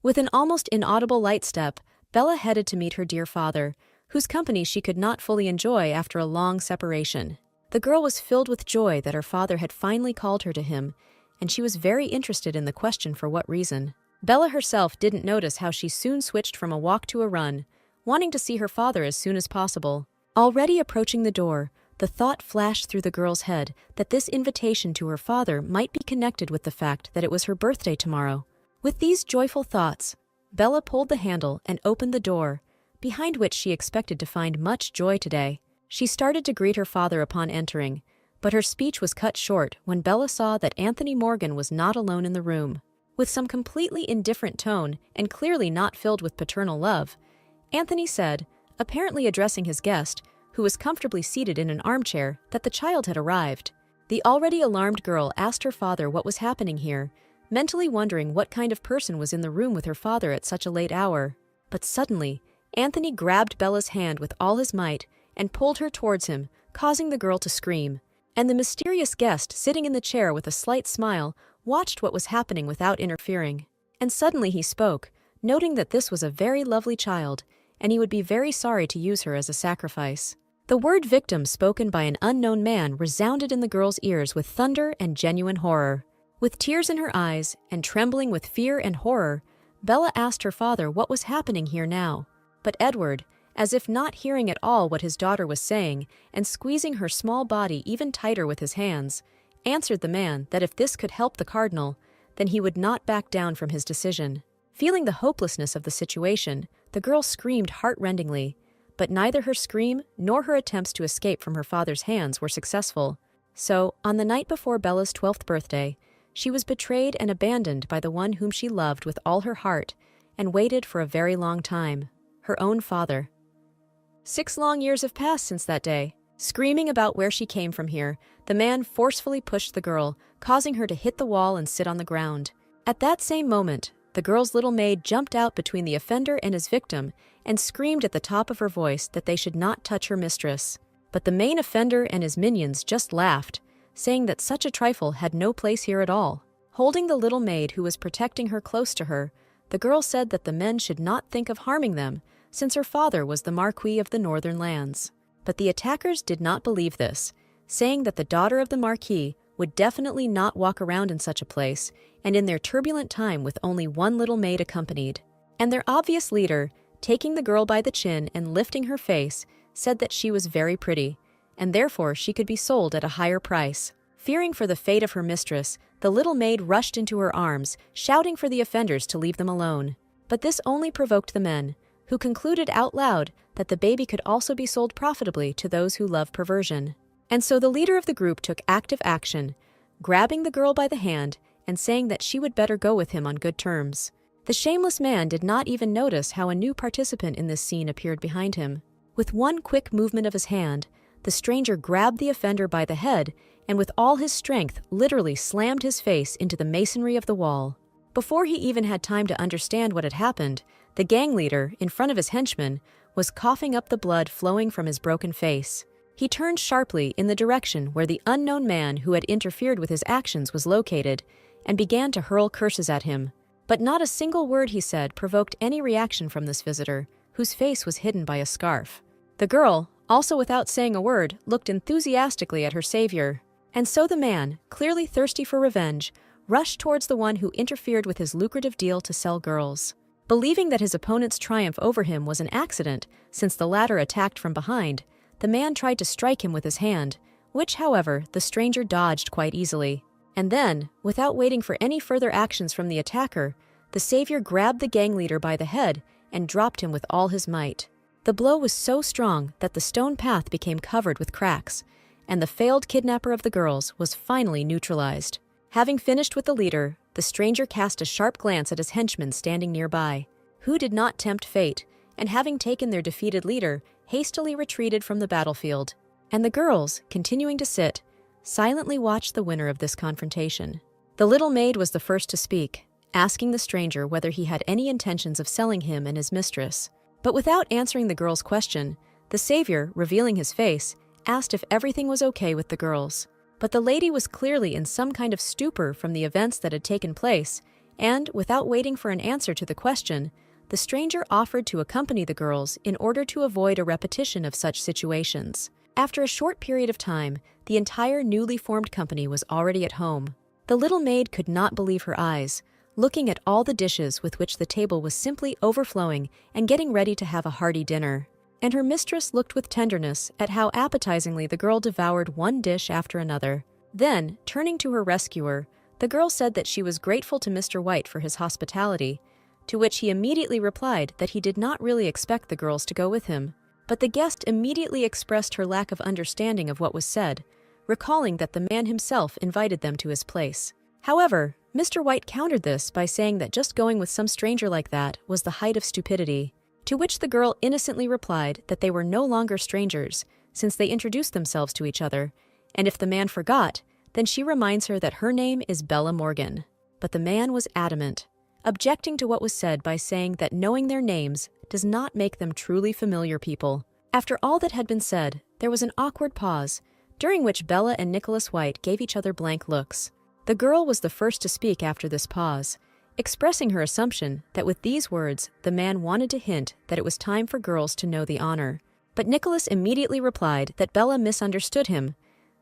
With an almost inaudible light step, Bella headed to meet her dear father, whose company she could not fully enjoy after a long separation. The girl was filled with joy that her father had finally called her to him, and she was very interested in the question for what reason. Bella herself didn't notice how she soon switched from a walk to a run, wanting to see her father as soon as possible. Already approaching the door, the thought flashed through the girl's head that this invitation to her father might be connected with the fact that it was her birthday tomorrow. With these joyful thoughts, Bella pulled the handle and opened the door, behind which she expected to find much joy today. She started to greet her father upon entering, but her speech was cut short when Bella saw that Anthony Morgan was not alone in the room. With some completely indifferent tone and clearly not filled with paternal love, Anthony said, apparently addressing his guest, who was comfortably seated in an armchair, that the child had arrived. The already alarmed girl asked her father what was happening here, mentally wondering what kind of person was in the room with her father at such a late hour. But suddenly, Anthony grabbed Bella's hand with all his might and pulled her towards him, causing the girl to scream. And the mysterious guest, sitting in the chair with a slight smile, watched what was happening without interfering. And suddenly he spoke, noting that this was a very lovely child, and he would be very sorry to use her as a sacrifice. The word victim spoken by an unknown man resounded in the girl's ears with thunder and genuine horror. With tears in her eyes and trembling with fear and horror, Bella asked her father what was happening here now. But Edward, as if not hearing at all what his daughter was saying and squeezing her small body even tighter with his hands, answered the man that if this could help the cardinal, then he would not back down from his decision. Feeling the hopelessness of the situation, the girl screamed heart-rendingly, but neither her scream nor her attempts to escape from her father's hands were successful. So, on the night before Bella's 12th birthday, she was betrayed and abandoned by the one whom she loved with all her heart and waited for a very long time, her own father. 6 long years have passed since that day. Screaming about where she came from here, the man forcefully pushed the girl, causing her to hit the wall and sit on the ground. At that same moment, the girl's little maid jumped out between the offender and his victim and screamed at the top of her voice that they should not touch her mistress. But the main offender and his minions just laughed, saying that such a trifle had no place here at all. Holding the little maid who was protecting her close to her, the girl said that the men should not think of harming them, since her father was the Marquis of the Northern Lands. But the attackers did not believe this, saying that the daughter of the Marquis would definitely not walk around in such a place, and in their turbulent time with only one little maid accompanied. And their obvious leader, taking the girl by the chin and lifting her face, said that she was very pretty, and therefore she could be sold at a higher price. Fearing for the fate of her mistress, the little maid rushed into her arms, shouting for the offenders to leave them alone. But this only provoked the men, who concluded out loud that the baby could also be sold profitably to those who love perversion. And so the leader of the group took active action, grabbing the girl by the hand and saying that she would better go with him on good terms. The shameless man did not even notice how a new participant in this scene appeared behind him. With one quick movement of his hand, the stranger grabbed the offender by the head and with all his strength literally slammed his face into the masonry of the wall. Before he even had time to understand what had happened, the gang leader, in front of his henchmen, was coughing up the blood flowing from his broken face. He turned sharply in the direction where the unknown man who had interfered with his actions was located and began to hurl curses at him. But not a single word he said provoked any reaction from this visitor, whose face was hidden by a scarf. The girl, also without saying a word, looked enthusiastically at her savior. And so the man, clearly thirsty for revenge, rushed towards the one who interfered with his lucrative deal to sell girls. Believing that his opponent's triumph over him was an accident, since the latter attacked from behind, the man tried to strike him with his hand, which, however, the stranger dodged quite easily. And then, without waiting for any further actions from the attacker, the savior grabbed the gang leader by the head and dropped him with all his might. The blow was so strong that the stone path became covered with cracks, and the failed kidnapper of the girls was finally neutralized. Having finished with the leader, the stranger cast a sharp glance at his henchmen standing nearby, who did not tempt fate, and having taken their defeated leader, hastily retreated from the battlefield. And the girls, continuing to sit, silently watched the winner of this confrontation. The little maid was the first to speak, asking the stranger whether he had any intentions of selling him and his mistress. But without answering the girl's question, the savior, revealing his face, asked if everything was okay with the girls. But the lady was clearly in some kind of stupor from the events that had taken place, and, without waiting for an answer to the question, the stranger offered to accompany the girls in order to avoid a repetition of such situations. After a short period of time, the entire newly formed company was already at home. The little maid could not believe her eyes, looking at all the dishes with which the table was simply overflowing and getting ready to have a hearty dinner. And her mistress looked with tenderness at how appetizingly the girl devoured one dish after another. Then, turning to her rescuer, the girl said that she was grateful to Mr. White for his hospitality, to which he immediately replied that he did not really expect the girls to go with him. But the guest immediately expressed her lack of understanding of what was said, recalling that the man himself invited them to his place. However, Mr. White countered this by saying that just going with some stranger like that was the height of stupidity, to which the girl innocently replied that they were no longer strangers, since they introduced themselves to each other, and if the man forgot, then she reminds her that her name is Bella Morgan. But the man was adamant, objecting to what was said by saying that knowing their names does not make them truly familiar people. After all that had been said, there was an awkward pause, during which Bella and Nicholas White gave each other blank looks. The girl was the first to speak after this pause, expressing her assumption that with these words the man wanted to hint that it was time for girls to know the honor. But Nicholas immediately replied that Bella misunderstood him.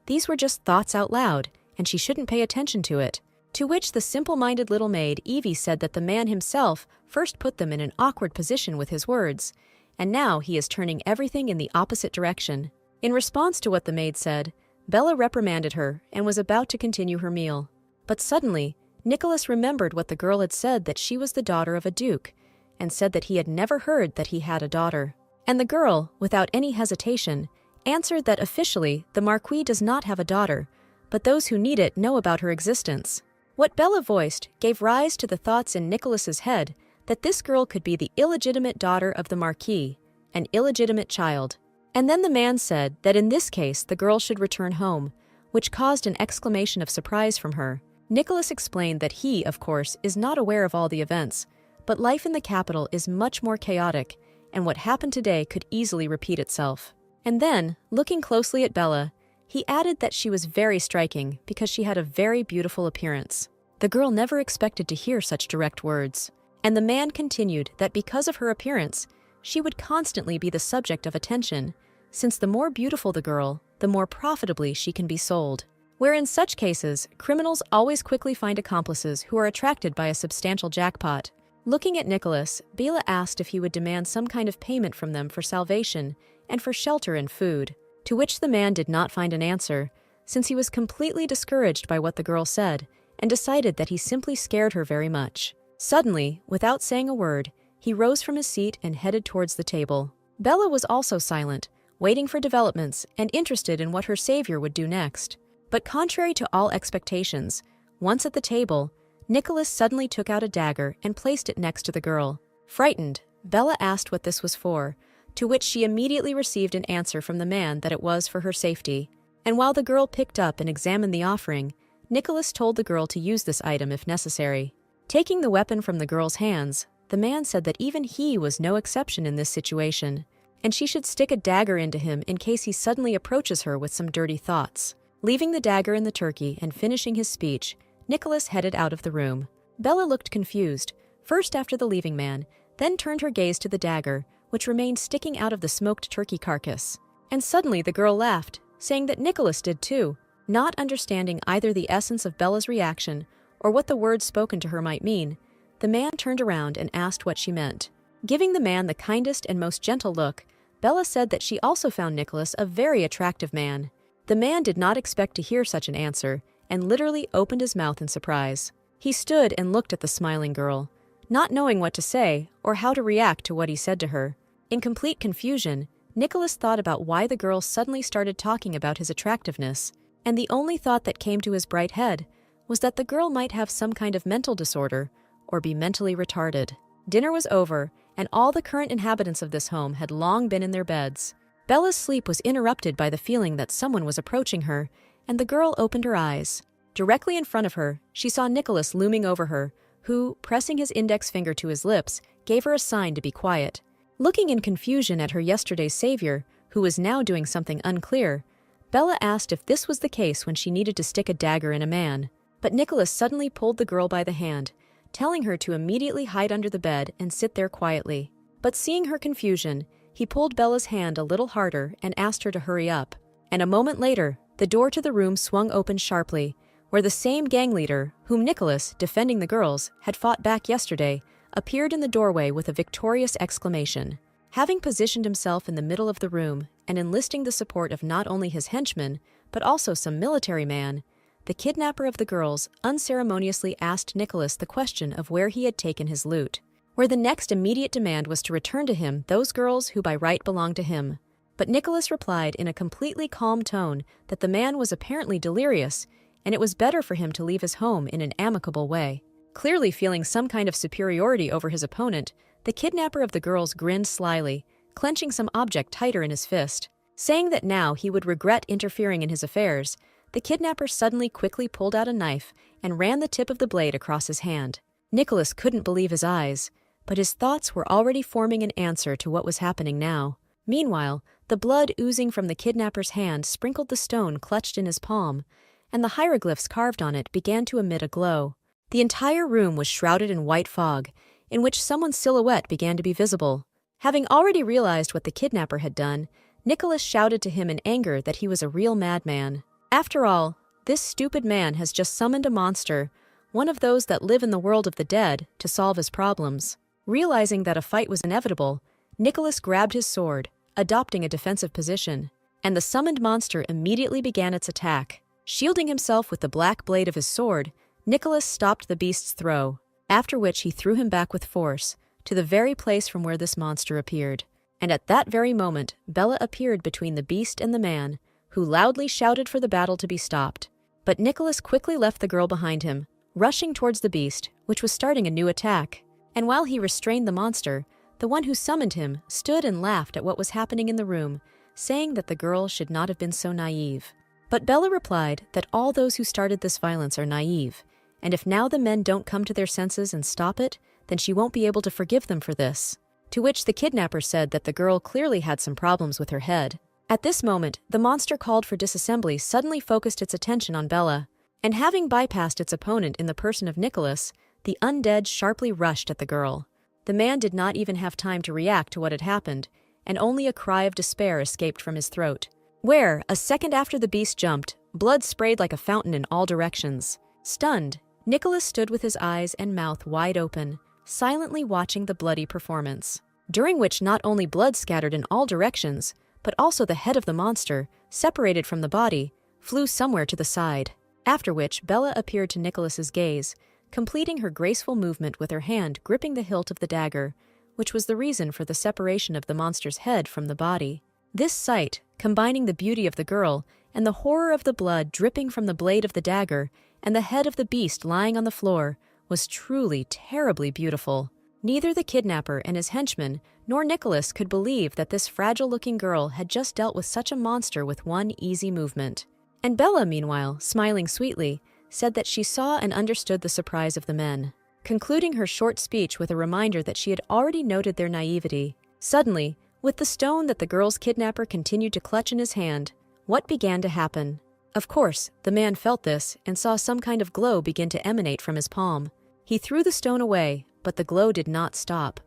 These were just thoughts out loud, and she shouldn't pay attention to it. To which the simple-minded little maid Evie said that the man himself first put them in an awkward position with his words, and now he is turning everything in the opposite direction. In response to what the maid said, Bella reprimanded her and was about to continue her meal. But suddenly, Nicholas remembered what the girl had said, that she was the daughter of a duke, and said that he had never heard that he had a daughter. And the girl, without any hesitation, answered that officially the Marquis does not have a daughter, but those who need it know about her existence. What Bella voiced gave rise to the thoughts in Nicholas's head that this girl could be the illegitimate daughter of the Marquis, an illegitimate child. And then the man said that in this case the girl should return home, which caused an exclamation of surprise from her. Nicholas explained that he, of course, is not aware of all the events, but life in the capital is much more chaotic, and what happened today could easily repeat itself. And then, looking closely at Bella, he added that she was very striking because she had a very beautiful appearance. The girl never expected to hear such direct words, and the man continued that because of her appearance, she would constantly be the subject of attention, since the more beautiful the girl, the more profitably she can be sold. Where in such cases, criminals always quickly find accomplices who are attracted by a substantial jackpot. Looking at Nicholas, Bella asked if he would demand some kind of payment from them for salvation and for shelter and food, to which the man did not find an answer, since he was completely discouraged by what the girl said and decided that he simply scared her very much. Suddenly, without saying a word, he rose from his seat and headed towards the table. Bella was also silent, waiting for developments and interested in what her savior would do next. But contrary to all expectations, once at the table, Nicholas suddenly took out a dagger and placed it next to the girl. Frightened, Bella asked what this was for, to which she immediately received an answer from the man that it was for her safety. And while the girl picked up and examined the offering, Nicholas told the girl to use this item if necessary. Taking the weapon from the girl's hands, the man said that even he was no exception in this situation, and she should stick a dagger into him in case he suddenly approaches her with some dirty thoughts. Leaving the dagger in the turkey and finishing his speech, Nicholas headed out of the room. Bella looked confused, first after the leaving man, then turned her gaze to the dagger, which remained sticking out of the smoked turkey carcass. And suddenly the girl laughed, saying that Nicholas did too. Not understanding either the essence of Bella's reaction or what the words spoken to her might mean, the man turned around and asked what she meant. Giving the man the kindest and most gentle look, Bella said that she also found Nicholas a very attractive man. The man did not expect to hear such an answer and literally opened his mouth in surprise. He stood and looked at the smiling girl, not knowing what to say or how to react to what he said to her. In complete confusion, Nicholas thought about why the girl suddenly started talking about his attractiveness, and the only thought that came to his bright head was that the girl might have some kind of mental disorder or be mentally retarded. Dinner was over, and all the current inhabitants of this home had long been in their beds. Bella's sleep was interrupted by the feeling that someone was approaching her, and the girl opened her eyes. Directly in front of her, she saw Nicholas looming over her, who, pressing his index finger to his lips, gave her a sign to be quiet. Looking in confusion at her yesterday's savior, who was now doing something unclear, Bella asked if this was the case when she needed to stick a dagger in a man. But Nicholas suddenly pulled the girl by the hand, telling her to immediately hide under the bed and sit there quietly. But seeing her confusion, he pulled Bella's hand a little harder and asked her to hurry up. And a moment later, the door to the room swung open sharply, where the same gang leader, whom Nicholas, defending the girls, had fought back yesterday, appeared in the doorway with a victorious exclamation. Having positioned himself in the middle of the room and enlisting the support of not only his henchmen, but also some military man, the kidnapper of the girls unceremoniously asked Nicholas the question of where he had taken his loot, where the next immediate demand was to return to him those girls who by right belonged to him. But Nicholas replied in a completely calm tone that the man was apparently delirious, and it was better for him to leave his home in an amicable way. Clearly feeling some kind of superiority over his opponent, the kidnapper of the girls grinned slyly, clenching some object tighter in his fist. Saying that now he would regret interfering in his affairs, the kidnapper suddenly quickly pulled out a knife and ran the tip of the blade across his hand. Nicholas couldn't believe his eyes, but his thoughts were already forming an answer to what was happening now. Meanwhile, the blood oozing from the kidnapper's hand sprinkled the stone clutched in his palm, and the hieroglyphs carved on it began to emit a glow. The entire room was shrouded in white fog, in which someone's silhouette began to be visible. Having already realized what the kidnapper had done, Nicholas shouted to him in anger that he was a real madman. After all, this stupid man has just summoned a monster, one of those that live in the world of the dead, to solve his problems. Realizing that a fight was inevitable, Nicholas grabbed his sword, adopting a defensive position, and the summoned monster immediately began its attack. Shielding himself with the black blade of his sword, Nicholas stopped the beast's throw, after which he threw him back with force, to the very place from where this monster appeared. And at that very moment, Bella appeared between the beast and the man, who loudly shouted for the battle to be stopped. But Nicholas quickly left the girl behind him, rushing towards the beast, which was starting a new attack. And while he restrained the monster, the one who summoned him stood and laughed at what was happening in the room, saying that the girl should not have been so naive. But Bella replied that all those who started this violence are naive, and if now the men don't come to their senses and stop it, then she won't be able to forgive them for this. To which the kidnapper said that the girl clearly had some problems with her head. At this moment, the monster called for disassembly suddenly focused its attention on Bella, and having bypassed its opponent in the person of Nicholas, the undead sharply rushed at the girl. The man did not even have time to react to what had happened, and only a cry of despair escaped from his throat, where, a second after the beast jumped, blood sprayed like a fountain in all directions. Stunned, Nicholas stood with his eyes and mouth wide open, silently watching the bloody performance, during which not only blood scattered in all directions, but also the head of the monster, separated from the body, flew somewhere to the side, after which Bella appeared to Nicholas's gaze, completing her graceful movement with her hand gripping the hilt of the dagger, which was the reason for the separation of the monster's head from the body. This sight, combining the beauty of the girl and the horror of the blood dripping from the blade of the dagger and the head of the beast lying on the floor, was truly terribly beautiful. Neither the kidnapper and his henchmen nor Nicholas could believe that this fragile-looking girl had just dealt with such a monster with one easy movement. And Bella, meanwhile, smiling sweetly, said that she saw and understood the surprise of the men, concluding her short speech with a reminder that she had already noted their naivety. Suddenly, with the stone that the girl's kidnapper continued to clutch in his hand, what began to happen? Of course, the man felt this and saw some kind of glow begin to emanate from his palm. He threw the stone away, but the glow did not stop.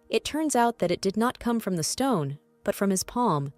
It turns out that it did not come from the stone, but from his palm,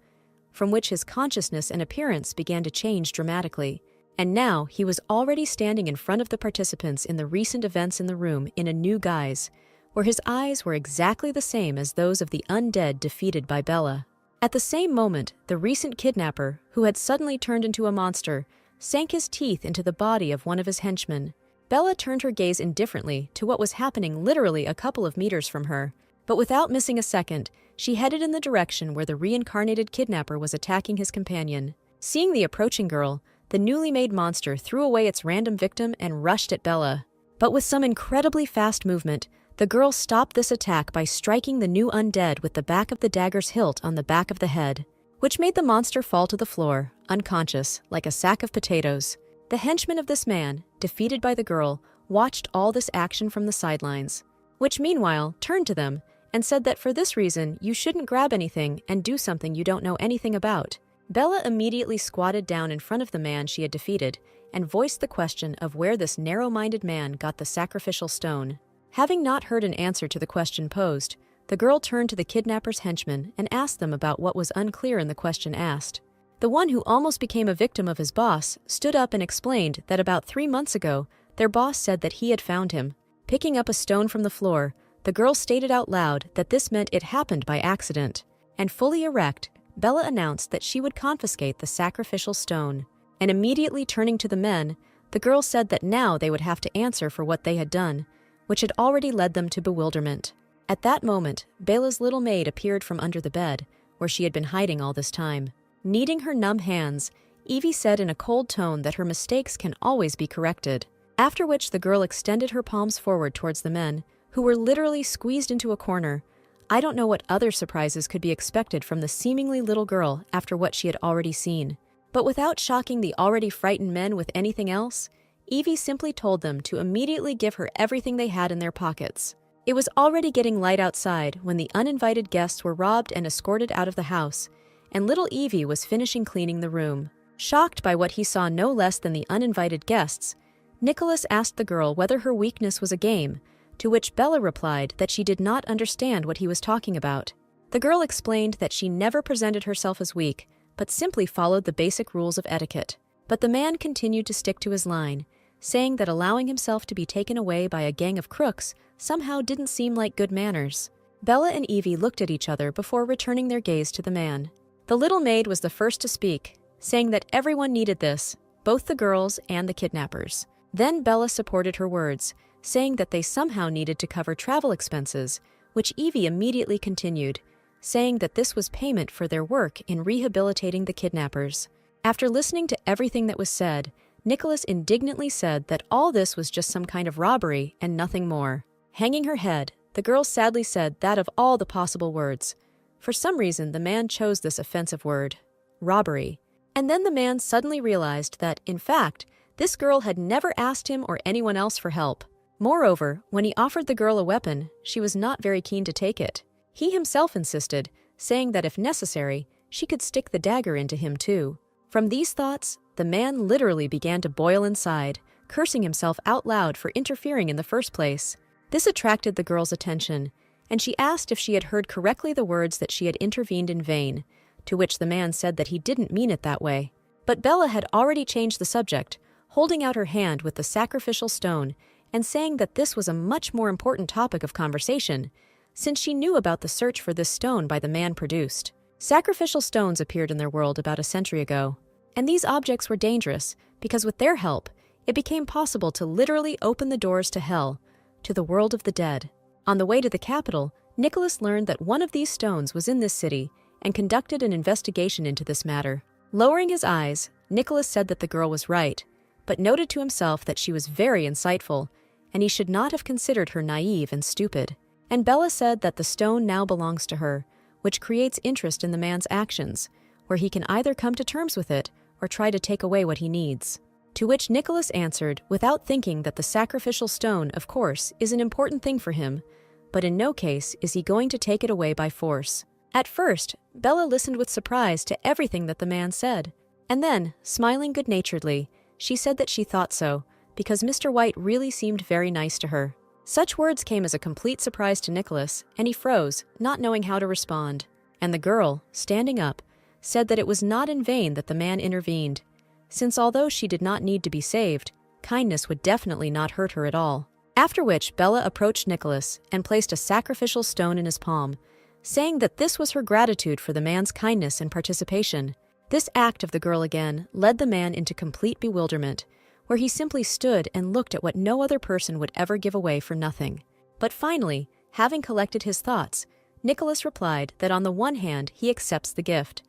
from which his consciousness and appearance began to change dramatically. And now he was already standing in front of the participants in the recent events in the room in a new guise, where his eyes were exactly the same as those of the undead defeated by Bella. At the same moment, the recent kidnapper, who had suddenly turned into a monster, sank his teeth into the body of one of his henchmen. Bella turned her gaze indifferently to what was happening literally a couple of meters from her, but without missing a second, she headed in the direction where the reincarnated kidnapper was attacking his companion. Seeing the approaching girl, the newly made monster threw away its random victim and rushed at Bella. But with some incredibly fast movement, the girl stopped this attack by striking the new undead with the back of the dagger's hilt on the back of the head, which made the monster fall to the floor, unconscious, like a sack of potatoes. The henchmen of this man, defeated by the girl, watched all this action from the sidelines, which meanwhile turned to them and said that for this reason you shouldn't grab anything and do something you don't know anything about. Bella immediately squatted down in front of the man she had defeated and voiced the question of where this narrow-minded man got the sacrificial stone. Having not heard an answer to the question posed, the girl turned to the kidnapper's henchmen and asked them about what was unclear in the question asked. The one who almost became a victim of his boss stood up and explained that about 3 months ago, their boss said that he had found him. Picking up a stone from the floor, the girl stated out loud that this meant it happened by accident. And fully erect, Bella announced that she would confiscate the sacrificial stone. And immediately turning to the men, the girl said that now they would have to answer for what they had done, which had already led them to bewilderment. At that moment, Bella's little maid appeared from under the bed, where she had been hiding all this time. Kneading her numb hands, Evie said in a cold tone that her mistakes can always be corrected, after which the girl extended her palms forward towards the men, who were literally squeezed into a corner. I don't know what other surprises could be expected from the seemingly little girl after what she had already seen. But without shocking the already frightened men with anything else, Evie simply told them to immediately give her everything they had in their pockets. It was already getting light outside when the uninvited guests were robbed and escorted out of the house, and little Evie was finishing cleaning the room. Shocked by what he saw no less than the uninvited guests, Nicholas asked the girl whether her weakness was a game, to which Bella replied that she did not understand what he was talking about. The girl explained that she never presented herself as weak, but simply followed the basic rules of etiquette. But the man continued to stick to his line, saying that allowing himself to be taken away by a gang of crooks somehow didn't seem like good manners. Bella and Evie looked at each other before returning their gaze to the man. The little maid was the first to speak, saying that everyone needed this, both the girls and the kidnappers. Then Bella supported her words, saying that they somehow needed to cover travel expenses, which Evie immediately continued, saying that this was payment for their work in rehabilitating the kidnappers. After listening to everything that was said, Nicholas indignantly said that all this was just some kind of robbery and nothing more. Hanging her head, the girl sadly said that of all the possible words, for some reason the man chose this offensive word, robbery. And then the man suddenly realized that, in fact, this girl had never asked him or anyone else for help. Moreover, when he offered the girl a weapon, she was not very keen to take it. He himself insisted, saying that if necessary, she could stick the dagger into him too. From these thoughts, the man literally began to boil inside, cursing himself out loud for interfering in the first place. This attracted the girl's attention, and she asked if she had heard correctly the words that she had intervened in vain, to which the man said that he didn't mean it that way. But Bella had already changed the subject, holding out her hand with the sacrificial stone and saying that this was a much more important topic of conversation, since she knew about the search for this stone by the man produced. Sacrificial stones appeared in their world about a century ago, and these objects were dangerous because with their help, it became possible to literally open the doors to hell, to the world of the dead. On the way to the capital, Nicholas learned that one of these stones was in this city and conducted an investigation into this matter. Lowering his eyes, Nicholas said that the girl was right, but noted to himself that she was very insightful, and he should not have considered her naive and stupid. And Bella said that the stone now belongs to her, which creates interest in the man's actions, where he can either come to terms with it or try to take away what he needs. To which Nicholas answered, without thinking, that the sacrificial stone, of course, is an important thing for him, but in no case is he going to take it away by force. At first, Bella listened with surprise to everything that the man said, and then, smiling good-naturedly, she said that she thought so, because Mr. White really seemed very nice to her. Such words came as a complete surprise to Nicholas, and he froze, not knowing how to respond. And the girl, standing up, said that it was not in vain that the man intervened, since although she did not need to be saved, kindness would definitely not hurt her at all. After which Bella approached Nicholas and placed a sacrificial stone in his palm, saying that this was her gratitude for the man's kindness and participation. This act of the girl again led the man into complete bewilderment, where he simply stood and looked at what no other person would ever give away for nothing. But finally, having collected his thoughts, Nicholas replied that on the one hand he accepts the gift,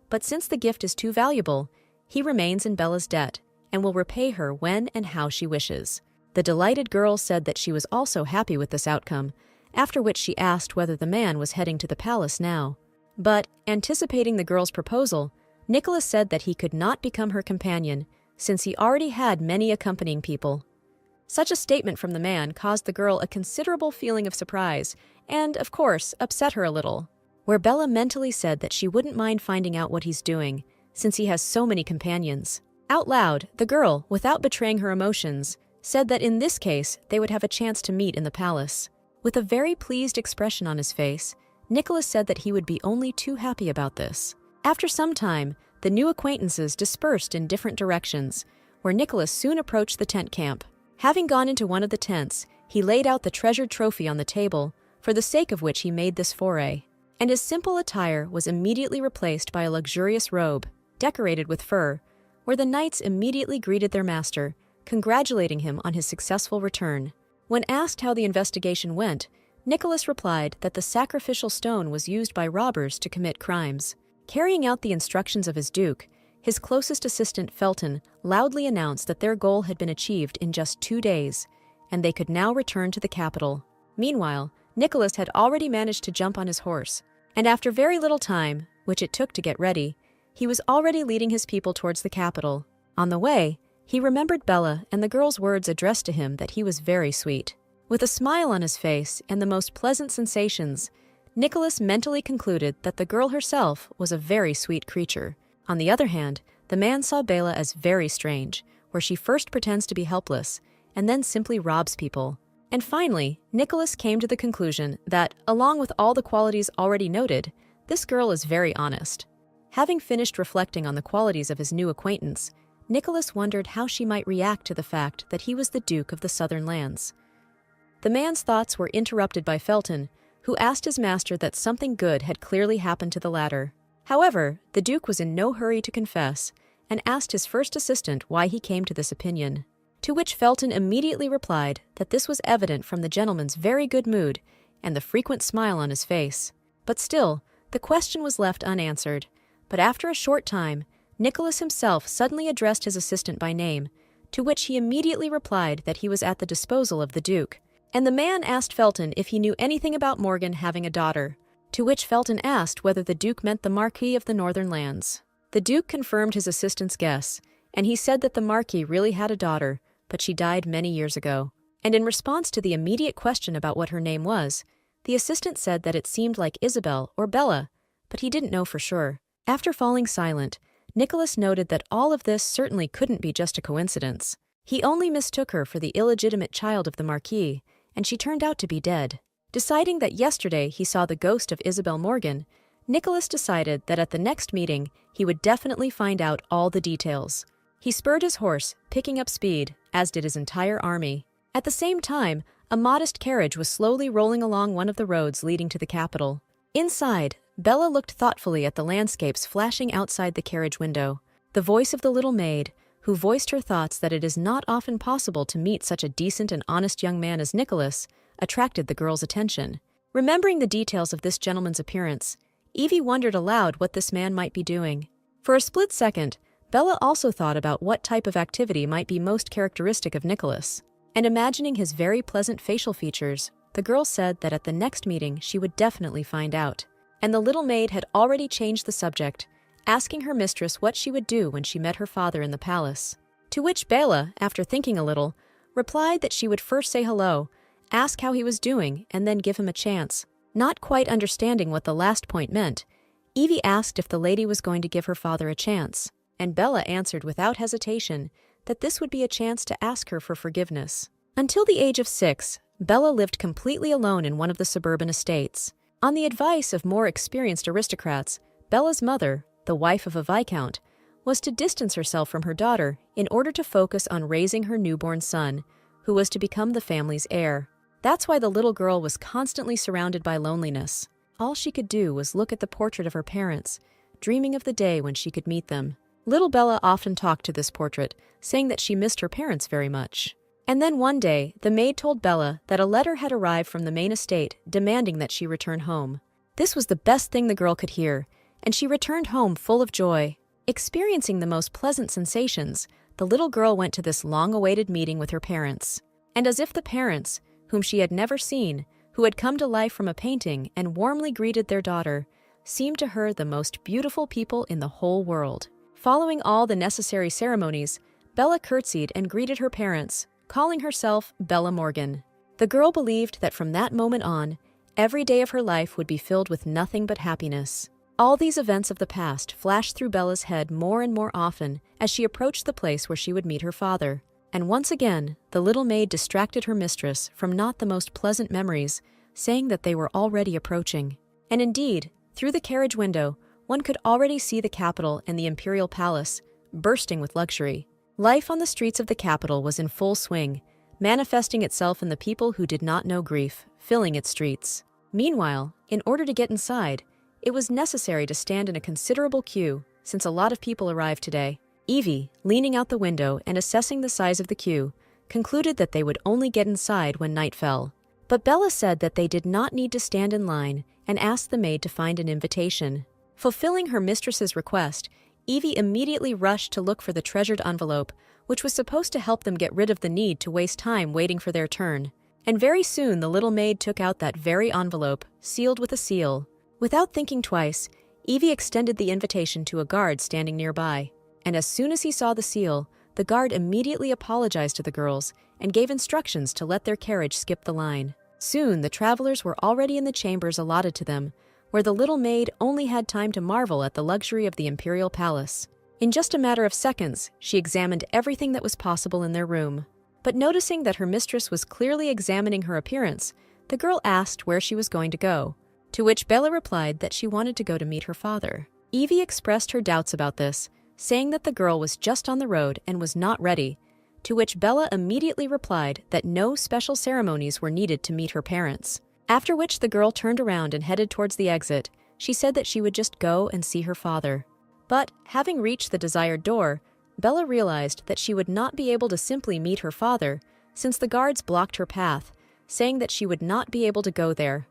but since the gift is too valuable, he remains in Bella's debt and will repay her when and how she wishes. The delighted girl said that she was also happy with this outcome, after which she asked whether the man was heading to the palace now. But, anticipating the girl's proposal, Nicholas said that he could not become her companion, since he already had many accompanying people. Such a statement from the man caused the girl a considerable feeling of surprise, and, of course, upset her a little, where Bella mentally said that she wouldn't mind finding out what he's doing, since he has so many companions. Out loud, the girl, without betraying her emotions, said that in this case they would have a chance to meet in the palace. With a very pleased expression on his face, Nicholas said that he would be only too happy about this. After some time, the new acquaintances dispersed in different directions, where Nicholas soon approached the tent camp. Having gone into one of the tents, he laid out the treasured trophy on the table, for the sake of which he made this foray. And his simple attire was immediately replaced by a luxurious robe, decorated with fur, where the knights immediately greeted their master, congratulating him on his successful return. When asked how the investigation went, Nicholas replied that the sacrificial stone was used by robbers to commit crimes. Carrying out the instructions of his duke, his closest assistant Felton loudly announced that their goal had been achieved in just 2 days, and they could now return to the capital. Meanwhile, Nicholas had already managed to jump on his horse, and after very little time, which it took to get ready, he was already leading his people towards the capital. On the way, he remembered Bella and the girl's words addressed to him that he was very sweet. With a smile on his face and the most pleasant sensations, Nicholas mentally concluded that the girl herself was a very sweet creature. On the other hand, the man saw Bella as very strange, where she first pretends to be helpless and then simply robs people. And finally, Nicholas came to the conclusion that, along with all the qualities already noted, this girl is very honest. Having finished reflecting on the qualities of his new acquaintance, Nicholas wondered how she might react to the fact that he was the Duke of the Southern Lands. The man's thoughts were interrupted by Felton, who asked his master that something good had clearly happened to the latter. However, the Duke was in no hurry to confess, and asked his first assistant why he came to this opinion. To which Felton immediately replied that this was evident from the gentleman's very good mood and the frequent smile on his face. But still, the question was left unanswered. But after a short time, Nicholas himself suddenly addressed his assistant by name, to which he immediately replied that he was at the disposal of the Duke. And the man asked Felton if he knew anything about Morgan having a daughter, to which Felton asked whether the Duke meant the Marquis of the Northern Lands. The Duke confirmed his assistant's guess, and he said that the Marquis really had a daughter, but she died many years ago. And in response to the immediate question about what her name was, the assistant said that it seemed like Isabel or Bella, but he didn't know for sure. After falling silent, Nicholas noted that all of this certainly couldn't be just a coincidence. He only mistook her for the illegitimate child of the Marquis, and she turned out to be dead. Deciding that yesterday he saw the ghost of Isabel Morgan, Nicholas decided that at the next meeting he would definitely find out all the details. He spurred his horse, picking up speed, as did his entire army. At the same time, a modest carriage was slowly rolling along one of the roads leading to the capital. Inside, Bella looked thoughtfully at the landscapes flashing outside the carriage window. The voice of the little maid, who voiced her thoughts that it is not often possible to meet such a decent and honest young man as Nicholas, attracted the girl's attention. Remembering the details of this gentleman's appearance, Evie wondered aloud what this man might be doing. For a split second, Bella also thought about what type of activity might be most characteristic of Nicholas. And imagining his very pleasant facial features, the girl said that at the next meeting she would definitely find out. And the little maid had already changed the subject, asking her mistress what she would do when she met her father in the palace. To which Bella, after thinking a little, replied that she would first say hello, ask how he was doing, and then give him a chance. Not quite understanding what the last point meant, Evie asked if the lady was going to give her father a chance, and Bella answered without hesitation that this would be a chance to ask her for forgiveness. Until the age of 6, Bella lived completely alone in one of the suburban estates. On the advice of more experienced aristocrats, Bella's mother, the wife of a viscount, was to distance herself from her daughter in order to focus on raising her newborn son, who was to become the family's heir. That's why the little girl was constantly surrounded by loneliness. All she could do was look at the portrait of her parents, dreaming of the day when she could meet them. Little Bella often talked to this portrait, saying that she missed her parents very much. And then one day, the maid told Bella that a letter had arrived from the main estate demanding that she return home. This was the best thing the girl could hear, and she returned home full of joy. Experiencing the most pleasant sensations, the little girl went to this long-awaited meeting with her parents. And as if the parents, whom she had never seen, who had come to life from a painting and warmly greeted their daughter, seemed to her the most beautiful people in the whole world. Following all the necessary ceremonies, Bella curtsied and greeted her parents, calling herself Bella Morgan. The girl believed that from that moment on, every day of her life would be filled with nothing but happiness. All these events of the past flashed through Bella's head more and more often as she approached the place where she would meet her father. and once again, the little maid distracted her mistress from not the most pleasant memories, saying that they were already approaching. And indeed, through the carriage window, one could already see the capital and the imperial palace, bursting with luxury. Life on the streets of the capital was in full swing, manifesting itself in the people who did not know grief, filling its streets. Meanwhile, in order to get inside, it was necessary to stand in a considerable queue, since a lot of people arrived today. Evie, leaning out the window and assessing the size of the queue, concluded that they would only get inside when night fell. But Bella said that they did not need to stand in line and asked the maid to find an invitation. Fulfilling her mistress's request, Evie immediately rushed to look for the treasured envelope, which was supposed to help them get rid of the need to waste time waiting for their turn. And very soon the little maid took out that very envelope, sealed with a seal. Without thinking twice, Evie extended the invitation to a guard standing nearby. And as soon as he saw the seal, the guard immediately apologized to the girls and gave instructions to let their carriage skip the line. Soon the travelers were already in the chambers allotted to them, where the little maid only had time to marvel at the luxury of the imperial palace. In just a matter of seconds, she examined everything that was possible in their room. But noticing that her mistress was clearly examining her appearance, the girl asked where she was going to go, to which Bella replied that she wanted to go to meet her father. Evie expressed her doubts about this, saying that the girl was just on the road and was not ready, to which Bella immediately replied that no special ceremonies were needed to meet her parents. After which the girl turned around and headed towards the exit. She said that she would just go and see her father. But, having reached the desired door, Bella realized that she would not be able to simply meet her father, since the guards blocked her path, saying that she would not be able to go there.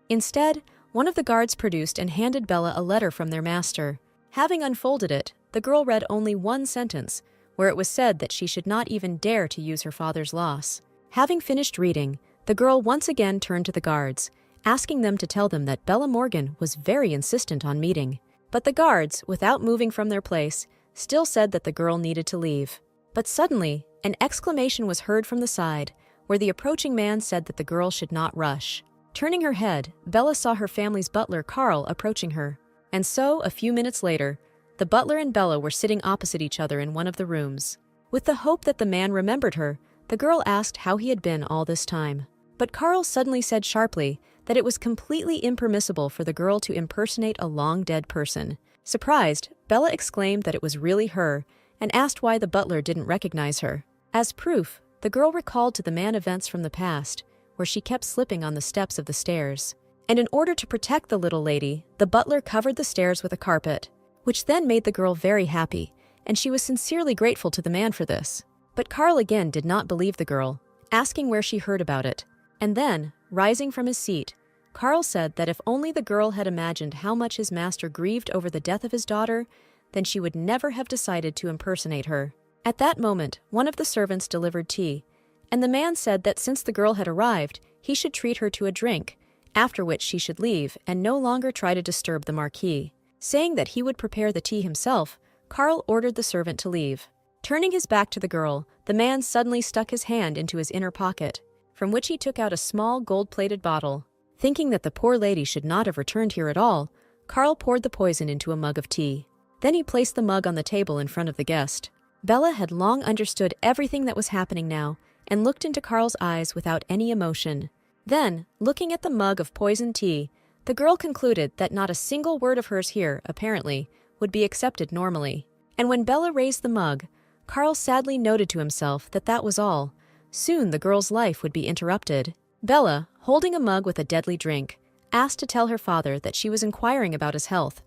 Instead, one of the guards produced and handed Bella a letter from their master. Having unfolded it, the girl read only one sentence, where it was said that she should not even dare to use her father's loss. Having finished reading, the girl once again turned to the guards, asking them to tell them that Bella Morgan was very insistent on meeting. But the guards, without moving from their place, still said that the girl needed to leave. But suddenly, an exclamation was heard from the side, where the approaching man said that the girl should not rush. Turning her head, Bella saw her family's butler, Carl, approaching her. And so, a few minutes later, the butler and Bella were sitting opposite each other in one of the rooms. With the hope that the man remembered her, the girl asked how he had been all this time. But Carl suddenly said sharply that it was completely impermissible for the girl to impersonate a long-dead person. Surprised, Bella exclaimed that it was really her and asked why the butler didn't recognize her. As proof, the girl recalled to the man events from the past, where she kept slipping on the steps of the stairs. And in order to protect the little lady, the butler covered the stairs with a carpet, which then made the girl very happy, and she was sincerely grateful to the man for this. But Carl again did not believe the girl, asking where she heard about it. And then, rising from his seat, Carl said that if only the girl had imagined how much his master grieved over the death of his daughter, then she would never have decided to impersonate her. At that moment, one of the servants delivered tea, and the man said that since the girl had arrived, he should treat her to a drink, after which she should leave and no longer try to disturb the marquis. Saying that he would prepare the tea himself, Carl ordered the servant to leave. Turning his back to the girl, the man suddenly stuck his hand into his inner pocket, from which he took out a small gold-plated bottle. Thinking that the poor lady should not have returned here at all, Carl poured the poison into a mug of tea. Then he placed the mug on the table in front of the guest. Bella had long understood everything that was happening now and looked into Carl's eyes without any emotion. Then, looking at the mug of poisoned tea, the girl concluded that not a single word of hers here, apparently, would be accepted normally. And when Bella raised the mug, Carl sadly noted to himself that that was all. Soon the girl's life would be interrupted. Bella, holding a mug with a deadly drink, asked to tell her father that she was inquiring about his health.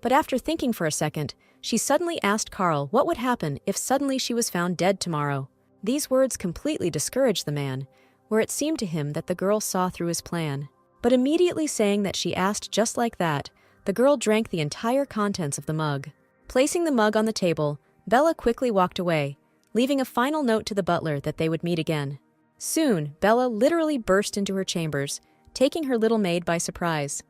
But after thinking for a second, she suddenly asked Carl what would happen if suddenly she was found dead tomorrow. These words completely discouraged the man, where it seemed to him that the girl saw through his plan. But immediately saying that she asked just like that, the girl drank the entire contents of the mug. Placing the mug on the table, Bella quickly walked away, leaving a final note to the butler that they would meet again. Soon, Bella literally burst into her chambers, taking her little maid by surprise.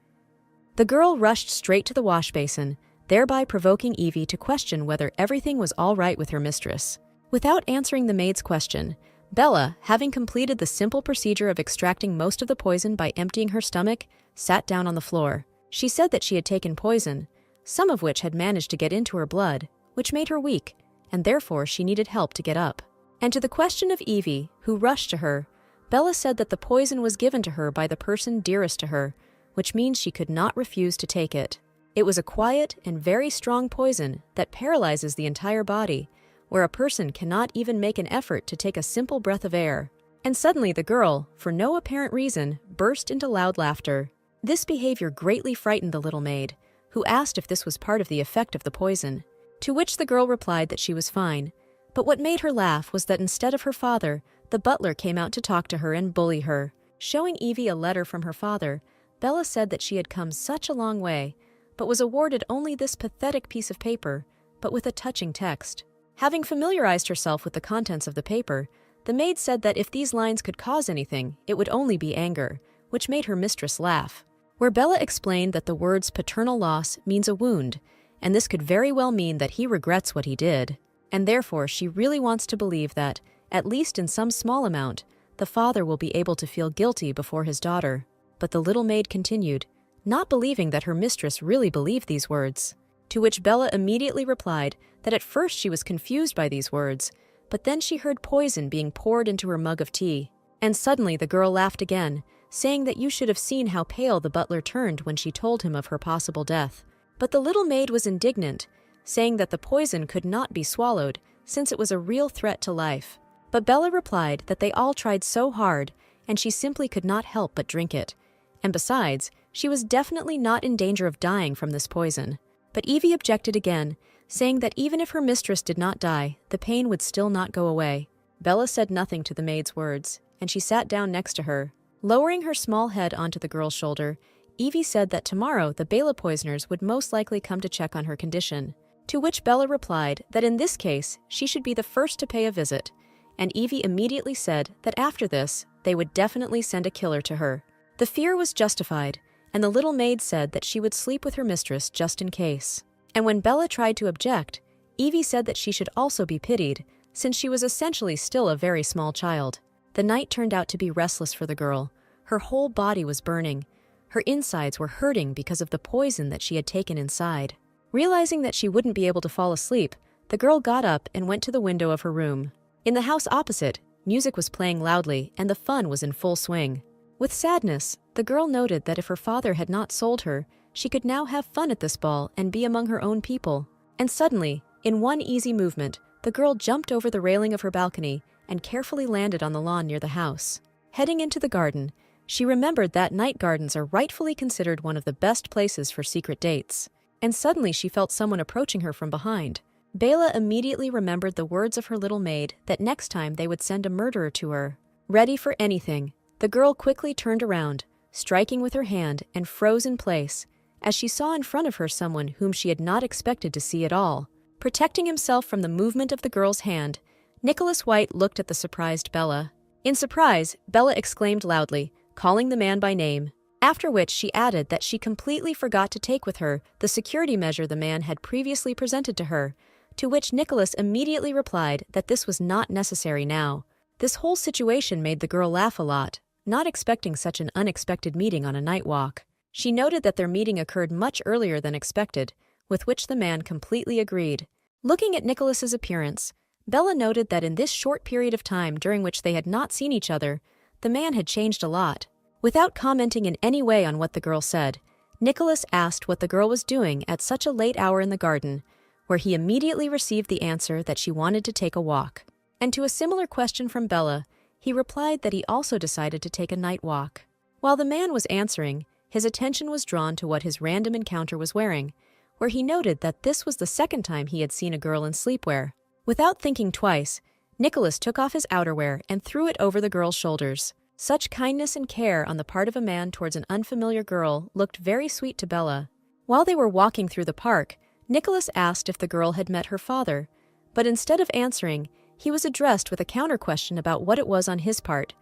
The girl rushed straight to the wash basin, thereby provoking Evie to question whether everything was all right with her mistress. Without answering the maid's question, Bella, having completed the simple procedure of extracting most of the poison by emptying her stomach, sat down on the floor. She said that she had taken poison, some of which had managed to get into her blood, which made her weak, and therefore she needed help to get up. And to the question of Evie, who rushed to her, Bella said that the poison was given to her by the person dearest to her, which means she could not refuse to take it. It was a quiet and very strong poison that paralyzes the entire body, where a person cannot even make an effort to take a simple breath of air. And suddenly the girl, for no apparent reason, burst into loud laughter. This behavior greatly frightened the little maid, who asked if this was part of the effect of the poison, to which the girl replied that she was fine. But what made her laugh was that instead of her father, the butler came out to talk to her and bully her. Showing Evie a letter from her father, Bella said that she had come such a long way, but was awarded only this pathetic piece of paper, but with a touching text. Having familiarized herself with the contents of the paper, the maid said that if these lines could cause anything, it would only be anger, which made her mistress laugh. Where Bella explained that the words paternal loss means a wound, and this could very well mean that he regrets what he did, and therefore she really wants to believe that, at least in some small amount, the father will be able to feel guilty before his daughter. But the little maid continued, not believing that her mistress really believed these words, to which Bella immediately replied that at first she was confused by these words, but then she heard poison being poured into her mug of tea. And suddenly the girl laughed again, saying that you should have seen how pale the butler turned when she told him of her possible death. But the little maid was indignant, saying that the poison could not be swallowed, since it was a real threat to life. But Bella replied that they all tried so hard, and she simply could not help but drink it. And besides, she was definitely not in danger of dying from this poison. But Evie objected again, saying that even if her mistress did not die, the pain would still not go away. Bella said nothing to the maid's words, and she sat down next to her. Lowering her small head onto the girl's shoulder, Evie said that tomorrow the Bela poisoners would most likely come to check on her condition, to which Bella replied that in this case she should be the first to pay a visit, and Evie immediately said that after this they would definitely send a killer to her. The fear was justified, and the little maid said that she would sleep with her mistress just in case. And when Bella tried to object, Evie said that she should also be pitied, since she was essentially still a very small child. The night turned out to be restless for the girl. Her whole body was burning. Her insides were hurting because of the poison that she had taken inside. Realizing that she wouldn't be able to fall asleep, the girl got up and went to the window of her room. In the house opposite, music was playing loudly and the fun was in full swing. With sadness, the girl noted that if her father had not sold her, she could now have fun at this ball and be among her own people. And suddenly, in one easy movement, the girl jumped over the railing of her balcony and carefully landed on the lawn near the house. Heading into the garden, she remembered that night gardens are rightfully considered one of the best places for secret dates. And suddenly she felt someone approaching her from behind. Bela immediately remembered the words of her little maid that next time they would send a murderer to her. Ready for anything, the girl quickly turned around, striking with her hand, and froze in place, as she saw in front of her someone whom she had not expected to see at all. Protecting himself from the movement of the girl's hand, Nicholas White looked at the surprised Bella. In surprise, Bella exclaimed loudly, calling the man by name, after which she added that she completely forgot to take with her the security measure the man had previously presented to her, to which Nicholas immediately replied that this was not necessary now. This whole situation made the girl laugh a lot, not expecting such an unexpected meeting on a night walk. She noted that their meeting occurred much earlier than expected, with which the man completely agreed. Looking at Nicholas's appearance, Bella noted that in this short period of time during which they had not seen each other, the man had changed a lot. Without commenting in any way on what the girl said, Nicholas asked what the girl was doing at such a late hour in the garden, where he immediately received the answer that she wanted to take a walk. And to a similar question from Bella, he replied that he also decided to take a night walk. While the man was answering, his attention was drawn to what his random encounter was wearing, where he noted that this was the second time he had seen a girl in sleepwear. Without thinking twice, Nicholas took off his outerwear and threw it over the girl's shoulders. Such kindness and care on the part of a man towards an unfamiliar girl looked very sweet to Bella. While they were walking through the park, Nicholas asked if the girl had met her father, but instead of answering, he was addressed with a counter-question about what it was on his part,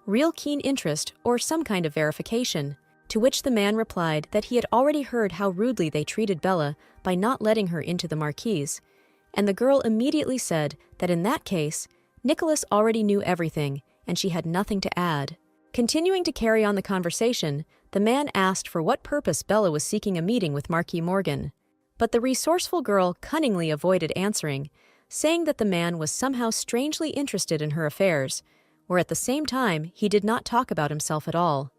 real keen interest or some kind of verification, to which the man replied that he had already heard how rudely they treated Bella by not letting her into the marquise, and the girl immediately said that in that case, Nicholas already knew everything, and she had nothing to add. Continuing to carry on the conversation, the man asked for what purpose Bella was seeking a meeting with Marquis Morgan. But the resourceful girl cunningly avoided answering, saying that the man was somehow strangely interested in her affairs, where at the same time he did not talk about himself at all.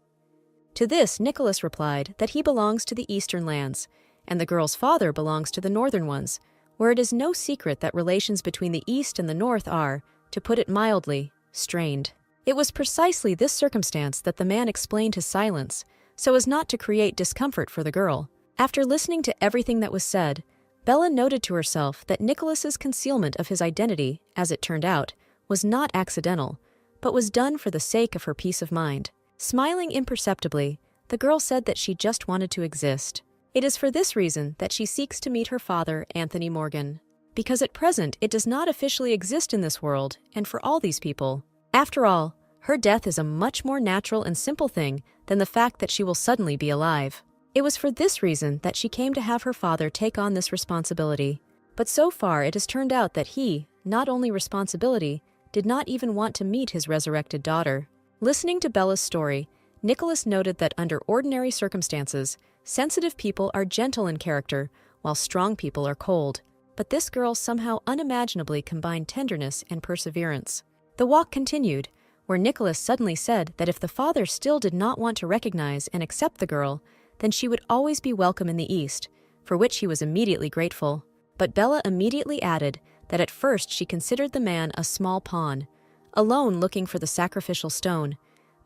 To this, Nicholas replied that he belongs to the eastern lands, and the girl's father belongs to the northern ones, where it is no secret that relations between the east and the north are, to put it mildly, strained. It was precisely this circumstance that the man explained his silence, so as not to create discomfort for the girl. After listening to everything that was said, Bella noted to herself that Nicholas's concealment of his identity, as it turned out, was not accidental, but was done for the sake of her peace of mind. Smiling imperceptibly, the girl said that she just wanted to exist. It is for this reason that she seeks to meet her father, Anthony Morgan. Because at present it does not officially exist in this world, and for all these people. After all, her death is a much more natural and simple thing than the fact that she will suddenly be alive. It was for this reason that she came to have her father take on this responsibility. But so far it has turned out that he, not only responsibility, did not even want to meet his resurrected daughter. Listening to Bella's story, Nicholas noted that under ordinary circumstances, sensitive people are gentle in character, while strong people are cold. But this girl somehow unimaginably combined tenderness and perseverance. The walk continued, where Nicholas suddenly said that if the father still did not want to recognize and accept the girl, then she would always be welcome in the East, for which he was immediately grateful. But Bella immediately added that at first she considered the man a small pawn, alone looking for the sacrificial stone,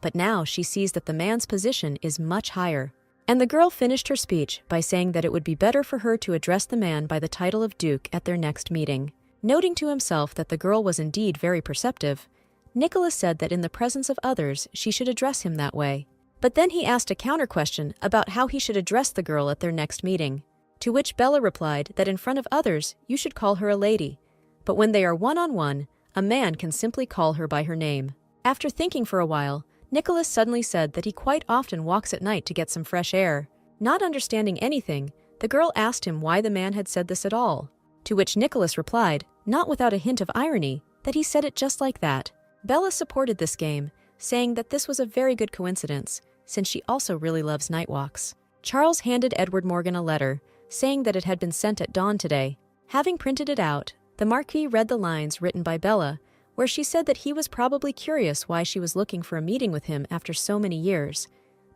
but now she sees that the man's position is much higher. And the girl finished her speech by saying that it would be better for her to address the man by the title of Duke at their next meeting. Noting to himself that the girl was indeed very perceptive, Nicholas said that in the presence of others she should address him that way. But then he asked a counter-question about how he should address the girl at their next meeting, to which Bella replied that in front of others you should call her a lady, but when they are one-on-one, a man can simply call her by her name. After thinking for a while, Nicholas suddenly said that he quite often walks at night to get some fresh air. Not understanding anything, the girl asked him why the man had said this at all, to which Nicholas replied, not without a hint of irony, that he said it just like that. Bella supported this game, saying that this was a very good coincidence, since she also really loves night walks. Charles handed Edward Morgan a letter, saying that it had been sent at dawn today. Having printed it out, the Marquis read the lines written by Bella, where she said that he was probably curious why she was looking for a meeting with him after so many years,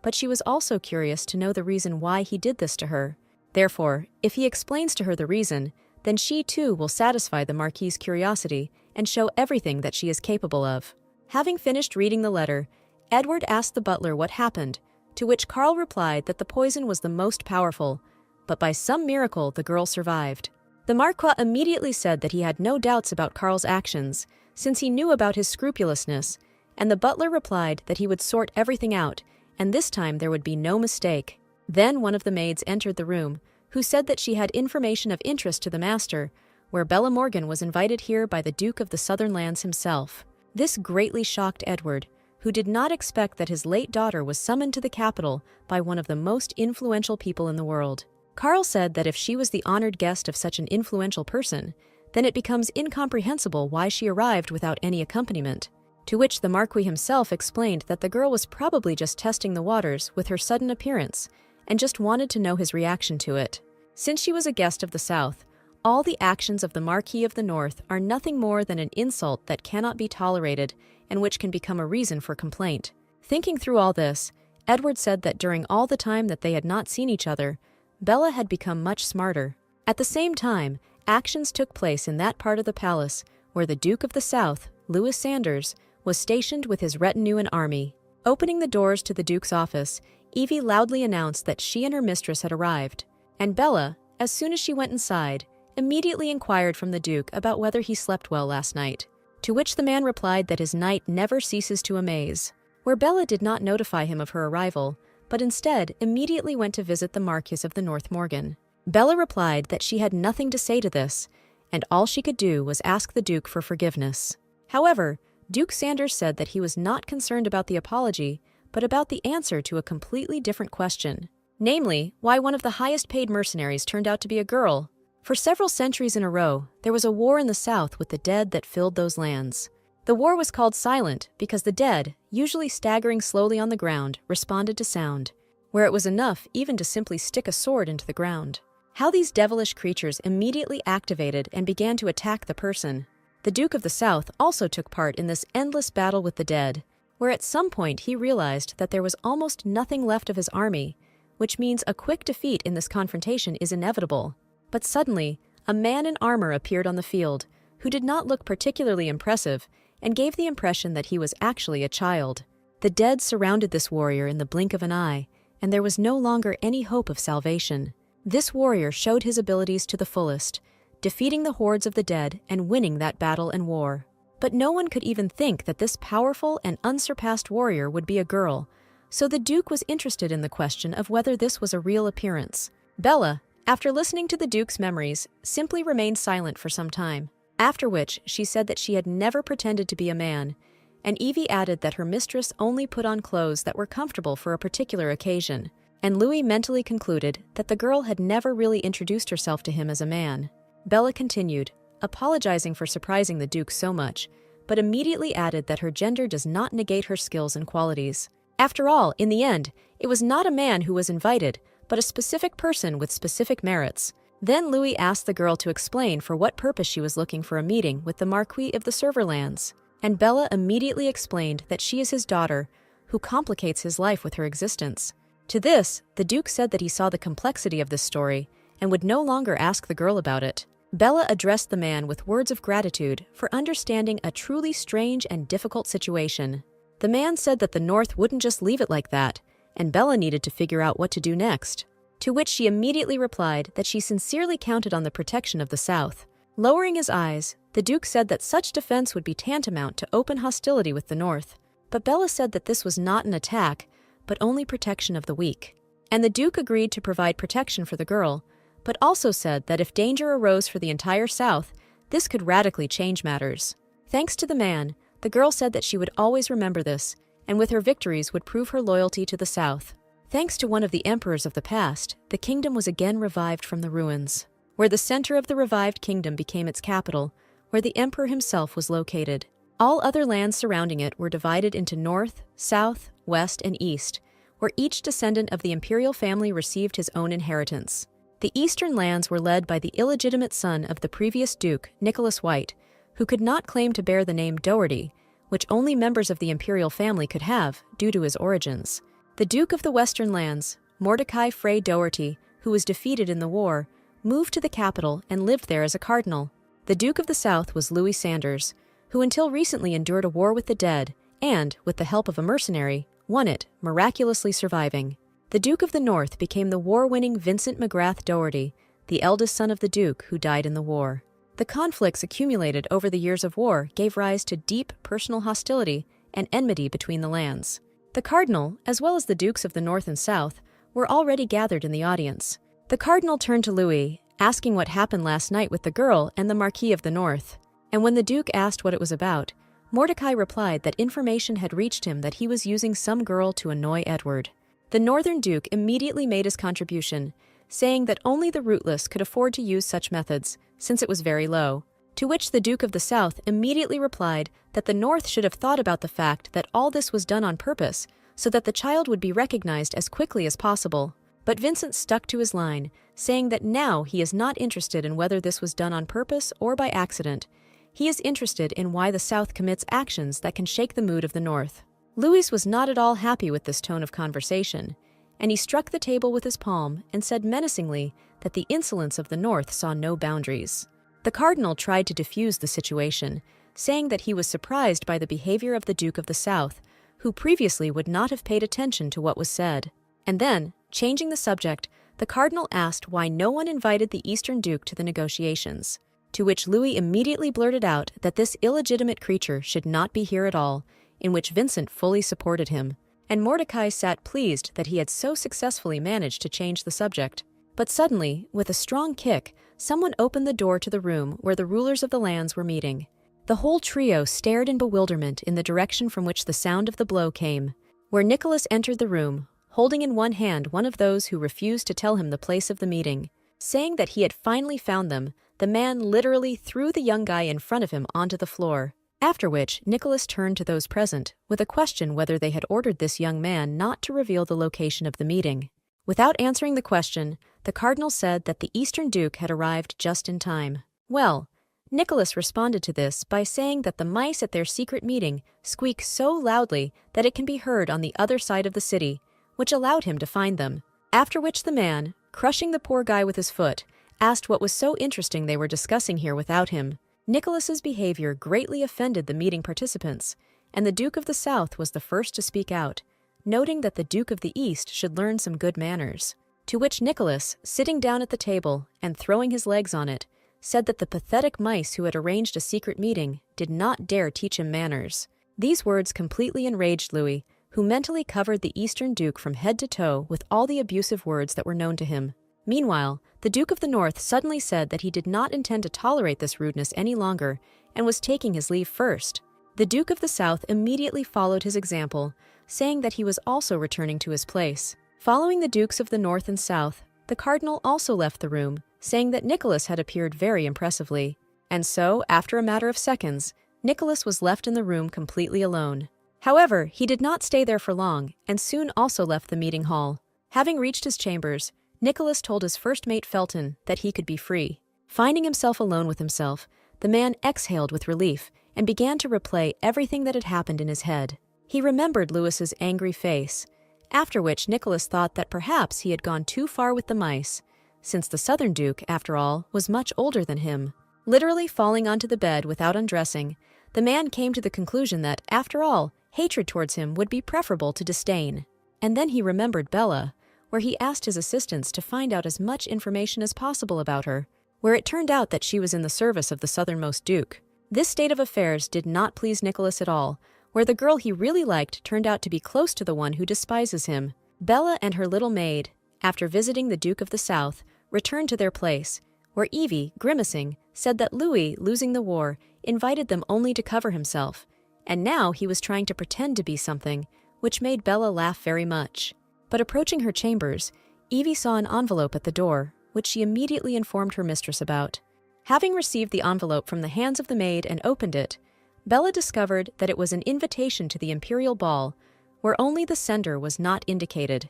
but she was also curious to know the reason why he did this to her. Therefore, if he explains to her the reason, then she too will satisfy the Marquis's curiosity and show everything that she is capable of. Having finished reading the letter, Edward asked the butler what happened, to which Carl replied that the poison was the most powerful, but by some miracle the girl survived. The Marquis immediately said that he had no doubts about Carl's actions, since he knew about his scrupulousness, and the butler replied that he would sort everything out, and this time there would be no mistake. Then one of the maids entered the room, who said that she had information of interest to the master, where Bella Morgan was invited here by the Duke of the Southern Lands himself. This greatly shocked Edward, who did not expect that his late daughter was summoned to the capital by one of the most influential people in the world. Carl said that if she was the honored guest of such an influential person, then it becomes incomprehensible why she arrived without any accompaniment, to which the Marquis himself explained that the girl was probably just testing the waters with her sudden appearance, and just wanted to know his reaction to it. Since she was a guest of the South, all the actions of the Marquis of the North are nothing more than an insult that cannot be tolerated and which can become a reason for complaint. Thinking through all this, Edward said that during all the time that they had not seen each other, Bella had become much smarter. At the same time, actions took place in that part of the palace where the Duke of the South, Louis Sanders, was stationed with his retinue and army. Opening the doors to the Duke's office, Evie loudly announced that she and her mistress had arrived, and Bella, as soon as she went inside, immediately inquired from the Duke about whether he slept well last night, to which the man replied that his night never ceases to amaze. Where Bella did not notify him of her arrival, but instead immediately went to visit the Marquis of the North Morgan. Bella replied that she had nothing to say to this, and all she could do was ask the Duke for forgiveness. However, Duke Sanders said that he was not concerned about the apology, but about the answer to a completely different question, namely, why one of the highest-paid mercenaries turned out to be a girl. For several centuries in a row, there was a war in the South with the dead that filled those lands. The war was called silent because the dead, usually staggering slowly on the ground, responded to sound, where it was enough even to simply stick a sword into the ground. how these devilish creatures immediately activated and began to attack the person. The Duke of the South also took part in this endless battle with the dead, where at some point he realized that there was almost nothing left of his army, which means a quick defeat in this confrontation is inevitable. But suddenly, a man in armor appeared on the field, who did not look particularly impressive and gave the impression that he was actually a child. The dead surrounded this warrior in the blink of an eye, and there was no longer any hope of salvation. This warrior showed his abilities to the fullest, defeating the hordes of the dead and winning that battle and war. But no one could even think that this powerful and unsurpassed warrior would be a girl, so the Duke was interested in the question of whether this was a real appearance. Bella, after listening to the Duke's memories, simply remained silent for some time, after which she said that she had never pretended to be a man, and Evie added that her mistress only put on clothes that were comfortable for a particular occasion, and Louis mentally concluded that the girl had never really introduced herself to him as a man. Bella continued, apologizing for surprising the Duke so much, but immediately added that her gender does not negate her skills and qualities. After all, in the end, it was not a man who was invited, but a specific person with specific merits. Then Louis asked the girl to explain for what purpose she was looking for a meeting with the Marquis of the Serverlands, and Bella immediately explained that she is his daughter, who complicates his life with her existence. To this, the Duke said that he saw the complexity of this story and would no longer ask the girl about it. Bella addressed the man with words of gratitude for understanding a truly strange and difficult situation. The man said that the North wouldn't just leave it like that, and Bella needed to figure out what to do next. To which she immediately replied that she sincerely counted on the protection of the South. Lowering his eyes, the Duke said that such defense would be tantamount to open hostility with the North. But Bella said that this was not an attack, but only protection of the weak. And the Duke agreed to provide protection for the girl, but also said that if danger arose for the entire South, this could radically change matters. Thanks to the man, the girl said that she would always remember this, and with her victories would prove her loyalty to the South. Thanks to one of the emperors of the past, the kingdom was again revived from the ruins, where the center of the revived kingdom became its capital, where the emperor himself was located. All other lands surrounding it were divided into north, south, west, and east, where each descendant of the imperial family received his own inheritance. The eastern lands were led by the illegitimate son of the previous duke, Nicholas White, who could not claim to bear the name Doherty, which only members of the imperial family could have due to his origins. The Duke of the Western Lands, Mordecai Frey Doherty, who was defeated in the war, moved to the capital and lived there as a cardinal. The Duke of the South was Louis Sanders, who until recently endured a war with the dead and, with the help of a mercenary, won it, miraculously surviving. The Duke of the North became the war-winning Vincent McGrath Doherty, the eldest son of the Duke who died in the war. The conflicts accumulated over the years of war gave rise to deep personal hostility and enmity between the lands. The Cardinal, as well as the Dukes of the North and South, were already gathered in the audience. The Cardinal turned to Louis, asking what happened last night with the girl and the Marquis of the North. And when the Duke asked what it was about, Mordecai replied that information had reached him that he was using some girl to annoy Edward. The Northern Duke immediately made his contribution, saying that only the rootless could afford to use such methods, since it was very low. To which the Duke of the South immediately replied that the North should have thought about the fact that all this was done on purpose, so that the child would be recognized as quickly as possible. But Vincent stuck to his line, saying that now he is not interested in whether this was done on purpose or by accident. He is interested in why the South commits actions that can shake the mood of the North. Louis was not at all happy with this tone of conversation, and he struck the table with his palm and said menacingly that the insolence of the North saw no boundaries. The Cardinal tried to defuse the situation, saying that he was surprised by the behavior of the Duke of the South, who previously would not have paid attention to what was said. And then, changing the subject, the Cardinal asked why no one invited the Eastern Duke to the negotiations, to which Louis immediately blurted out that this illegitimate creature should not be here at all, in which Vincent fully supported him, and Mordecai sat pleased that he had so successfully managed to change the subject. But suddenly, with a strong kick, someone opened the door to the room where the rulers of the lands were meeting. The whole trio stared in bewilderment in the direction from which the sound of the blow came, where Nicholas entered the room, holding in one hand one of those who refused to tell him the place of the meeting. Saying that he had finally found them, the man literally threw the young guy in front of him onto the floor. After which, Nicholas turned to those present with a question whether they had ordered this young man not to reveal the location of the meeting. Without answering the question, the cardinal said that the Eastern Duke had arrived just in time. Well, Nicholas responded to this by saying that the mice at their secret meeting squeak so loudly that it can be heard on the other side of the city, which allowed him to find them. After which the man, crushing the poor guy with his foot, asked what was so interesting they were discussing here without him. Nicholas's behavior greatly offended the meeting participants, and the Duke of the South was the first to speak out, noting that the Duke of the East should learn some good manners. To which Nicholas, sitting down at the table and throwing his legs on it, said that the pathetic mice who had arranged a secret meeting did not dare teach him manners. These words completely enraged Louis, who mentally covered the Eastern Duke from head to toe with all the abusive words that were known to him. Meanwhile, the Duke of the North suddenly said that he did not intend to tolerate this rudeness any longer and was taking his leave first. The Duke of the South immediately followed his example, saying that he was also returning to his place. Following the Dukes of the North and South, the cardinal also left the room, saying that Nicholas had appeared very impressively. And so, after a matter of seconds, Nicholas was left in the room completely alone. However, he did not stay there for long, and soon also left the meeting hall. Having reached his chambers, Nicholas told his first mate Felton that he could be free. Finding himself alone with himself, the man exhaled with relief and began to replay everything that had happened in his head. He remembered Louis's angry face, after which Nicholas thought that perhaps he had gone too far with the mice, since the Southern Duke, after all, was much older than him. Literally falling onto the bed without undressing, the man came to the conclusion that, after all, hatred towards him would be preferable to disdain. And then he remembered Bella, where he asked his assistants to find out as much information as possible about her, where it turned out that she was in the service of the southernmost duke. This state of affairs did not please Nicholas at all, where the girl he really liked turned out to be close to the one who despises him. Bella and her little maid, after visiting the Duke of the South, returned to their place, where Evie, grimacing, said that Louis, losing the war, invited them only to cover himself, and now he was trying to pretend to be something, which made Bella laugh very much. But approaching her chambers, Evie saw an envelope at the door, which she immediately informed her mistress about. Having received the envelope from the hands of the maid and opened it, Bella discovered that it was an invitation to the imperial ball, where only the sender was not indicated.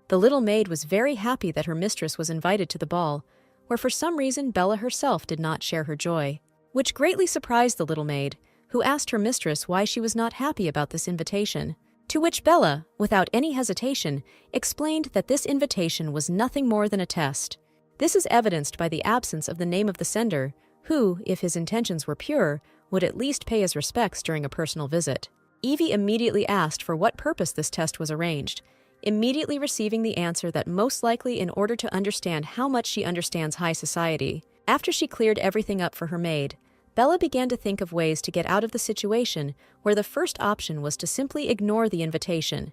The little maid was very happy that her mistress was invited to the ball, where for some reason Bella herself did not share her joy, which greatly surprised the little maid, who asked her mistress why she was not happy about this invitation. To which Bella, without any hesitation, explained that this invitation was nothing more than a test. This is evidenced by the absence of the name of the sender, who, if his intentions were pure, would at least pay his respects during a personal visit. Evie immediately asked for what purpose this test was arranged, immediately receiving the answer that most likely in order to understand how much she understands high society. After she cleared everything up for her maid, Bella began to think of ways to get out of the situation, where the first option was to simply ignore the invitation,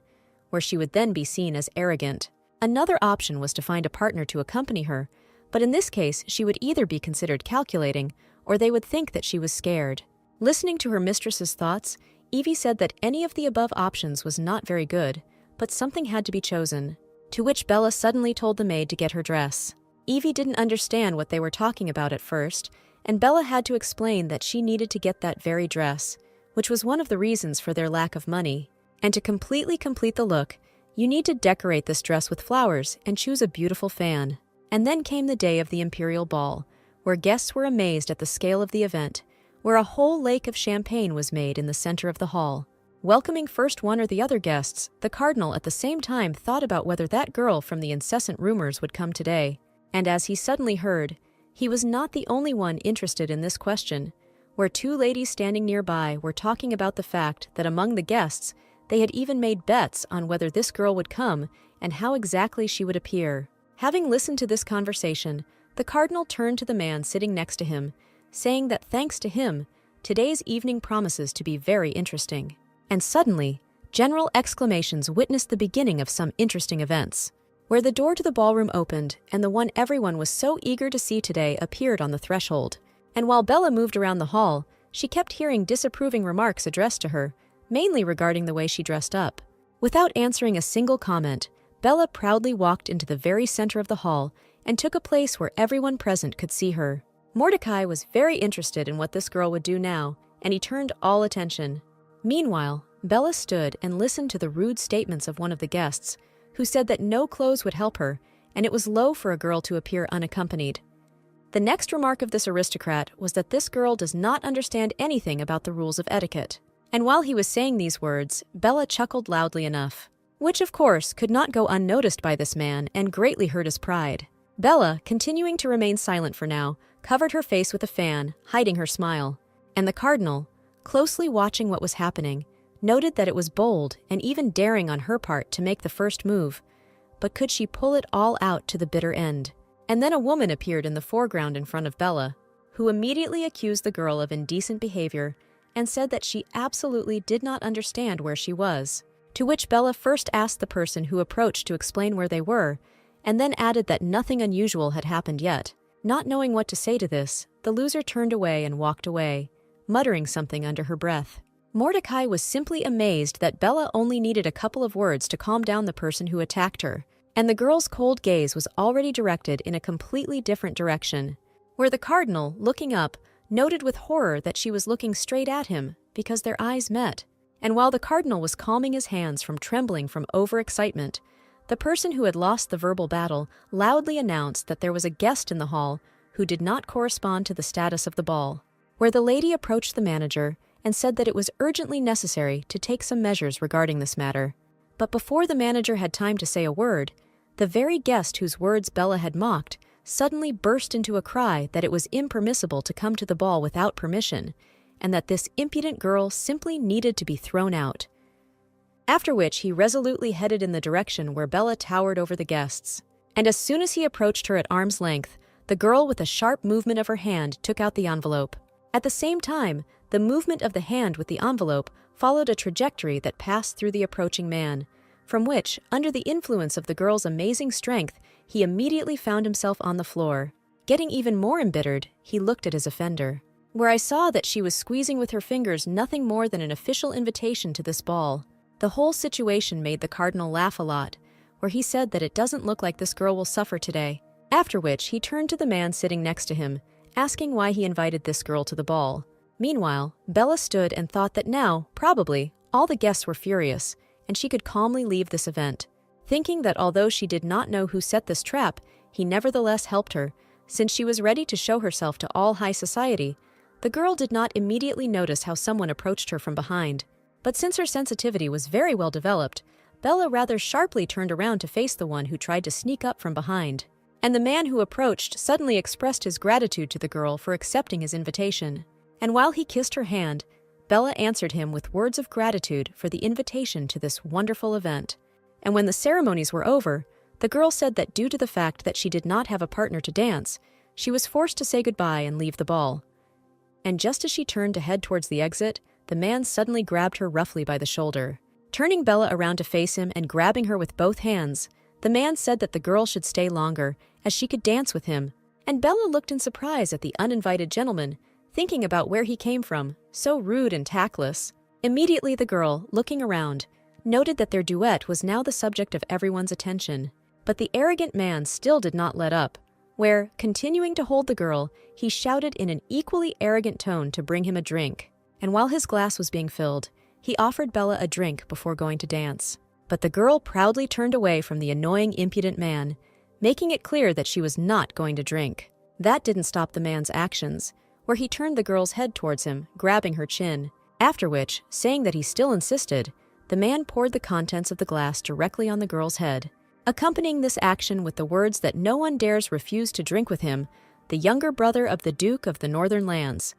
where she would then be seen as arrogant. Another option was to find a partner to accompany her, but in this case she would either be considered calculating, or they would think that she was scared. Listening to her mistress's thoughts, Evie said that any of the above options was not very good, but something had to be chosen, to which Bella suddenly told the maid to get her dress. Evie didn't understand what they were talking about at first, and Bella had to explain that she needed to get that very dress, which was one of the reasons for their lack of money. And to completely complete the look, you need to decorate this dress with flowers and choose a beautiful fan. And then came the day of the imperial ball, where guests were amazed at the scale of the event, where a whole lake of champagne was made in the center of the hall. Welcoming first one or the other guests, the cardinal at the same time thought about whether that girl from the incessant rumors would come today. And as he suddenly heard, he was not the only one interested in this question, where two ladies standing nearby were talking about the fact that among the guests, they had even made bets on whether this girl would come and how exactly she would appear. Having listened to this conversation, the cardinal turned to the man sitting next to him, saying that thanks to him, today's evening promises to be very interesting. And suddenly, general exclamations witnessed the beginning of some interesting events, where the door to the ballroom opened and the one everyone was so eager to see today appeared on the threshold. And while Bella moved around the hall, she kept hearing disapproving remarks addressed to her, mainly regarding the way she dressed up. Without answering a single comment, Bella proudly walked into the very center of the hall and took a place where everyone present could see her. Mordecai was very interested in what this girl would do now, and he turned all attention. Meanwhile, Bella stood and listened to the rude statements of one of the guests, who said that no clothes would help her and it was low for a girl to appear unaccompanied. The next remark of this aristocrat was that this girl does not understand anything about the rules of etiquette. And while he was saying these words, Bella chuckled loudly enough, which of course could not go unnoticed by this man and greatly hurt his pride. Bella, continuing to remain silent for now, covered her face with a fan, hiding her smile. And the cardinal, closely watching what was happening, noted that it was bold and even daring on her part to make the first move, but could she pull it all out to the bitter end? And then a woman appeared in the foreground in front of Bella, who immediately accused the girl of indecent behavior and said that she absolutely did not understand where she was. To which Bella first asked the person who approached to explain where they were, and then added that nothing unusual had happened yet. Not knowing what to say to this, the loser turned away and walked away, muttering something under her breath. Mordecai was simply amazed that Bella only needed a couple of words to calm down the person who attacked her, and the girl's cold gaze was already directed in a completely different direction, where the cardinal, looking up, noted with horror that she was looking straight at him because their eyes met. And while the cardinal was calming his hands from trembling from overexcitement, the person who had lost the verbal battle loudly announced that there was a guest in the hall who did not correspond to the status of the ball, where the lady approached the manager and said that it was urgently necessary to take some measures regarding this matter. But before the manager had time to say a word, the very guest whose words Bella had mocked suddenly burst into a cry that it was impermissible to come to the ball without permission, and that this impudent girl simply needed to be thrown out. After which he resolutely headed in the direction where Bella towered over the guests. And as soon as he approached her at arm's length, the girl with a sharp movement of her hand took out the envelope. At the same time, the movement of the hand with the envelope followed a trajectory that passed through the approaching man, from which, under the influence of the girl's amazing strength, he immediately found himself on the floor. Getting even more embittered, he looked at his offender, where I saw that she was squeezing with her fingers nothing more than an official invitation to this ball. The whole situation made the cardinal laugh a lot, where he said that it doesn't look like this girl will suffer today. After which he turned to the man sitting next to him, asking why he invited this girl to the ball. Meanwhile, Bella stood and thought that now, probably, all the guests were furious, and she could calmly leave this event, thinking that although she did not know who set this trap, he nevertheless helped her, since she was ready to show herself to all high society. The girl did not immediately notice how someone approached her from behind, but since her sensitivity was very well developed, Bella rather sharply turned around to face the one who tried to sneak up from behind. And the man who approached suddenly expressed his gratitude to the girl for accepting his invitation. And while he kissed her hand, Bella answered him with words of gratitude for the invitation to this wonderful event. And when the ceremonies were over, the girl said that due to the fact that she did not have a partner to dance, she was forced to say goodbye and leave the ball. And just as she turned to head towards the exit, the man suddenly grabbed her roughly by the shoulder. Turning Bella around to face him and grabbing her with both hands, the man said that the girl should stay longer, as she could dance with him. And Bella looked in surprise at the uninvited gentleman, thinking about where he came from, so rude and tactless. Immediately the girl, looking around, noted that their duet was now the subject of everyone's attention. But the arrogant man still did not let up, where, continuing to hold the girl, he shouted in an equally arrogant tone to bring him a drink. And while his glass was being filled, he offered Bella a drink before going to dance. But the girl proudly turned away from the annoying, impudent man, making it clear that she was not going to drink. That didn't stop the man's actions, where he turned the girl's head towards him, grabbing her chin. After which, saying that he still insisted, the man poured the contents of the glass directly on the girl's head. Accompanying this action with the words that no one dares refuse to drink with him, the younger brother of the Duke of the Northern Lands,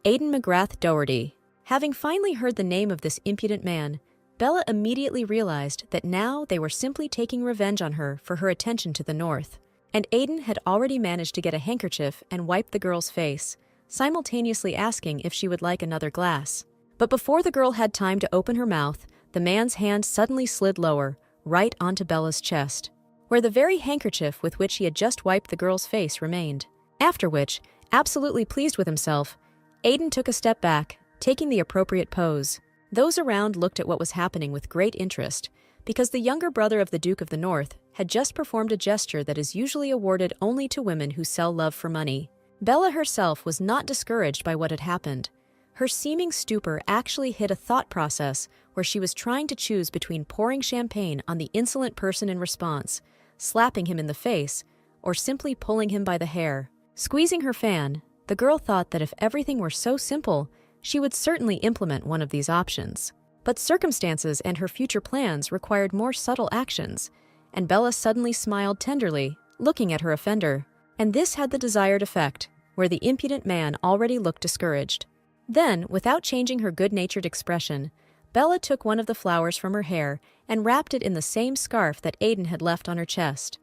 Aidan McGrath Doherty. Having finally heard the name of this impudent man, Bella immediately realized that now they were simply taking revenge on her for her attention to the north, and Aidan had already managed to get a handkerchief and wipe the girl's face, simultaneously asking if she would like another glass. But before the girl had time to open her mouth, the man's hand suddenly slid lower, right onto Bella's chest, where the very handkerchief with which he had just wiped the girl's face remained. After which, absolutely pleased with himself, Aidan took a step back, taking the appropriate pose. Those around looked at what was happening with great interest, because the younger brother of the Duke of the North had just performed a gesture that is usually awarded only to women who sell love for money. Bella herself was not discouraged by what had happened. Her seeming stupor actually hit a thought process where she was trying to choose between pouring champagne on the insolent person in response, slapping him in the face, or simply pulling him by the hair. Squeezing her fan, the girl thought that if everything were so simple, she would certainly implement one of these options. But circumstances and her future plans required more subtle actions, and Bella suddenly smiled tenderly, looking at her offender. And this had the desired effect, where the impudent man already looked discouraged. Then, without changing her good-natured expression, Bella took one of the flowers from her hair and wrapped it in the same scarf that Aiden had left on her chest.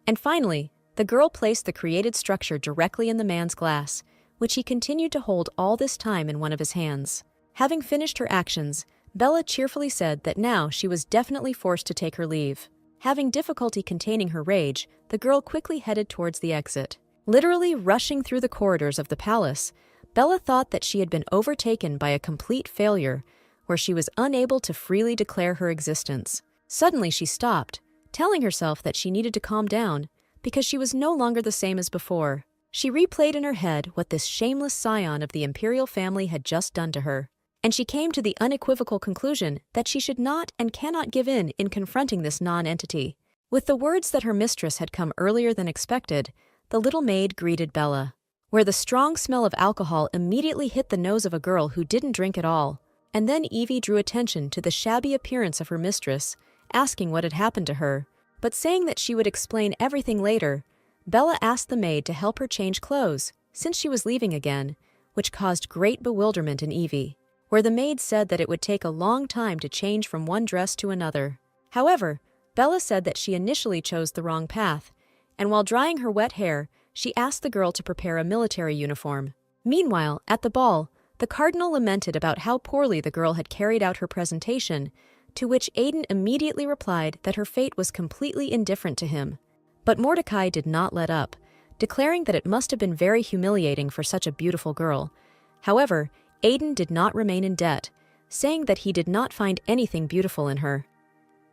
And finally, the girl placed the created structure directly in the man's glass, which he continued to hold all this time in one of his hands. Having finished her actions, Bella cheerfully said that now she was definitely forced to take her leave. Having difficulty containing her rage, the girl quickly headed towards the exit. Literally rushing through the corridors of the palace, Bella thought that she had been overtaken by a complete failure, where she was unable to freely declare her existence. Suddenly she stopped, telling herself that she needed to calm down, because she was no longer the same as before. She replayed in her head what this shameless scion of the imperial family had just done to her, and she came to the unequivocal conclusion that she should not and cannot give in confronting this non-entity. With the words that her mistress had come earlier than expected, the little maid greeted Bella, where the strong smell of alcohol immediately hit the nose of a girl who didn't drink at all. And then Evie drew attention to the shabby appearance of her mistress, asking what had happened to her. But saying that she would explain everything later, Bella asked the maid to help her change clothes, since she was leaving again, which caused great bewilderment in Evie, where the maid said that it would take a long time to change from one dress to another. However, Bella said that she initially chose the wrong path, and while drying her wet hair, she asked the girl to prepare a military uniform. Meanwhile, at the ball, the cardinal lamented about how poorly the girl had carried out her presentation, to which Aiden immediately replied that her fate was completely indifferent to him. But Mordecai did not let up, declaring that it must have been very humiliating for such a beautiful girl. However, Aiden did not remain in debt, saying that he did not find anything beautiful in her.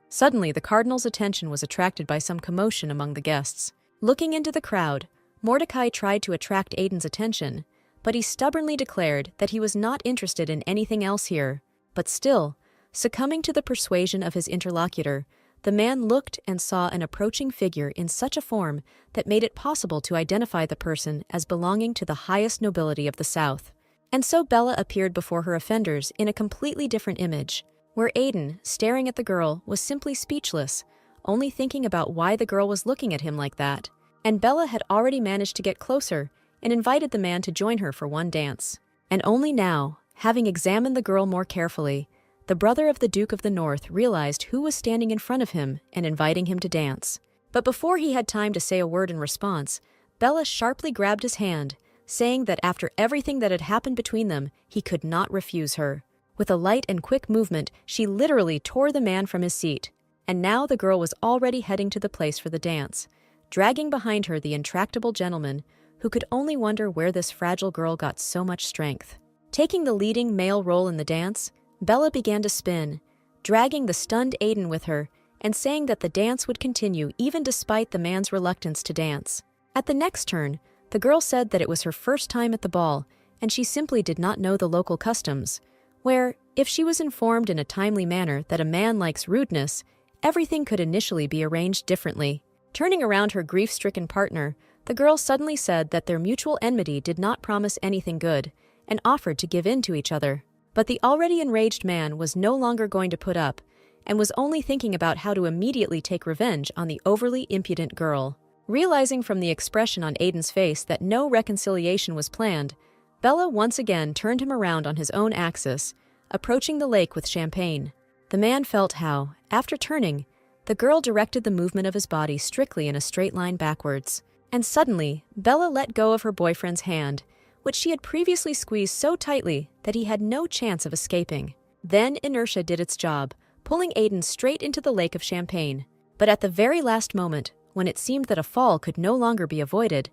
Suddenly, the cardinal's attention was attracted by some commotion among the guests. Looking into the crowd, Mordecai tried to attract Aiden's attention, but he stubbornly declared that he was not interested in anything else here. But still, succumbing to the persuasion of his interlocutor, the man looked and saw an approaching figure in such a form that made it possible to identify the person as belonging to the highest nobility of the South. And so Bella appeared before her offenders in a completely different image, where Aiden, staring at the girl, was simply speechless, only thinking about why the girl was looking at him like that. And Bella had already managed to get closer and invited the man to join her for one dance. And only now, having examined the girl more carefully, the brother of the Duke of the North realized who was standing in front of him and inviting him to dance. But before he had time to say a word in response, Bella sharply grabbed his hand, saying that after everything that had happened between them, he could not refuse her. With a light and quick movement, she literally tore the man from his seat. And now the girl was already heading to the place for the dance, dragging behind her the intractable gentleman, who could only wonder where this fragile girl got so much strength. Taking the leading male role in the dance, Bella began to spin, dragging the stunned Aiden with her, and saying that the dance would continue even despite the man's reluctance to dance. At the next turn, the girl said that it was her first time at the ball, and she simply did not know the local customs, where, if she was informed in a timely manner that a man likes rudeness, everything could initially be arranged differently. Turning around her grief-stricken partner, the girl suddenly said that their mutual enmity did not promise anything good, and offered to give in to each other. But the already enraged man was no longer going to put up, and was only thinking about how to immediately take revenge on the overly impudent girl. Realizing from the expression on Aiden's face that no reconciliation was planned, Bella once again turned him around on his own axis, approaching the lake with champagne. The man felt how, after turning, the girl directed the movement of his body strictly in a straight line backwards. And suddenly, Bella let go of her boyfriend's hand, which she had previously squeezed so tightly that he had no chance of escaping. Then inertia did its job, pulling Aiden straight into the lake of champagne. But at the very last moment, when it seemed that a fall could no longer be avoided,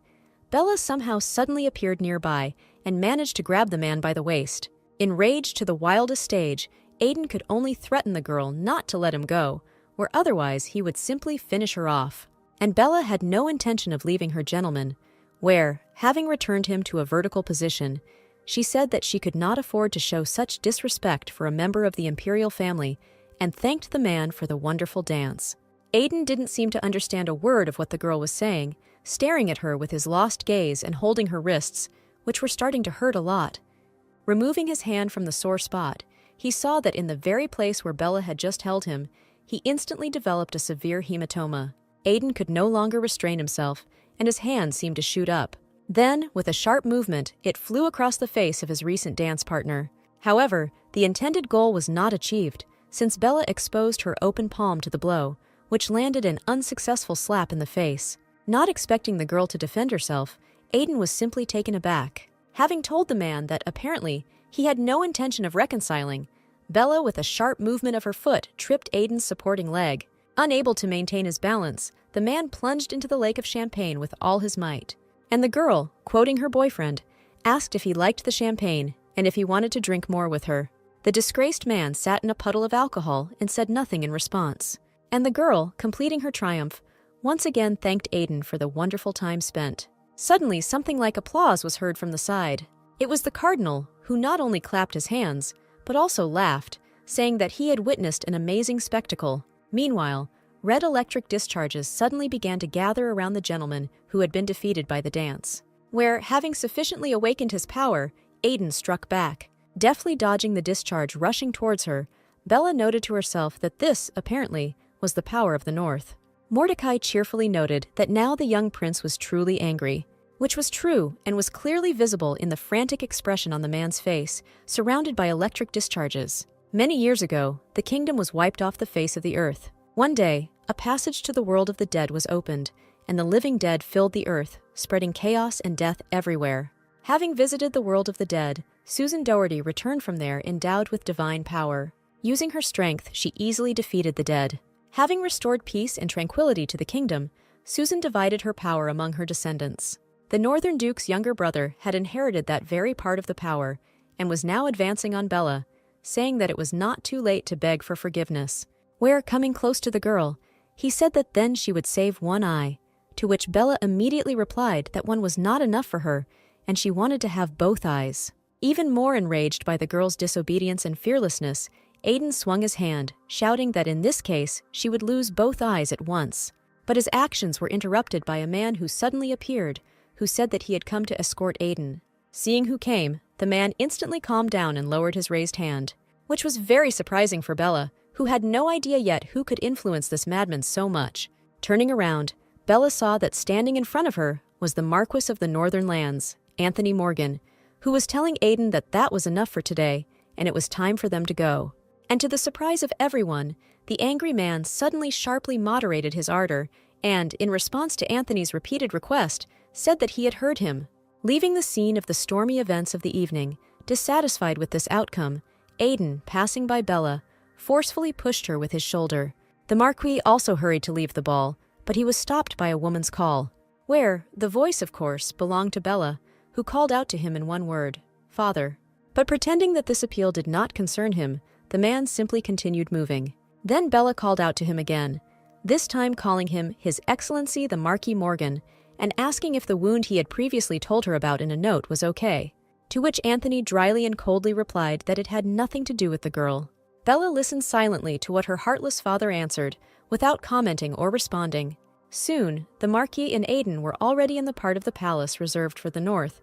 Bella somehow suddenly appeared nearby and managed to grab the man by the waist. Enraged to the wildest stage, Aiden could only threaten the girl not to let him go, or otherwise he would simply finish her off. And Bella had no intention of leaving her gentleman, where, having returned him to a vertical position, she said that she could not afford to show such disrespect for a member of the imperial family, and thanked the man for the wonderful dance. Aiden didn't seem to understand a word of what the girl was saying, staring at her with his lost gaze and holding her wrists, which were starting to hurt a lot. Removing his hand from the sore spot, he saw that in the very place where Bella had just held him, he instantly developed a severe hematoma. Aiden could no longer restrain himself, and his hand seemed to shoot up. Then, with a sharp movement, it flew across the face of his recent dance partner. However, the intended goal was not achieved, since Bella exposed her open palm to the blow, which landed an unsuccessful slap in the face. Not expecting the girl to defend herself, Aiden was simply taken aback. Having told the man that apparently he had no intention of reconciling, Bella, with a sharp movement of her foot, tripped Aiden's supporting leg. Unable to maintain his balance, the man plunged into the lake of champagne with all his might. And the girl, quoting her boyfriend, asked if he liked the champagne and if he wanted to drink more with her. The disgraced man sat in a puddle of alcohol and said nothing in response. And the girl, completing her triumph, once again thanked Aiden for the wonderful time spent. Suddenly, something like applause was heard from the side. It was the cardinal, who not only clapped his hands, but also laughed, saying that he had witnessed an amazing spectacle. Meanwhile, red electric discharges suddenly began to gather around the gentleman who had been defeated by the dance, where, having sufficiently awakened his power, Aiden struck back. Deftly dodging the discharge rushing towards her, Bella noted to herself that this, apparently, was the power of the North. Mordecai cheerfully noted that now the young prince was truly angry, which was true and was clearly visible in the frantic expression on the man's face, surrounded by electric discharges. Many years ago, the kingdom was wiped off the face of the earth. One day, a passage to the world of the dead was opened, and the living dead filled the earth, spreading chaos and death everywhere. Having visited the world of the dead, Susan Doherty returned from there endowed with divine power. Using her strength, she easily defeated the dead. Having restored peace and tranquility to the kingdom, Susan divided her power among her descendants. The Northern Duke's younger brother had inherited that very part of the power and was now advancing on Bella, saying that it was not too late to beg for forgiveness. Where, coming close to the girl, he said that then she would save one eye, to which Bella immediately replied that one was not enough for her, and she wanted to have both eyes. Even more enraged by the girl's disobedience and fearlessness, Aiden swung his hand, shouting that in this case she would lose both eyes at once. But his actions were interrupted by a man who suddenly appeared, who said that he had come to escort Aiden. Seeing who came, the man instantly calmed down and lowered his raised hand, which was very surprising for Bella, who had no idea yet who could influence this madman so much. Turning around, Bella saw that standing in front of her was the Marquis of the Northern Lands, Anthony Morgan, who was telling Aiden that that was enough for today, and it was time for them to go. And to the surprise of everyone, the angry man suddenly sharply moderated his ardor and, in response to Anthony's repeated request, said that he had heard him. Leaving the scene of the stormy events of the evening, dissatisfied with this outcome, Aiden, passing by Bella, forcefully pushed her with his shoulder. The Marquis also hurried to leave the ball, but he was stopped by a woman's call, where, the voice, of course, belonged to Bella, who called out to him in one word, "Father." But pretending that this appeal did not concern him, the man simply continued moving. Then Bella called out to him again, this time calling him His Excellency the Marquis Morgan, and asking if the wound he had previously told her about in a note was okay, to which Anthony dryly and coldly replied that it had nothing to do with the girl. Bella listened silently to what her heartless father answered, without commenting or responding. Soon, the Marquis and Aiden were already in the part of the palace reserved for the North,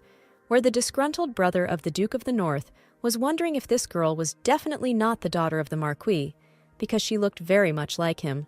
where the disgruntled brother of the Duke of the North was wondering if this girl was definitely not the daughter of the Marquis, because she looked very much like him.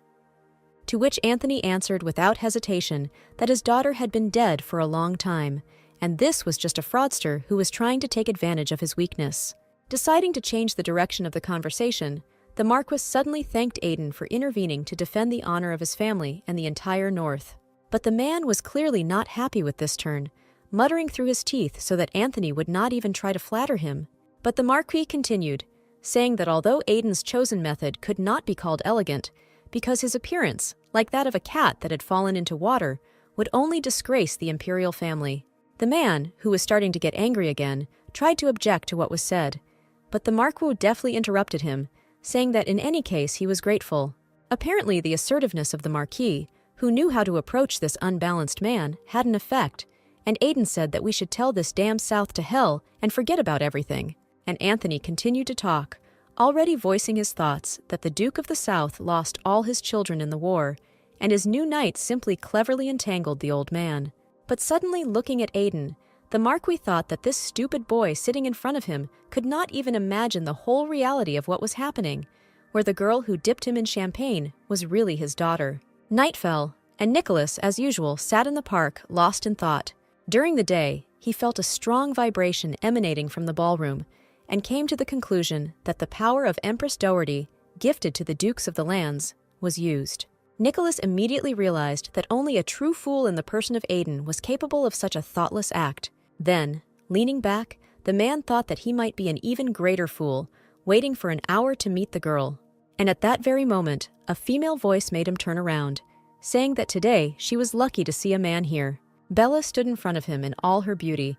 To which Anthony answered without hesitation that his daughter had been dead for a long time, and this was just a fraudster who was trying to take advantage of his weakness. Deciding to change the direction of the conversation, the Marquis suddenly thanked Aiden for intervening to defend the honor of his family and the entire North. But the man was clearly not happy with this turn, muttering through his teeth so that Anthony would not even try to flatter him. But the Marquis continued, saying that although Aiden's chosen method could not be called elegant, because his appearance, like that of a cat that had fallen into water, would only disgrace the imperial family. The man, who was starting to get angry again, tried to object to what was said, but the Marquis deftly interrupted him, saying that in any case he was grateful. Apparently the assertiveness of the Marquis, who knew how to approach this unbalanced man, had an effect, and Aiden said that we should tell this damn South to hell and forget about everything. And Anthony continued to talk, already voicing his thoughts that the Duke of the South lost all his children in the war, and his new knight simply cleverly entangled the old man. But suddenly looking at Aiden, the Marquis thought that this stupid boy sitting in front of him could not even imagine the whole reality of what was happening, where the girl who dipped him in champagne was really his daughter. Night fell, and Nicholas, as usual, sat in the park, lost in thought. During the day, he felt a strong vibration emanating from the ballroom, and came to the conclusion that the power of Empress Doherty, gifted to the Dukes of the Lands, was used. Nicholas immediately realized that only a true fool in the person of Aiden was capable of such a thoughtless act. Then, leaning back, the man thought that he might be an even greater fool, waiting for an hour to meet the girl. And at that very moment, a female voice made him turn around, saying that today she was lucky to see a man here. Bella stood in front of him in all her beauty,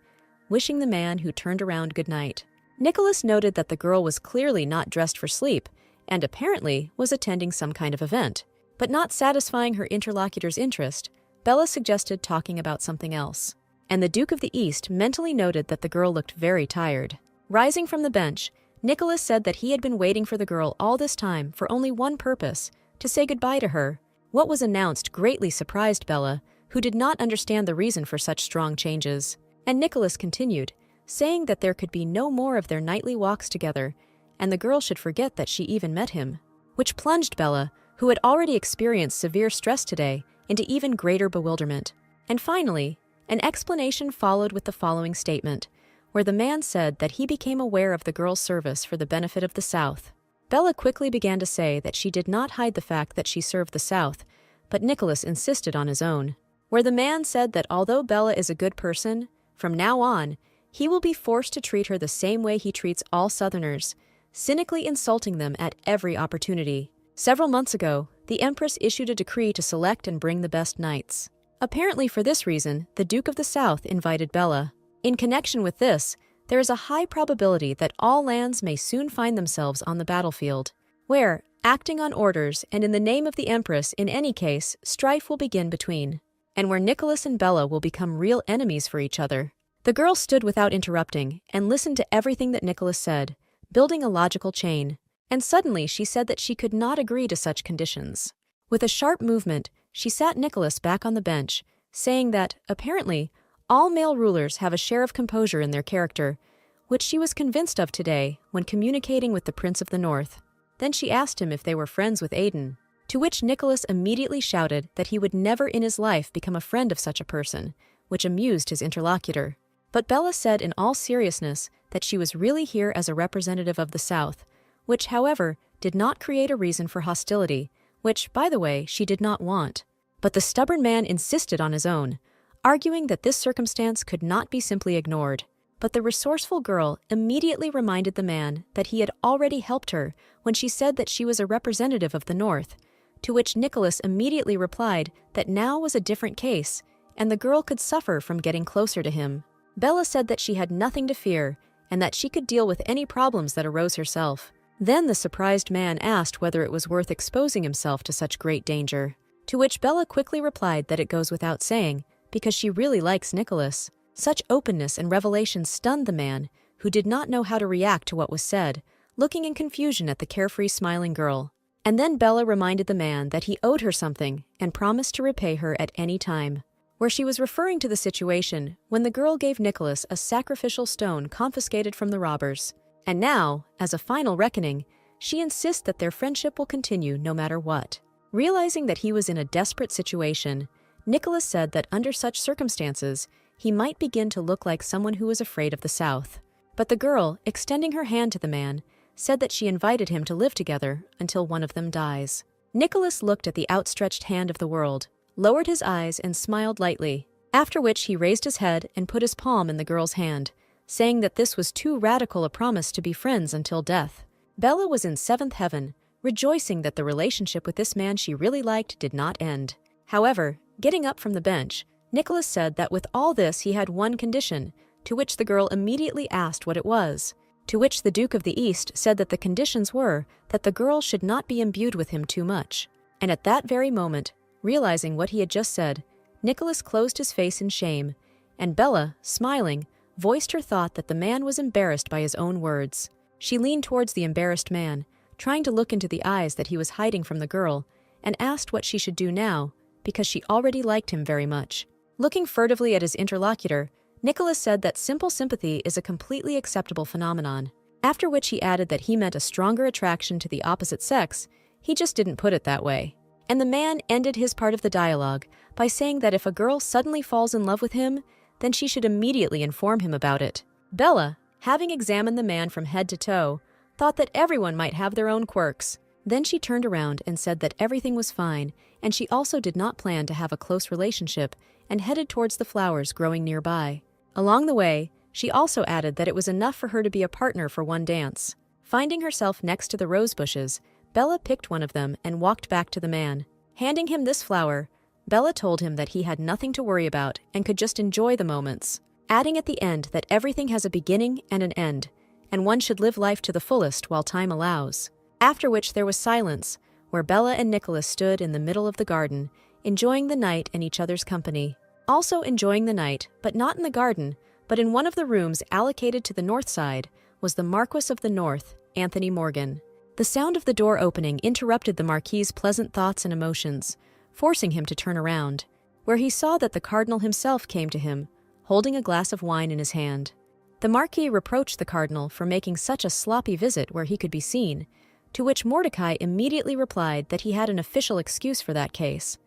wishing the man who turned around good night. Nicholas noted that the girl was clearly not dressed for sleep, and apparently was attending some kind of event. But not satisfying her interlocutor's interest, Bella suggested talking about something else. And the Duke of the East mentally noted that the girl looked very tired. Rising from the bench, Nicholas said that he had been waiting for the girl all this time for only one purpose, to say goodbye to her. What was announced greatly surprised Bella, who did not understand the reason for such strong changes. And Nicholas continued, saying that there could be no more of their nightly walks together, and the girl should forget that she even met him. Which plunged Bella, who had already experienced severe stress today, into even greater bewilderment. And finally, an explanation followed with the following statement, where the man said that he became aware of the girl's service for the benefit of the South. Bella quickly began to say that she did not hide the fact that she served the South, but Nicholas insisted on his own. Where the man said that although Bella is a good person, from now on, he will be forced to treat her the same way he treats all Southerners, cynically insulting them at every opportunity. Several months ago, the Empress issued a decree to select and bring the best knights. Apparently for this reason, the Duke of the South invited Bella. In connection with this, there is a high probability that all lands may soon find themselves on the battlefield, where, acting on orders and in the name of the Empress in any case, strife will begin between, and where Nicholas and Bella will become real enemies for each other. The girl stood without interrupting and listened to everything that Nicholas said, building a logical chain. And suddenly she said that she could not agree to such conditions. With a sharp movement, she sat Nicholas back on the bench, saying that, apparently, all male rulers have a share of composure in their character, which she was convinced of today when communicating with the Prince of the North. Then she asked him if they were friends with Aiden, to which Nicholas immediately shouted that he would never in his life become a friend of such a person, which amused his interlocutor. But Bella said in all seriousness that she was really here as a representative of the South, which, however, did not create a reason for hostility, which, by the way, she did not want. But the stubborn man insisted on his own, arguing that this circumstance could not be simply ignored. But the resourceful girl immediately reminded the man that he had already helped her when she said that she was a representative of the North, to which Nicholas immediately replied that now was a different case, and the girl could suffer from getting closer to him. Bella said that she had nothing to fear, and that she could deal with any problems that arose herself. Then the surprised man asked whether it was worth exposing himself to such great danger, to which Bella quickly replied that it goes without saying, because she really likes Nicholas. Such openness and revelation stunned the man, who did not know how to react to what was said, looking in confusion at the carefree smiling girl. And then Bella reminded the man that he owed her something and promised to repay her at any time, where she was referring to the situation when the girl gave Nicholas a sacrificial stone confiscated from the robbers. And now, as a final reckoning, she insists that their friendship will continue no matter what. Realizing that he was in a desperate situation, Nicholas said that under such circumstances, he might begin to look like someone who was afraid of the South. But the girl, extending her hand to the man, said that she invited him to live together until one of them dies. Nicholas looked at the outstretched hand of the world, lowered his eyes and smiled lightly, after which he raised his head and put his palm in the girl's hand, saying that this was too radical a promise to be friends until death. Bella was in seventh heaven, rejoicing that the relationship with this man she really liked did not end. However, getting up from the bench, Nicholas said that with all this he had one condition, to which the girl immediately asked what it was, to which the Duke of the East said that the conditions were that the girl should not be imbued with him too much. And at that very moment, realizing what he had just said, Nicholas closed his face in shame, and Bella, smiling, voiced her thought that the man was embarrassed by his own words. She leaned towards the embarrassed man, trying to look into the eyes that he was hiding from the girl, and asked what she should do now, because she already liked him very much. Looking furtively at his interlocutor, Nicholas said that simple sympathy is a completely acceptable phenomenon, after which he added that he meant a stronger attraction to the opposite sex, he just didn't put it that way. And the man ended his part of the dialogue by saying that if a girl suddenly falls in love with him, then she should immediately inform him about it. Bella, having examined the man from head to toe, thought that everyone might have their own quirks. Then she turned around and said that everything was fine, and she also did not plan to have a close relationship, and headed towards the flowers growing nearby. Along the way, she also added that it was enough for her to be a partner for one dance. Finding herself next to the rose bushes, Bella picked one of them and walked back to the man. Handing him this flower, Bella told him that he had nothing to worry about and could just enjoy the moments, adding at the end that everything has a beginning and an end, and one should live life to the fullest while time allows. After which there was silence, where Bella and Nicholas stood in the middle of the garden, enjoying the night and each other's company. Also enjoying the night, but not in the garden, but in one of the rooms allocated to the north side, was the Marquis of the North, Anthony Morgan. The sound of the door opening interrupted the Marquis's pleasant thoughts and emotions, forcing him to turn around, where he saw that the cardinal himself came to him, holding a glass of wine in his hand. The Marquis reproached the cardinal for making such a sloppy visit where he could be seen, to which Mordecai immediately replied that he had an official excuse for that case.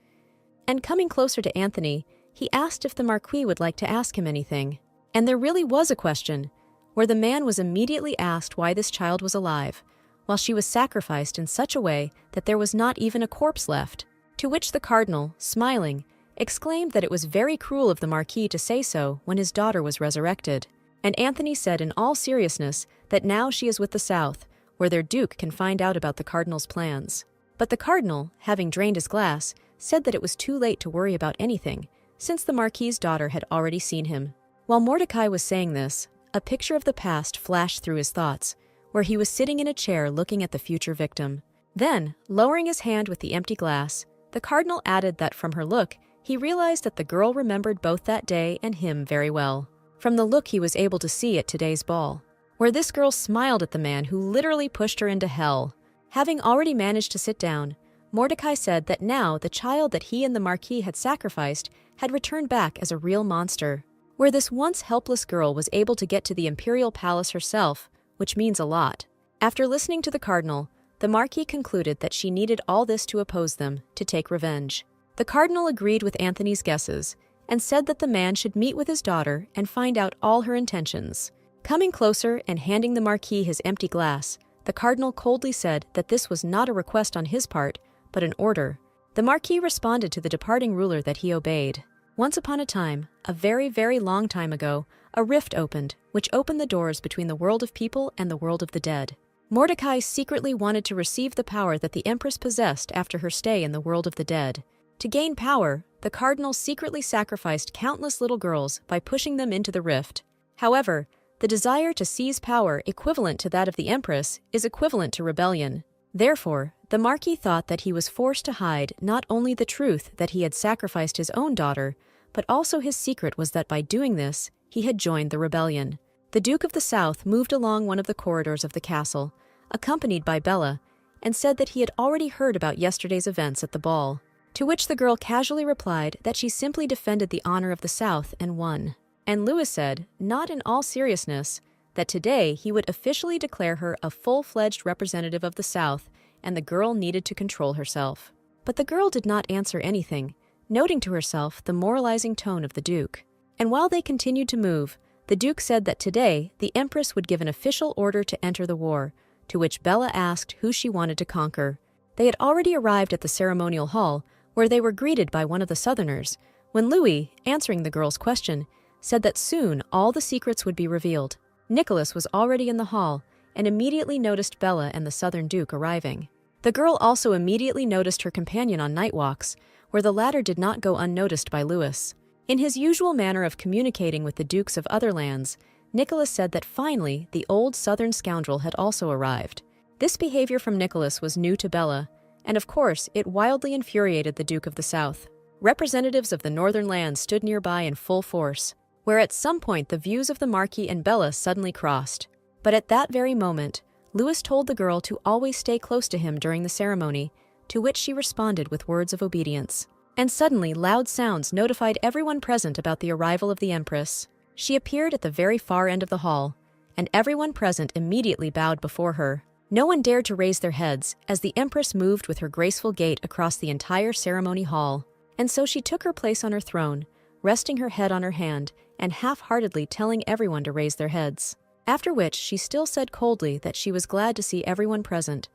And coming closer to Anthony, he asked if the Marquis would like to ask him anything. And there really was a question, where the man was immediately asked why this child was alive, while she was sacrificed in such a way that there was not even a corpse left. To which the cardinal, smiling, exclaimed that it was very cruel of the Marquis to say so when his daughter was resurrected. And Anthony said in all seriousness that now she is with the South, where their duke can find out about the cardinal's plans. But the cardinal, having drained his glass, said that it was too late to worry about anything, since the Marquis's daughter had already seen him. While Mordecai was saying this, a picture of the past flashed through his thoughts, where he was sitting in a chair looking at the future victim. Then, lowering his hand with the empty glass, the cardinal added that from her look, he realized that the girl remembered both that day and him very well. From the look he was able to see at today's ball, where this girl smiled at the man who literally pushed her into hell. Having already managed to sit down, Mordecai said that now the child that he and the Marquis had sacrificed had returned back as a real monster, where this once helpless girl was able to get to the imperial palace herself, which means a lot. After listening to the cardinal, the Marquis concluded that she needed all this to oppose them, to take revenge. The cardinal agreed with Anthony's guesses, and said that the man should meet with his daughter and find out all her intentions. Coming closer and handing the Marquis his empty glass, the cardinal coldly said that this was not a request on his part, but an order. The Marquis responded to the departing ruler that he obeyed. Once upon a time, a very, very long time ago, a rift opened, which opened the doors between the world of people and the world of the dead. Mordecai secretly wanted to receive the power that the Empress possessed after her stay in the world of the dead. To gain power, the cardinal secretly sacrificed countless little girls by pushing them into the rift. However, the desire to seize power equivalent to that of the Empress is equivalent to rebellion. Therefore, the Marquis thought that he was forced to hide not only the truth that he had sacrificed his own daughter, but also his secret was that by doing this, he had joined the rebellion. The Duke of the South moved along one of the corridors of the castle, accompanied by Bella, and said that he had already heard about yesterday's events at the ball, to which the girl casually replied that she simply defended the honor of the South and won. And Louis said, not in all seriousness, that today he would officially declare her a full-fledged representative of the South, and the girl needed to control herself. But the girl did not answer anything, noting to herself the moralizing tone of the Duke. And while they continued to move, the Duke said that today the Empress would give an official order to enter the war, to which Bella asked who she wanted to conquer. They had already arrived at the ceremonial hall, where they were greeted by one of the Southerners, when Louis, answering the girl's question, said that soon all the secrets would be revealed. Nicholas was already in the hall, and immediately noticed Bella and the Southern Duke arriving. The girl also immediately noticed her companion on night walks, where the latter did not go unnoticed by Louis. In his usual manner of communicating with the dukes of other lands, Nicholas said that finally the old Southern scoundrel had also arrived. This behavior from Nicholas was new to Bella, and of course it wildly infuriated the Duke of the South. Representatives of the northern lands stood nearby in full force, where at some point the views of the Marquis and Bella suddenly crossed. But at that very moment, Louis told the girl to always stay close to him during the ceremony, to which she responded with words of obedience. And suddenly loud sounds notified everyone present about the arrival of the Empress. She appeared at the very far end of the hall, and everyone present immediately bowed before her. No one dared to raise their heads as the Empress moved with her graceful gait across the entire ceremony hall. And so she took her place on her throne, resting her head on her hand and half-heartedly telling everyone to raise their heads. After which she still said coldly that she was glad to see everyone present,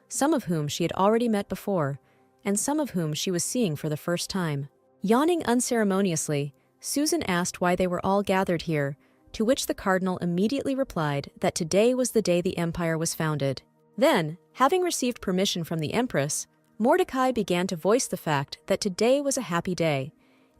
some of whom she had already met before, and some of whom she was seeing for the first time. Yawning unceremoniously, Susan asked why they were all gathered here, to which the cardinal immediately replied that today was the day the empire was founded. Then, having received permission from the Empress, Mordecai began to voice the fact that today was a happy day,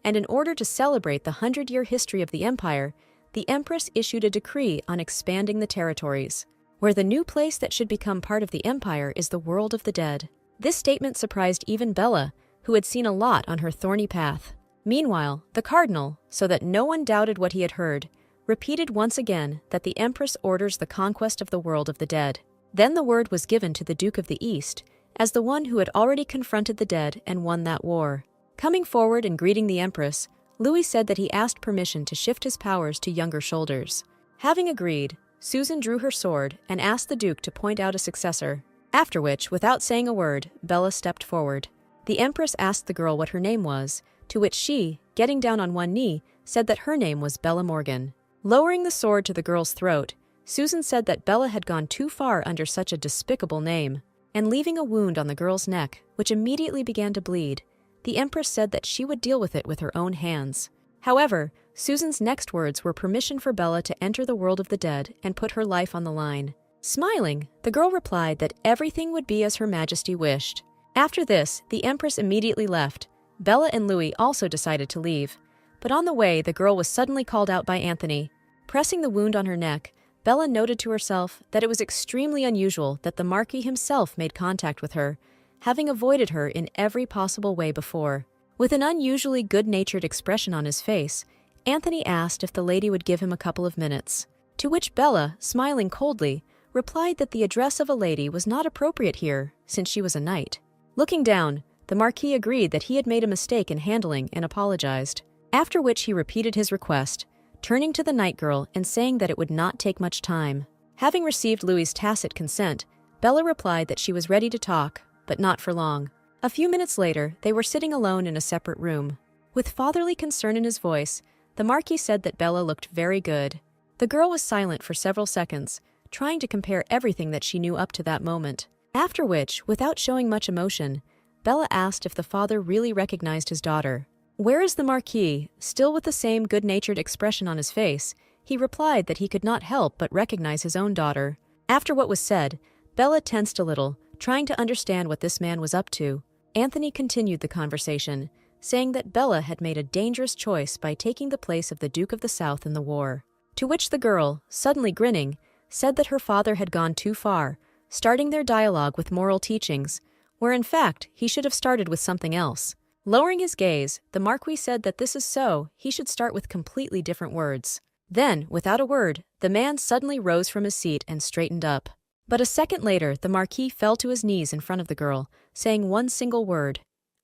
and in order to celebrate the 100-year history of the empire, the Empress issued a decree on expanding the territories, where the new place that should become part of the empire is the world of the dead. This statement surprised even Bella, who had seen a lot on her thorny path. Meanwhile, the cardinal, so that no one doubted what he had heard, repeated once again that the Empress orders the conquest of the world of the dead. Then the word was given to the Duke of the East, as the one who had already confronted the dead and won that war. Coming forward and greeting the Empress, Louis said that he asked permission to shift his powers to younger shoulders. Having agreed, Susan drew her sword and asked the Duke to point out a successor, after which, without saying a word, Bella stepped forward. The Empress asked the girl what her name was, to which she, getting down on one knee, said that her name was Bella Morgan. Lowering the sword to the girl's throat, Susan said that Bella had gone too far under such a despicable name, and leaving a wound on the girl's neck, which immediately began to bleed, the Empress said that she would deal with it with her own hands. However, Susan's next words were permission for Bella to enter the world of the dead and put her life on the line. Smiling, the girl replied that everything would be as Her Majesty wished. After this, the Empress immediately left. Bella and Louis also decided to leave, but on the way the girl was suddenly called out by Anthony. Pressing the wound on her neck, Bella noted to herself that it was extremely unusual that the Marquis himself made contact with her, having avoided her in every possible way before. With an unusually good-natured expression on his face, Anthony asked if the lady would give him a couple of minutes, to which Bella, smiling coldly, replied that the address of a lady was not appropriate here, since she was a knight. Looking down, the Marquis agreed that he had made a mistake in handling and apologized, after which he repeated his request, turning to the night girl and saying that it would not take much time. Having received Louis's tacit consent, Bella replied that she was ready to talk, but not for long. A few minutes later, they were sitting alone in a separate room. With fatherly concern in his voice, the Marquis said that Bella looked very good. The girl was silent for several seconds, trying to compare everything that she knew up to that moment. After which, without showing much emotion, Bella asked if the father really recognized his daughter. Whereas the Marquis, still with the same good-natured expression on his face, he replied that he could not help but recognize his own daughter. After what was said, Bella tensed a little, trying to understand what this man was up to. Anthony continued the conversation, saying that Bella had made a dangerous choice by taking the place of the Duke of the South in the war. To which the girl, suddenly grinning, said that her father had gone too far, starting their dialogue with moral teachings, where in fact he should have started with something else. Lowering his gaze, the Marquis said that this is so, he should start with completely different words. Then, without a word, the man suddenly rose from his seat and straightened up. But a second later, the Marquis fell to his knees in front of the girl, saying one single word,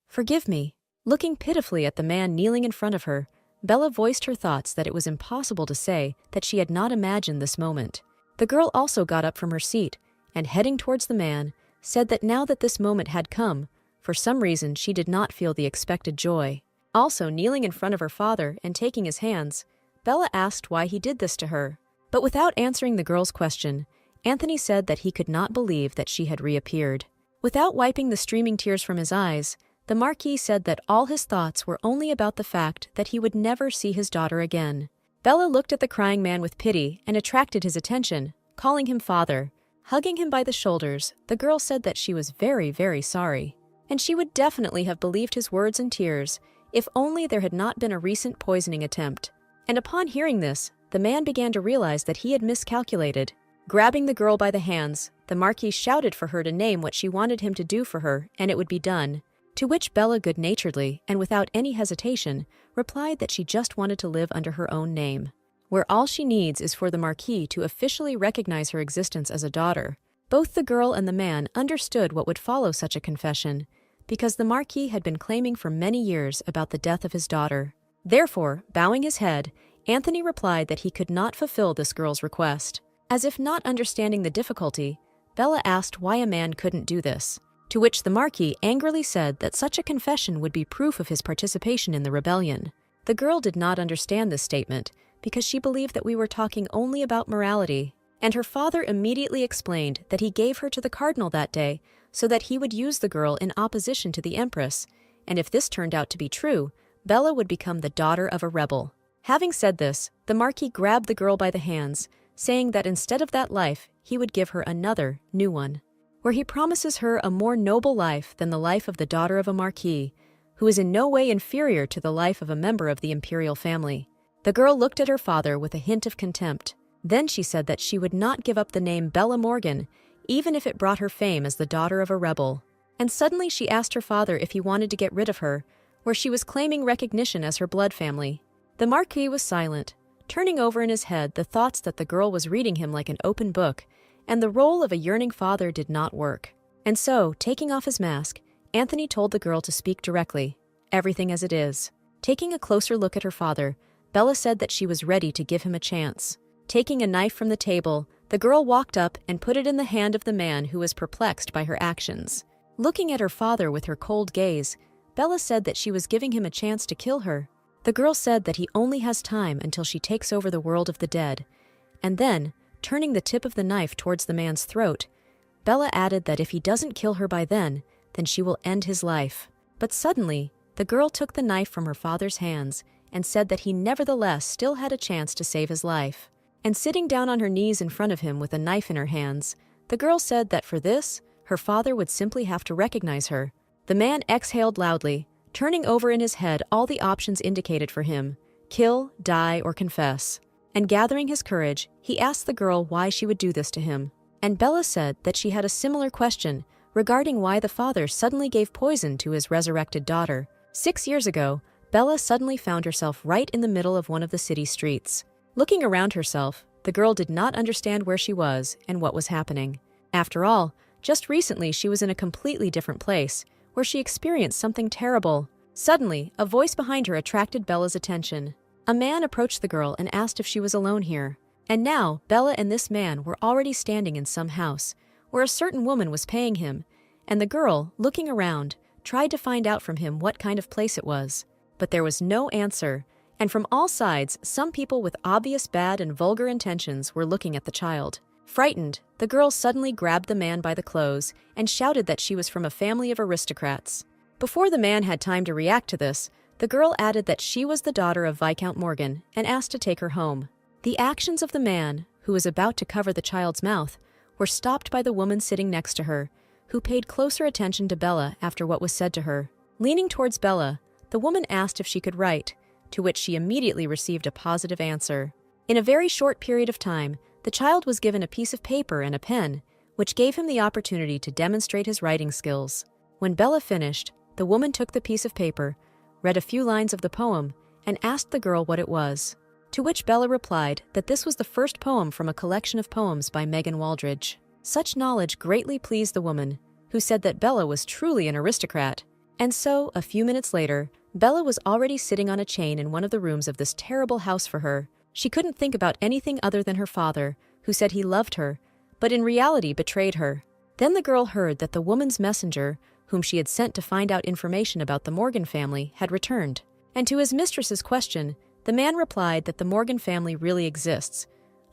"Forgive me." Looking pitifully at the man kneeling in front of her, Bella voiced her thoughts that it was impossible to say that she had not imagined this moment. The girl also got up from her seat, and heading towards the man, said that now that this moment had come, for some reason she did not feel the expected joy. Also kneeling in front of her father and taking his hands, Bella asked why he did this to her. But without answering the girl's question, Anthony said that he could not believe that she had reappeared. Without wiping the streaming tears from his eyes, the Marquis said that all his thoughts were only about the fact that he would never see his daughter again. Bella looked at the crying man with pity and attracted his attention, calling him father. Hugging him by the shoulders, the girl said that she was very, very sorry, and she would definitely have believed his words and tears if only there had not been a recent poisoning attempt. And upon hearing this, the man began to realize that he had miscalculated. Grabbing the girl by the hands, the Marquis shouted for her to name what she wanted him to do for her, and it would be done. To which Bella good-naturedly, and without any hesitation, replied that she just wanted to live under her own name, where all she needs is for the Marquis to officially recognize her existence as a daughter. Both the girl and the man understood what would follow such a confession, because the Marquis had been claiming for many years about the death of his daughter. Therefore, bowing his head, Anthony replied that he could not fulfill this girl's request. As if not understanding the difficulty, Bella asked why a man couldn't do this, to which the Marquis angrily said that such a confession would be proof of his participation in the rebellion. The girl did not understand this statement because she believed that we were talking only about morality, and her father immediately explained that he gave her to the cardinal that day so that he would use the girl in opposition to the empress, and if this turned out to be true, Bella would become the daughter of a rebel. Having said this, the Marquis grabbed the girl by the hands, saying that instead of that life, he would give her another, new one, where he promises her a more noble life than the life of the daughter of a Marquis, who is in no way inferior to the life of a member of the imperial family. The girl looked at her father with a hint of contempt. Then she said that she would not give up the name Bella Morgan, even if it brought her fame as the daughter of a rebel. And suddenly she asked her father if he wanted to get rid of her, where she was claiming recognition as her blood family. The Marquis was silent, turning over in his head the thoughts that the girl was reading him like an open book, and the role of a yearning father did not work. And so, taking off his mask, Anthony told the girl to speak directly, everything as it is. Taking a closer look at her father, Bella said that she was ready to give him a chance. Taking a knife from the table, the girl walked up and put it in the hand of the man who was perplexed by her actions. Looking at her father with her cold gaze, Bella said that she was giving him a chance to kill her. The girl said that he only has time until she takes over the world of the dead. And then, turning the tip of the knife towards the man's throat, Bella added that if he doesn't kill her by then she will end his life. But suddenly, the girl took the knife from her father's hands and said that he nevertheless still had a chance to save his life. And sitting down on her knees in front of him with a knife in her hands, the girl said that for this, her father would simply have to recognize her. The man exhaled loudly, turning over in his head all the options indicated for him: kill, die, or confess. And gathering his courage, he asked the girl why she would do this to him. And Bella said that she had a similar question regarding why the father suddenly gave poison to his resurrected daughter. 6 years ago, Bella suddenly found herself right in the middle of one of the city streets. Looking around herself, the girl did not understand where she was and what was happening. After all, just recently she was in a completely different place, where she experienced something terrible. Suddenly, a voice behind her attracted Bella's attention. A man approached the girl and asked if she was alone here. And now, Bella and this man were already standing in some house, where a certain woman was paying him, and the girl, looking around, tried to find out from him what kind of place it was. But there was no answer, and from all sides, some people with obvious bad and vulgar intentions were looking at the child. Frightened, the girl suddenly grabbed the man by the clothes and shouted that she was from a family of aristocrats. Before the man had time to react to this, the girl added that she was the daughter of Viscount Morgan and asked to take her home. The actions of the man, who was about to cover the child's mouth, were stopped by the woman sitting next to her, who paid closer attention to Bella after what was said to her. Leaning towards Bella, the woman asked if she could write, to which she immediately received a positive answer. In a very short period of time, the child was given a piece of paper and a pen, which gave him the opportunity to demonstrate his writing skills. When Bella finished, the woman took the piece of paper, read a few lines of the poem, and asked the girl what it was. To which Bella replied that this was the first poem from a collection of poems by Megan Waldridge. Such knowledge greatly pleased the woman, who said that Bella was truly an aristocrat. And so, a few minutes later, Bella was already sitting on a chain in one of the rooms of this terrible house for her. She couldn't think about anything other than her father, who said he loved her, but in reality betrayed her. Then the girl heard that the woman's messenger, whom she had sent to find out information about the Morgan family, had returned. And to his mistress's question, the man replied that the Morgan family really exists,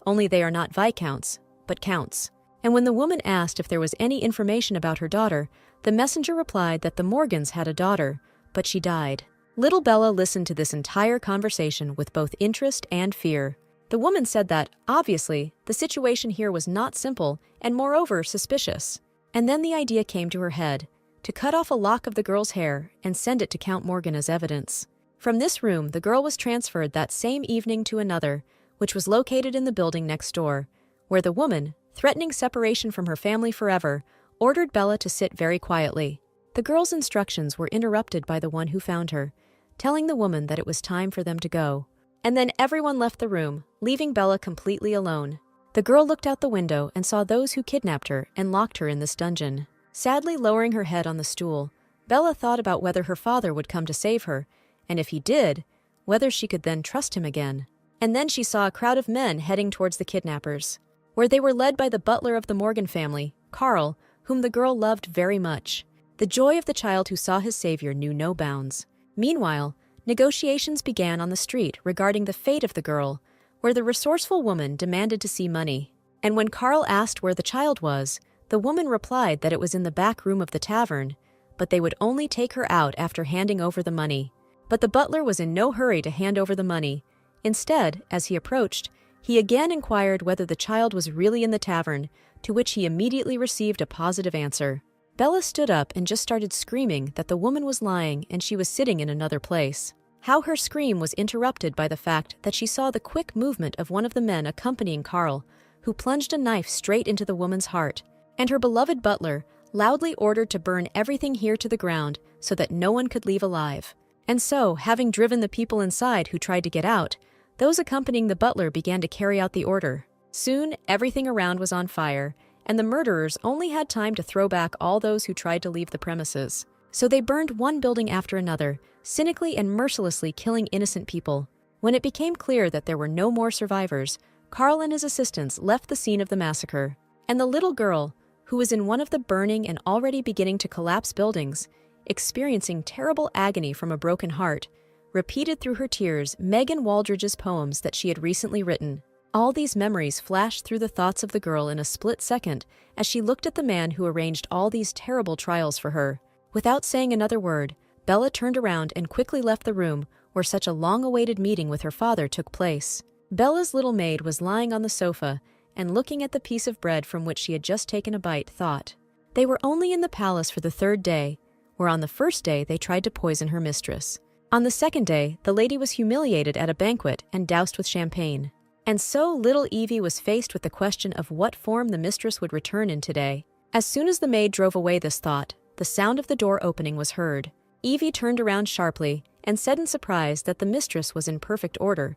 only they are not viscounts, but counts. And when the woman asked if there was any information about her daughter, the messenger replied that the Morgans had a daughter, but she died. Little Bella listened to this entire conversation with both interest and fear. The woman said that, obviously, the situation here was not simple and moreover suspicious. And then the idea came to her head, to cut off a lock of the girl's hair and send it to Count Morgan as evidence. From this room, the girl was transferred that same evening to another, which was located in the building next door, where the woman, threatening separation from her family forever, ordered Bella to sit very quietly. The girl's instructions were interrupted by the one who found her, telling the woman that it was time for them to go. And then everyone left the room, leaving Bella completely alone. The girl looked out the window and saw those who kidnapped her and locked her in this dungeon. Sadly lowering her head on the stool, Bella thought about whether her father would come to save her, and if he did, whether she could then trust him again. And then she saw a crowd of men heading towards the kidnappers, where they were led by the butler of the Morgan family, Carl, whom the girl loved very much. The joy of the child who saw his savior knew no bounds. Meanwhile, negotiations began on the street regarding the fate of the girl, where the resourceful woman demanded to see money. And when Carl asked where the child was, the woman replied that it was in the back room of the tavern, but they would only take her out after handing over the money. But the butler was in no hurry to hand over the money. Instead, as he approached, he again inquired whether the child was really in the tavern, to which he immediately received a positive answer. Bella stood up and just started screaming that the woman was lying and she was sitting in another place. How her scream was interrupted by the fact that she saw the quick movement of one of the men accompanying Carl, who plunged a knife straight into the woman's heart, and her beloved butler loudly ordered to burn everything here to the ground so that no one could leave alive. And so, having driven the people inside who tried to get out, those accompanying the butler began to carry out the order. Soon, everything around was on fire, and the murderers only had time to throw back all those who tried to leave the premises. So they burned one building after another, cynically and mercilessly killing innocent people. When it became clear that there were no more survivors, Carl and his assistants left the scene of the massacre. And the little girl, who was in one of the burning and already beginning to collapse buildings, experiencing terrible agony from a broken heart, repeated through her tears Megan Waldridge's poems that she had recently written. All these memories flashed through the thoughts of the girl in a split second as she looked at the man who arranged all these terrible trials for her. Without saying another word, Bella turned around and quickly left the room where such a long-awaited meeting with her father took place. Bella's little maid was lying on the sofa and looking at the piece of bread from which she had just taken a bite, thought. They were only in the palace for the third day, where on the first day they tried to poison her mistress. On the second day, the lady was humiliated at a banquet and doused with champagne. And so little Evie was faced with the question of what form the mistress would return in today. As soon as the maid drove away this thought, the sound of the door opening was heard. Evie turned around sharply and said in surprise that the mistress was in perfect order,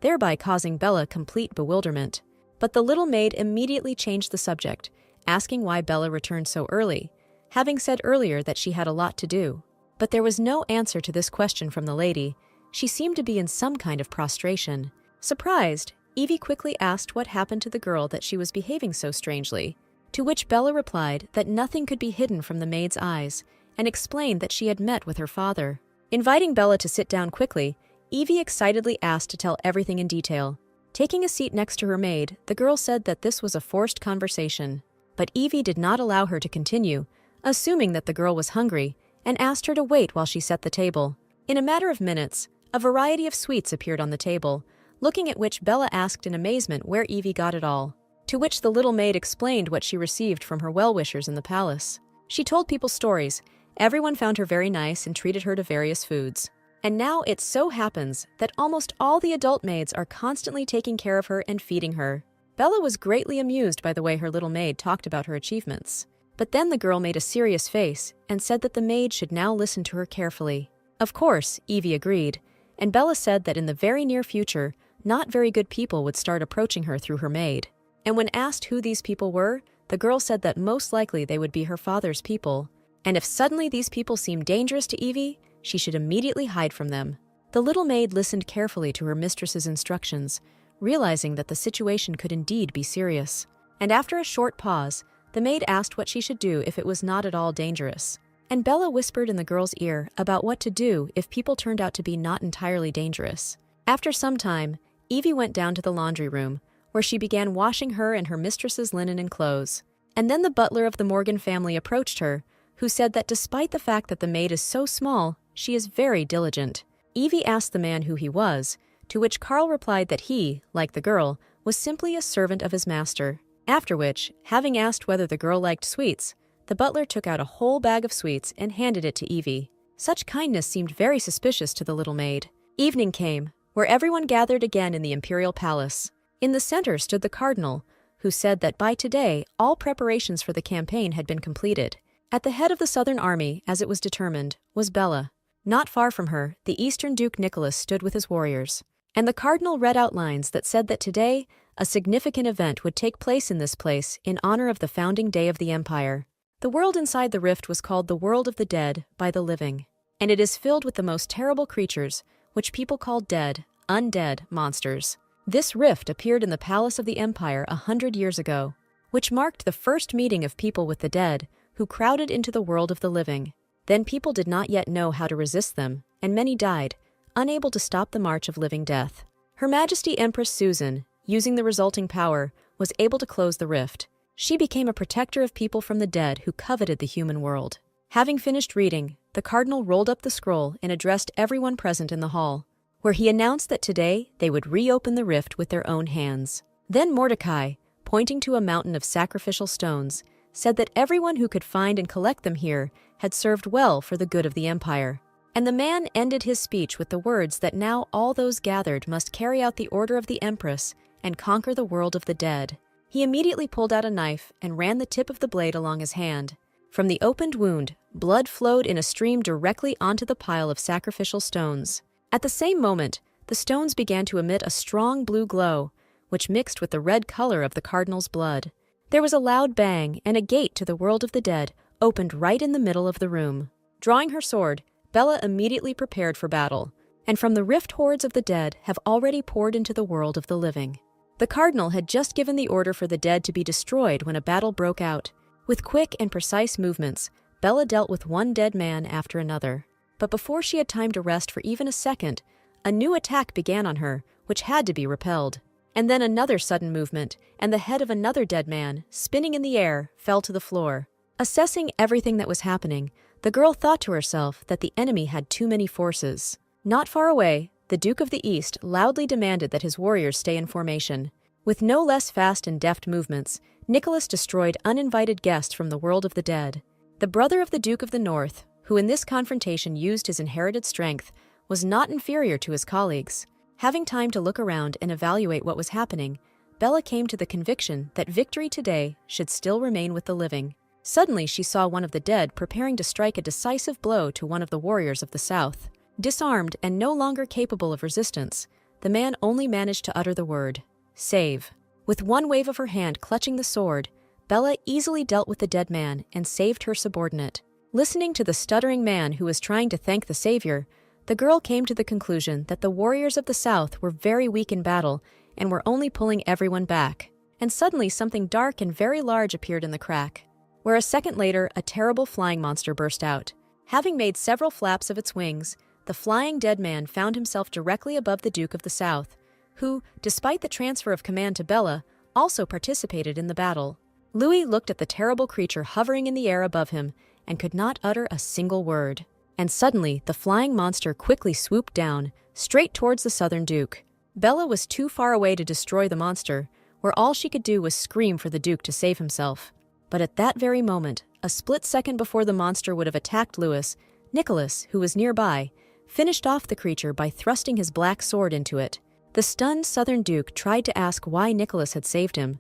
thereby causing Bella complete bewilderment. But the little maid immediately changed the subject, asking why Bella returned so early, having said earlier that she had a lot to do. But there was no answer to this question from the lady. She seemed to be in some kind of prostration. Surprised, Evie quickly asked what happened to the girl that she was behaving so strangely, to which Bella replied that nothing could be hidden from the maid's eyes, and explained that she had met with her father. Inviting Bella to sit down quickly, Evie excitedly asked to tell everything in detail. Taking a seat next to her maid, the girl said that this was a forced conversation. But Evie did not allow her to continue, assuming that the girl was hungry, and asked her to wait while she set the table. In a matter of minutes, a variety of sweets appeared on the table, looking at which Bella asked in amazement where Evie got it all, to which the little maid explained what she received from her well-wishers in the palace. She told people stories. Everyone found her very nice and treated her to various foods. And now it so happens that almost all the adult maids are constantly taking care of her and feeding her. Bella was greatly amused by the way her little maid talked about her achievements. But then the girl made a serious face and said that the maid should now listen to her carefully. Of course, Evie agreed, and Bella said that in the very near future, not very good people would start approaching her through her maid. And when asked who these people were, the girl said that most likely they would be her father's people, and if suddenly these people seemed dangerous to Evie, she should immediately hide from them. The little maid listened carefully to her mistress's instructions, realizing that the situation could indeed be serious. And after a short pause, the maid asked what she should do if it was not at all dangerous. And Bella whispered in the girl's ear about what to do if people turned out to be not entirely dangerous. After some time, Evie went down to the laundry room, where she began washing her and her mistress's linen and clothes. And then the butler of the Morgan family approached her, who said that despite the fact that the maid is so small, she is very diligent. Evie asked the man who he was, to which Carl replied that he, like the girl, was simply a servant of his master. After which, having asked whether the girl liked sweets, the butler took out a whole bag of sweets and handed it to Evie. Such kindness seemed very suspicious to the little maid. Evening came, where everyone gathered again in the imperial palace. In the center stood the cardinal, who said that by today all preparations for the campaign had been completed. At the head of the southern army, as it was determined, was Bella. Not far from her, the eastern Duke Nicholas stood with his warriors. And the cardinal read out lines that said that today a significant event would take place in this place in honor of the founding day of the empire. The world inside the rift was called the world of the dead by the living, and it is filled with the most terrible creatures, which people call dead, undead monsters. This rift appeared in the palace of the Empire 100 years ago, which marked the first meeting of people with the dead, who crowded into the world of the living. Then people did not yet know how to resist them, and many died, unable to stop the march of living death. Her Majesty Empress Susan, using the resulting power, was able to close the rift. She became a protector of people from the dead who coveted the human world. Having finished reading, the cardinal rolled up the scroll and addressed everyone present in the hall, where he announced that today they would reopen the rift with their own hands. Then Mordecai, pointing to a mountain of sacrificial stones, said that everyone who could find and collect them here had served well for the good of the empire. And the man ended his speech with the words that now all those gathered must carry out the order of the Empress and conquer the world of the dead. He immediately pulled out a knife and ran the tip of the blade along his hand. From the opened wound, blood flowed in a stream directly onto the pile of sacrificial stones. At the same moment, the stones began to emit a strong blue glow, which mixed with the red color of the cardinal's blood. There was a loud bang, and a gate to the world of the dead opened right in the middle of the room. Drawing her sword, Bella immediately prepared for battle, and from the rift hordes of the dead have already poured into the world of the living. The cardinal had just given the order for the dead to be destroyed when a battle broke out. With quick and precise movements, Bella dealt with one dead man after another. But before she had time to rest for even a second, a new attack began on her, which had to be repelled. And then another sudden movement, and the head of another dead man, spinning in the air, fell to the floor. Assessing everything that was happening, the girl thought to herself that the enemy had too many forces. Not far away, the Duke of the East loudly demanded that his warriors stay in formation. With no less fast and deft movements, Nicholas destroyed uninvited guests from the world of the dead. The brother of the Duke of the North, who in this confrontation used his inherited strength, was not inferior to his colleagues. Having time to look around and evaluate what was happening, Bella came to the conviction that victory today should still remain with the living. Suddenly she saw one of the dead preparing to strike a decisive blow to one of the warriors of the South. Disarmed and no longer capable of resistance, the man only managed to utter the word, "Save." With one wave of her hand clutching the sword, Bella easily dealt with the dead man and saved her subordinate. Listening to the stuttering man who was trying to thank the savior, the girl came to the conclusion that the warriors of the South were very weak in battle and were only pulling everyone back. And suddenly something dark and very large appeared in the crack, where a second later a terrible flying monster burst out. Having made several flaps of its wings, the flying dead man found himself directly above the Duke of the South, who, despite the transfer of command to Bella, also participated in the battle. Louis looked at the terrible creature hovering in the air above him and could not utter a single word. And suddenly, the flying monster quickly swooped down, straight towards the Southern Duke. Bella was too far away to destroy the monster, where all she could do was scream for the Duke to save himself. But at that very moment, a split second before the monster would have attacked Louis, Nicholas, who was nearby, finished off the creature by thrusting his black sword into it. The stunned Southern Duke tried to ask why Nicholas had saved him,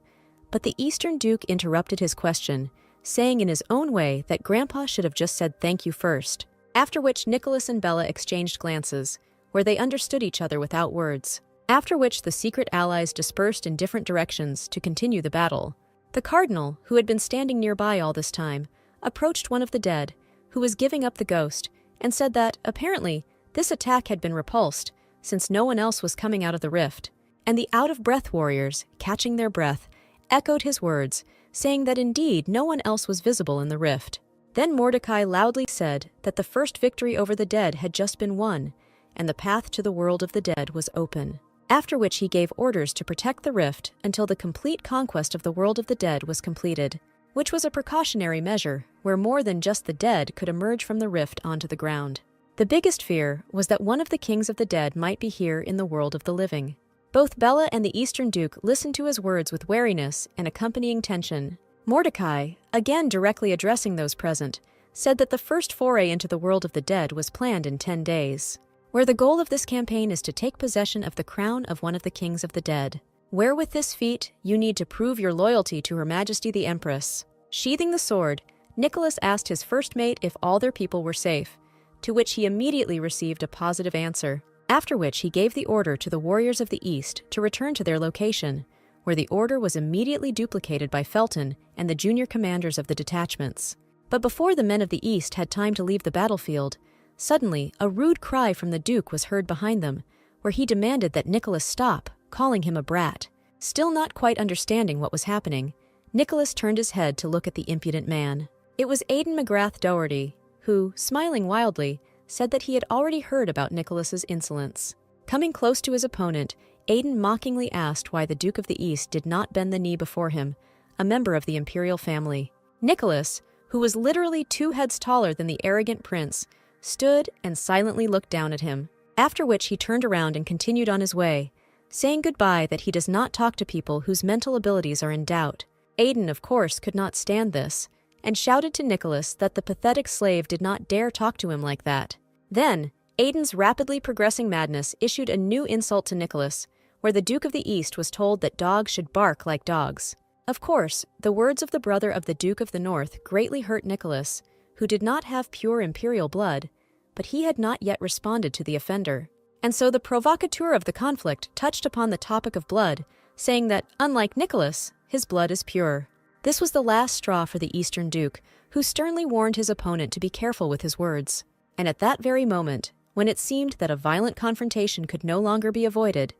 but the Eastern Duke interrupted his question, saying in his own way that Grandpa should have just said thank you first. After which Nicholas and Bella exchanged glances, where they understood each other without words. After which the secret allies dispersed in different directions to continue the battle. The cardinal, who had been standing nearby all this time, approached one of the dead, who was giving up the ghost, and said that, apparently, this attack had been repulsed, since no one else was coming out of the rift. And the out-of-breath warriors, catching their breath, echoed his words, saying that indeed no one else was visible in the rift. Then Mordecai loudly said that the first victory over the dead had just been won, and the path to the world of the dead was open. After which he gave orders to protect the rift until the complete conquest of the world of the dead was completed, which was a precautionary measure where more than just the dead could emerge from the rift onto the ground. The biggest fear was that one of the kings of the dead might be here in the world of the living. Both Bella and the Eastern Duke listened to his words with wariness and accompanying tension. Mordecai, again directly addressing those present, said that the first foray into the world of the dead was planned in 10 days, where the goal of this campaign is to take possession of the crown of one of the kings of the dead. Where with this feat, you need to prove your loyalty to Her Majesty the Empress. Sheathing the sword, Nicholas asked his first mate if all their people were safe, to which he immediately received a positive answer, after which he gave the order to the warriors of the East to return to their location, where the order was immediately duplicated by Felton and the junior commanders of the detachments. But before the men of the East had time to leave the battlefield, suddenly a rude cry from the Duke was heard behind them, where he demanded that Nicholas stop, calling him a brat. Still not quite understanding what was happening, Nicholas turned his head to look at the impudent man. It was Aidan McGrath Doherty, who, smiling wildly, said that he had already heard about Nicholas's insolence. Coming close to his opponent, Aidan mockingly asked why the Duke of the East did not bend the knee before him, a member of the imperial family. Nicholas, who was literally 2 heads taller than the arrogant prince, stood and silently looked down at him, after which he turned around and continued on his way, saying goodbye that he does not talk to people whose mental abilities are in doubt. Aidan, of course, could not stand this, and shouted to Nicholas that the pathetic slave did not dare talk to him like that. Then, Aidan's rapidly progressing madness issued a new insult to Nicholas, where the Duke of the East was told that dogs should bark like dogs. Of course, the words of the brother of the Duke of the North greatly hurt Nicholas, who did not have pure imperial blood, but he had not yet responded to the offender. And so the provocateur of the conflict touched upon the topic of blood, saying that, unlike Nicholas, his blood is pure. This was the last straw for the Eastern Duke, who sternly warned his opponent to be careful with his words. And at that very moment, when it seemed that a violent confrontation could no longer be avoided,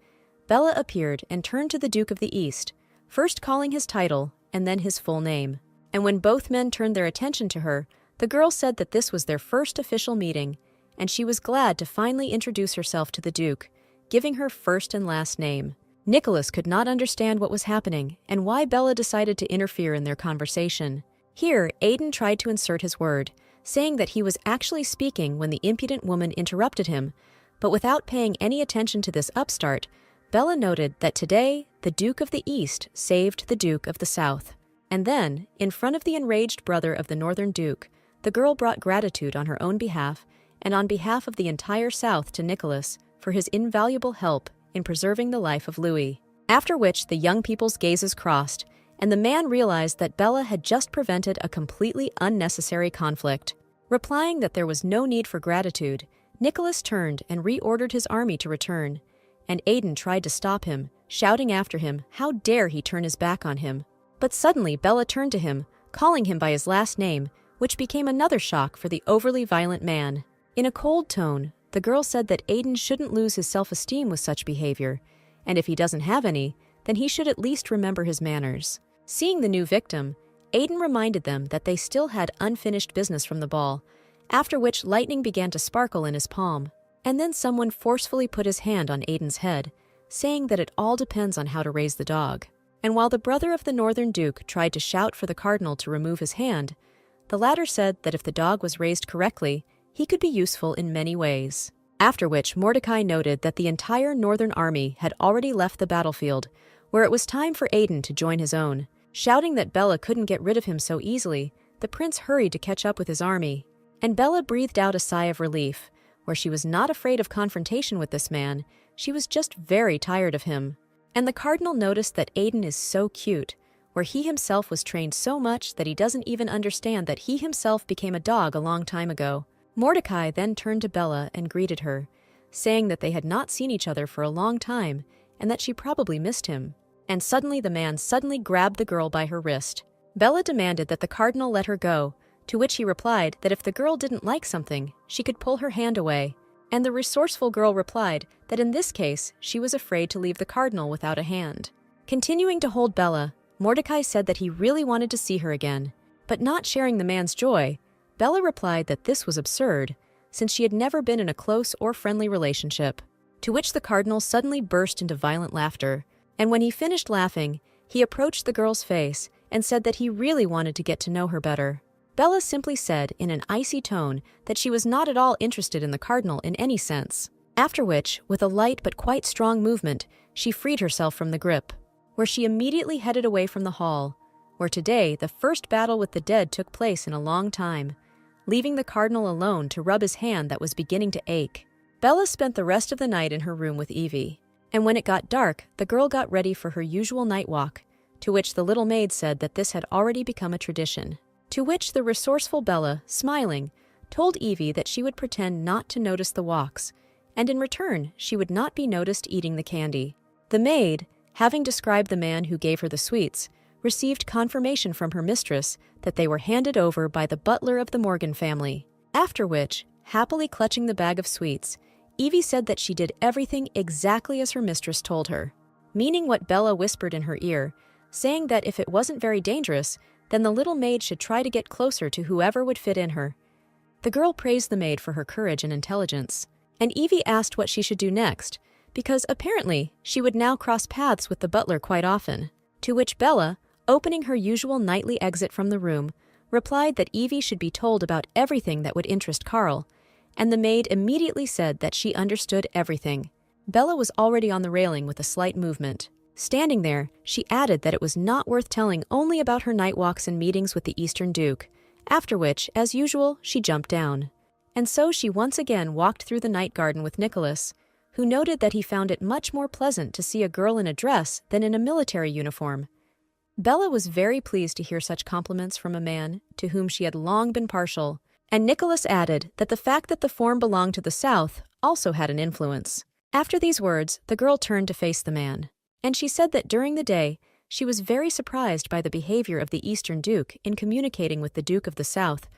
Bella appeared and turned to the Duke of the East, first calling his title and then his full name. And when both men turned their attention to her, the girl said that this was their first official meeting, and she was glad to finally introduce herself to the Duke, giving her first and last name. Nicholas could not understand what was happening and why Bella decided to interfere in their conversation. Here, Aidan tried to insert his word, saying that he was actually speaking when the impudent woman interrupted him, but without paying any attention to this upstart, Bella noted that today, the Duke of the East saved the Duke of the South. And then, in front of the enraged brother of the Northern Duke, the girl brought gratitude on her own behalf and on behalf of the entire South to Nicholas for his invaluable help in preserving the life of Louis. After which the young people's gazes crossed, and the man realized that Bella had just prevented a completely unnecessary conflict. Replying that there was no need for gratitude, Nicholas turned and reordered his army to return, and Aidan tried to stop him, shouting after him how dare he turn his back on him. But suddenly Bella turned to him, calling him by his last name, which became another shock for the overly violent man. In a cold tone, the girl said that Aidan shouldn't lose his self-esteem with such behavior, and if he doesn't have any, then he should at least remember his manners. Seeing the new victim, Aidan reminded them that they still had unfinished business from the ball, after which lightning began to sparkle in his palm, and then someone forcefully put his hand on Aidan's head, saying that it all depends on how to raise the dog. And while the brother of the Northern Duke tried to shout for the cardinal to remove his hand, the latter said that if the dog was raised correctly, he could be useful in many ways. After which Mordecai noted that the entire Northern army had already left the battlefield, where it was time for Aidan to join his own. Shouting that Bella couldn't get rid of him so easily, the prince hurried to catch up with his army, and Bella breathed out a sigh of relief, where she was not afraid of confrontation with this man, she was just very tired of him. And the cardinal noticed that Aidan is so cute, where he himself was trained so much that he doesn't even understand that he himself became a dog a long time ago. Mordecai then turned to Bella and greeted her, saying that they had not seen each other for a long time and that she probably missed him. And suddenly the man grabbed the girl by her wrist. Bella demanded that the cardinal let her go, to which he replied that if the girl didn't like something, she could pull her hand away. And the resourceful girl replied that in this case, she was afraid to leave the cardinal without a hand. Continuing to hold Bella, Mordecai said that he really wanted to see her again, but not sharing the man's joy, Bella replied that this was absurd, since she had never been in a close or friendly relationship, to which the cardinal suddenly burst into violent laughter, and when he finished laughing, he approached the girl's face and said that he really wanted to get to know her better. Bella simply said in an icy tone that she was not at all interested in the cardinal in any sense, after which, with a light but quite strong movement, she freed herself from the grip, where she immediately headed away from the hall, where today the first battle with the dead took place in a long time, leaving the cardinal alone to rub his hand that was beginning to ache. Bella spent the rest of the night in her room with Evie, and when it got dark, the girl got ready for her usual night walk, to which the little maid said that this had already become a tradition. To which the resourceful Bella, smiling, told Evie that she would pretend not to notice the walks, and in return she would not be noticed eating the candy. The maid, having described the man who gave her the sweets, received confirmation from her mistress that they were handed over by the butler of the Morgan family. After which, happily clutching the bag of sweets, Evie said that she did everything exactly as her mistress told her, meaning what Bella whispered in her ear, saying that if it wasn't very dangerous, then the little maid should try to get closer to whoever would fit in her. The girl praised the maid for her courage and intelligence, and Evie asked what she should do next, because apparently she would now cross paths with the butler quite often, to which Bella, opening her usual nightly exit from the room, replied that Evie should be told about everything that would interest Carl, and the maid immediately said that she understood everything. Bella was already on the railing with a slight movement. Standing there, she added that it was not worth telling only about her night walks and meetings with the Eastern Duke, after which, as usual, she jumped down. And so she once again walked through the night garden with Nicholas, who noted that he found it much more pleasant to see a girl in a dress than in a military uniform. Bella was very pleased to hear such compliments from a man to whom she had long been partial, and Nicholas added that the fact that the form belonged to the South also had an influence. After these words, the girl turned to face the man, and she said that during the day, she was very surprised by the behavior of the Eastern Duke in communicating with the Duke of the South,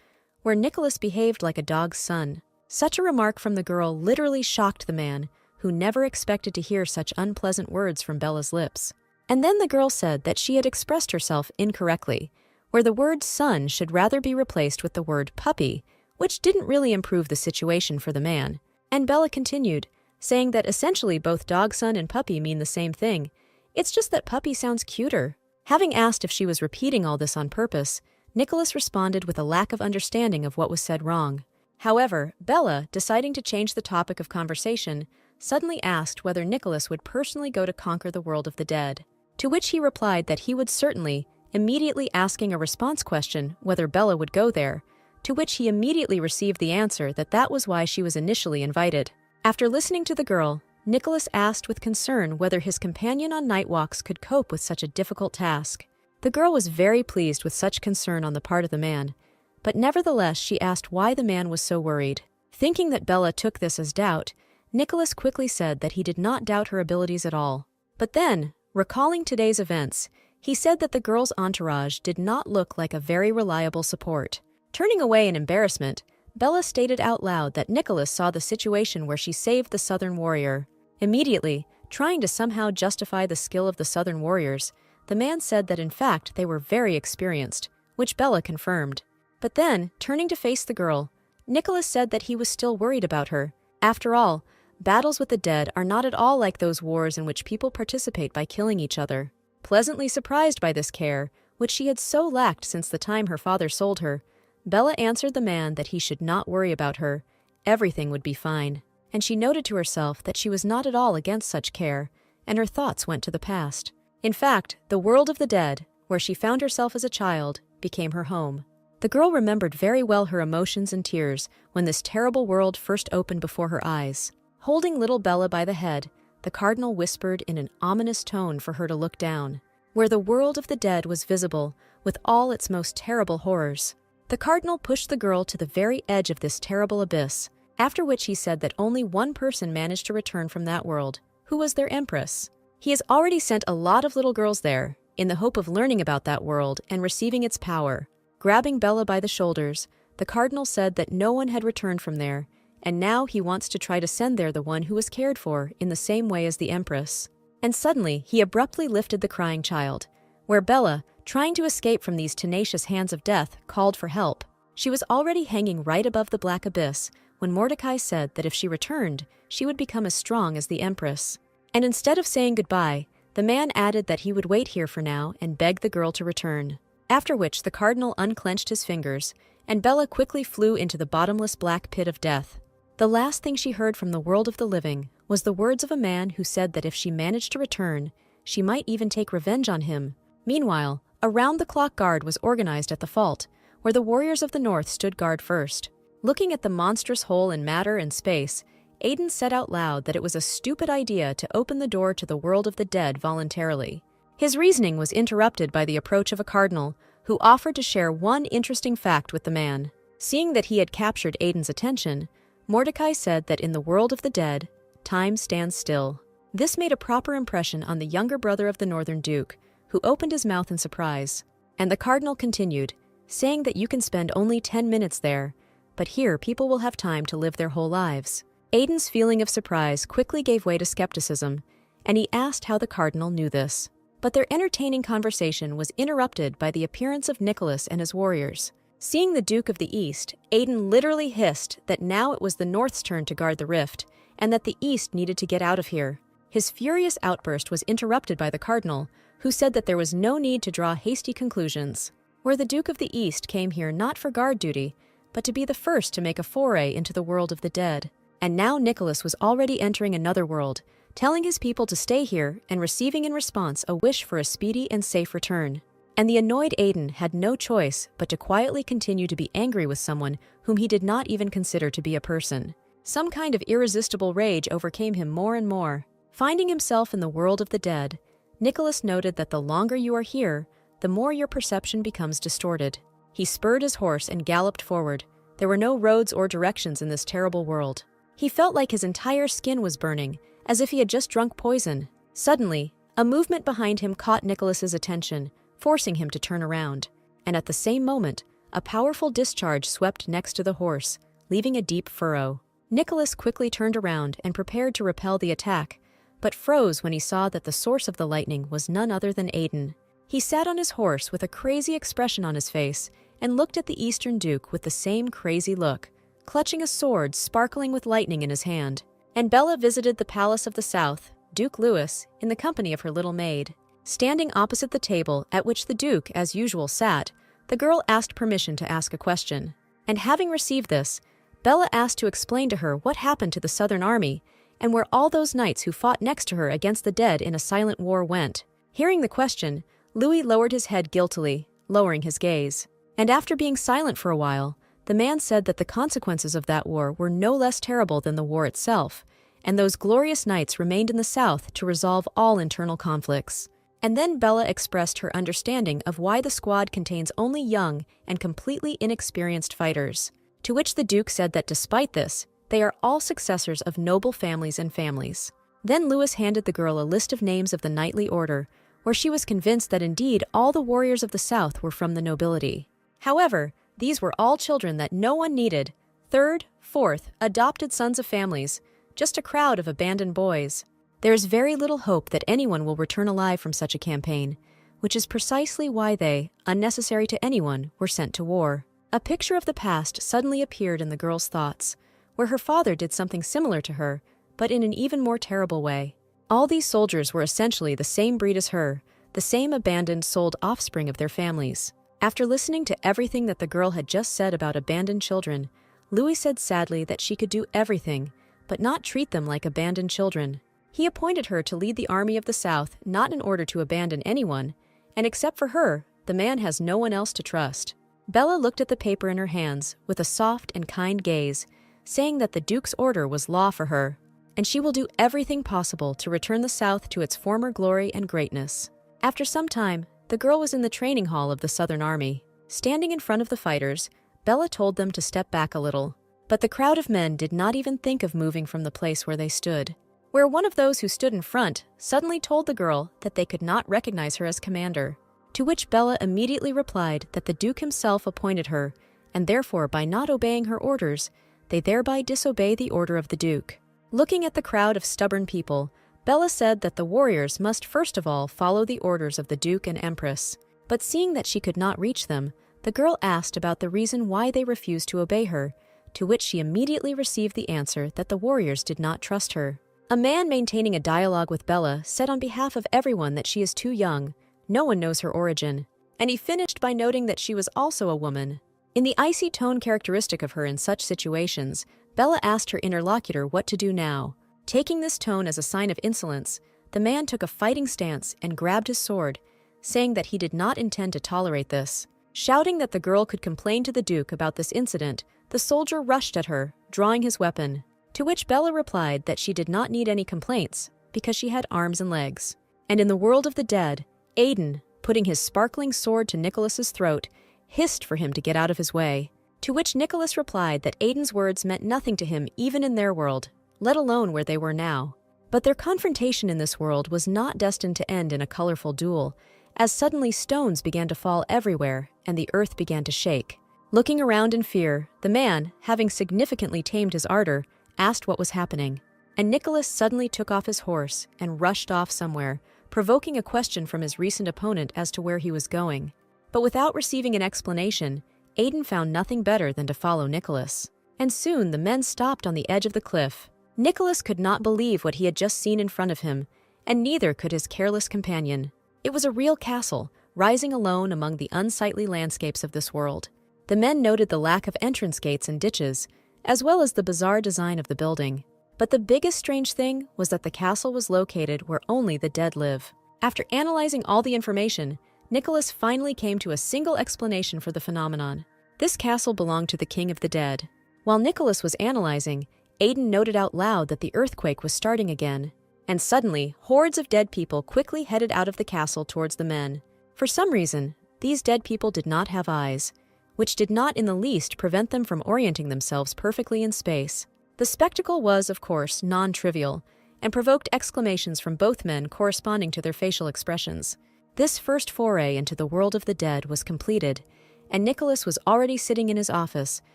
where Nicholas behaved like a dog's son. Such a remark from the girl literally shocked the man, who never expected to hear such unpleasant words from Bella's lips. And then the girl said that she had expressed herself incorrectly, where the word son should rather be replaced with the word puppy, which didn't really improve the situation for the man. And Bella continued, saying that essentially both dog-son and puppy mean the same thing. It's just that puppy sounds cuter. Having asked if she was repeating all this on purpose, Nicholas responded with a lack of understanding of what was said wrong. However, Bella, deciding to change the topic of conversation, suddenly asked whether Nicholas would personally go to conquer the world of the dead, to which he replied that he would certainly, immediately asking a response question whether Bella would go there, to which he immediately received the answer that that was why she was initially invited. After listening to the girl, Nicholas asked with concern whether his companion on night walks could cope with such a difficult task. The girl was very pleased with such concern on the part of the man, but nevertheless she asked why the man was so worried. Thinking that Bella took this as doubt, Nicholas quickly said that he did not doubt her abilities at all. But then, recalling today's events, he said that the girl's entourage did not look like a very reliable support. Turning away in embarrassment, Bella stated out loud that Nicholas saw the situation where she saved the Southern warrior. Immediately, trying to somehow justify the skill of the Southern warriors, the man said that in fact they were very experienced, which Bella confirmed. But then, turning to face the girl, Nicholas said that he was still worried about her. After all, battles with the dead are not at all like those wars in which people participate by killing each other. Pleasantly surprised by this care, which she had so lacked since the time her father sold her, Bella answered the man that he should not worry about her, everything would be fine, and she noted to herself that she was not at all against such care, and her thoughts went to the past. In fact, the world of the dead, where she found herself as a child, became her home. The girl remembered very well her emotions and tears when this terrible world first opened before her eyes. Holding little Bella by the head, the cardinal whispered in an ominous tone for her to look down, where the world of the dead was visible with all its most terrible horrors. The cardinal pushed the girl to the very edge of this terrible abyss, after which he said that only one person managed to return from that world, who was their empress. He has already sent a lot of little girls there, in the hope of learning about that world and receiving its power. Grabbing Bella by the shoulders, the cardinal said that no one had returned from there, and now he wants to try to send there the one who was cared for in the same way as the empress. And suddenly, he abruptly lifted the crying child, where Bella, trying to escape from these tenacious hands of death, called for help. She was already hanging right above the black abyss when Mordecai said that if she returned, she would become as strong as the empress. And instead of saying goodbye, the man added that he would wait here for now and beg the girl to return. After which the cardinal unclenched his fingers, and Bella quickly flew into the bottomless black pit of death. The last thing she heard from the world of the living was the words of a man who said that if she managed to return, she might even take revenge on him. Meanwhile, a round-the-clock guard was organized at the fault, where the warriors of the north stood guard first. Looking at the monstrous hole in matter and space, Aiden said out loud that it was a stupid idea to open the door to the world of the dead voluntarily. His reasoning was interrupted by the approach of a cardinal, who offered to share one interesting fact with the man. Seeing that he had captured Aiden's attention, Mordecai said that in the world of the dead, time stands still. This made a proper impression on the younger brother of the Northern Duke, who opened his mouth in surprise. And the cardinal continued, saying that you can spend only 10 minutes there, but here people will have time to live their whole lives. Aiden's feeling of surprise quickly gave way to skepticism, and he asked how the cardinal knew this. But their entertaining conversation was interrupted by the appearance of Nicholas and his warriors. Seeing the Duke of the East, Aiden literally hissed that now it was the North's turn to guard the rift, and that the East needed to get out of here. His furious outburst was interrupted by the cardinal, who said that there was no need to draw hasty conclusions. Where the Duke of the East came here not for guard duty, but to be the first to make a foray into the world of the dead. And now Nicholas was already entering another world, telling his people to stay here and receiving in response a wish for a speedy and safe return. And the annoyed Aiden had no choice but to quietly continue to be angry with someone whom he did not even consider to be a person. Some kind of irresistible rage overcame him more and more. Finding himself in the world of the dead, Nicholas noted that the longer you are here, the more your perception becomes distorted. He spurred his horse and galloped forward. There were no roads or directions in this terrible world. He felt like his entire skin was burning, as if he had just drunk poison. Suddenly, a movement behind him caught Nicholas's attention, forcing him to turn around. And at the same moment, a powerful discharge swept next to the horse, leaving a deep furrow. Nicholas quickly turned around and prepared to repel the attack, but froze when he saw that the source of the lightning was none other than Aiden. He sat on his horse with a crazy expression on his face and looked at the Eastern Duke with the same crazy look, clutching a sword sparkling with lightning in his hand. And Bella visited the Palace of the South, Duke Louis, in the company of her little maid. Standing opposite the table at which the Duke, as usual, sat, the girl asked permission to ask a question. And having received this, Bella asked to explain to her what happened to the Southern Army and where all those knights who fought next to her against the dead in a silent war went. Hearing the question, Louis lowered his head guiltily, lowering his gaze. And after being silent for a while, the man said that the consequences of that war were no less terrible than the war itself, and those glorious knights remained in the South to resolve all internal conflicts. And then Bella expressed her understanding of why the squad contains only young and completely inexperienced fighters, to which the Duke said that despite this, they are all successors of noble families and families. Then Louis handed the girl a list of names of the knightly order, where she was convinced that indeed all the warriors of the South were from the nobility. However, these were all children that no one needed, third, fourth, adopted sons of families, just a crowd of abandoned boys. There is very little hope that anyone will return alive from such a campaign, which is precisely why they, unnecessary to anyone, were sent to war. A picture of the past suddenly appeared in the girl's thoughts, where her father did something similar to her, but in an even more terrible way. All these soldiers were essentially the same breed as her, the same abandoned souled offspring of their families. After listening to everything that the girl had just said about abandoned children, Louis said sadly that she could do everything, but not treat them like abandoned children. He appointed her to lead the army of the South not in order to abandon anyone, and except for her, the man has no one else to trust. Bella looked at the paper in her hands with a soft and kind gaze, saying that the Duke's order was law for her, and she will do everything possible to return the South to its former glory and greatness. After some time, the girl was in the training hall of the Southern Army. Standing in front of the fighters, Bella told them to step back a little, but the crowd of men did not even think of moving from the place where they stood, where one of those who stood in front suddenly told the girl that they could not recognize her as commander, to which Bella immediately replied that the Duke himself appointed her, and therefore by not obeying her orders, they thereby disobey the order of the Duke. Looking at the crowd of stubborn people, Bella said that the warriors must first of all follow the orders of the Duke and Empress. But seeing that she could not reach them, the girl asked about the reason why they refused to obey her, to which she immediately received the answer that the warriors did not trust her. A man maintaining a dialogue with Bella said on behalf of everyone that she is too young, no one knows her origin, and he finished by noting that she was also a woman. In the icy tone characteristic of her in such situations, Bella asked her interlocutor what to do now. Taking this tone as a sign of insolence, the man took a fighting stance and grabbed his sword, saying that he did not intend to tolerate this. Shouting that the girl could complain to the Duke about this incident, the soldier rushed at her, drawing his weapon, to which Bella replied that she did not need any complaints because she had arms and legs. And in the world of the dead, Aiden, putting his sparkling sword to Nicholas's throat, hissed for him to get out of his way, to which Nicholas replied that Aiden's words meant nothing to him even in their world, let alone where they were now. But their confrontation in this world was not destined to end in a colorful duel, as suddenly stones began to fall everywhere and the earth began to shake. Looking around in fear, the man, having significantly tamed his ardor, asked what was happening. And Nicholas suddenly took off his horse and rushed off somewhere, provoking a question from his recent opponent as to where he was going. But without receiving an explanation, Aiden found nothing better than to follow Nicholas. And soon the men stopped on the edge of the cliff. Nicholas could not believe what he had just seen in front of him, and neither could his careless companion. It was a real castle, rising alone among the unsightly landscapes of this world. The men noted the lack of entrance gates and ditches, as well as the bizarre design of the building. But the biggest strange thing was that the castle was located where only the dead live. After analyzing all the information, Nicholas finally came to a single explanation for the phenomenon. This castle belonged to the king of the dead. While Nicholas was analyzing, Aiden noted out loud that the earthquake was starting again. And suddenly, hordes of dead people quickly headed out of the castle towards the men. For some reason, these dead people did not have eyes, which did not in the least prevent them from orienting themselves perfectly in space. The spectacle was, of course, non-trivial, and provoked exclamations from both men corresponding to their facial expressions. This first foray into the world of the dead was completed, and Nicholas was already sitting in his office,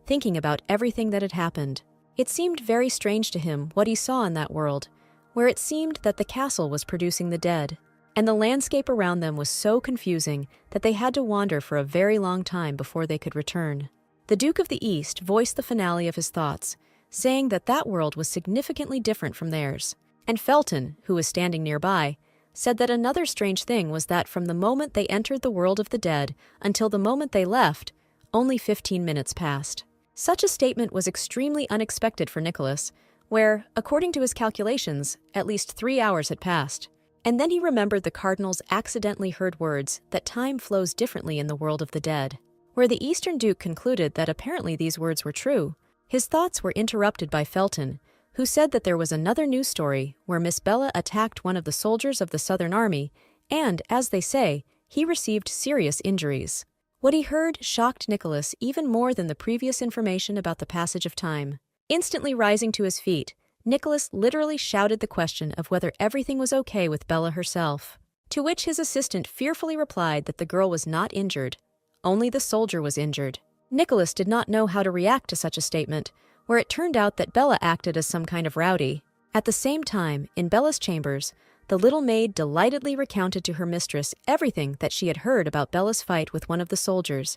thinking about everything that had happened. It seemed very strange to him what he saw in that world, where it seemed that the castle was producing the dead, and the landscape around them was so confusing that they had to wander for a very long time before they could return. The Duke of the East voiced the finale of his thoughts, saying that that world was significantly different from theirs, and Felton, who was standing nearby, said that another strange thing was that from the moment they entered the world of the dead until the moment they left, only 15 minutes passed. Such a statement was extremely unexpected for Nicholas, where, according to his calculations, at least 3 hours had passed. And then he remembered the cardinal's accidentally heard words that time flows differently in the world of the dead, where the Eastern Duke concluded that apparently these words were true. His thoughts were interrupted by Felton, who said that there was another news story where Miss Bella attacked one of the soldiers of the Southern Army, and, as they say, he received serious injuries. What he heard shocked Nicholas even more than the previous information about the passage of time. Instantly rising to his feet, Nicholas literally shouted the question of whether everything was okay with Bella herself, to which his assistant fearfully replied that the girl was not injured, only the soldier was injured. Nicholas did not know how to react to such a statement, where it turned out that Bella acted as some kind of rowdy. At the same time, in Bella's chambers, the little maid delightedly recounted to her mistress everything that she had heard about Bella's fight with one of the soldiers,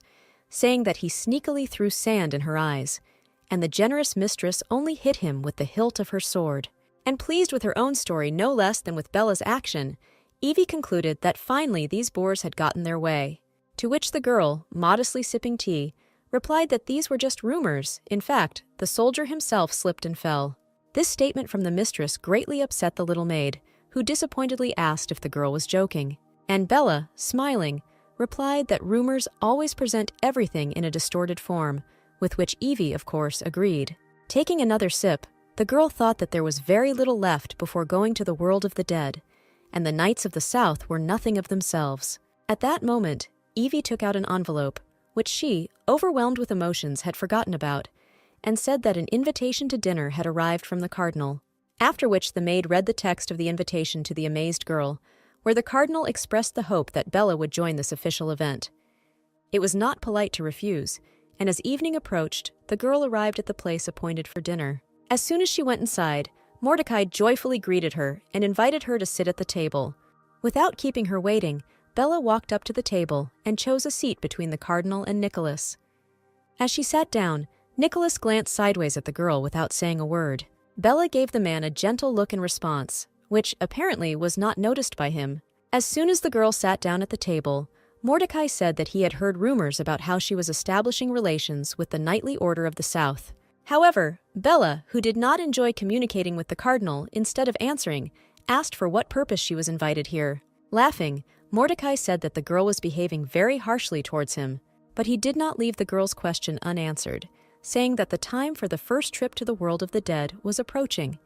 saying that he sneakily threw sand in her eyes, and the generous mistress only hit him with the hilt of her sword. And pleased with her own story no less than with Bella's action, Evie concluded that finally these boors had gotten their way, to which the girl, modestly sipping tea, replied that these were just rumors. In fact, the soldier himself slipped and fell. This statement from the mistress greatly upset the little maid, who disappointedly asked if the girl was joking. And Bella, smiling, replied that rumors always present everything in a distorted form, with which Evie, of course, agreed. Taking another sip, the girl thought that there was very little left before going to the world of the dead, and the Knights of the South were nothing of themselves. At that moment, Evie took out an envelope, which she, overwhelmed with emotions, had forgotten about, and said that an invitation to dinner had arrived from the cardinal, after which the maid read the text of the invitation to the amazed girl, where the cardinal expressed the hope that Bella would join this official event. It was not polite to refuse, and as evening approached, the girl arrived at the place appointed for dinner. As soon as she went inside, Mordecai joyfully greeted her and invited her to sit at the table. Without keeping her waiting, Bella walked up to the table and chose a seat between the cardinal and Nicholas. As she sat down, Nicholas glanced sideways at the girl without saying a word. Bella gave the man a gentle look in response, which apparently was not noticed by him. As soon as the girl sat down at the table, Mordecai said that he had heard rumors about how she was establishing relations with the Knightly Order of the South. However, Bella, who did not enjoy communicating with the cardinal, instead of answering, asked for what purpose she was invited here. Laughing, Mordecai said that the girl was behaving very harshly towards him, but he did not leave the girl's question unanswered, saying that the time for the first trip to the world of the dead was approaching,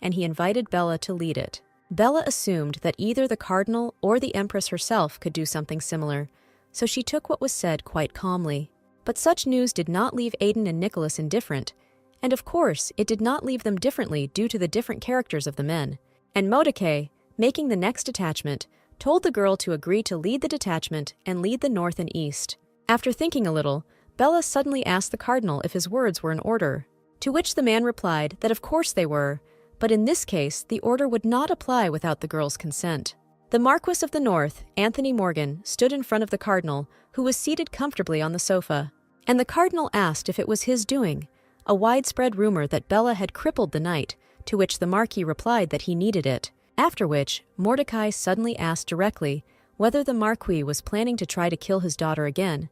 and he invited Bella to lead it. Bella assumed that either the cardinal or the empress herself could do something similar, so she took what was said quite calmly. But such news did not leave Aiden and Nicholas indifferent, and of course it did not leave them differently due to the different characters of the men. And Mordecai, making the next attachment, told the girl to agree to lead the detachment and lead the north and east. After thinking a little, Bella suddenly asked the cardinal if his words were in order, to which the man replied that of course they were, but in this case the order would not apply without the girl's consent. The Marquis of the North, Anthony Morgan, stood in front of the cardinal, who was seated comfortably on the sofa, and the cardinal asked if it was his doing, a widespread rumor that Bella had crippled the knight, to which the Marquis replied that he needed it, after which Mordecai suddenly asked directly whether the Marquis was planning to try to kill his daughter again,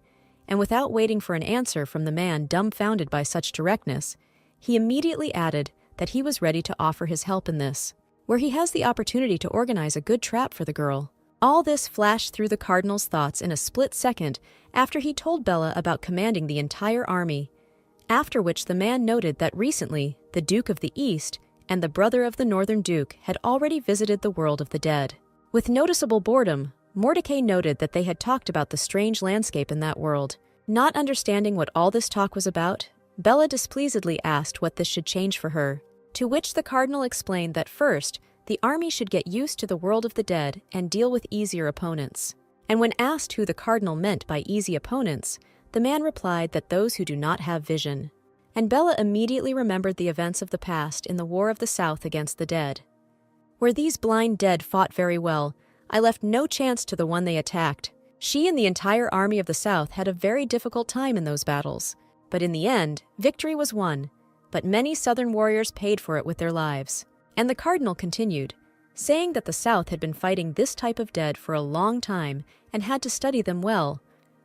and without waiting for an answer from the man dumbfounded by such directness, he immediately added that he was ready to offer his help in this, where he has the opportunity to organize a good trap for the girl. All this flashed through the cardinal's thoughts in a split second after he told Bella about commanding the entire army, after which the man noted that recently the Duke of the East and the brother of the Northern Duke had already visited the world of the dead. With noticeable boredom, Mordecai noted that they had talked about the strange landscape in that world. Not understanding what all this talk was about, Bella displeasedly asked what this should change for her, to which the cardinal explained that first, the army should get used to the world of the dead and deal with easier opponents. And when asked who the cardinal meant by easy opponents, the man replied that those who do not have vision. And Bella immediately remembered the events of the past in the War of the South against the dead. Where these blind dead fought very well, I left no chance to the one they attacked. She and the entire army of the South had a very difficult time in those battles. But in the end, victory was won, but many Southern warriors paid for it with their lives. And the cardinal continued, saying that the South had been fighting this type of dead for a long time and had to study them well,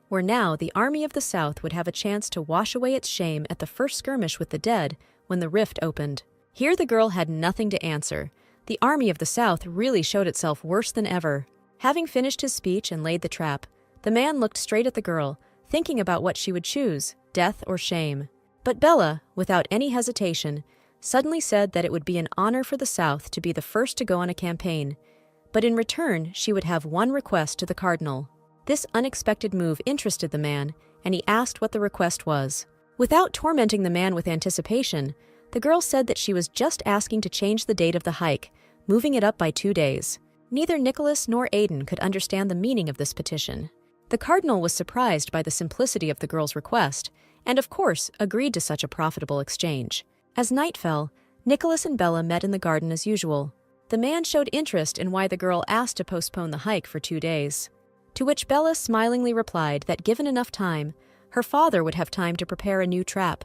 where now the army of the South would have a chance to wash away its shame at the first skirmish with the dead when the rift opened. Here the girl had nothing to answer. The army of the South really showed itself worse than ever. Having finished his speech and laid the trap, the man looked straight at the girl, thinking about what she would choose, death or shame. But Bella, without any hesitation, suddenly said that it would be an honor for the South to be the first to go on a campaign, but in return she would have one request to the cardinal. This unexpected move interested the man, and he asked what the request was. Without tormenting the man with anticipation, the girl said that she was just asking to change the date of the hike, moving it up by 2 days. Neither Nicholas nor Aidan could understand the meaning of this petition. The cardinal was surprised by the simplicity of the girl's request, and of course agreed to such a profitable exchange. As night fell, Nicholas and Bella met in the garden as usual. The man showed interest in why the girl asked to postpone the hike for 2 days, to which Bella smilingly replied that given enough time, her father would have time to prepare a new trap,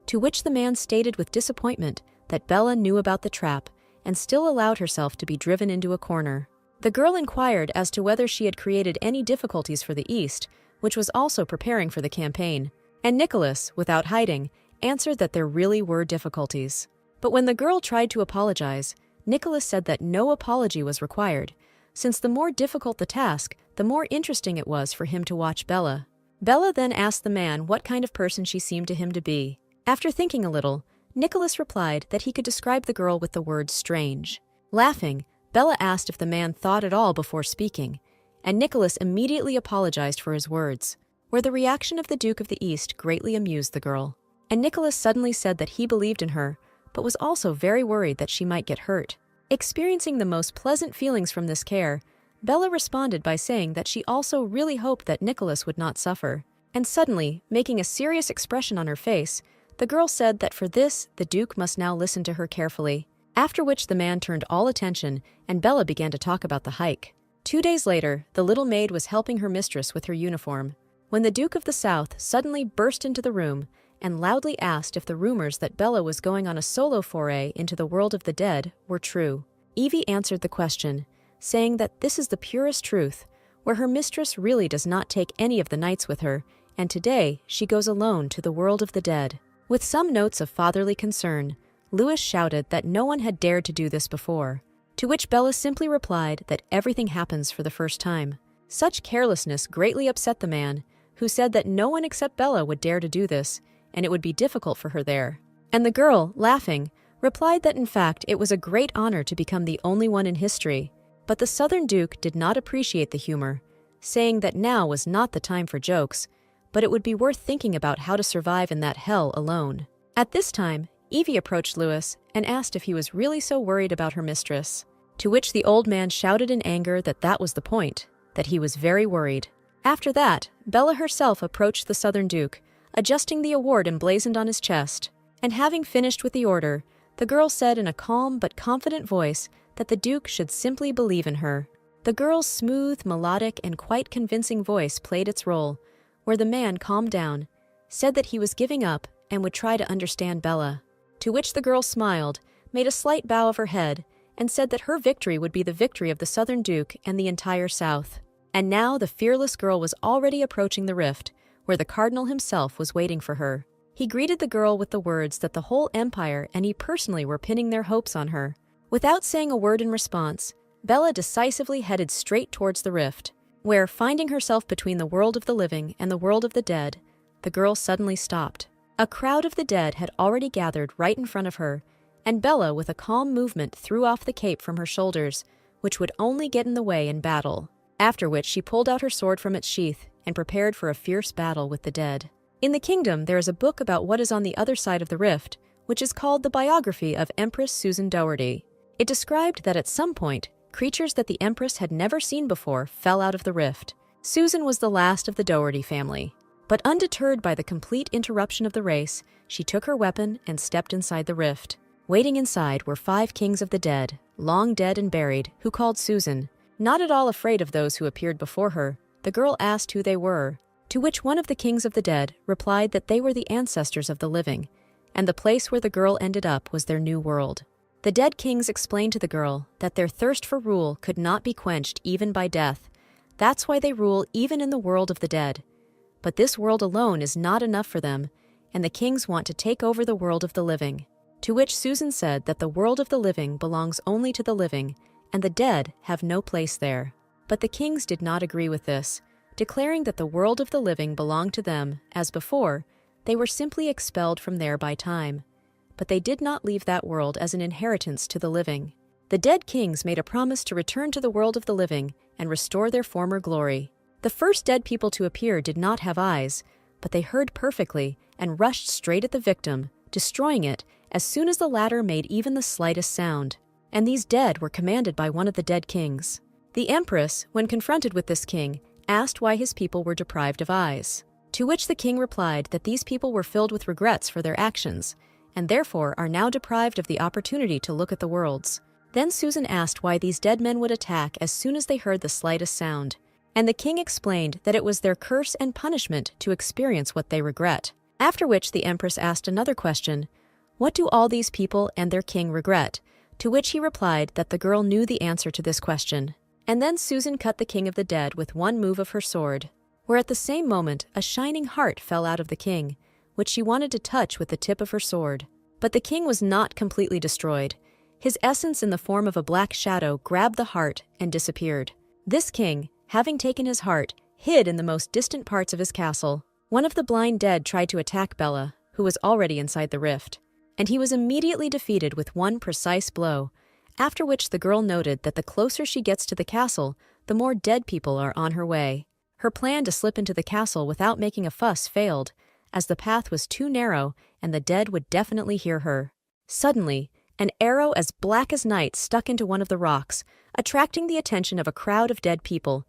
to which the man stated with disappointment that Bella knew about the trap and still allowed herself to be driven into a corner. The girl inquired as to whether she had created any difficulties for the East, which was also preparing for the campaign, and Nicholas, without hiding, answered that there really were difficulties. But when the girl tried to apologize, Nicholas said that no apology was required, since the more difficult the task, the more interesting it was for him to watch Bella. Bella then asked the man what kind of person she seemed to him to be. After thinking a little, Nicholas replied that he could describe the girl with the word strange. Laughing, Bella asked if the man thought at all before speaking, and Nicholas immediately apologized for his words, where the reaction of the Duke of the East greatly amused the girl. And Nicholas suddenly said that he believed in her, but was also very worried that she might get hurt. Experiencing the most pleasant feelings from this care, Bella responded by saying that she also really hoped that Nicholas would not suffer. And suddenly, making a serious expression on her face, the girl said that for this, the Duke must now listen to her carefully, after which the man turned all attention and Bella began to talk about the hike. 2 days later, the little maid was helping her mistress with her uniform, when the Duke of the South suddenly burst into the room and loudly asked if the rumors that Bella was going on a solo foray into the world of the dead were true. Evie answered the question, saying that this is the purest truth, where her mistress really does not take any of the knights with her, and today she goes alone to the world of the dead. With some notes of fatherly concern, Lewis shouted that no one had dared to do this before, to which Bella simply replied that everything happens for the first time. Such carelessness greatly upset the man, who said that no one except Bella would dare to do this, and it would be difficult for her there. And the girl, laughing, replied that in fact it was a great honor to become the only one in history. But the Southern Duke did not appreciate the humor, saying that now was not the time for jokes, but it would be worth thinking about how to survive in that hell alone. At this time, Evie approached Lewis and asked if he was really so worried about her mistress. To which the old man shouted in anger that that was the point, that he was very worried. After that, Bella herself approached the Southern Duke, adjusting the award emblazoned on his chest, and having finished with the order, the girl said in a calm but confident voice that the Duke should simply believe in her. The girl's smooth, melodic, and quite convincing voice played its role, where the man calmed down, said that he was giving up and would try to understand Bella. To which the girl smiled, made a slight bow of her head, and said that her victory would be the victory of the Southern Duke and the entire South. And now the fearless girl was already approaching the rift, where the cardinal himself was waiting for her. He greeted the girl with the words that the whole empire and he personally were pinning their hopes on her. Without saying a word in response, Bella decisively headed straight towards the rift, where, finding herself between the world of the living and the world of the dead, the girl suddenly stopped. A crowd of the dead had already gathered right in front of her, and Bella, with a calm movement, threw off the cape from her shoulders, which would only get in the way in battle, after which she pulled out her sword from its sheath and prepared for a fierce battle with the dead. In the kingdom, there is a book about what is on the other side of the rift, which is called the biography of Empress Susan Doherty. It described that at some point, creatures that the Empress had never seen before fell out of the rift. Susan was the last of the Doherty family. But undeterred by the complete interruption of the race, she took her weapon and stepped inside the rift. Waiting inside were 5 kings of the dead, long dead and buried, who called Susan. Not at all afraid of those who appeared before her, the girl asked who they were, to which one of the kings of the dead replied that they were the ancestors of the living, and the place where the girl ended up was their new world. The dead kings explained to the girl that their thirst for rule could not be quenched even by death. That's why they rule even in the world of the dead. But this world alone is not enough for them, and the kings want to take over the world of the living. To which Susan said that the world of the living belongs only to the living, and the dead have no place there. But the kings did not agree with this, declaring that the world of the living belonged to them. As before, they were simply expelled from there by time. But they did not leave that world as an inheritance to the living. The dead kings made a promise to return to the world of the living and restore their former glory. The first dead people to appear did not have eyes, but they heard perfectly and rushed straight at the victim, destroying it as soon as the latter made even the slightest sound. And these dead were commanded by one of the dead kings. The empress, when confronted with this king, asked why his people were deprived of eyes. To which the king replied that these people were filled with regrets for their actions, and therefore are now deprived of the opportunity to look at the worlds. Then Susan asked why these dead men would attack as soon as they heard the slightest sound. And the king explained that it was their curse and punishment to experience what they regret. After which the empress asked another question, "What do all these people and their king regret?" To which he replied that the girl knew the answer to this question. And then Susan cut the king of the dead with one move of her sword, where at the same moment a shining heart fell out of the king, which she wanted to touch with the tip of her sword. But the king was not completely destroyed. His essence in the form of a black shadow grabbed the heart and disappeared. This king, having taken his heart, hid in the most distant parts of his castle. One of the blind dead tried to attack Bella, who was already inside the rift, and he was immediately defeated with one precise blow, after which the girl noted that the closer she gets to the castle, the more dead people are on her way. Her plan to slip into the castle without making a fuss failed, as the path was too narrow and the dead would definitely hear her. Suddenly, an arrow as black as night stuck into one of the rocks, attracting the attention of a crowd of dead people,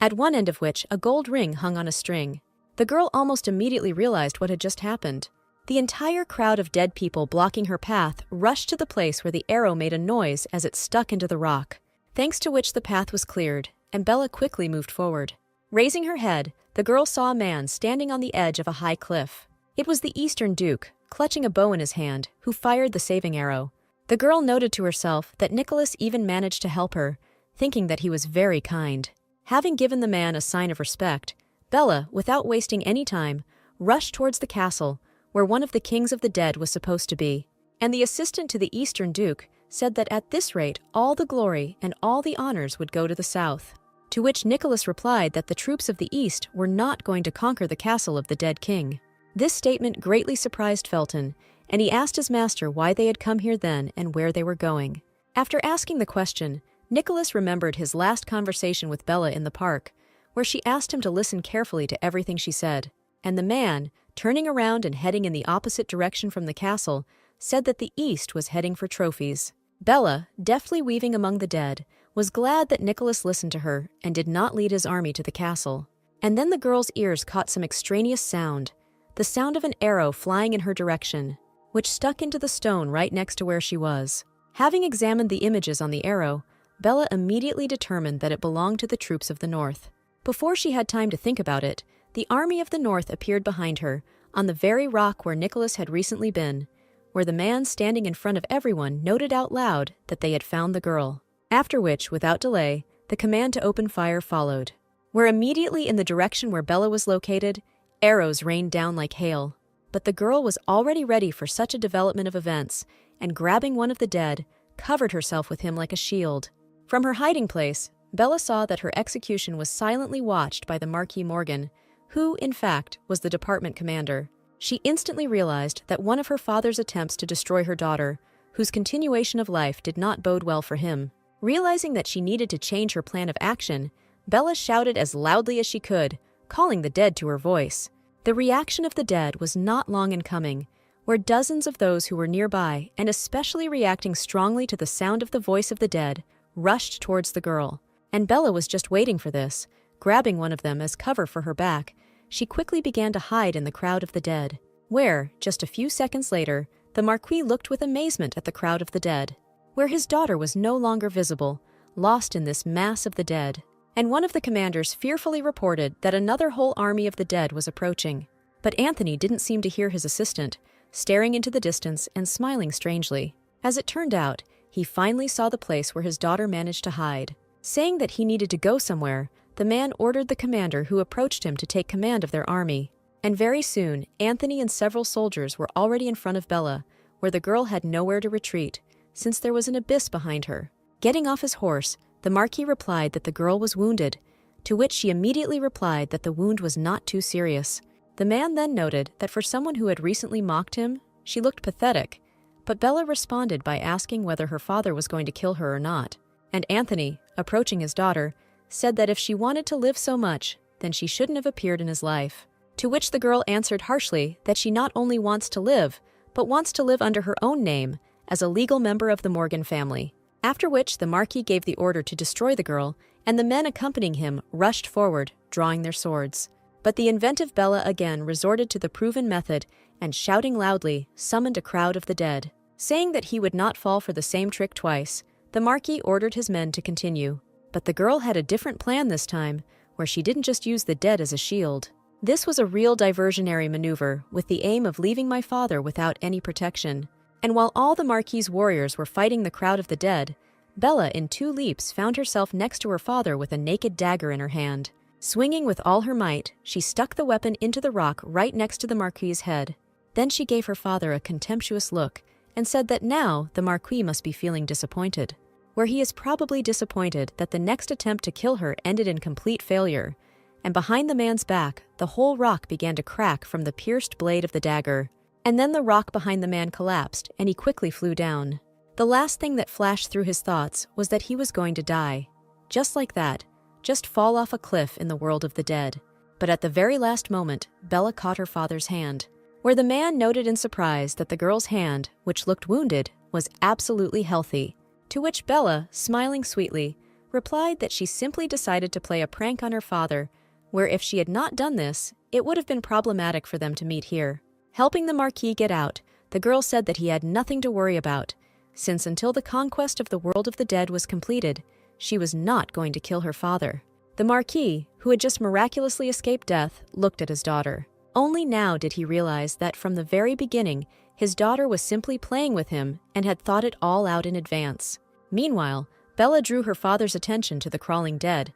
at one end of which a gold ring hung on a string. The girl almost immediately realized what had just happened. The entire crowd of dead people blocking her path rushed to the place where the arrow made a noise as it stuck into the rock, thanks to which the path was cleared, and Bella quickly moved forward. Raising her head, the girl saw a man standing on the edge of a high cliff. It was the Eastern Duke, clutching a bow in his hand, who fired the saving arrow. The girl noted to herself that Nicholas even managed to help her, thinking that he was very kind. Having given the man a sign of respect, Bella, without wasting any time, rushed towards the castle, where one of the kings of the dead was supposed to be. And the assistant to the Eastern Duke said that at this rate all the glory and all the honors would go to the south. To which Nicholas replied that the troops of the East were not going to conquer the castle of the dead king. This statement greatly surprised Felton, and he asked his master why they had come here then and where they were going. After asking the question, Nicholas remembered his last conversation with Bella in the park, where she asked him to listen carefully to everything she said, and the man, turning around and heading in the opposite direction from the castle, said that the East was heading for trophies. Bella, deftly weaving among the dead, was glad that Nicholas listened to her and did not lead his army to the castle. And then the girl's ears caught some extraneous sound, the sound of an arrow flying in her direction, which stuck into the stone right next to where she was. Having examined the images on the arrow, Bella immediately determined that it belonged to the troops of the north. Before she had time to think about it, the army of the north appeared behind her, on the very rock where Nicholas had recently been, where the man standing in front of everyone noted out loud that they had found the girl. After which, without delay, the command to open fire followed. Where immediately in the direction where Bella was located, arrows rained down like hail. But the girl was already ready for such a development of events, and grabbing one of the dead, covered herself with him like a shield. From her hiding place, Bella saw that her execution was silently watched by the Marquis Morgan, who, in fact, was the department commander. She instantly realized that one of her father's attempts to destroy her daughter, whose continuation of life did not bode well for him. Realizing that she needed to change her plan of action, Bella shouted as loudly as she could, calling the dead to her voice. The reaction of the dead was not long in coming, where dozens of those who were nearby, and especially reacting strongly to the sound of the voice of the dead, rushed towards the girl. And Bella was just waiting for this. Grabbing one of them as cover for her back, she quickly began to hide in the crowd of the dead, where, just a few seconds later, the Marquis looked with amazement at the crowd of the dead, where his daughter was no longer visible, lost in this mass of the dead. And one of the commanders fearfully reported that another whole army of the dead was approaching. But Anthony didn't seem to hear his assistant, staring into the distance and smiling strangely. As it turned out, he finally saw the place where his daughter managed to hide. Saying that he needed to go somewhere, the man ordered the commander who approached him to take command of their army. And very soon, Anthony and several soldiers were already in front of Bella, where the girl had nowhere to retreat, since there was an abyss behind her. Getting off his horse, the Marquis replied that the girl was wounded, to which she immediately replied that the wound was not too serious. The man then noted that for someone who had recently mocked him, she looked pathetic, but Bella responded by asking whether her father was going to kill her or not. And Anthony, approaching his daughter, said that if she wanted to live so much, then she shouldn't have appeared in his life. To which the girl answered harshly that she not only wants to live, but wants to live under her own name, as a legal member of the Morgan family. After which the Marquis gave the order to destroy the girl, and the men accompanying him rushed forward, drawing their swords. But the inventive Bella again resorted to the proven method, and shouting loudly, summoned a crowd of the dead. Saying that he would not fall for the same trick twice, the Marquis ordered his men to continue. But the girl had a different plan this time, where she didn't just use the dead as a shield. This was a real diversionary maneuver, with the aim of leaving my father without any protection. And while all the Marquis's warriors were fighting the crowd of the dead, Bella in 2 leaps found herself next to her father with a naked dagger in her hand. Swinging with all her might, she stuck the weapon into the rock right next to the Marquis's head. Then she gave her father a contemptuous look, and said that now the Marquis must be feeling disappointed. Where he is probably disappointed that the next attempt to kill her ended in complete failure, and behind the man's back, the whole rock began to crack from the pierced blade of the dagger. And then the rock behind the man collapsed, and he quickly flew down. The last thing that flashed through his thoughts was that he was going to die. Just like that, just fall off a cliff in the world of the dead. But at the very last moment, Bella caught her father's hand, where the man noted in surprise that the girl's hand, which looked wounded, was absolutely healthy. To which Bella, smiling sweetly, replied that she simply decided to play a prank on her father, where if she had not done this, it would have been problematic for them to meet here. Helping the Marquis get out, the girl said that he had nothing to worry about, since until the conquest of the world of the dead was completed, she was not going to kill her father. The Marquis, who had just miraculously escaped death, looked at his daughter. Only now did he realize that from the very beginning, his daughter was simply playing with him and had thought it all out in advance. Meanwhile, Bella drew her father's attention to the crawling dead,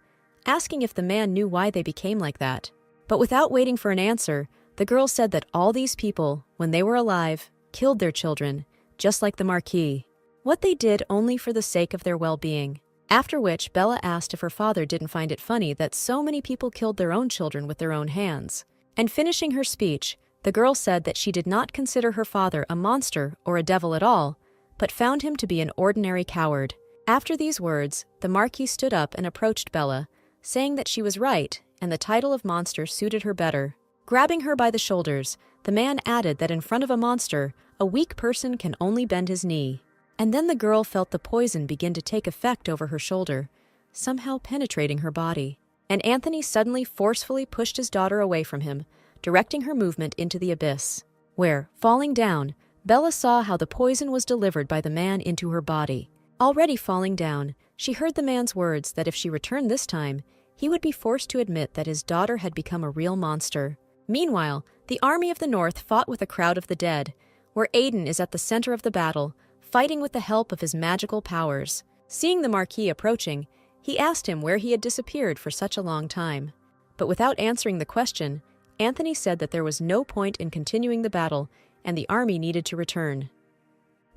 asking if the man knew why they became like that. But without waiting for an answer, the girl said that all these people, when they were alive, killed their children, just like the Marquis. What they did only for the sake of their well-being. After which, Bella asked if her father didn't find it funny that so many people killed their own children with their own hands. And finishing her speech, the girl said that she did not consider her father a monster or a devil at all, but found him to be an ordinary coward. After these words, the Marquis stood up and approached Bella, saying that she was right and the title of monster suited her better. Grabbing her by the shoulders, the man added that in front of a monster, a weak person can only bend his knee. And then the girl felt the poison begin to take effect over her shoulder, somehow penetrating her body. And Anthony suddenly forcefully pushed his daughter away from him, directing her movement into the abyss, where, falling down, Bella saw how the poison was delivered by the man into her body. Already falling down, she heard the man's words that if she returned this time, he would be forced to admit that his daughter had become a real monster. Meanwhile, the army of the North fought with a crowd of the dead, where Aiden is at the center of the battle, fighting with the help of his magical powers. Seeing the Marquis approaching, he asked him where he had disappeared for such a long time. But without answering the question, Anthony said that there was no point in continuing the battle and the army needed to return.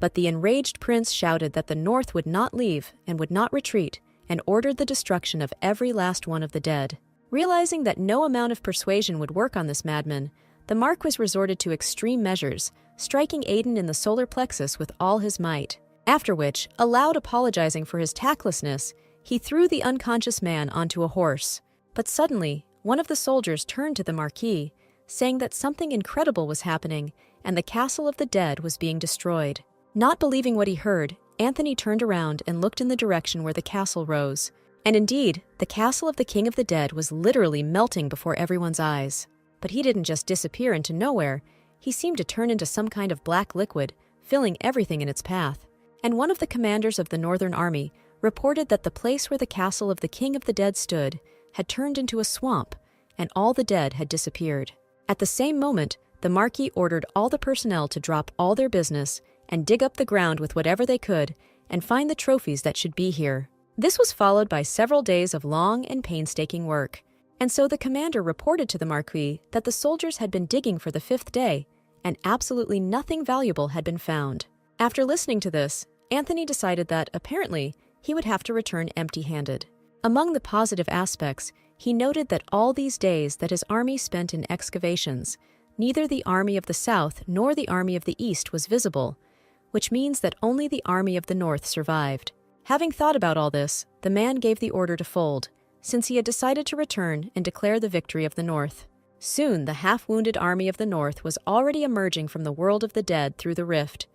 But the enraged prince shouted that the North would not leave and would not retreat, and ordered the destruction of every last one of the dead. Realizing that no amount of persuasion would work on this madman, the Marquis resorted to extreme measures, striking Aiden in the solar plexus with all his might. After which, aloud apologizing for his tactlessness, he threw the unconscious man onto a horse. But suddenly, one of the soldiers turned to the Marquis, saying that something incredible was happening and the castle of the dead was being destroyed. Not believing what he heard, Anthony turned around and looked in the direction where the castle rose. And indeed, the castle of the King of the Dead was literally melting before everyone's eyes. But he didn't just disappear into nowhere, he seemed to turn into some kind of black liquid, filling everything in its path. And one of the commanders of the Northern Army reported that the place where the castle of the King of the Dead stood had turned into a swamp, and all the dead had disappeared. At the same moment, the Marquis ordered all the personnel to drop all their business and dig up the ground with whatever they could and find the trophies that should be here. This was followed by several days of long and painstaking work. And so the commander reported to the Marquis that the soldiers had been digging for the 5th day, and absolutely nothing valuable had been found. After listening to this, Anthony decided that, apparently, he would have to return empty-handed. Among the positive aspects, he noted that all these days that his army spent in excavations, neither the army of the South nor the army of the East was visible, which means that only the army of the North survived. Having thought about all this, the man gave the order to fold, since he had decided to return and declare the victory of the North. Soon, the half-wounded army of the North was already emerging from the world of the dead through the rift,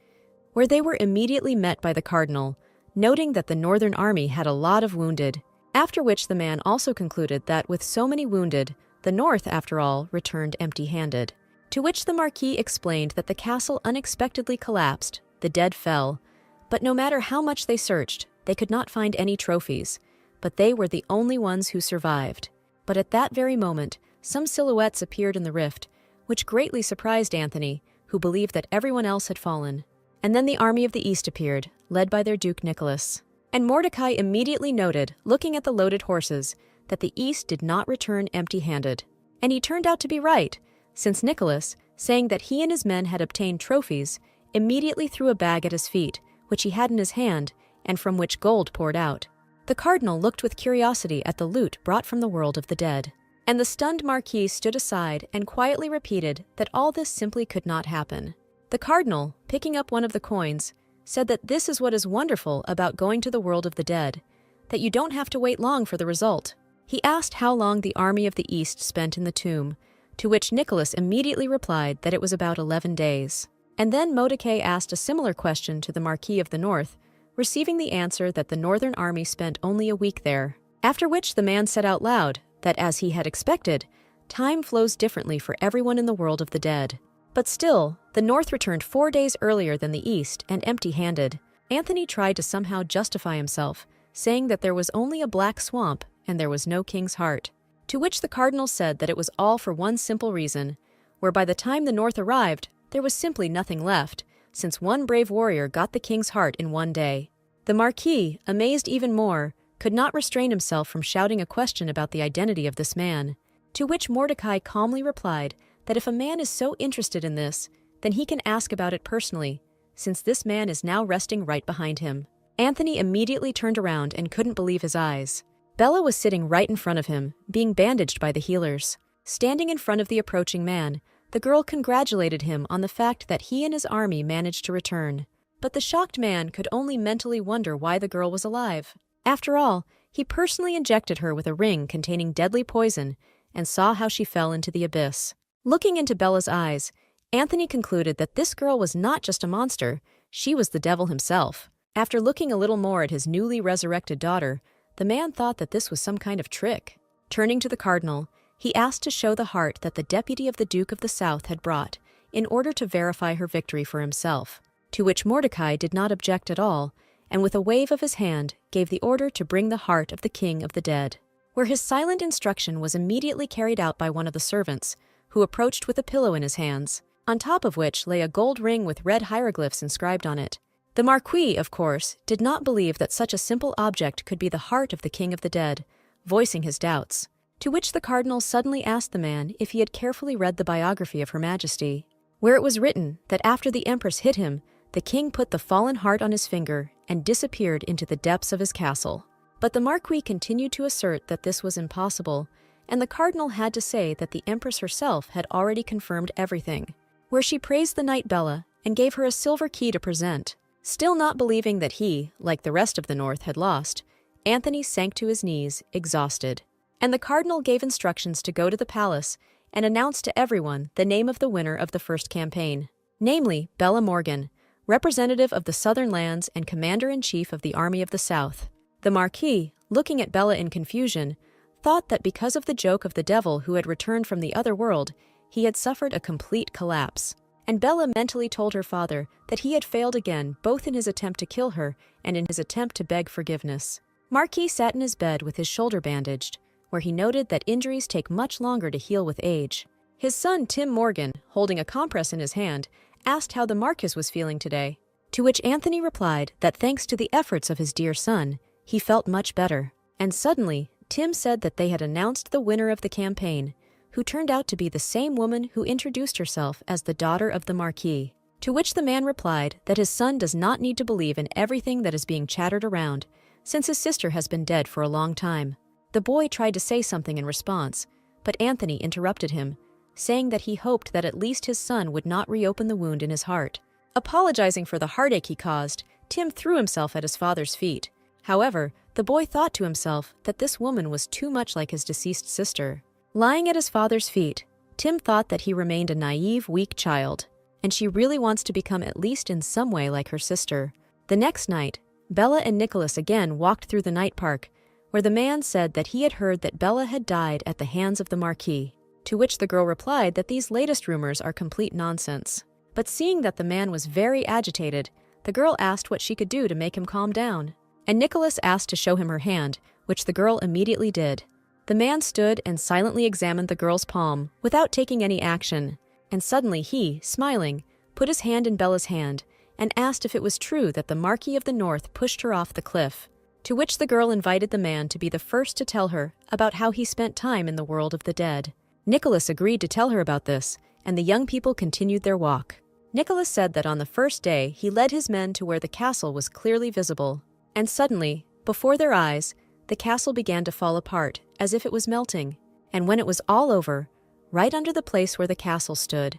where they were immediately met by the cardinal, noting that the Northern army had a lot of wounded, after which the man also concluded that with so many wounded, the North, after all, returned empty-handed. To which the Marquis explained that the castle unexpectedly collapsed, the dead fell, but no matter how much they searched, they could not find any trophies, but they were the only ones who survived. But at that very moment, some silhouettes appeared in the rift, which greatly surprised Anthony, who believed that everyone else had fallen. And then the army of the East appeared, led by their Duke Nicholas. And Mordecai immediately noted, looking at the loaded horses, that the East did not return empty-handed. And he turned out to be right, since Nicholas, saying that he and his men had obtained trophies, immediately threw a bag at his feet, which he had in his hand, and from which gold poured out. The cardinal looked with curiosity at the loot brought from the world of the dead. And the stunned Marquis stood aside and quietly repeated that all this simply could not happen. The cardinal, picking up one of the coins, said that this is what is wonderful about going to the world of the dead, that you don't have to wait long for the result. He asked how long the army of the East spent in the tomb, to which Nicholas immediately replied that it was about 11 days. And then Mordecai asked a similar question to the Marquis of the North, receiving the answer that the Northern army spent only a week there. After which the man said out loud that, as he had expected, time flows differently for everyone in the world of the dead. But still, the North returned 4 days earlier than the East and empty-handed. Anthony tried to somehow justify himself, saying that there was only a black swamp and there was no king's heart. To which the cardinal said that it was all for one simple reason, where by the time the North arrived, there was simply nothing left, since one brave warrior got the king's heart in 1 day. The Marquis, amazed even more, could not restrain himself from shouting a question about the identity of this man, to which Mordecai calmly replied that if a man is so interested in this, then he can ask about it personally, since this man is now resting right behind him. Anthony immediately turned around and couldn't believe his eyes. Bella was sitting right in front of him, being bandaged by the healers. Standing in front of the approaching man, the girl congratulated him on the fact that he and his army managed to return. But the shocked man could only mentally wonder why the girl was alive. After all, he personally injected her with a ring containing deadly poison and saw how she fell into the abyss. Looking into Bella's eyes, Anthony concluded that this girl was not just a monster, she was the devil himself. After looking a little more at his newly resurrected daughter, the man thought that this was some kind of trick. Turning to the cardinal, he asked to show the heart that the deputy of the Duke of the South had brought, in order to verify her victory for himself, to which Mordecai did not object at all, and with a wave of his hand gave the order to bring the heart of the king of the dead, where his silent instruction was immediately carried out by one of the servants, who approached with a pillow in his hands, on top of which lay a gold ring with red hieroglyphs inscribed on it. The Marquis, of course, did not believe that such a simple object could be the heart of the king of the dead, voicing his doubts, to which the cardinal suddenly asked the man if he had carefully read the biography of Her Majesty, where it was written that after the empress hit him, the king put the fallen heart on his finger and disappeared into the depths of his castle. But the Marquis continued to assert that this was impossible, and the cardinal had to say that the empress herself had already confirmed everything, where she praised the knight Bella and gave her a silver key to present. Still not believing that he, like the rest of the North, had lost, Anthony sank to his knees, exhausted, and the cardinal gave instructions to go to the palace and announce to everyone the name of the winner of the first campaign, namely Bella Morgan, representative of the Southern lands and commander-in-chief of the Army of the South. The Marquis, looking at Bella in confusion, thought that because of the joke of the devil who had returned from the other world, he had suffered a complete collapse. And Bella mentally told her father that he had failed again both in his attempt to kill her and in his attempt to beg forgiveness. Marquis sat in his bed with his shoulder bandaged, where he noted that injuries take much longer to heal with age. His son Tim Morgan, holding a compress in his hand, asked how the Marquis was feeling today, to which Anthony replied that thanks to the efforts of his dear son, he felt much better. And suddenly, Tim said that they had announced the winner of the campaign, who turned out to be the same woman who introduced herself as the daughter of the Marquis, to which the man replied that his son does not need to believe in everything that is being chattered around, since his sister has been dead for a long time. The boy tried to say something in response, but Anthony interrupted him, saying that he hoped that at least his son would not reopen the wound in his heart. Apologizing for the heartache he caused, Tim threw himself at his father's feet. However, the boy thought to himself that this woman was too much like his deceased sister. Lying at his father's feet, Tim thought that he remained a naive, weak child, and she really wants to become at least in some way like her sister. The next night, Bella and Nicholas again walked through the night park, where the man said that he had heard that Bella had died at the hands of the Marquis, to which the girl replied that these latest rumors are complete nonsense. But seeing that the man was very agitated, the girl asked what she could do to make him calm down, and Nicholas asked to show him her hand, which the girl immediately did. The man stood and silently examined the girl's palm without taking any action, and suddenly he, smiling, put his hand in Bella's hand and asked if it was true that the Marquis of the North pushed her off the cliff, to which the girl invited the man to be the first to tell her about how he spent time in the world of the dead. Nicholas agreed to tell her about this, and the young people continued their walk. Nicholas said that on the first day he led his men to where the castle was clearly visible, and suddenly, before their eyes, the castle began to fall apart, as if it was melting, and when it was all over, right under the place where the castle stood,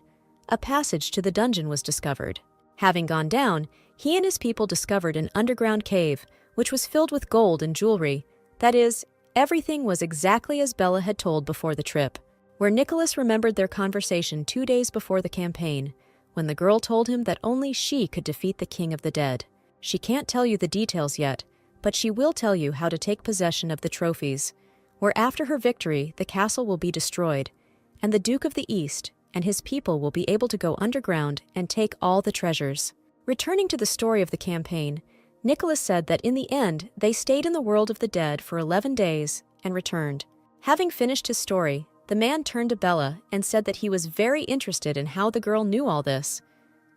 a passage to the dungeon was discovered. Having gone down, he and his people discovered an underground cave, which was filled with gold and jewelry. That is, everything was exactly as Bella had told before the trip, where Nicholas remembered their conversation 2 days before the campaign, when the girl told him that only she could defeat the King of the Dead. She can't tell you the details yet, but she will tell you how to take possession of the trophies, where after her victory the castle will be destroyed, and the Duke of the East and his people will be able to go underground and take all the treasures. Returning to the story of the campaign, Nicholas said that in the end they stayed in the world of the dead for 11 days and returned. Having finished his story, the man turned to Bella and said that he was very interested in how the girl knew all this,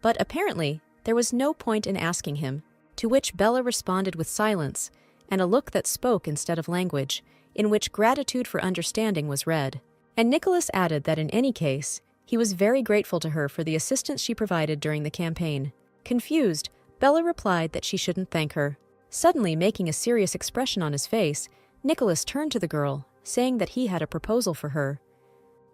but apparently there was no point in asking him, to which Bella responded with silence and a look that spoke instead of language, in which gratitude for understanding was read. And Nicholas added that in any case, he was very grateful to her for the assistance she provided during the campaign. Confused, Bella replied that she shouldn't thank her. Suddenly making a serious expression on his face, Nicholas turned to the girl, saying that he had a proposal for her.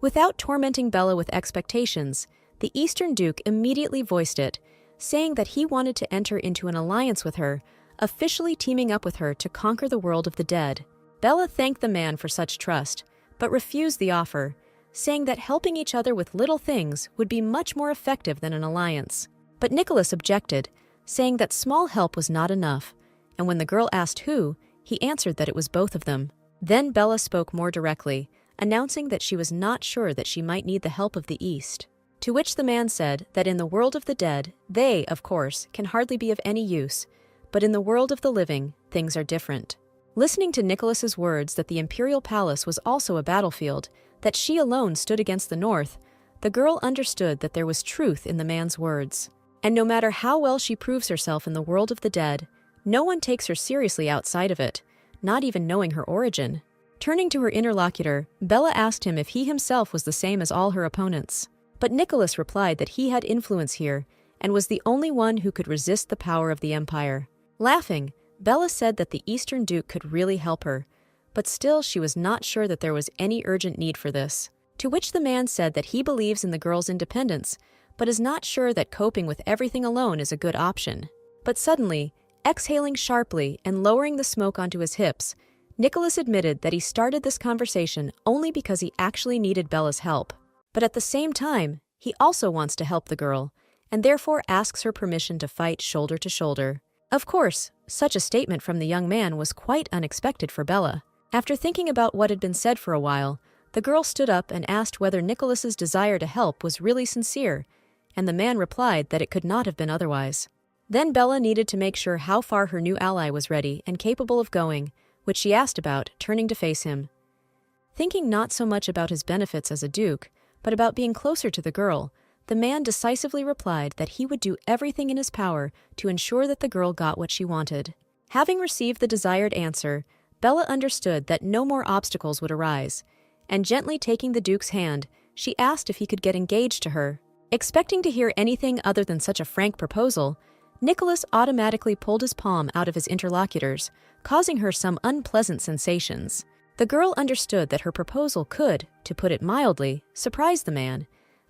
Without tormenting Bella with expectations, the Eastern Duke immediately voiced it, saying that he wanted to enter into an alliance with her, officially teaming up with her to conquer the world of the dead. Bella thanked the man for such trust, but refused the offer, saying that helping each other with little things would be much more effective than an alliance. But Nicholas objected, saying that small help was not enough, and when the girl asked who, he answered that it was both of them. Then Bella spoke more directly, announcing that she was not sure that she might need the help of the East. To which the man said that in the world of the dead, they, of course, can hardly be of any use, but in the world of the living, things are different. Listening to Nicholas's words that the imperial palace was also a battlefield, that she alone stood against the north, the girl understood that there was truth in the man's words. And no matter how well she proves herself in the world of the dead, no one takes her seriously outside of it, not even knowing her origin. Turning to her interlocutor, Bella asked him if he himself was the same as all her opponents. But Nicholas replied that he had influence here and was the only one who could resist the power of the empire. Laughing, Bella said that the Eastern Duke could really help her, but still she was not sure that there was any urgent need for this. To which the man said that he believes in the girl's independence, but is not sure that coping with everything alone is a good option. But suddenly, exhaling sharply and lowering the smoke onto his hips, Nicholas admitted that he started this conversation only because he actually needed Bella's help. But at the same time, he also wants to help the girl, and therefore asks her permission to fight shoulder to shoulder. Of course, such a statement from the young man was quite unexpected for Bella. After thinking about what had been said for a while, the girl stood up and asked whether Nicholas's desire to help was really sincere, and the man replied that it could not have been otherwise. Then Bella needed to make sure how far her new ally was ready and capable of going, which she asked about, turning to face him. Thinking not so much about his benefits as a duke, but about being closer to the girl, the man decisively replied that he would do everything in his power to ensure that the girl got what she wanted. Having received the desired answer, Bella understood that no more obstacles would arise, and gently taking the duke's hand, she asked if he could get engaged to her. Expecting to hear anything other than such a frank proposal, Nicholas automatically pulled his palm out of his interlocutor's, causing her some unpleasant sensations. The girl understood that her proposal could, to put it mildly, surprise the man,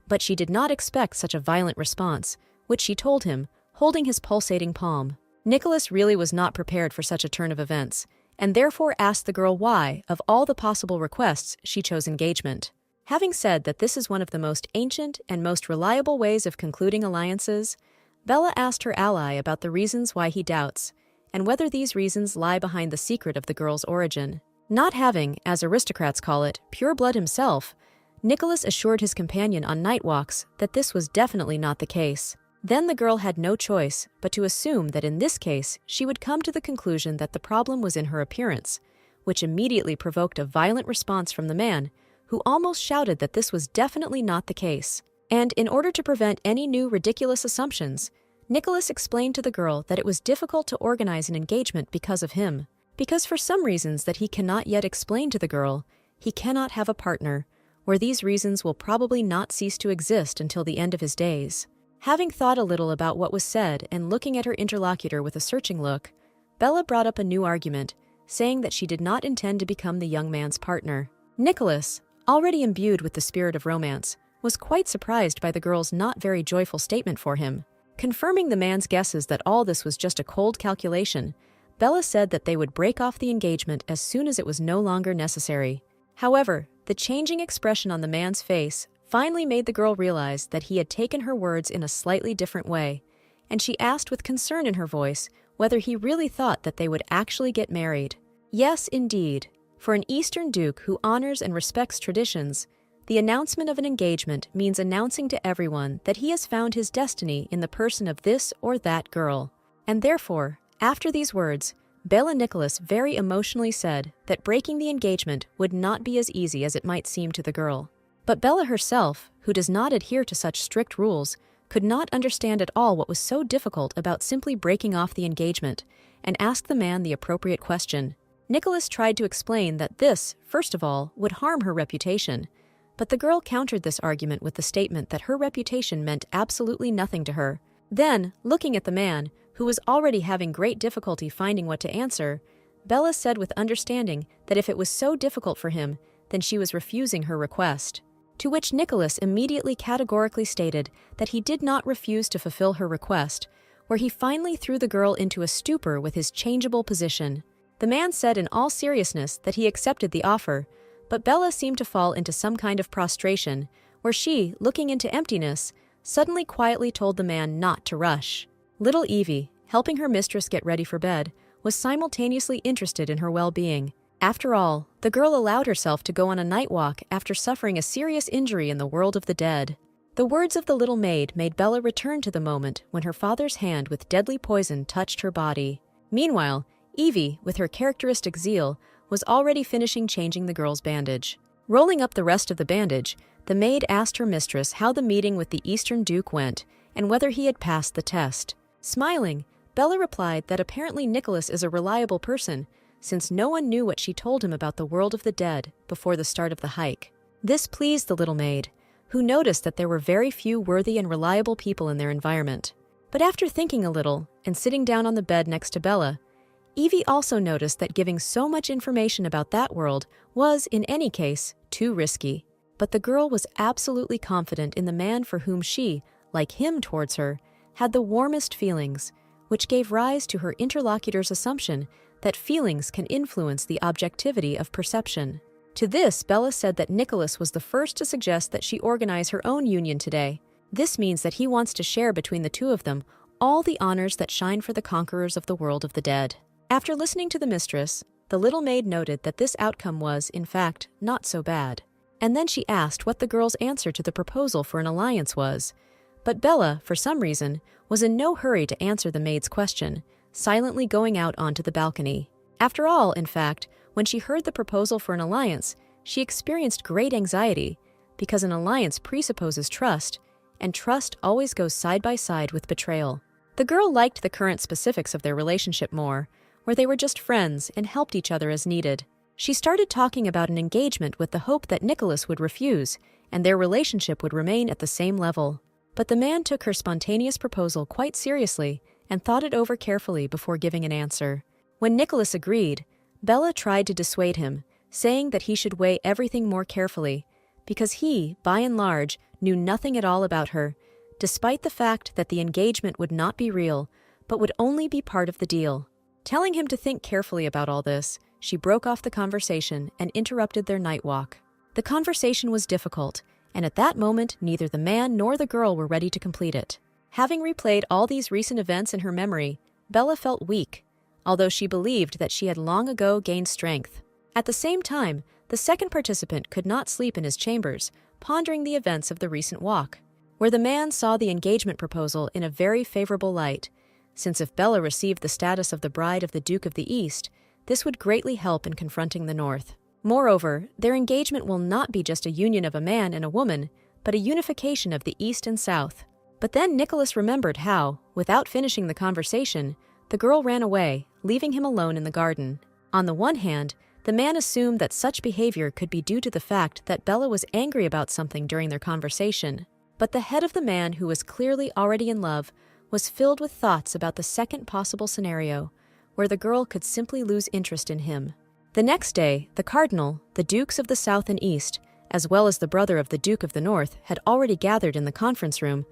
but she did not expect such a violent response, which she told him, holding his pulsating palm. Nicholas really was not prepared for such a turn of events, and therefore asked the girl why, of all the possible requests, she chose engagement. Having said that this is one of the most ancient and most reliable ways of concluding alliances, Bella asked her ally about the reasons why he doubts, and whether these reasons lie behind the secret of the girl's origin. Not having, as aristocrats call it, pure blood himself, Nicholas assured his companion on night walks that this was definitely not the case. Then the girl had no choice but to assume that in this case she would come to the conclusion that the problem was in her appearance, which immediately provoked a violent response from the man, who almost shouted that this was definitely not the case. And in order to prevent any new ridiculous assumptions, Nicholas explained to the girl that it was difficult to organize an engagement because of him. Because for some reasons that he cannot yet explain to the girl, he cannot have a partner, where these reasons will probably not cease to exist until the end of his days. Having thought a little about what was said and looking at her interlocutor with a searching look, Bella brought up a new argument, saying that she did not intend to become the young man's partner. Nicholas, already imbued with the spirit of romance, was quite surprised by the girl's not very joyful statement for him. Confirming the man's guesses that all this was just a cold calculation, Bella said that they would break off the engagement as soon as it was no longer necessary. However, the changing expression on the man's face finally made the girl realize that he had taken her words in a slightly different way, and she asked with concern in her voice whether he really thought that they would actually get married. Yes, indeed. For an Eastern Duke who honors and respects traditions, the announcement of an engagement means announcing to everyone that he has found his destiny in the person of this or that girl. And therefore, after these words, Bella Nicholas very emotionally said that breaking the engagement would not be as easy as it might seem to the girl. But Bella herself, who does not adhere to such strict rules, could not understand at all what was so difficult about simply breaking off the engagement, and asked the man the appropriate question. Nicholas tried to explain that this, first of all, would harm her reputation, but the girl countered this argument with the statement that her reputation meant absolutely nothing to her. Then, looking at the man, who was already having great difficulty finding what to answer, Bella said with understanding that if it was so difficult for him, then she was refusing her request. To which Nicholas immediately categorically stated that he did not refuse to fulfill her request, where he finally threw the girl into a stupor with his changeable position. The man said in all seriousness that he accepted the offer, but Bella seemed to fall into some kind of prostration, where she, looking into emptiness, suddenly quietly told the man not to rush. Little Evie, helping her mistress get ready for bed, was simultaneously interested in her well-being. After all, the girl allowed herself to go on a night walk after suffering a serious injury in the world of the dead. The words of the little maid made Bella return to the moment when her father's hand with deadly poison touched her body. Meanwhile, Evie, with her characteristic zeal, was already finishing changing the girl's bandage. Rolling up the rest of the bandage, the maid asked her mistress how the meeting with the Eastern Duke went and whether he had passed the test. Smiling, Bella replied that apparently Nicholas is a reliable person, since no one knew what she told him about the world of the dead before the start of the hike. This pleased the little maid, who noticed that there were very few worthy and reliable people in their environment. But after thinking a little and sitting down on the bed next to Bella, Evie also noticed that giving so much information about that world was, in any case, too risky. But the girl was absolutely confident in the man for whom she, like him towards her, had the warmest feelings, which gave rise to her interlocutor's assumption that feelings can influence the objectivity of perception. To this, Bella said that Nicholas was the first to suggest that she organize her own union today. This means that he wants to share between the two of them all the honors that shine for the conquerors of the world of the dead. After listening to the mistress, the little maid noted that this outcome was, in fact, not so bad. And then she asked what the girl's answer to the proposal for an alliance was. But Bella, for some reason, was in no hurry to answer the maid's question, silently going out onto the balcony. After all, in fact, when she heard the proposal for an alliance, she experienced great anxiety, because an alliance presupposes trust, and trust always goes side by side with betrayal. The girl liked the current specifics of their relationship more, where they were just friends and helped each other as needed. She started talking about an engagement with the hope that Nicholas would refuse, and their relationship would remain at the same level. But the man took her spontaneous proposal quite seriously and thought it over carefully before giving an answer. When Nicholas agreed, Bella tried to dissuade him, saying that he should weigh everything more carefully, because he, by and large, knew nothing at all about her, despite the fact that the engagement would not be real, but would only be part of the deal. Telling him to think carefully about all this, she broke off the conversation and interrupted their night walk. The conversation was difficult, and at that moment neither the man nor the girl were ready to complete it. Having replayed all these recent events in her memory, Bella felt weak, although she believed that she had long ago gained strength. At the same time, the second participant could not sleep in his chambers, pondering the events of the recent walk, where the man saw the engagement proposal in a very favorable light, since if Bella received the status of the bride of the Duke of the East, this would greatly help in confronting the North. Moreover, their engagement will not be just a union of a man and a woman, but a unification of the East and South. But then Nicholas remembered how, without finishing the conversation, the girl ran away, leaving him alone in the garden. On the one hand, the man assumed that such behavior could be due to the fact that Bella was angry about something during their conversation. But the head of the man, who was clearly already in love, was filled with thoughts about the second possible scenario, where the girl could simply lose interest in him. The next day, the cardinal, the dukes of the South and East, as well as the brother of the Duke of the North, had already gathered in the conference room.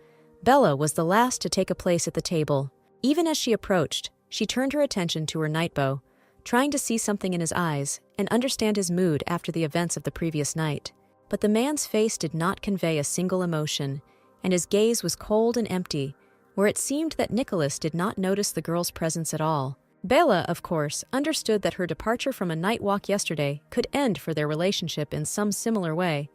Bella was the last to take a place at the table. Even as she approached, she turned her attention to her nightbow, trying to see something in his eyes and understand his mood after the events of the previous night. But the man's face did not convey a single emotion, and his gaze was cold and empty, where it seemed that Nicholas did not notice the girl's presence at all. Bella, of course, understood that her departure from a night walk yesterday could end for their relationship in some similar way,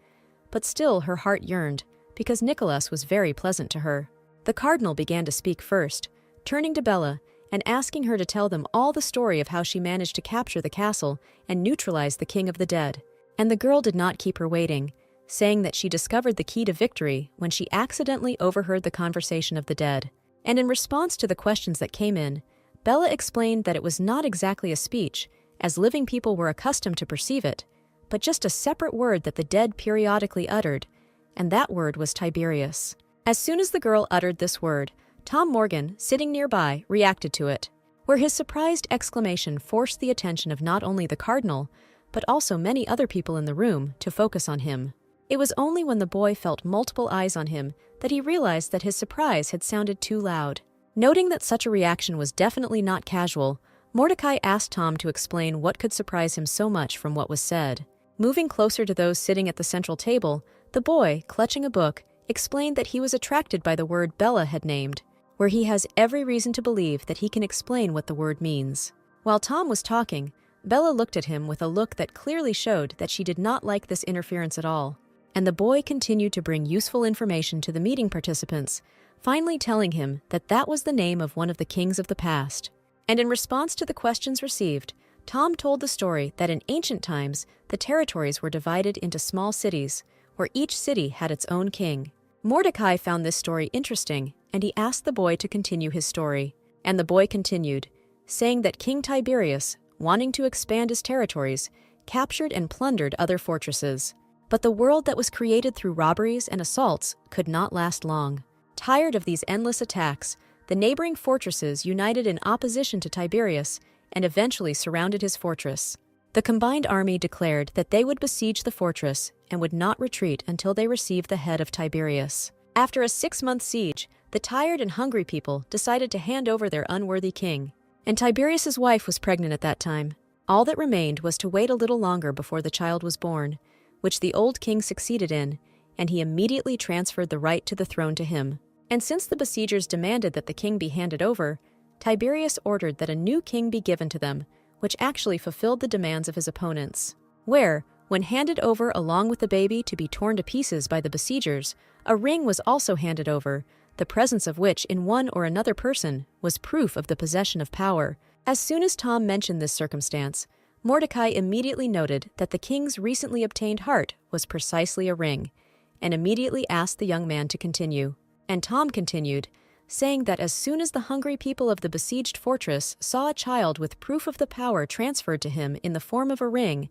but still her heart yearned, because Nicholas was very pleasant to her. The cardinal began to speak first, turning to Bella and asking her to tell them all the story of how she managed to capture the castle and neutralize the king of the dead. And the girl did not keep her waiting, saying that she discovered the key to victory when she accidentally overheard the conversation of the dead. And in response to the questions that came in, Bella explained that it was not exactly a speech, as living people were accustomed to perceive it, but just a separate word that the dead periodically uttered, and that word was Tiberius. As soon as the girl uttered this word, Tom Morgan, sitting nearby, reacted to it, where his surprised exclamation forced the attention of not only the cardinal, but also many other people in the room to focus on him. It was only when the boy felt multiple eyes on him that he realized that his surprise had sounded too loud. Noting that such a reaction was definitely not casual, Mordecai asked Tom to explain what could surprise him so much from what was said. Moving closer to those sitting at the central table, the boy, clutching a book, explained that he was attracted by the word Bella had named, where he has every reason to believe that he can explain what the word means. While Tom was talking, Bella looked at him with a look that clearly showed that she did not like this interference at all, and the boy continued to bring useful information to the meeting participants, finally telling him that that was the name of one of the kings of the past. And in response to the questions received, Tom told the story that in ancient times, the territories were divided into small cities, where each city had its own king. Mordecai found this story interesting, and he asked the boy to continue his story. And the boy continued, saying that King Tiberius, wanting to expand his territories, captured and plundered other fortresses. But the world that was created through robberies and assaults could not last long. Tired of these endless attacks, the neighboring fortresses united in opposition to Tiberius and eventually surrounded his fortress. The combined army declared that they would besiege the fortress and would not retreat until they received the head of Tiberius. After a 6-month siege, the tired and hungry people decided to hand over their unworthy king. And Tiberius's wife was pregnant at that time. All that remained was to wait a little longer before the child was born, which the old king succeeded in, and he immediately transferred the right to the throne to him. And since the besiegers demanded that the king be handed over, Tiberius ordered that a new king be given to them, which actually fulfilled the demands of his opponents. Where, when handed over along with the baby to be torn to pieces by the besiegers, a ring was also handed over, the presence of which in one or another person was proof of the possession of power. As soon as Tom mentioned this circumstance, Mordecai immediately noted that the king's recently obtained heart was precisely a ring, and immediately asked the young man to continue. And Tom continued, saying that as soon as the hungry people of the besieged fortress saw a child with proof of the power transferred to him in the form of a ring,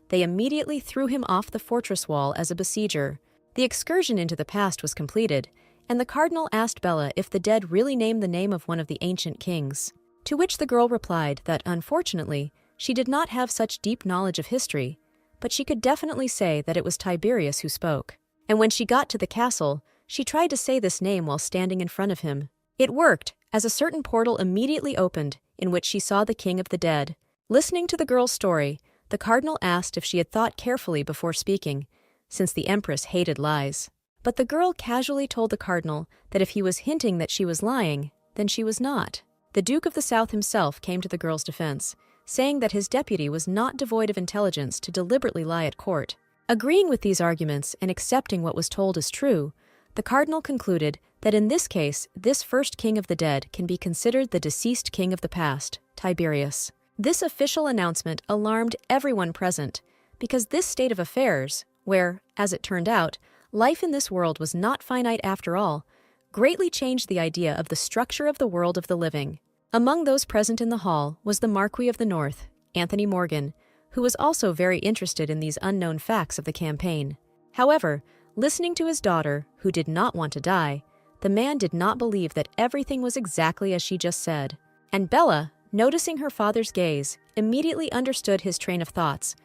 they immediately threw him off the fortress wall as a besieger. The excursion into the past was completed, and the cardinal asked Bella if the dead really named the name of one of the ancient kings. To which the girl replied that, unfortunately, she did not have such deep knowledge of history, but she could definitely say that it was Tiberius who spoke. And when she got to the castle, she tried to say this name while standing in front of him. It worked, as a certain portal immediately opened, in which she saw the king of the dead. Listening to the girl's story, the cardinal asked if she had thought carefully before speaking, since the empress hated lies. But the girl casually told the cardinal that if he was hinting that she was lying, then she was not. The Duke of the South himself came to the girl's defense, saying that his deputy was not devoid of intelligence to deliberately lie at court. Agreeing with these arguments and accepting what was told as true, the cardinal concluded that in this case, this first king of the dead can be considered the deceased king of the past, Tiberius. This official announcement alarmed everyone present, because this state of affairs, where, as it turned out, life in this world was not finite after all, greatly changed the idea of the structure of the world of the living. Among those present in the hall was the Marquis of the North, Anthony Morgan, who was also very interested in these unknown facts of the campaign. However, listening to his daughter, who did not want to die, the man did not believe that everything was exactly as she just said. And Bella, noticing her father's gaze, immediately understood his train of thoughts,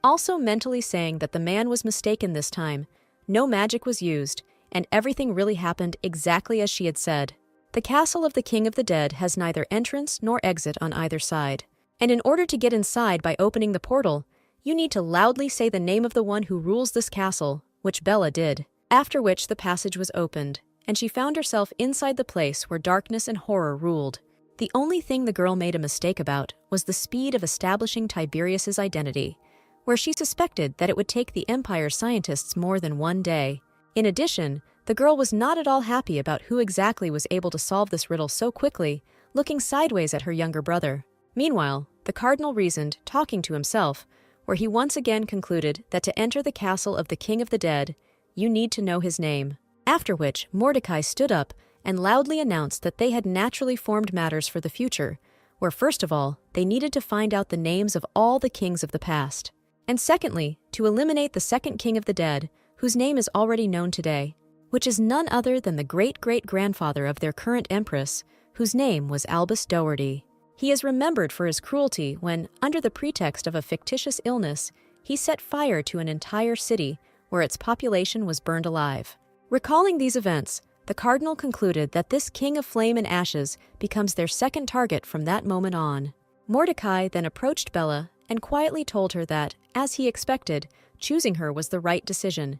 also mentally saying that the man was mistaken this time, no magic was used, and everything really happened exactly as she had said. The castle of the King of the Dead has neither entrance nor exit on either side, and in order to get inside by opening the portal, you need to loudly say the name of the one who rules this castle, which Bella did, after which the passage was opened, and she found herself inside the place where darkness and horror ruled. The only thing the girl made a mistake about was the speed of establishing Tiberius's identity, where she suspected that it would take the Empire's scientists more than one day. In addition, the girl was not at all happy about who exactly was able to solve this riddle so quickly, looking sideways at her younger brother. Meanwhile, the cardinal reasoned, talking to himself, where he once again concluded that to enter the castle of the King of the Dead, you need to know his name. After which, Mordecai stood up and loudly announced that they had naturally formed matters for the future, where first of all, they needed to find out the names of all the kings of the past. And secondly, to eliminate the second king of the dead, whose name is already known today, which is none other than the great-great-grandfather of their current empress, whose name was Albus Doherty. He is remembered for his cruelty when, under the pretext of a fictitious illness, he set fire to an entire city where its population was burned alive. Recalling these events, the cardinal concluded that this king of flame and ashes becomes their second target from that moment on. Mordecai then approached Bella and quietly told her that, as he expected, choosing her was the right decision,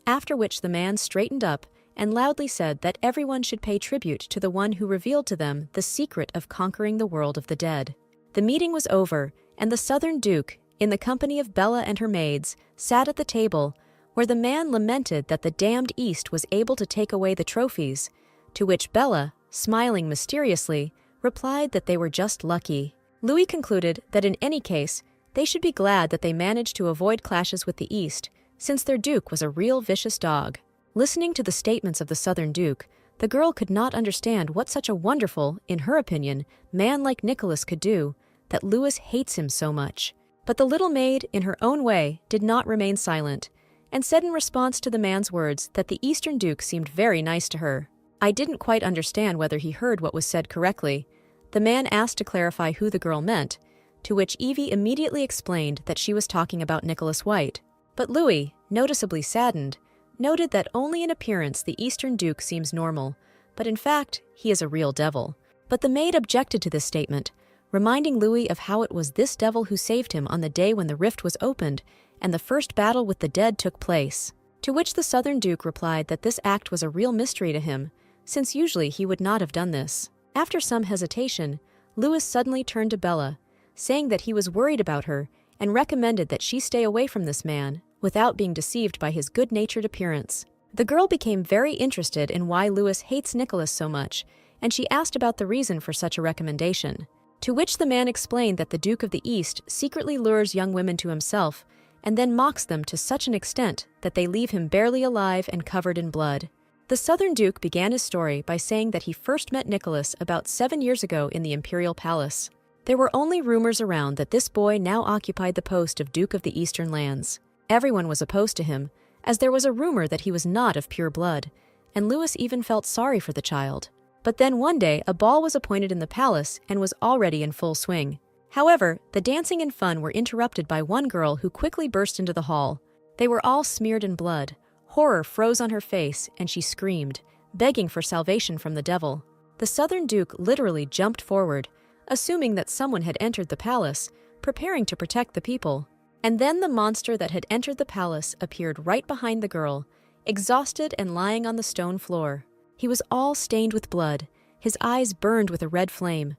after which the man straightened up and loudly said that everyone should pay tribute to the one who revealed to them the secret of conquering the world of the dead. The meeting was over, and the Southern Duke, in the company of Bella and her maids, sat at the table, where the man lamented that the damned East was able to take away the trophies, to which Bella, smiling mysteriously, replied that they were just lucky. Louis concluded that in any case, they should be glad that they managed to avoid clashes with the East, since their Duke was a real vicious dog. Listening to the statements of the Southern Duke, the girl could not understand what such a wonderful, in her opinion, man like Nicholas could do, that Louis hates him so much. But the little maid, in her own way, did not remain silent, and said in response to the man's words that the Eastern Duke seemed very nice to her. I didn't quite understand whether he heard what was said correctly. The man asked to clarify who the girl meant, to which Evie immediately explained that she was talking about Nicholas White. But Louis, noticeably saddened, noted that only in appearance the Eastern Duke seems normal, but in fact, he is a real devil. But the maid objected to this statement, reminding Louis of how it was this devil who saved him on the day when the rift was opened and the first battle with the dead took place. To which the Southern Duke replied that this act was a real mystery to him, since usually he would not have done this. After some hesitation, Louis suddenly turned to Bella, saying that he was worried about her and recommended that she stay away from this man, without being deceived by his good-natured appearance. The girl became very interested in why Louis hates Nicholas so much, and she asked about the reason for such a recommendation. To which the man explained that the Duke of the East secretly lures young women to himself and then mocks them to such an extent that they leave him barely alive and covered in blood. The Southern Duke began his story by saying that he first met Nicholas about 7 years ago in the Imperial Palace. There were only rumors around that this boy now occupied the post of Duke of the Eastern Lands. Everyone was opposed to him, as there was a rumor that he was not of pure blood, and Louis even felt sorry for the child. But then one day a ball was appointed in the palace and was already in full swing. However, the dancing and fun were interrupted by one girl who quickly burst into the hall. They were all smeared in blood. Horror froze on her face, and she screamed, begging for salvation from the devil. The Southern Duke literally jumped forward, assuming that someone had entered the palace, preparing to protect the people. And then the monster that had entered the palace appeared right behind the girl, exhausted and lying on the stone floor. He was all stained with blood, his eyes burned with a red flame.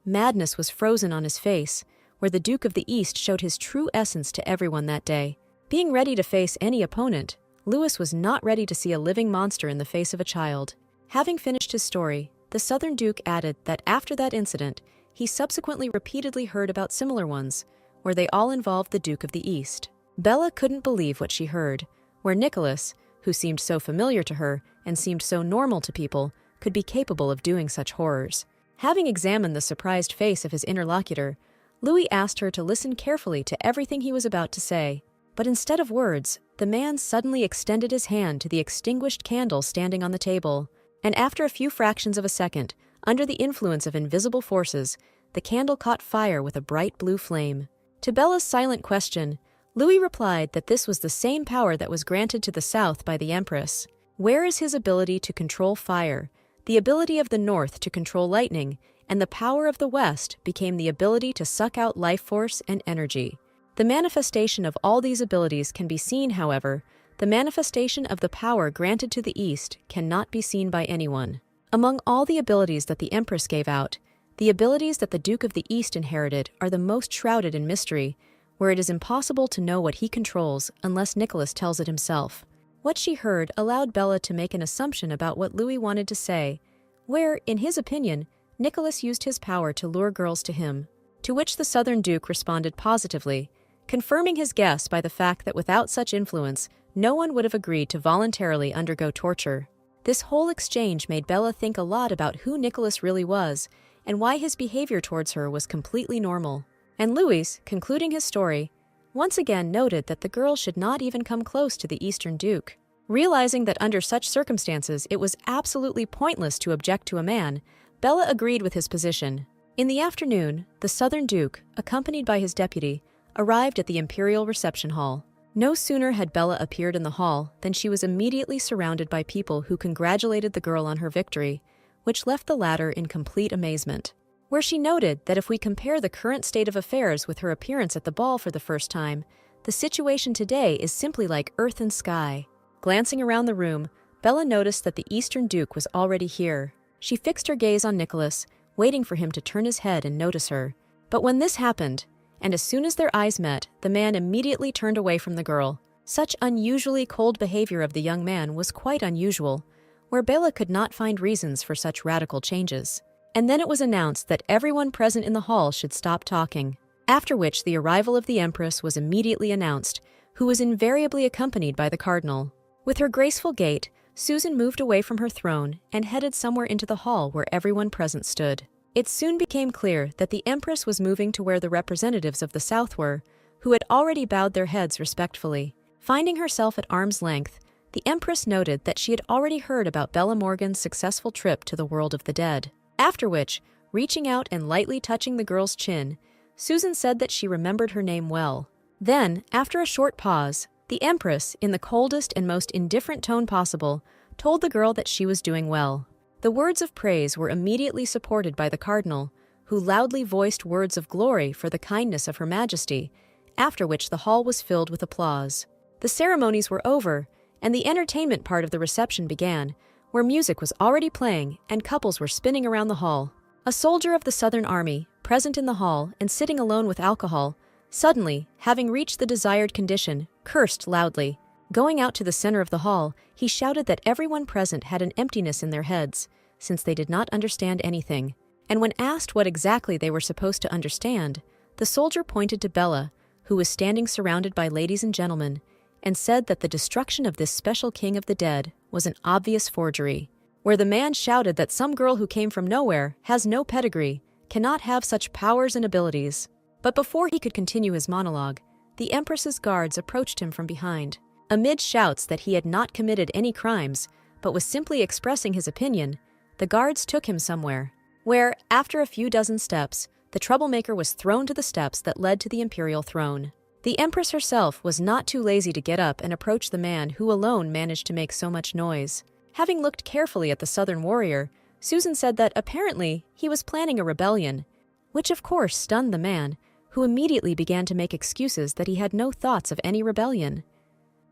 Madness was frozen on his face, where the Duke of the East showed his true essence to everyone that day. Being ready to face any opponent, Louis was not ready to see a living monster in the face of a child. Having finished his story, the Southern Duke added that after that incident, he subsequently repeatedly heard about similar ones, where they all involved the Duke of the East. Bella couldn't believe what she heard, where Nicholas, who seemed so familiar to her and seemed so normal to people, could be capable of doing such horrors. Having examined the surprised face of his interlocutor, Louis asked her to listen carefully to everything he was about to say. But instead of words, the man suddenly extended his hand to the extinguished candle standing on the table, and after a few fractions of a second, under the influence of invisible forces, the candle caught fire with a bright blue flame. To Bella's silent question, Louis replied that this was the same power that was granted to the South by the Empress. Where is his ability to control fire, the ability of the North to control lightning, and the power of the West became the ability to suck out life force and energy. The manifestation of all these abilities can be seen, however, the manifestation of the power granted to the East cannot be seen by anyone. Among all the abilities that the Empress gave out, the abilities that the Duke of the East inherited are the most shrouded in mystery, where it is impossible to know what he controls unless Nicholas tells it himself. What she heard allowed Bella to make an assumption about what Louis wanted to say, where, in his opinion, Nicholas used his power to lure girls to him, to which the Southern Duke responded positively, confirming his guess by the fact that without such influence, no one would have agreed to voluntarily undergo torture. This whole exchange made Bella think a lot about who Nicholas really was and why his behavior towards her was completely normal. And Louis, concluding his story, once again noted that the girl should not even come close to the Eastern Duke. Realizing that under such circumstances it was absolutely pointless to object to a man, Bella agreed with his position. In the afternoon, the Southern Duke, accompanied by his deputy, arrived at the Imperial Reception Hall. No sooner had Bella appeared in the hall than she was immediately surrounded by people who congratulated the girl on her victory, which left the latter in complete amazement. Where she noted that if we compare the current state of affairs with her appearance at the ball for the first time, the situation today is simply like earth and sky. Glancing around the room, Bella noticed that the Eastern Duke was already here. She fixed her gaze on Nicholas, waiting for him to turn his head and notice her. But when this happened, and as soon as their eyes met, the man immediately turned away from the girl. Such unusually cold behavior of the young man was quite unusual, where Bella could not find reasons for such radical changes. And then it was announced that everyone present in the hall should stop talking, after which the arrival of the Empress was immediately announced, who was invariably accompanied by the Cardinal. With her graceful gait, Susan moved away from her throne and headed somewhere into the hall where everyone present stood. It soon became clear that the Empress was moving to where the representatives of the South were, who had already bowed their heads respectfully. Finding herself at arm's length, the Empress noted that she had already heard about Bella Morgan's successful trip to the world of the dead. After which, reaching out and lightly touching the girl's chin, Susan said that she remembered her name well. Then, after a short pause, the Empress, in the coldest and most indifferent tone possible, told the girl that she was doing well. The words of praise were immediately supported by the Cardinal, who loudly voiced words of glory for the kindness of Her Majesty, after which the hall was filled with applause. The ceremonies were over, and the entertainment part of the reception began, where music was already playing and couples were spinning around the hall. A soldier of the Southern Army, present in the hall and sitting alone with alcohol, suddenly, having reached the desired condition, cursed loudly. Going out to the center of the hall, he shouted that everyone present had an emptiness in their heads, since they did not understand anything. And when asked what exactly they were supposed to understand, the soldier pointed to Bella, who was standing surrounded by ladies and gentlemen, and said that the destruction of this special king of the dead was an obvious forgery. Where the man shouted that some girl who came from nowhere, has no pedigree, cannot have such powers and abilities. But before he could continue his monologue, the Empress's guards approached him from behind. Amid shouts that he had not committed any crimes, but was simply expressing his opinion, the guards took him somewhere, where, after a few dozen steps, the troublemaker was thrown to the steps that led to the imperial throne. The Empress herself was not too lazy to get up and approach the man who alone managed to make so much noise. Having looked carefully at the Southern warrior, Susan said that apparently he was planning a rebellion, which of course stunned the man, who immediately began to make excuses that he had no thoughts of any rebellion.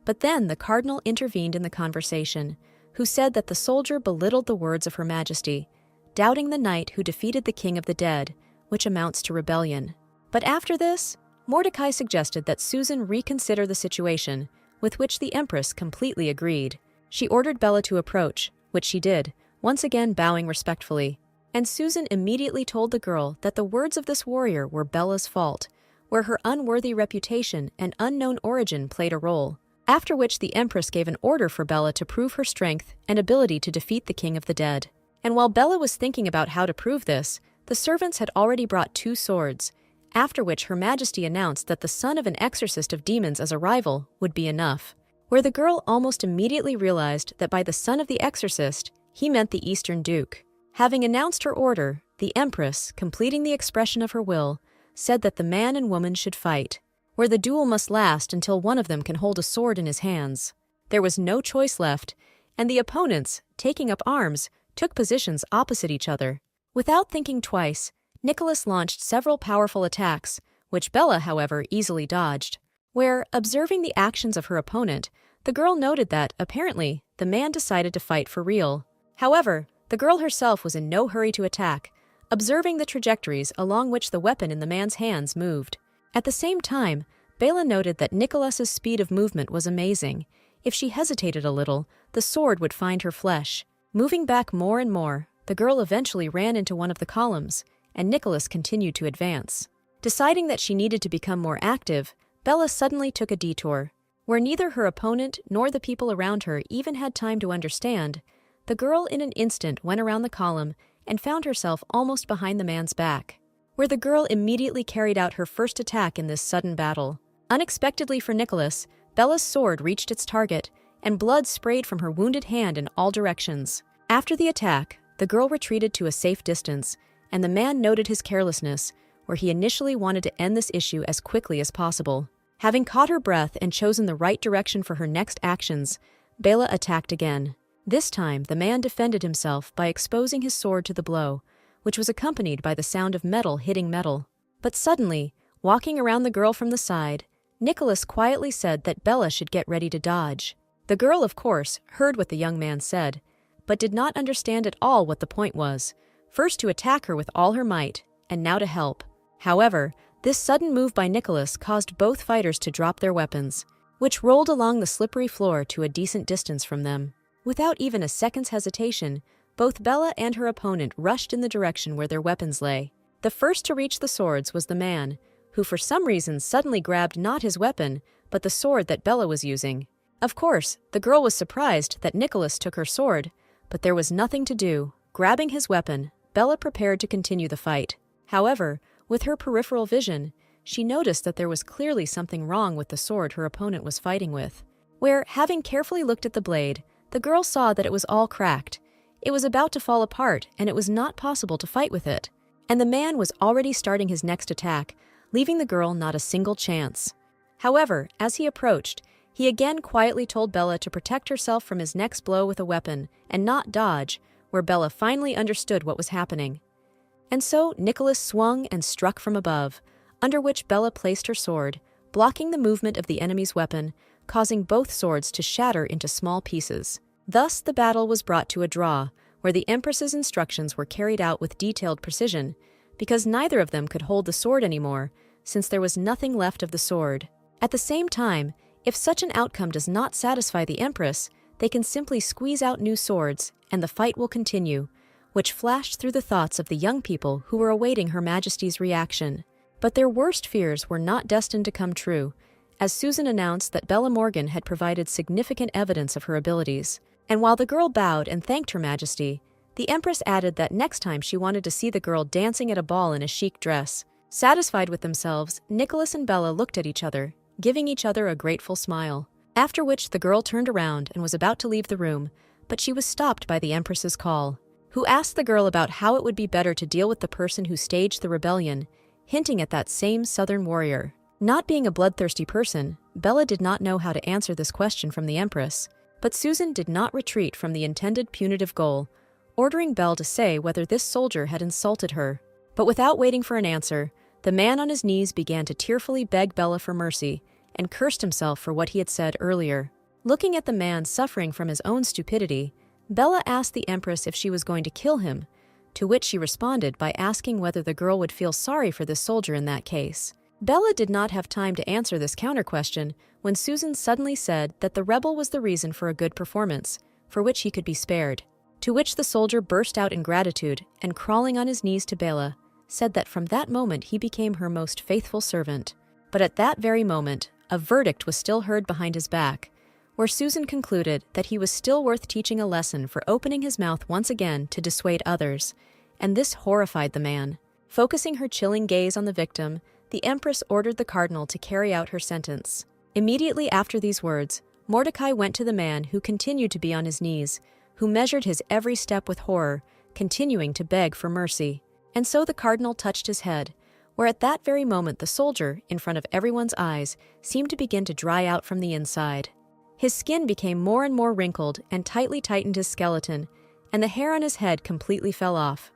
But then the Cardinal intervened in the conversation, who said that the soldier belittled the words of Her Majesty, doubting the knight who defeated the king of the dead, which amounts to rebellion. But after this, Mordecai suggested that Susan reconsider the situation, with which the Empress completely agreed. She ordered Bella to approach, which she did, once again bowing respectfully. And Susan immediately told the girl that the words of this warrior were Bella's fault, where her unworthy reputation and unknown origin played a role. After which the Empress gave an order for Bella to prove her strength and ability to defeat the king of the dead. And while Bella was thinking about how to prove this, the servants had already brought 2 swords, after which Her Majesty announced that the son of an exorcist of demons as a rival would be enough, where the girl almost immediately realized that by the son of the exorcist, he meant the Eastern Duke. Having announced her order, the Empress, completing the expression of her will, said that the man and woman should fight, where the duel must last until one of them can hold a sword in his hands. There was no choice left, and the opponents, taking up arms, took positions opposite each other. Without thinking twice, Nicholas launched several powerful attacks, which Bella, however, easily dodged, where, observing the actions of her opponent, the girl noted that, apparently, the man decided to fight for real. However, the girl herself was in no hurry to attack, observing the trajectories along which the weapon in the man's hands moved. At the same time, Bella noted that Nicholas's speed of movement was amazing. If she hesitated a little, the sword would find her flesh. Moving back more and more, the girl eventually ran into one of the columns, and Nicholas continued to advance. Deciding that she needed to become more active, Bella suddenly took a detour. Where neither her opponent nor the people around her even had time to understand, the girl in an instant went around the column and found herself almost behind the man's back, where the girl immediately carried out her first attack in this sudden battle. Unexpectedly for Nicholas, Bella's sword reached its target, and blood sprayed from her wounded hand in all directions. After the attack, the girl retreated to a safe distance, and the man noted his carelessness, where he initially wanted to end this issue as quickly as possible. Having caught her breath and chosen the right direction for her next actions, Bella attacked again. This time, the man defended himself by exposing his sword to the blow, which was accompanied by the sound of metal hitting metal. But suddenly, walking around the girl from the side, Nicholas quietly said that Bella should get ready to dodge. The girl, of course, heard what the young man said, but did not understand at all what the point was, first to attack her with all her might, and now to help. However, this sudden move by Nicholas caused both fighters to drop their weapons, which rolled along the slippery floor to a decent distance from them. Without even a second's hesitation, both Bella and her opponent rushed in the direction where their weapons lay. The first to reach the swords was the man, who for some reason suddenly grabbed not his weapon, but the sword that Bella was using. Of course, the girl was surprised that Nicholas took her sword, but there was nothing to do. Grabbing his weapon, Bella prepared to continue the fight. However, with her peripheral vision, she noticed that there was clearly something wrong with the sword her opponent was fighting with, where, having carefully looked at the blade, the girl saw that it was all cracked. It was about to fall apart, and it was not possible to fight with it. And the man was already starting his next attack, leaving the girl not a single chance. However, as he approached, he again quietly told Bella to protect herself from his next blow with a weapon, and not dodge, where Bella finally understood what was happening. And so Nicholas swung and struck from above, under which Bella placed her sword, blocking the movement of the enemy's weapon, causing both swords to shatter into small pieces. Thus the battle was brought to a draw, where the Empress's instructions were carried out with detailed precision, because neither of them could hold the sword anymore, since there was nothing left of the sword. At the same time, if such an outcome does not satisfy the Empress, they can simply squeeze out new swords, and the fight will continue, which flashed through the thoughts of the young people who were awaiting Her Majesty's reaction. But their worst fears were not destined to come true, as Susan announced that Bella Morgan had provided significant evidence of her abilities. And while the girl bowed and thanked Her Majesty, the Empress added that next time she wanted to see the girl dancing at a ball in a chic dress. Satisfied with themselves, Nicholas and Bella looked at each other, giving each other a grateful smile. After which the girl turned around and was about to leave the room, but she was stopped by the Empress's call, who asked the girl about how it would be better to deal with the person who staged the rebellion, hinting at that same southern warrior. Not being a bloodthirsty person, Bella did not know how to answer this question from the Empress, but Susan did not retreat from the intended punitive goal, ordering Belle to say whether this soldier had insulted her. But without waiting for an answer, the man on his knees began to tearfully beg Bella for mercy and cursed himself for what he had said earlier. Looking at the man suffering from his own stupidity, Bella asked the Empress if she was going to kill him, to which she responded by asking whether the girl would feel sorry for this soldier in that case. Bella did not have time to answer this counter-question when Susan suddenly said that the rebel was the reason for a good performance, for which he could be spared. To which the soldier burst out in gratitude and, crawling on his knees to Bella, said that from that moment he became her most faithful servant. But at that very moment, a verdict was still heard behind his back, where Susan concluded that he was still worth teaching a lesson for opening his mouth once again to dissuade others, and this horrified the man. Focusing her chilling gaze on the victim, the Empress ordered the cardinal to carry out her sentence. Immediately after these words, Mordecai went to the man who continued to be on his knees, who measured his every step with horror, continuing to beg for mercy. And so the cardinal touched his head, where at that very moment the soldier, in front of everyone's eyes, seemed to begin to dry out from the inside. His skin became more and more wrinkled and tightly tightened his skeleton, and the hair on his head completely fell off.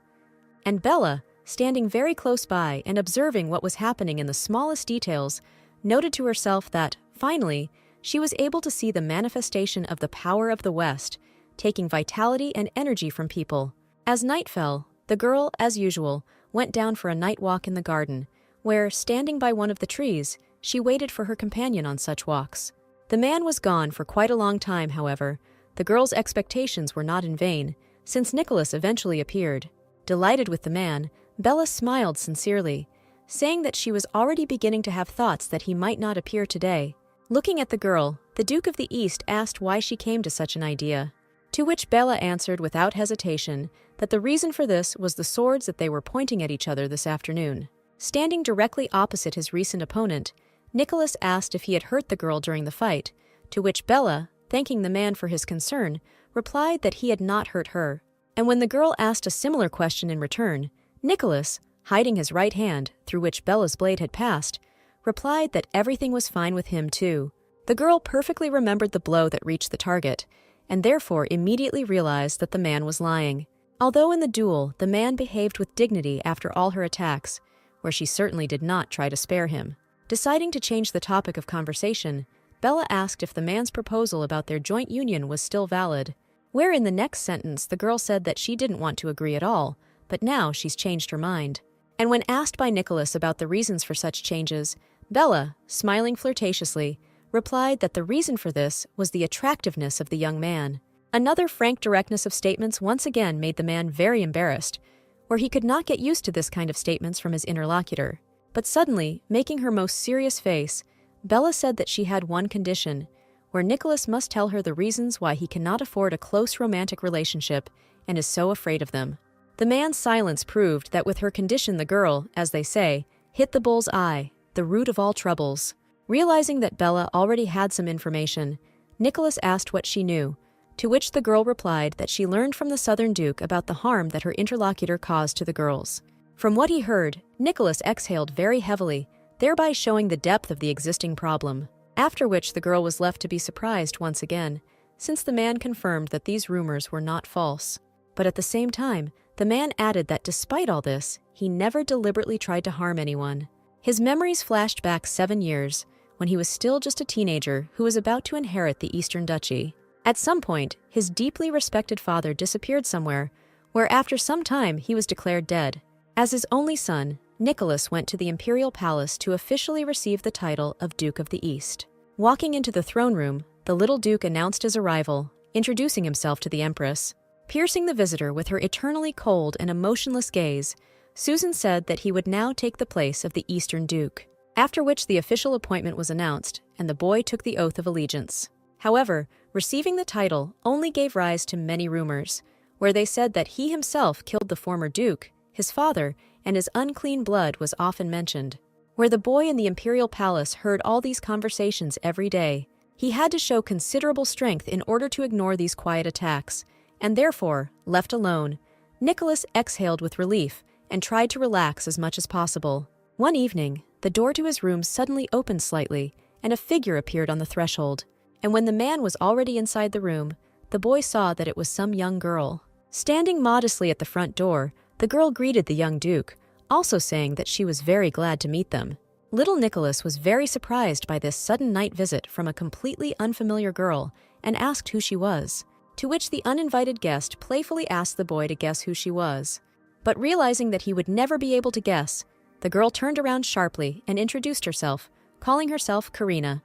And Bella, standing very close by and observing what was happening in the smallest details, noted to herself that, finally, she was able to see the manifestation of the power of the West, taking vitality and energy from people. As night fell, the girl, as usual, went down for a night walk in the garden, where, standing by one of the trees, she waited for her companion on such walks. The man was gone for quite a long time, however. The girl's expectations were not in vain, since Nicholas eventually appeared. Delighted with the man, Bella smiled sincerely, saying that she was already beginning to have thoughts that he might not appear today. Looking at the girl, the Duke of the East asked why she came to such an idea, to which Bella answered without hesitation that the reason for this was the swords that they were pointing at each other this afternoon. Standing directly opposite his recent opponent, Nicholas asked if he had hurt the girl during the fight, to which Bella, thanking the man for his concern, replied that he had not hurt her. And when the girl asked a similar question in return, Nicholas, hiding his right hand, through which Bella's blade had passed, replied that everything was fine with him too. The girl perfectly remembered the blow that reached the target, and therefore immediately realized that the man was lying. Although in the duel the man behaved with dignity after all her attacks, where she certainly did not try to spare him. Deciding to change the topic of conversation, Bella asked if the man's proposal about their joint union was still valid, where in the next sentence the girl said that she didn't want to agree at all, but now she's changed her mind. And when asked by Nicholas about the reasons for such changes, Bella, smiling flirtatiously, replied that the reason for this was the attractiveness of the young man. Another frank directness of statements once again made the man very embarrassed, where he could not get used to this kind of statements from his interlocutor. But suddenly, making her most serious face, Bella said that she had one condition, where Nicholas must tell her the reasons why he cannot afford a close romantic relationship and is so afraid of them. The man's silence proved that with her condition the girl, as they say, hit the bull's eye, the root of all troubles. Realizing that Bella already had some information, Nicholas asked what she knew, to which the girl replied that she learned from the Southern Duke about the harm that her interlocutor caused to the girls. From what he heard, Nicholas exhaled very heavily, thereby showing the depth of the existing problem, after which the girl was left to be surprised once again, since the man confirmed that these rumors were not false. But at the same time, the man added that despite all this, he never deliberately tried to harm anyone. His memories flashed back 7 years, when he was still just a teenager who was about to inherit the Eastern Duchy. At some point, his deeply respected father disappeared somewhere, where after some time he was declared dead. As his only son, Nicholas went to the imperial palace to officially receive the title of Duke of the East. Walking into the throne room, the little duke announced his arrival, introducing himself to the empress. Piercing the visitor with her eternally cold and emotionless gaze, Susan said that he would now take the place of the Eastern Duke, after which the official appointment was announced and the boy took the oath of allegiance. However, receiving the title only gave rise to many rumors, where they said that he himself killed the former duke, his father, and his unclean blood was often mentioned. Where the boy in the imperial palace heard all these conversations every day, he had to show considerable strength in order to ignore these quiet attacks, and therefore, left alone, Nicholas exhaled with relief and tried to relax as much as possible. One evening, the door to his room suddenly opened slightly, and a figure appeared on the threshold. And when the man was already inside the room, the boy saw that it was some young girl. Standing modestly at the front door, the girl greeted the young duke, also saying that she was very glad to meet them. Little Nicholas was very surprised by this sudden night visit from a completely unfamiliar girl and asked who she was, to which the uninvited guest playfully asked the boy to guess who she was. But realizing that he would never be able to guess, the girl turned around sharply and introduced herself, calling herself Karina.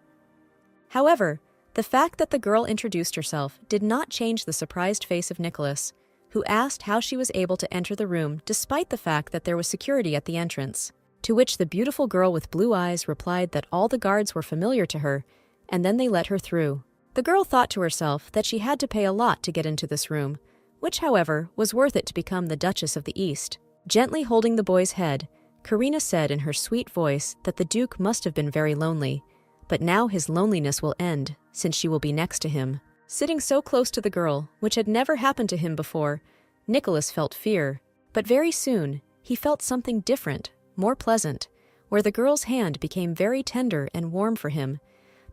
However, the fact that the girl introduced herself did not change the surprised face of Nicholas, who asked how she was able to enter the room despite the fact that there was security at the entrance, to which the beautiful girl with blue eyes replied that all the guards were familiar to her, and then they let her through. The girl thought to herself that she had to pay a lot to get into this room, which, however, was worth it to become the Duchess of the East. Gently holding the boy's head, Karina said in her sweet voice that the Duke must have been very lonely, but now his loneliness will end, since she will be next to him. Sitting so close to the girl, which had never happened to him before, Nicholas felt fear. But very soon, he felt something different, more pleasant, where the girl's hand became very tender and warm for him,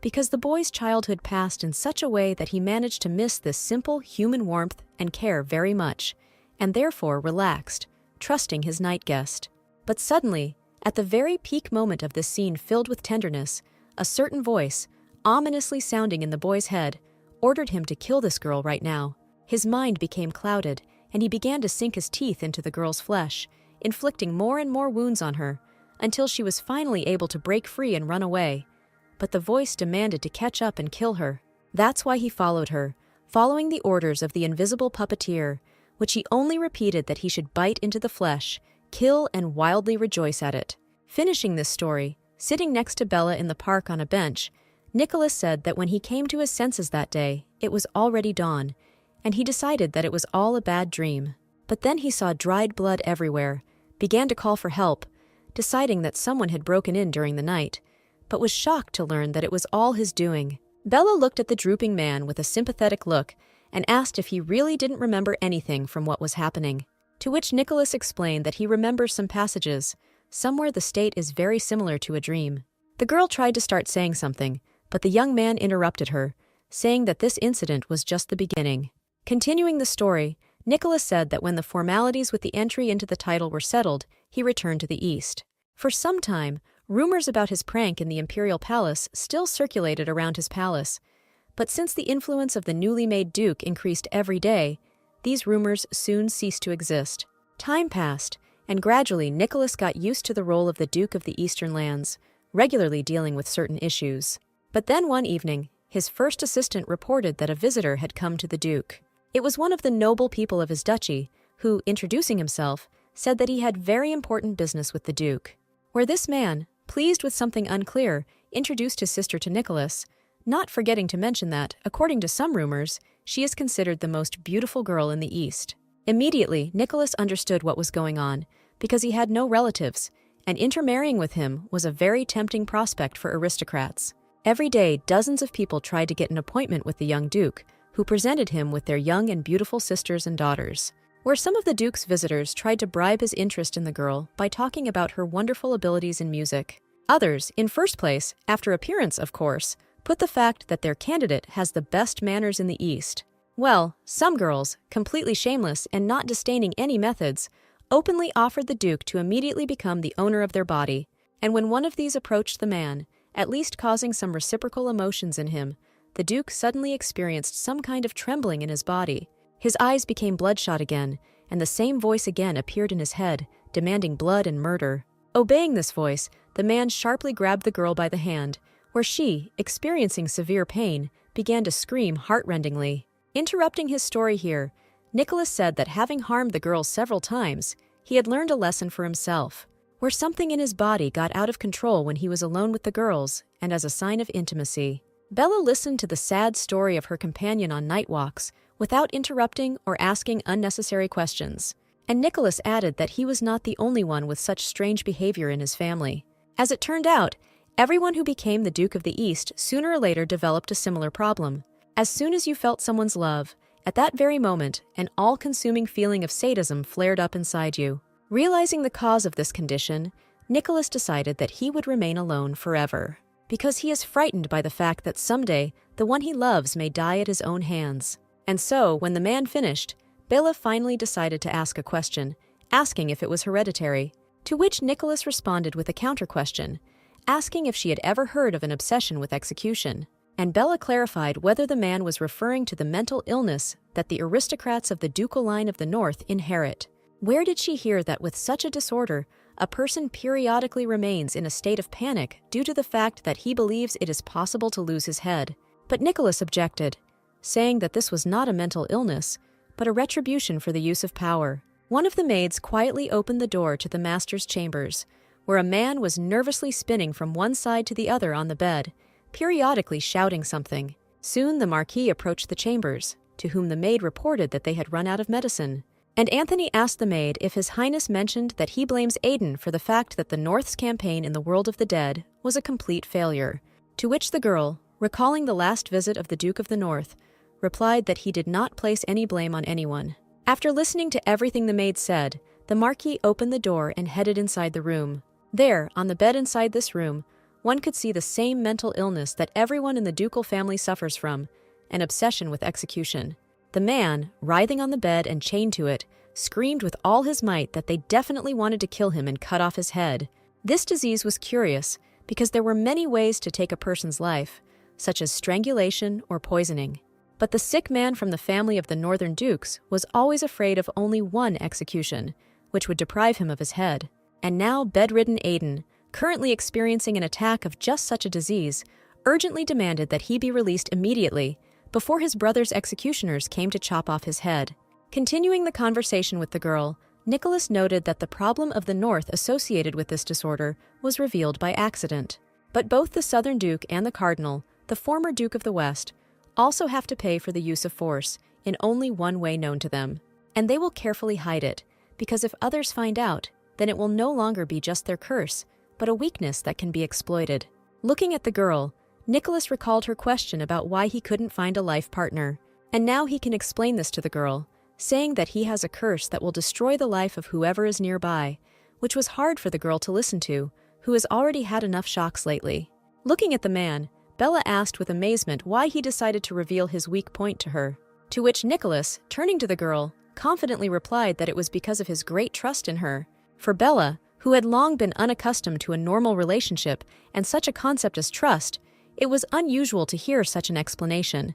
because the boy's childhood passed in such a way that he managed to miss this simple human warmth and care very much, and therefore relaxed, trusting his night guest. But suddenly, at the very peak moment of this scene filled with tenderness, a certain voice, ominously sounding in the boy's head, ordered him to kill this girl right now. His mind became clouded, and he began to sink his teeth into the girl's flesh, inflicting more and more wounds on her, until she was finally able to break free and run away. But the voice demanded to catch up and kill her. That's why he followed her, following the orders of the invisible puppeteer, which he only repeated that he should bite into the flesh, kill, and wildly rejoice at it. Finishing this story, sitting next to Bella in the park on a bench, Nicholas said that when he came to his senses that day, it was already dawn, and he decided that it was all a bad dream. But then he saw dried blood everywhere, began to call for help, deciding that someone had broken in during the night, but was shocked to learn that it was all his doing. Bella looked at the drooping man with a sympathetic look and asked if he really didn't remember anything from what was happening, to which Nicholas explained that he remembers some passages, somewhere the state is very similar to a dream. The girl tried to start saying something, but the young man interrupted her, saying that this incident was just the beginning. Continuing the story, Nicholas said that when the formalities with the entry into the title were settled, he returned to the East. For some time, Rumors about his prank in the imperial palace still circulated around his palace, but since the influence of the newly made duke increased every day, these rumors soon ceased to exist. Time passed, and gradually Nicholas got used to the role of the Duke of the Eastern Lands, regularly dealing with certain issues. But then one evening, his first assistant reported that a visitor had come to the Duke. It was one of the noble people of his duchy, who, introducing himself, said that he had very important business with the Duke. Where this man, pleased with something unclear, introduced his sister to Nicholas, not forgetting to mention that, according to some rumors, she is considered the most beautiful girl in the East. Immediately, Nicholas understood what was going on, because he had no relatives, and intermarrying with him was a very tempting prospect for aristocrats. Every day, dozens of people tried to get an appointment with the young Duke, who presented him with their young and beautiful sisters and daughters. Where some of the Duke's visitors tried to bribe his interest in the girl by talking about her wonderful abilities in music. Others, in first place, after appearance of course, put the fact that their candidate has the best manners in the East. Well, some girls, completely shameless and not disdaining any methods, openly offered the Duke to immediately become the owner of their body, and when one of these approached the man, at least causing some reciprocal emotions in him, the Duke suddenly experienced some kind of trembling in his body. His eyes became bloodshot again, and the same voice again appeared in his head, demanding blood and murder. Obeying this voice, the man sharply grabbed the girl by the hand, where she, experiencing severe pain, began to scream heartrendingly. Interrupting his story here, Nicholas said that having harmed the girl several times, he had learned a lesson for himself, where something in his body got out of control when he was alone with the girls, and as a sign of intimacy. Bella listened to the sad story of her companion on night walks, without interrupting or asking unnecessary questions, and Nicholas added that he was not the only one with such strange behavior in his family. As it turned out, everyone who became the Duke of the East sooner or later developed a similar problem. As soon as you felt someone's love, at that very moment, an all-consuming feeling of sadism flared up inside you. Realizing the cause of this condition, Nicholas decided that he would remain alone forever, because he is frightened by the fact that someday the one he loves may die at his own hands. And so, when the man finished, Bela finally decided to ask a question, asking if it was hereditary, to which Nicholas responded with a counter-question, asking if she had ever heard of an obsession with execution. And Bella clarified whether the man was referring to the mental illness that the aristocrats of the ducal line of the North inherit. Where did she hear that with such a disorder, a person periodically remains in a state of panic due to the fact that he believes it is possible to lose his head? But Nicholas objected, saying that this was not a mental illness, but a retribution for the use of power. One of the maids quietly opened the door to the master's chambers, where a man was nervously spinning from one side to the other on the bed, periodically shouting something. Soon the Marquis approached the chambers, to whom the maid reported that they had run out of medicine. And Anthony asked the maid if His Highness mentioned that he blames Aiden for the fact that the North's campaign in the world of the dead was a complete failure, to which the girl, recalling the last visit of the Duke of the North, replied that he did not place any blame on anyone. After listening to everything the maid said, the Marquis opened the door and headed inside the room. There, on the bed inside this room, one could see the same mental illness that everyone in the ducal family suffers from, an obsession with execution. The man, writhing on the bed and chained to it, screamed with all his might that they definitely wanted to kill him and cut off his head. This disease was curious because there were many ways to take a person's life, such as strangulation or poisoning. But the sick man from the family of the Northern Dukes was always afraid of only one execution, which would deprive him of his head. And now bedridden Aiden, currently experiencing an attack of just such a disease, urgently demanded that he be released immediately, before his brother's executioners came to chop off his head. Continuing the conversation with the girl, Nicholas noted that the problem of the North associated with this disorder was revealed by accident. But both the Southern Duke and the Cardinal, the former Duke of the West, also have to pay for the use of force in only one way known to them. And they will carefully hide it, because if others find out, then it will no longer be just their curse, but a weakness that can be exploited. Looking at the girl, Nicholas recalled her question about why he couldn't find a life partner, and now he can explain this to the girl, saying that he has a curse that will destroy the life of whoever is nearby, which was hard for the girl to listen to, who has already had enough shocks lately. Looking at the man, Bella asked with amazement why he decided to reveal his weak point to her, to which Nicholas, turning to the girl, confidently replied that it was because of his great trust in her. For Bella, who had long been unaccustomed to a normal relationship and such a concept as trust, it was unusual to hear such an explanation.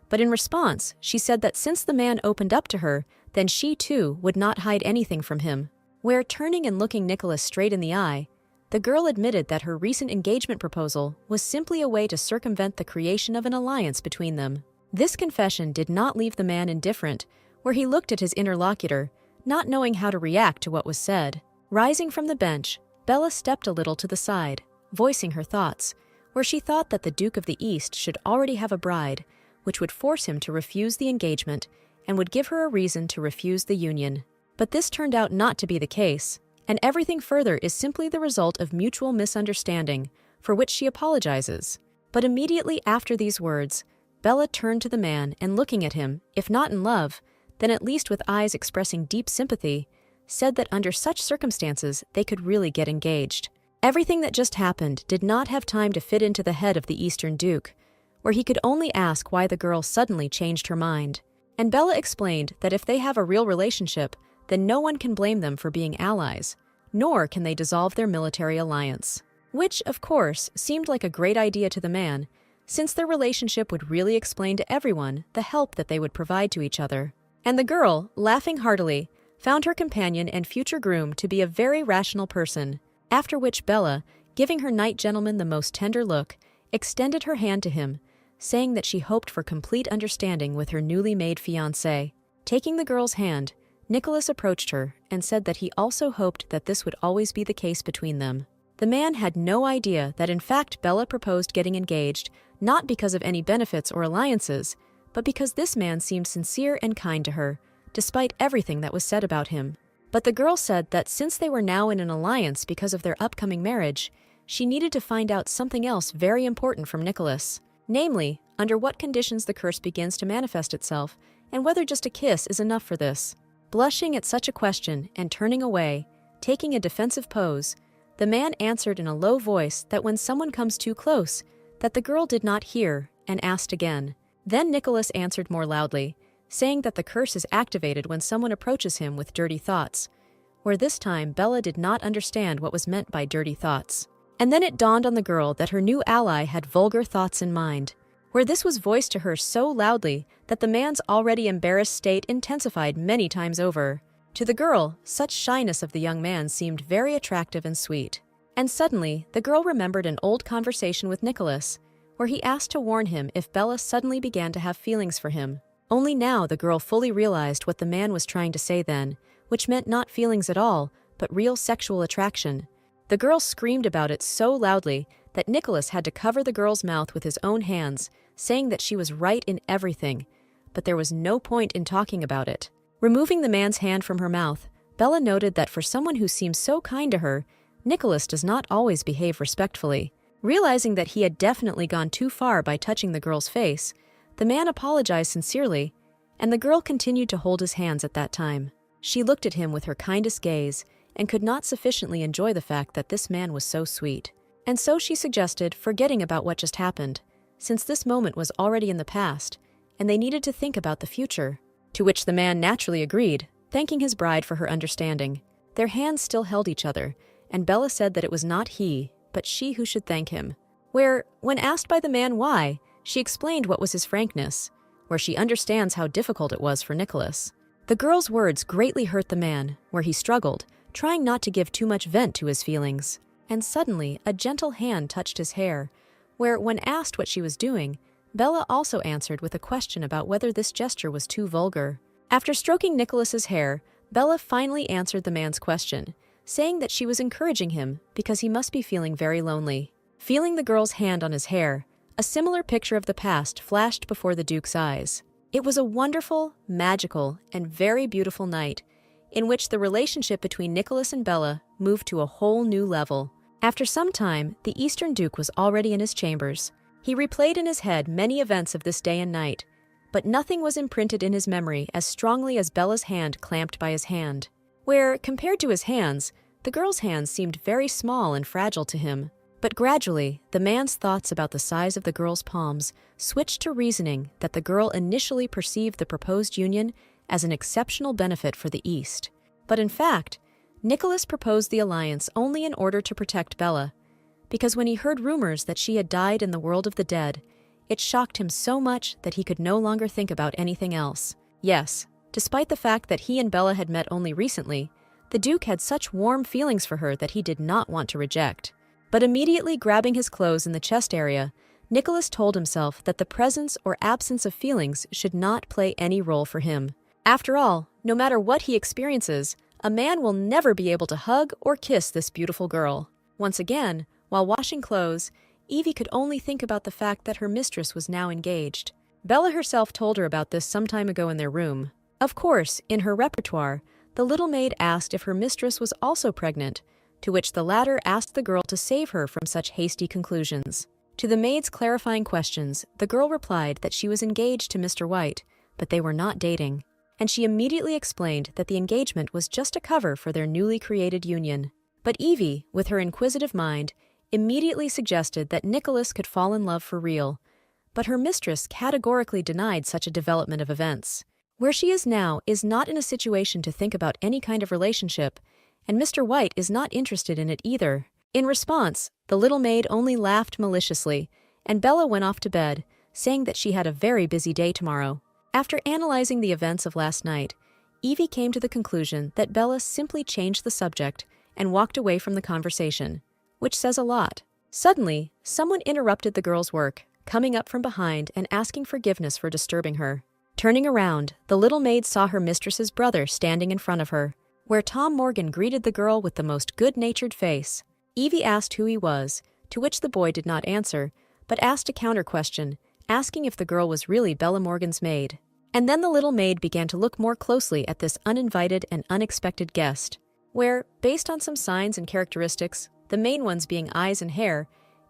But in response, she said that since the man opened up to her, then she too would not hide anything from him. Where, turning and looking Nicholas straight in the eye, the girl admitted that her recent engagement proposal was simply a way to circumvent the creation of an alliance between them. This confession did not leave the man indifferent, where he looked at his interlocutor, not knowing how to react to what was said. Rising from the bench, Bella stepped a little to the side, voicing her thoughts, where she thought that the Duke of the East should already have a bride, which would force him to refuse the engagement and would give her a reason to refuse the union. But this turned out not to be the case, and everything further is simply the result of mutual misunderstanding, for which she apologizes. But immediately after these words, Bella turned to the man and, looking at him, if not in love, then at least with eyes expressing deep sympathy, said that under such circumstances they could really get engaged. Everything that just happened did not have time to fit into the head of the Eastern Duke, where he could only ask why the girl suddenly changed her mind. And Bella explained that if they have a real relationship, then no one can blame them for being allies, nor can they dissolve their military alliance. Which, of course, seemed like a great idea to the man, since their relationship would really explain to everyone the help that they would provide to each other. And the girl, laughing heartily, found her companion and future groom to be a very rational person, after which Bella, giving her knight gentleman the most tender look, extended her hand to him, saying that she hoped for complete understanding with her newly made fiancé. Taking the girl's hand, Nicholas approached her and said that he also hoped that this would always be the case between them. The man had no idea that in fact Bella proposed getting engaged not because of any benefits or alliances, but because this man seemed sincere and kind to her, despite everything that was said about him. But the girl said that since they were now in an alliance because of their upcoming marriage, she needed to find out something else very important from Nicholas, namely, under what conditions the curse begins to manifest itself, and whether just a kiss is enough for this. Blushing at such a question and turning away, taking a defensive pose, the man answered in a low voice that when someone comes too close, that the girl did not hear, and asked again. Then Nicholas answered more loudly, saying that the curse is activated when someone approaches him with dirty thoughts, where this time Bella did not understand what was meant by dirty thoughts. And then it dawned on the girl that her new ally had vulgar thoughts in mind, where this was voiced to her so loudly that the man's already embarrassed state intensified many times over. To the girl, such shyness of the young man seemed very attractive and sweet. And suddenly, the girl remembered an old conversation with Nicholas, where he asked to warn him if Bella suddenly began to have feelings for him. Only now the girl fully realized what the man was trying to say then, which meant not feelings at all, but real sexual attraction. The girl screamed about it so loudly that Nicholas had to cover the girl's mouth with his own hands, saying that she was right in everything, but there was no point in talking about it. Removing the man's hand from her mouth, Bella noted that for someone who seems so kind to her, Nicholas does not always behave respectfully. Realizing that he had definitely gone too far by touching the girl's face, the man apologized sincerely, and the girl continued to hold his hands at that time. She looked at him with her kindest gaze and could not sufficiently enjoy the fact that this man was so sweet. And so she suggested forgetting about what just happened, since this moment was already in the past, and they needed to think about the future. To which the man naturally agreed, thanking his bride for her understanding. Their hands still held each other, and Bella said that it was not he, but she who should thank him. Where, when asked by the man why, she explained what was his frankness, where she understands how difficult it was for Nicholas. The girl's words greatly hurt the man, where he struggled, trying not to give too much vent to his feelings. And suddenly, a gentle hand touched his hair, where, when asked what she was doing, Bella also answered with a question about whether this gesture was too vulgar. After stroking Nicholas's hair, Bella finally answered the man's question, saying that she was encouraging him because he must be feeling very lonely. Feeling the girl's hand on his hair, a similar picture of the past flashed before the Duke's eyes. It was a wonderful, magical, and very beautiful night, in which the relationship between Nicholas and Bella moved to a whole new level. After some time, the Eastern Duke was already in his chambers. He replayed in his head many events of this day and night, but nothing was imprinted in his memory as strongly as Bella's hand clamped by his hand, where, compared to his hands, the girl's hands seemed very small and fragile to him. But gradually, the man's thoughts about the size of the girl's palms switched to reasoning that the girl initially perceived the proposed union as an exceptional benefit for the East. But in fact, Nicholas proposed the alliance only in order to protect Bella, because when he heard rumors that she had died in the world of the dead, it shocked him so much that he could no longer think about anything else. Yes, despite the fact that he and Bella had met only recently, the Duke had such warm feelings for her that he did not want to reject. But immediately grabbing his clothes in the chest area, Nicholas told himself that the presence or absence of feelings should not play any role for him. After all, no matter what he experiences, a man will never be able to hug or kiss this beautiful girl. Once again, while washing clothes, Evie could only think about the fact that her mistress was now engaged. Bella herself told her about this some time ago in their room. Of course, in her repertoire, the little maid asked if her mistress was also pregnant, to which the latter asked the girl to save her from such hasty conclusions. To the maid's clarifying questions, the girl replied that she was engaged to Mr. White, but they were not dating, and she immediately explained that the engagement was just a cover for their newly created union. But Evie, with her inquisitive mind, immediately suggested that Nicholas could fall in love for real, but her mistress categorically denied such a development of events. Where she is now is not in a situation to think about any kind of relationship, and Mr. White is not interested in it either. In response, the little maid only laughed maliciously, and Bella went off to bed, saying that she had a very busy day tomorrow. After analyzing the events of last night, Evie came to the conclusion that Bella simply changed the subject and walked away from the conversation, which says a lot. Suddenly, someone interrupted the girl's work, coming up from behind and asking forgiveness for disturbing her. Turning around, the little maid saw her mistress's brother standing in front of her, where Tom Morgan greeted the girl with the most good-natured face. Evie asked who he was, to which the boy did not answer, but asked a counter-question, asking if the girl was really Bella Morgan's maid. And then the little maid began to look more closely at this uninvited and unexpected guest, where, based on some signs and characteristics, the main ones being eyes and hair,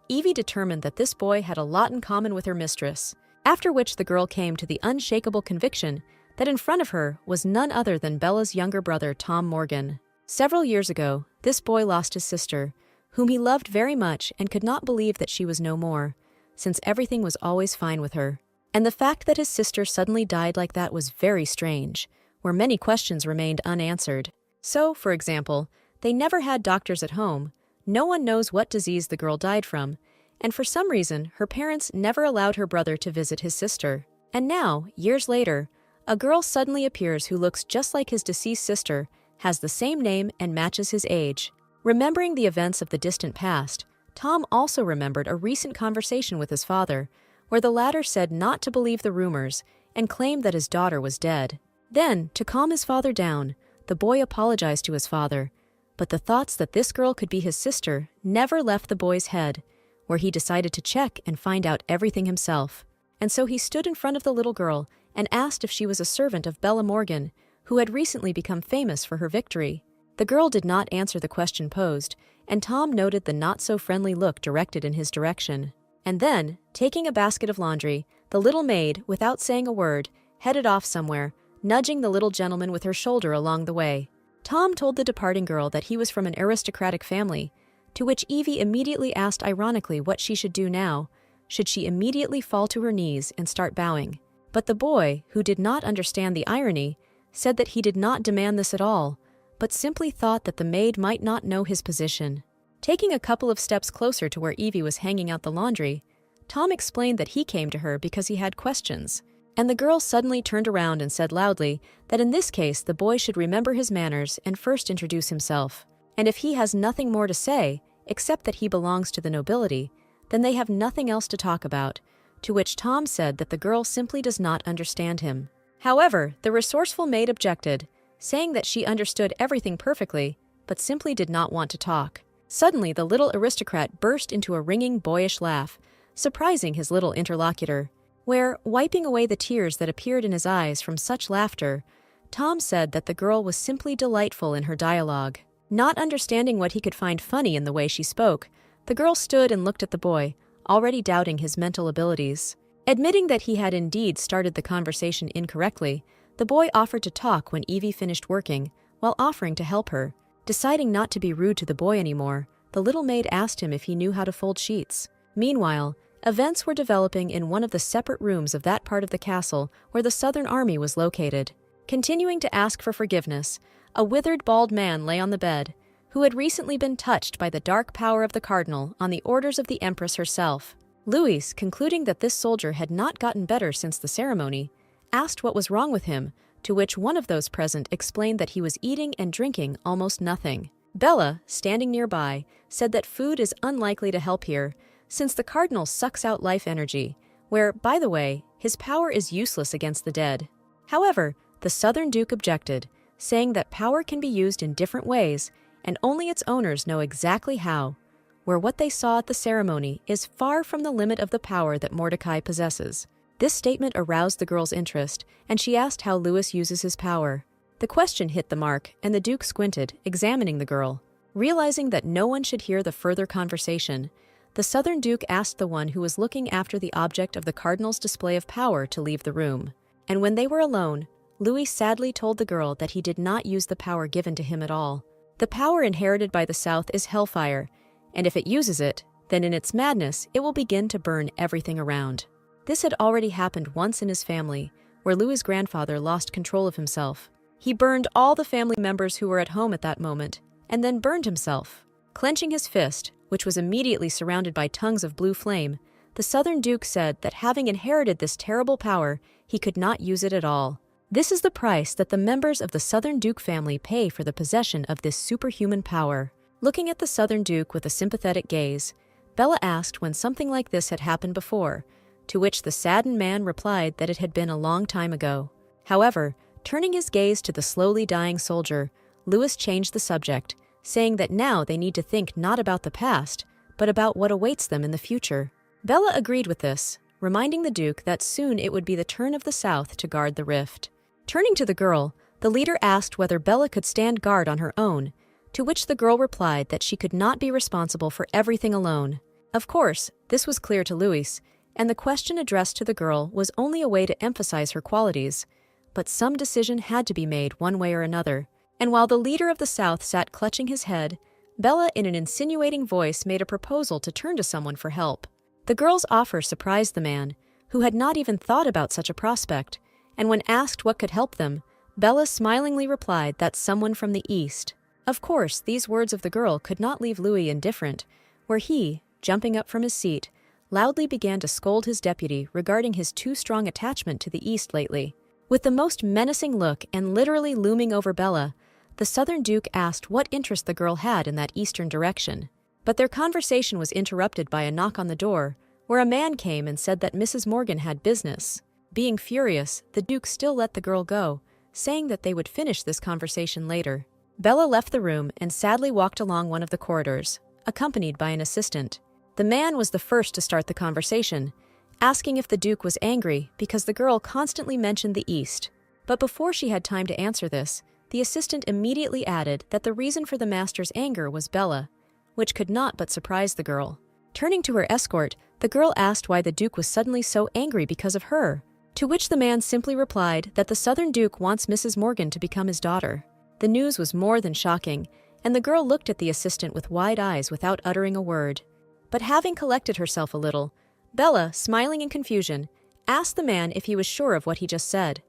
Evie determined that this boy had a lot in common with her mistress, after which the girl came to the unshakable conviction that in front of her was none other than Bella's younger brother, Tom Morgan. Several years ago, this boy lost his sister, whom he loved very much and could not believe that she was no more, since everything was always fine with her. And the fact that his sister suddenly died like that was very strange, where many questions remained unanswered. So, for example, they never had doctors at home, no one knows what disease the girl died from, and for some reason, her parents never allowed her brother to visit his sister. And now, years later, a girl suddenly appears who looks just like his deceased sister, has the same name, and matches his age. Remembering the events of the distant past, Tom also remembered a recent conversation with his father, where the latter said not to believe the rumors and claimed that his daughter was dead. Then, to calm his father down, the boy apologized to his father, but the thoughts that this girl could be his sister never left the boy's head, where he decided to check and find out everything himself. And so he stood in front of the little girl and asked if she was a servant of Bella Morgan, who had recently become famous for her victory. The girl did not answer the question posed, and Tom noted the not-so-friendly look directed in his direction. And then, taking a basket of laundry, the little maid, without saying a word, headed off somewhere, nudging the little gentleman with her shoulder along the way. Tom told the departing girl that he was from an aristocratic family, to which Evie immediately asked ironically what she should do now. Should she immediately fall to her knees and start bowing? But the boy, who did not understand the irony, said that he did not demand this at all, but simply thought that the maid might not know his position. Taking a couple of steps closer to where Evie was hanging out the laundry, Tom explained that he came to her because he had questions, and the girl suddenly turned around and said loudly that in this case the boy should remember his manners and first introduce himself, and if he has nothing more to say, except that he belongs to the nobility, then they have nothing else to talk about, to which Tom said that the girl simply does not understand him. However, the resourceful maid objected, saying that she understood everything perfectly, but simply did not want to talk. Suddenly, the little aristocrat burst into a ringing, boyish laugh, surprising his little interlocutor, where, wiping away the tears that appeared in his eyes from such laughter, Tom said that the girl was simply delightful in her dialogue. Not understanding what he could find funny in the way she spoke, the girl stood and looked at the boy, already doubting his mental abilities. Admitting that he had indeed started the conversation incorrectly, the boy offered to talk when Evie finished working, while offering to help her. Deciding not to be rude to the boy anymore, the little maid asked him if he knew how to fold sheets. Meanwhile, events were developing in one of the separate rooms of that part of the castle where the Southern Army was located. Continuing to ask for forgiveness, A withered, bald man lay on the bed, who had recently been touched by the dark power of the cardinal on the orders of the empress herself. Louis, concluding that this soldier had not gotten better since the ceremony, asked what was wrong with him, to which one of those present explained that he was eating and drinking almost nothing. Bella, standing nearby, said that food is unlikely to help here, since the cardinal sucks out life energy, where, by the way, his power is useless against the dead. However, the Southern Duke objected, saying that power can be used in different ways, and only its owners know exactly how, where what they saw at the ceremony is far from the limit of the power that Mordecai possesses. This statement aroused the girl's interest, and she asked how Louis uses his power. The question hit the mark, and the Duke squinted, examining the girl. Realizing that no one should hear the further conversation, the Southern Duke asked the one who was looking after the object of the cardinal's display of power to leave the room. And when they were alone, Louis sadly told the girl that he did not use the power given to him at all. The power inherited by the South is hellfire, and if it uses it, then in its madness it will begin to burn everything around. This had already happened once in his family, where Louis' grandfather lost control of himself. He burned all the family members who were at home at that moment, and then burned himself. Clenching his fist, which was immediately surrounded by tongues of blue flame, the Southern Duke said that having inherited this terrible power, he could not use it at all. This is the price that the members of the Southern Duke family pay for the possession of this superhuman power. Looking at the Southern Duke with a sympathetic gaze, Bella asked when something like this had happened before, to which the saddened man replied that it had been a long time ago. However, turning his gaze to the slowly dying soldier, Louis changed the subject, saying that now they need to think not about the past, but about what awaits them in the future. Bella agreed with this, reminding the Duke that soon it would be the turn of the South to guard the rift. Turning to the girl, the leader asked whether Bella could stand guard on her own, to which the girl replied that she could not be responsible for everything alone. Of course, this was clear to Louis, and the question addressed to the girl was only a way to emphasize her qualities, but some decision had to be made one way or another. And while the leader of the South sat clutching his head, Bella in an insinuating voice made a proposal to turn to someone for help. The girl's offer surprised the man, who had not even thought about such a prospect, and when asked what could help them, Bella smilingly replied that someone from the East. Of course, these words of the girl could not leave Louis indifferent, where he, jumping up from his seat, loudly began to scold his deputy regarding his too strong attachment to the East lately. With the most menacing look and literally looming over Bella, the Southern Duke asked what interest the girl had in that eastern direction. But their conversation was interrupted by a knock on the door, where a man came and said that Mrs. Morgan had business. Being furious, the Duke still let the girl go, saying that they would finish this conversation later. Bella left the room and sadly walked along one of the corridors, accompanied by an assistant. The man was the first to start the conversation, asking if the Duke was angry because the girl constantly mentioned the East. But before she had time to answer this, the assistant immediately added that the reason for the master's anger was Bella, which could not but surprise the girl. Turning to her escort, the girl asked why the Duke was suddenly so angry because of her, to which the man simply replied that the Southern Duke wants Mrs. Morgan to become his daughter. The news was more than shocking, and the girl looked at the assistant with wide eyes without uttering a word. But having collected herself a little, Bella, smiling in confusion, asked the man if he was sure of what he just said.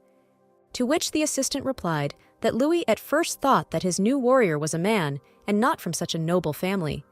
To which the assistant replied that Louis at first thought that his new warrior was a man and not from such a noble family.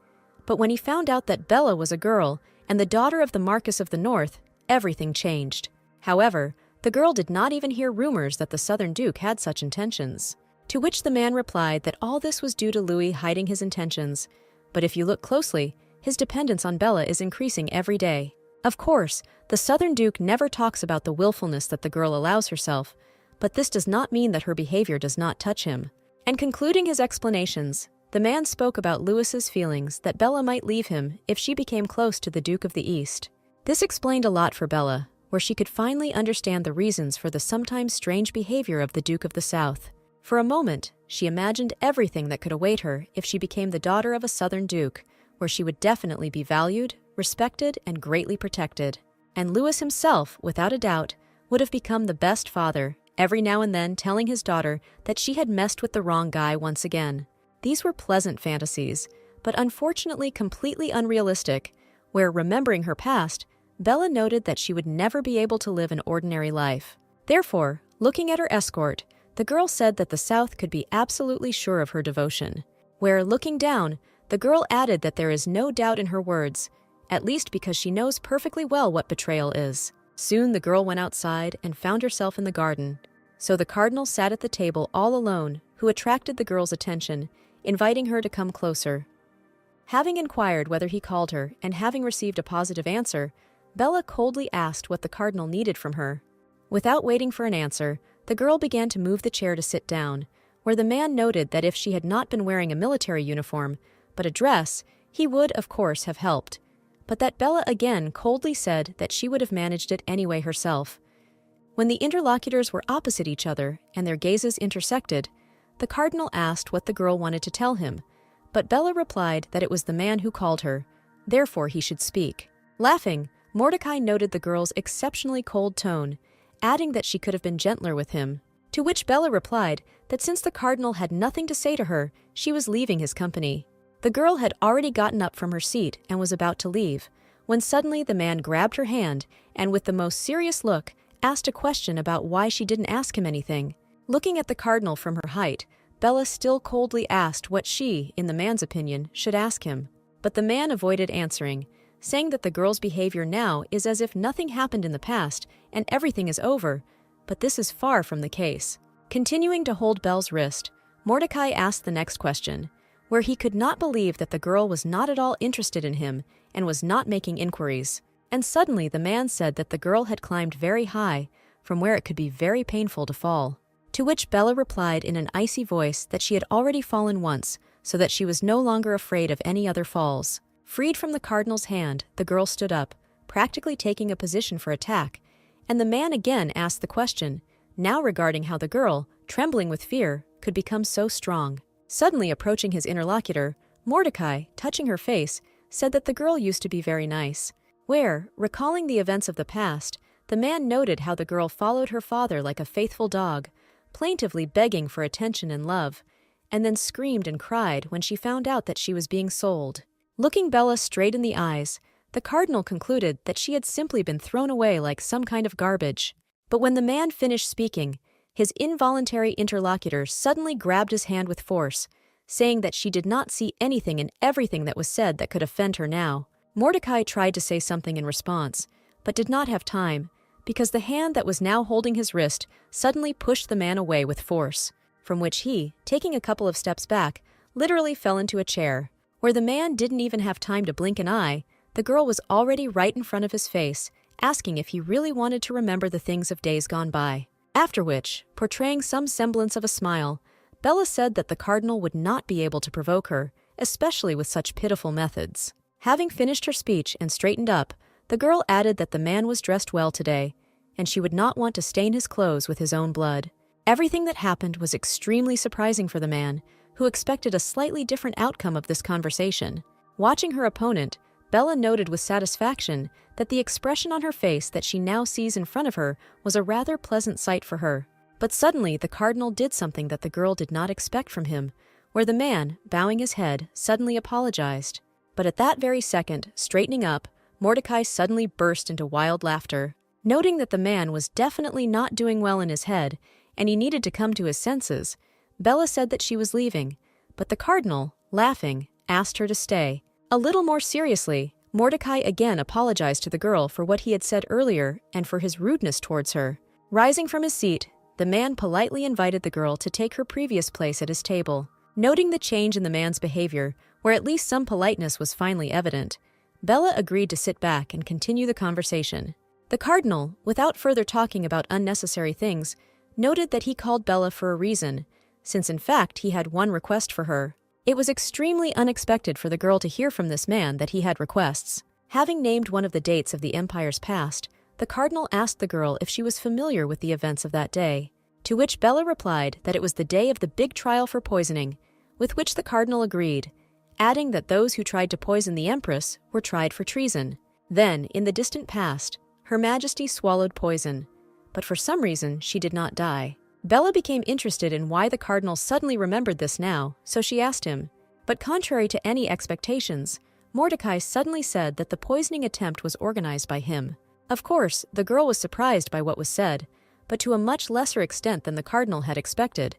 But when he found out that Bella was a girl and the daughter of the Marquis of the North, everything changed. However, the girl did not even hear rumors that the Southern Duke had such intentions. To which the man replied that all this was due to Louis hiding his intentions, but if you look closely, his dependence on Bella is increasing every day. Of course, the Southern Duke never talks about the willfulness that the girl allows herself, but this does not mean that her behavior does not touch him. And concluding his explanations, the man spoke about Louis's feelings that Bella might leave him if she became close to the Duke of the East. This explained a lot for Bella, where she could finally understand the reasons for the sometimes strange behavior of the Duke of the South. For a moment, she imagined everything that could await her if she became the daughter of a Southern Duke, where she would definitely be valued, respected, and greatly protected. And Louis himself, without a doubt, would have become the best father, every now and then telling his daughter that she had messed with the wrong guy once again. These were pleasant fantasies, but unfortunately completely unrealistic, where, remembering her past, Bella noted that she would never be able to live an ordinary life. Therefore, looking at her escort, the girl said that the South could be absolutely sure of her devotion. Where, looking down, the girl added that there is no doubt in her words, at least because she knows perfectly well what betrayal is. Soon the girl went outside and found herself in the garden. So the cardinal sat at the table all alone, who attracted the girl's attention, inviting her to come closer. Having inquired whether he called her and having received a positive answer, Bella coldly asked what the cardinal needed from her. Without waiting for an answer, the girl began to move the chair to sit down, where the man noted that if she had not been wearing a military uniform, but a dress, he would, of course, have helped, but that Bella again coldly said that she would have managed it anyway herself. When the interlocutors were opposite each other and their gazes intersected, the cardinal asked what the girl wanted to tell him, but Bella replied that it was the man who called her, therefore he should speak. Laughing, Mordecai noted the girl's exceptionally cold tone, adding that she could have been gentler with him, to which Bella replied that since the cardinal had nothing to say to her, she was leaving his company. The girl had already gotten up from her seat and was about to leave, when suddenly the man grabbed her hand and with the most serious look asked a question about why she didn't ask him anything. Looking at the cardinal from her height, Bella still coldly asked what she, in the man's opinion, should ask him. But the man avoided answering, saying that the girl's behavior now is as if nothing happened in the past and everything is over, but this is far from the case. Continuing to hold Belle's wrist, Mordecai asked the next question, where he could not believe that the girl was not at all interested in him and was not making inquiries. And suddenly the man said that the girl had climbed very high, from where it could be very painful to fall. To which Bella replied in an icy voice that she had already fallen once, so that she was no longer afraid of any other falls. Freed from the cardinal's hand, the girl stood up, practically taking a position for attack, and the man again asked the question, now regarding how the girl, trembling with fear, could become so strong. Suddenly approaching his interlocutor, Mordecai, touching her face, said that the girl used to be very nice. Where, recalling the events of the past, the man noted how the girl followed her father like a faithful dog, plaintively begging for attention and love, and then screamed and cried when she found out that she was being sold. Looking Bella straight in the eyes, the cardinal concluded that she had simply been thrown away like some kind of garbage. But when the man finished speaking, his involuntary interlocutor suddenly grabbed his hand with force, saying that she did not see anything in everything that was said that could offend her now. Mordecai tried to say something in response, but did not have time, because the hand that was now holding his wrist suddenly pushed the man away with force, from which he, taking a couple of steps back, literally fell into a chair. Where the man didn't even have time to blink an eye, the girl was already right in front of his face, asking if he really wanted to remember the things of days gone by. After which, portraying some semblance of a smile, Bella said that the cardinal would not be able to provoke her, especially with such pitiful methods. Having finished her speech and straightened up, the girl added that the man was dressed well today, and she would not want to stain his clothes with his own blood. Everything that happened was extremely surprising for the man, who expected a slightly different outcome of this conversation. Watching her opponent, Bella noted with satisfaction that the expression on her face that she now sees in front of her was a rather pleasant sight for her. But suddenly the cardinal did something that the girl did not expect from him, where the man, bowing his head, suddenly apologized. But at that very second, straightening up, Mordecai suddenly burst into wild laughter. Noting that the man was definitely not doing well in his head, and he needed to come to his senses, Bella said that she was leaving, but the cardinal, laughing, asked her to stay. A little more seriously, Mordecai again apologized to the girl for what he had said earlier and for his rudeness towards her. Rising from his seat, the man politely invited the girl to take her previous place at his table. Noting the change in the man's behavior, where at least some politeness was finally evident, Bella agreed to sit back and continue the conversation. The cardinal, without further talking about unnecessary things, noted that he called Bella for a reason, since in fact he had one request for her. It was extremely unexpected for the girl to hear from this man that he had requests. Having named one of the dates of the empire's past, the cardinal asked the girl if she was familiar with the events of that day, to which Bella replied that it was the day of the big trial for poisoning, with which the cardinal agreed, adding that those who tried to poison the empress were tried for treason. Then, in the distant past, Her Majesty swallowed poison, but for some reason she did not die. Bella became interested in why the cardinal suddenly remembered this now, so she asked him. But contrary to any expectations, Mordecai suddenly said that the poisoning attempt was organized by him. Of course, the girl was surprised by what was said, but to a much lesser extent than the cardinal had expected,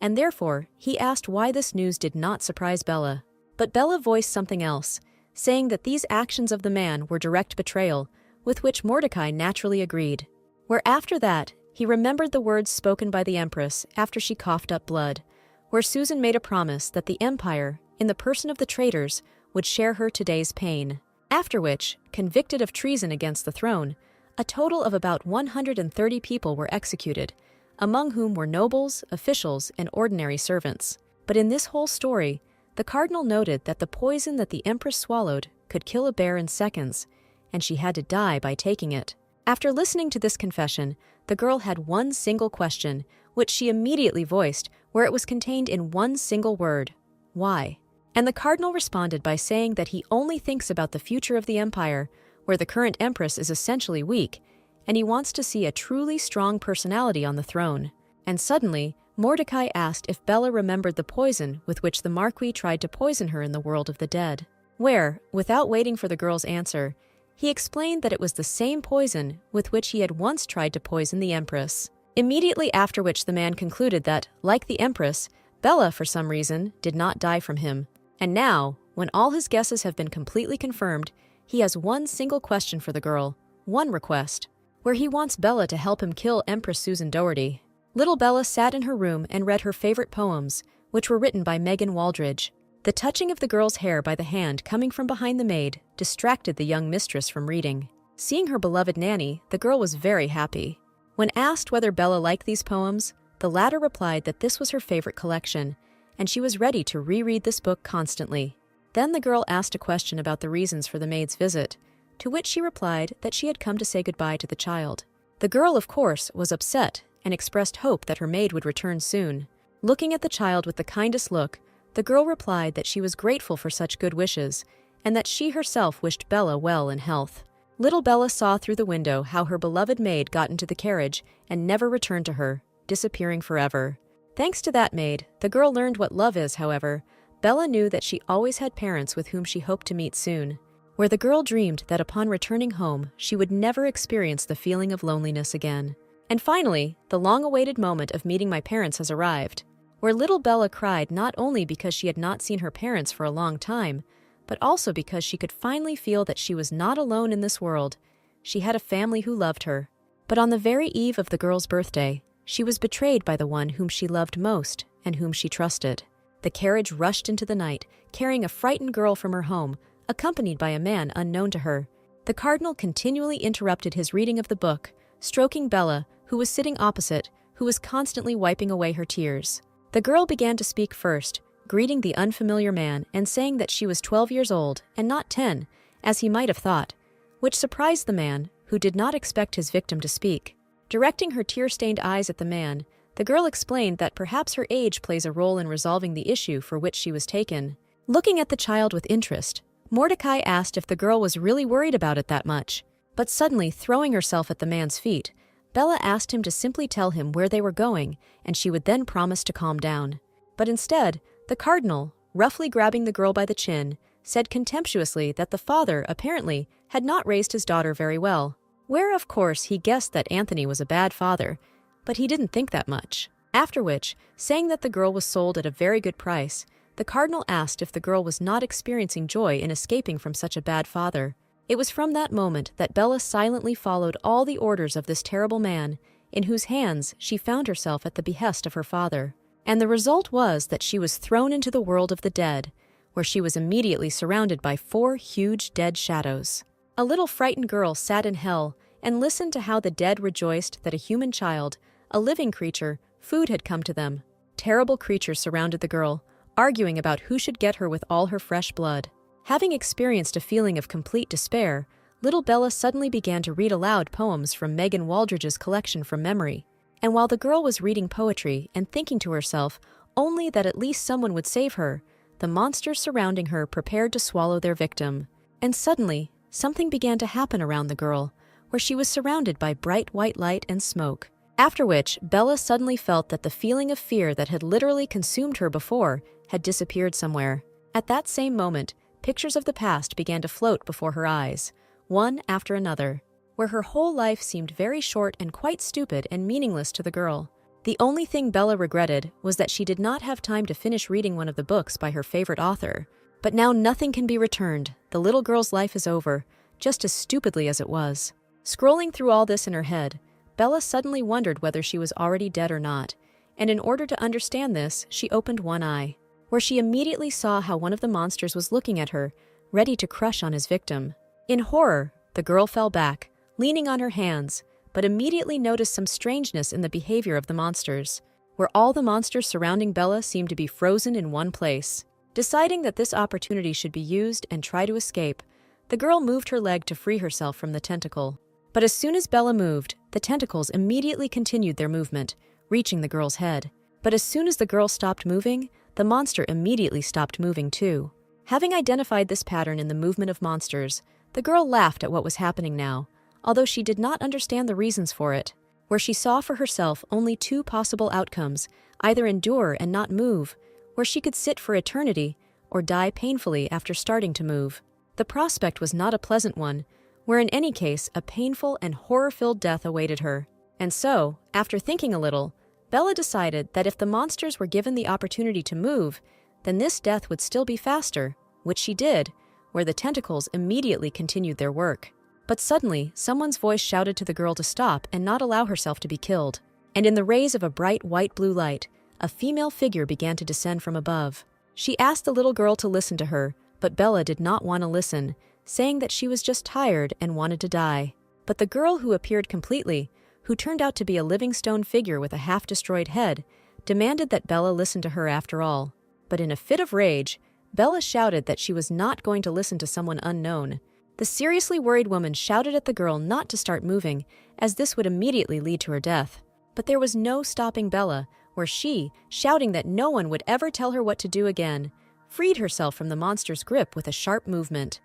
and therefore he asked why this news did not surprise Bella. But Bella voiced something else, saying that these actions of the man were direct betrayal, with which Mordecai naturally agreed. Where after that, he remembered the words spoken by the Empress after she coughed up blood, where Susan made a promise that the Empire, in the person of the traitors, would share her today's pain. After which, convicted of treason against the throne, a total of about 130 people were executed, among whom were nobles, officials, and ordinary servants. But in this whole story, the cardinal noted that the poison that the Empress swallowed could kill a bear in seconds, and she had to die by taking it. After listening to this confession, the girl had one single question, which she immediately voiced, where it was contained in one single word: why? And the cardinal responded by saying that he only thinks about the future of the empire, where the current empress is essentially weak, and he wants to see a truly strong personality on the throne. And suddenly, Mordecai asked if Bella remembered the poison with which the Marquis tried to poison her in the world of the dead. Where, without waiting for the girl's answer, he explained that it was the same poison with which he had once tried to poison the Empress. Immediately after which the man concluded that, like the Empress, Bella, for some reason, did not die from him. And now, when all his guesses have been completely confirmed, he has one single question for the girl, one request, where he wants Bella to help him kill Empress Susan Doherty. Little Bella sat in her room and read her favorite poems, which were written by Megan Waldridge. The touching of the girl's hair by the hand coming from behind the maid distracted the young mistress from reading. Seeing her beloved nanny, the girl was very happy. When asked whether Bella liked these poems, the latter replied that this was her favorite collection, and she was ready to reread this book constantly. Then the girl asked a question about the reasons for the maid's visit, to which she replied that she had come to say goodbye to the child. The girl, of course, was upset and expressed hope that her maid would return soon. Looking at the child with the kindest look, the girl replied that she was grateful for such good wishes, and that she herself wished Bella well in health. Little Bella saw through the window how her beloved maid got into the carriage and never returned to her, disappearing forever. Thanks to that maid, the girl learned what love is, however. Bella knew that she always had parents with whom she hoped to meet soon, where the girl dreamed that upon returning home, she would never experience the feeling of loneliness again. And finally, the long-awaited moment of meeting my parents has arrived, where little Bella cried not only because she had not seen her parents for a long time, but also because she could finally feel that she was not alone in this world. She had a family who loved her. But on the very eve of the girl's birthday, she was betrayed by the one whom she loved most and whom she trusted. The carriage rushed into the night, carrying a frightened girl from her home, accompanied by a man unknown to her. The cardinal continually interrupted his reading of the book, stroking Bella, who was sitting opposite, who was constantly wiping away her tears. The girl began to speak first, greeting the unfamiliar man and saying that she was 12 years old and not 10, as he might have thought, which surprised the man, who did not expect his victim to speak. Directing her tear-stained eyes at the man, the girl explained that perhaps her age plays a role in resolving the issue for which she was taken. Looking at the child with interest, Mordecai asked if the girl was really worried about it that much. But suddenly, throwing herself at the man's feet, Bella asked him to simply tell him where they were going, and she would then promise to calm down. But instead, the cardinal, roughly grabbing the girl by the chin, said contemptuously that the father, apparently, had not raised his daughter very well. Where, of course, he guessed that Anthony was a bad father, but he didn't think that much. After which, saying that the girl was sold at a very good price, the cardinal asked if the girl was not experiencing joy in escaping from such a bad father. It was from that moment that Bella silently followed all the orders of this terrible man, in whose hands she found herself at the behest of her father. And the result was that she was thrown into the world of the dead, where she was immediately surrounded by 4 huge dead shadows. A little frightened girl sat in hell and listened to how the dead rejoiced that a human child, a living creature, food had come to them. Terrible creatures surrounded the girl, arguing about who should get her with all her fresh blood. Having experienced a feeling of complete despair, little Bella suddenly began to read aloud poems from Megan Waldridge's collection from memory. And while the girl was reading poetry and thinking to herself only that at least someone would save her, the monsters surrounding her prepared to swallow their victim. And suddenly, something began to happen around the girl, where she was surrounded by bright white light and smoke. After which, Bella suddenly felt that the feeling of fear that had literally consumed her before had disappeared somewhere. At that same moment, pictures of the past began to float before her eyes, one after another, where her whole life seemed very short and quite stupid and meaningless to the girl. The only thing Bella regretted was that she did not have time to finish reading one of the books by her favorite author. But now nothing can be returned. The little girl's life is over, just as stupidly as it was. Scrolling through all this in her head, Bella suddenly wondered whether she was already dead or not, and in order to understand this, she opened one eye, where she immediately saw how one of the monsters was looking at her, ready to crush on his victim. In horror, the girl fell back, leaning on her hands, but immediately noticed some strangeness in the behavior of the monsters, where all the monsters surrounding Bella seemed to be frozen in one place. Deciding that this opportunity should be used and try to escape, the girl moved her leg to free herself from the tentacle. But as soon as Bella moved, the tentacles immediately continued their movement, reaching the girl's head. But as soon as the girl stopped moving, the monster immediately stopped moving too. Having identified this pattern in the movement of monsters, the girl laughed at what was happening now, although she did not understand the reasons for it, where she saw for herself only two possible outcomes, either endure and not move, where she could sit for eternity, or die painfully after starting to move. The prospect was not a pleasant one, where in any case a painful and horror-filled death awaited her. And so, after thinking a little, Bella decided that if the monsters were given the opportunity to move, then this death would still be faster, which she did, where the tentacles immediately continued their work. But suddenly, someone's voice shouted to the girl to stop and not allow herself to be killed. And in the rays of a bright white-blue light, a female figure began to descend from above. She asked the little girl to listen to her, but Bella did not want to listen, saying that she was just tired and wanted to die. But the girl who appeared completely, who turned out to be a living stone figure with a half-destroyed head, demanded that Bella listen to her after all. But in a fit of rage, Bella shouted that she was not going to listen to someone unknown. The seriously worried woman shouted at the girl not to start moving, as this would immediately lead to her death. But there was no stopping Bella, where she, shouting that no one would ever tell her what to do again, freed herself from the monster's grip with a sharp movement.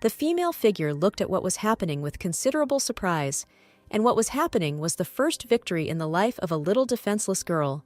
The female figure looked at what was happening with considerable surprise, and what was happening was the first victory in the life of a little defenseless girl.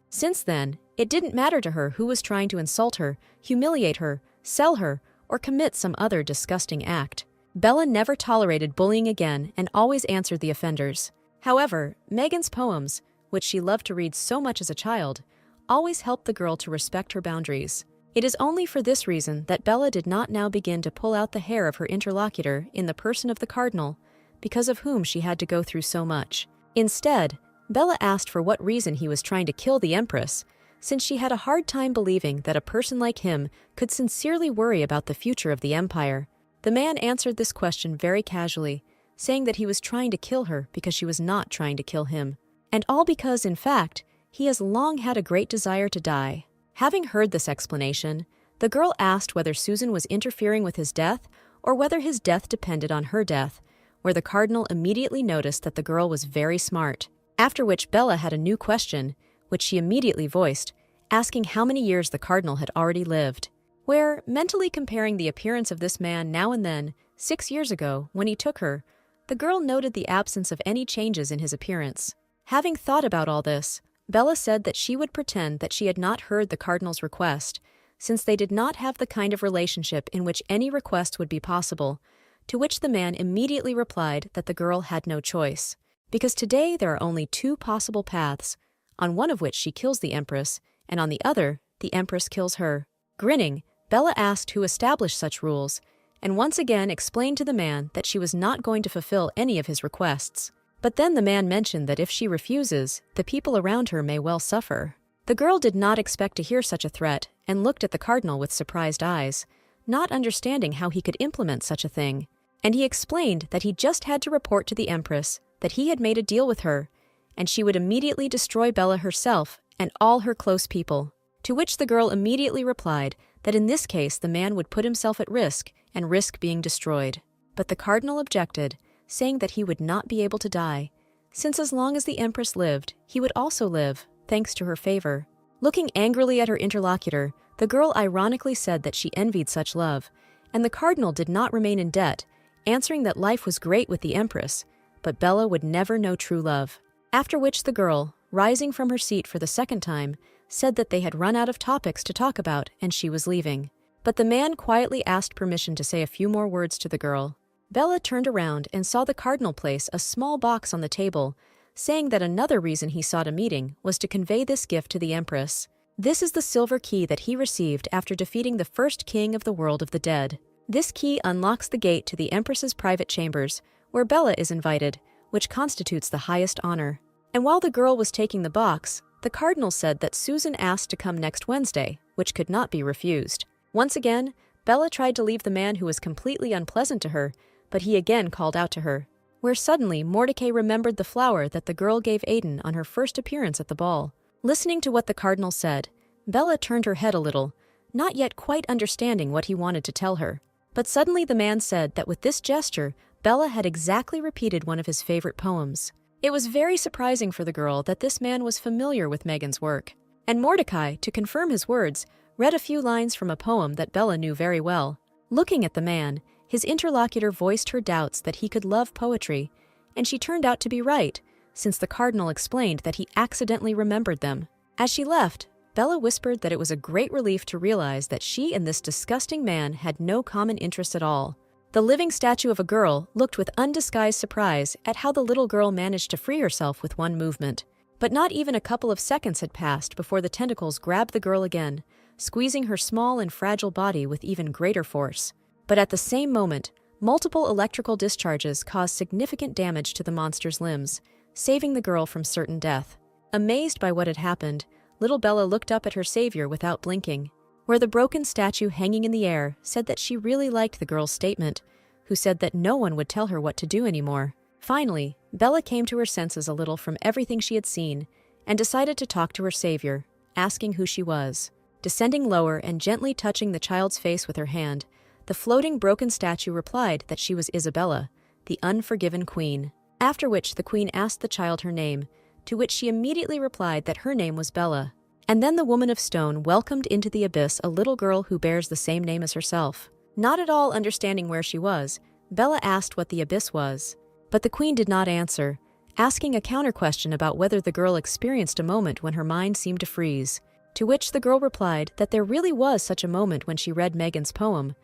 Since then, it didn't matter to her who was trying to insult her, humiliate her, sell her, or commit some other disgusting act. Bella never tolerated bullying again and always answered the offenders. However, Megan's poems, which she loved to read so much as a child, always helped the girl to respect her boundaries. It is only for this reason that Bella did not now begin to pull out the hair of her interlocutor in the person of the cardinal, because of whom she had to go through so much. Instead, Bella asked for what reason he was trying to kill the Empress, since she had a hard time believing that a person like him could sincerely worry about the future of the Empire. The man answered this question very casually, saying that he was trying to kill her because she was not trying to kill him. And all because, in fact, he has long had a great desire to die. Having heard this explanation, the girl asked whether Susan was interfering with his death or whether his death depended on her death, where the cardinal immediately noticed that the girl was very smart. After which Bella had a new question, which she immediately voiced, asking how many years the cardinal had already lived. Where, mentally comparing the appearance of this man now and then, 6 years ago, when he took her, the girl noted the absence of any changes in his appearance. Having thought about all this, Bella said that she would pretend that she had not heard the cardinal's request, since they did not have the kind of relationship in which any request would be possible, to which the man immediately replied that the girl had no choice, because today there are only two possible paths, on one of which she kills the Empress, and on the other, the Empress kills her. Grinning, Bella asked who established such rules, and once again explained to the man that she was not going to fulfill any of his requests. But then the man mentioned that if she refuses, the people around her may well suffer. The girl did not expect to hear such a threat and looked at the cardinal with surprised eyes, not understanding how he could implement such a thing. And he explained that he just had to report to the Empress that he had made a deal with her, and she would immediately destroy Bella herself and all her close people. To which the girl immediately replied that in this case the man would put himself at risk and risk being destroyed. But the cardinal objected, saying that he would not be able to die, since as long as the Empress lived, he would also live, thanks to her favor. Looking angrily at her interlocutor, the girl ironically said that she envied such love, and the cardinal did not remain in debt, answering that life was great with the Empress, but Bella would never know true love. After which the girl, rising from her seat for the second time, said that they had run out of topics to talk about and she was leaving. But the man quietly asked permission to say a few more words to the girl. Bella turned around and saw the cardinal place a small box on the table, saying that another reason he sought a meeting was to convey this gift to the Empress. This is the silver key that he received after defeating the first king of the world of the dead. This key unlocks the gate to the Empress's private chambers, where Bella is invited, which constitutes the highest honor. And while the girl was taking the box, the cardinal said that Susan asked to come next Wednesday, which could not be refused. Once again, Bella tried to leave the man who was completely unpleasant to her, but he again called out to her, where suddenly Mordecai remembered the flower that the girl gave Aiden on her first appearance at the ball. Listening to what the cardinal said, Bella turned her head a little, not yet quite understanding what he wanted to tell her. But suddenly the man said that with this gesture, Bella had exactly repeated one of his favorite poems. It was very surprising for the girl that this man was familiar with Megan's work. And Mordecai, to confirm his words, read a few lines from a poem that Bella knew very well. Looking at the man, his interlocutor voiced her doubts that he could love poetry, and she turned out to be right, since the cardinal explained that he accidentally remembered them. As she left, Bella whispered that it was a great relief to realize that she and this disgusting man had no common interest at all. The living statue of a girl looked with undisguised surprise at how the little girl managed to free herself with one movement. But not even a couple of seconds had passed before the tentacles grabbed the girl again, squeezing her small and fragile body with even greater force. But at the same moment, multiple electrical discharges caused significant damage to the monster's limbs, saving the girl from certain death. Amazed by what had happened, little Bella looked up at her savior without blinking, where the broken statue hanging in the air said that she really liked the girl's statement, who said that no one would tell her what to do anymore. Finally, Bella came to her senses a little from everything she had seen, and decided to talk to her savior, asking who she was. Descending lower and gently touching the child's face with her hand, the floating broken statue replied that she was Isabella, the unforgiven queen. After which the queen asked the child her name, to which she immediately replied that her name was Bella. And then the woman of stone welcomed into the abyss a little girl who bears the same name as herself. Not at all understanding where she was, Bella asked what the abyss was. But the queen did not answer, asking a counter-question about whether the girl experienced a moment when her mind seemed to freeze. To which the girl replied that there really was such a moment when she read Megan's poem.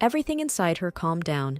Everything inside her calmed down,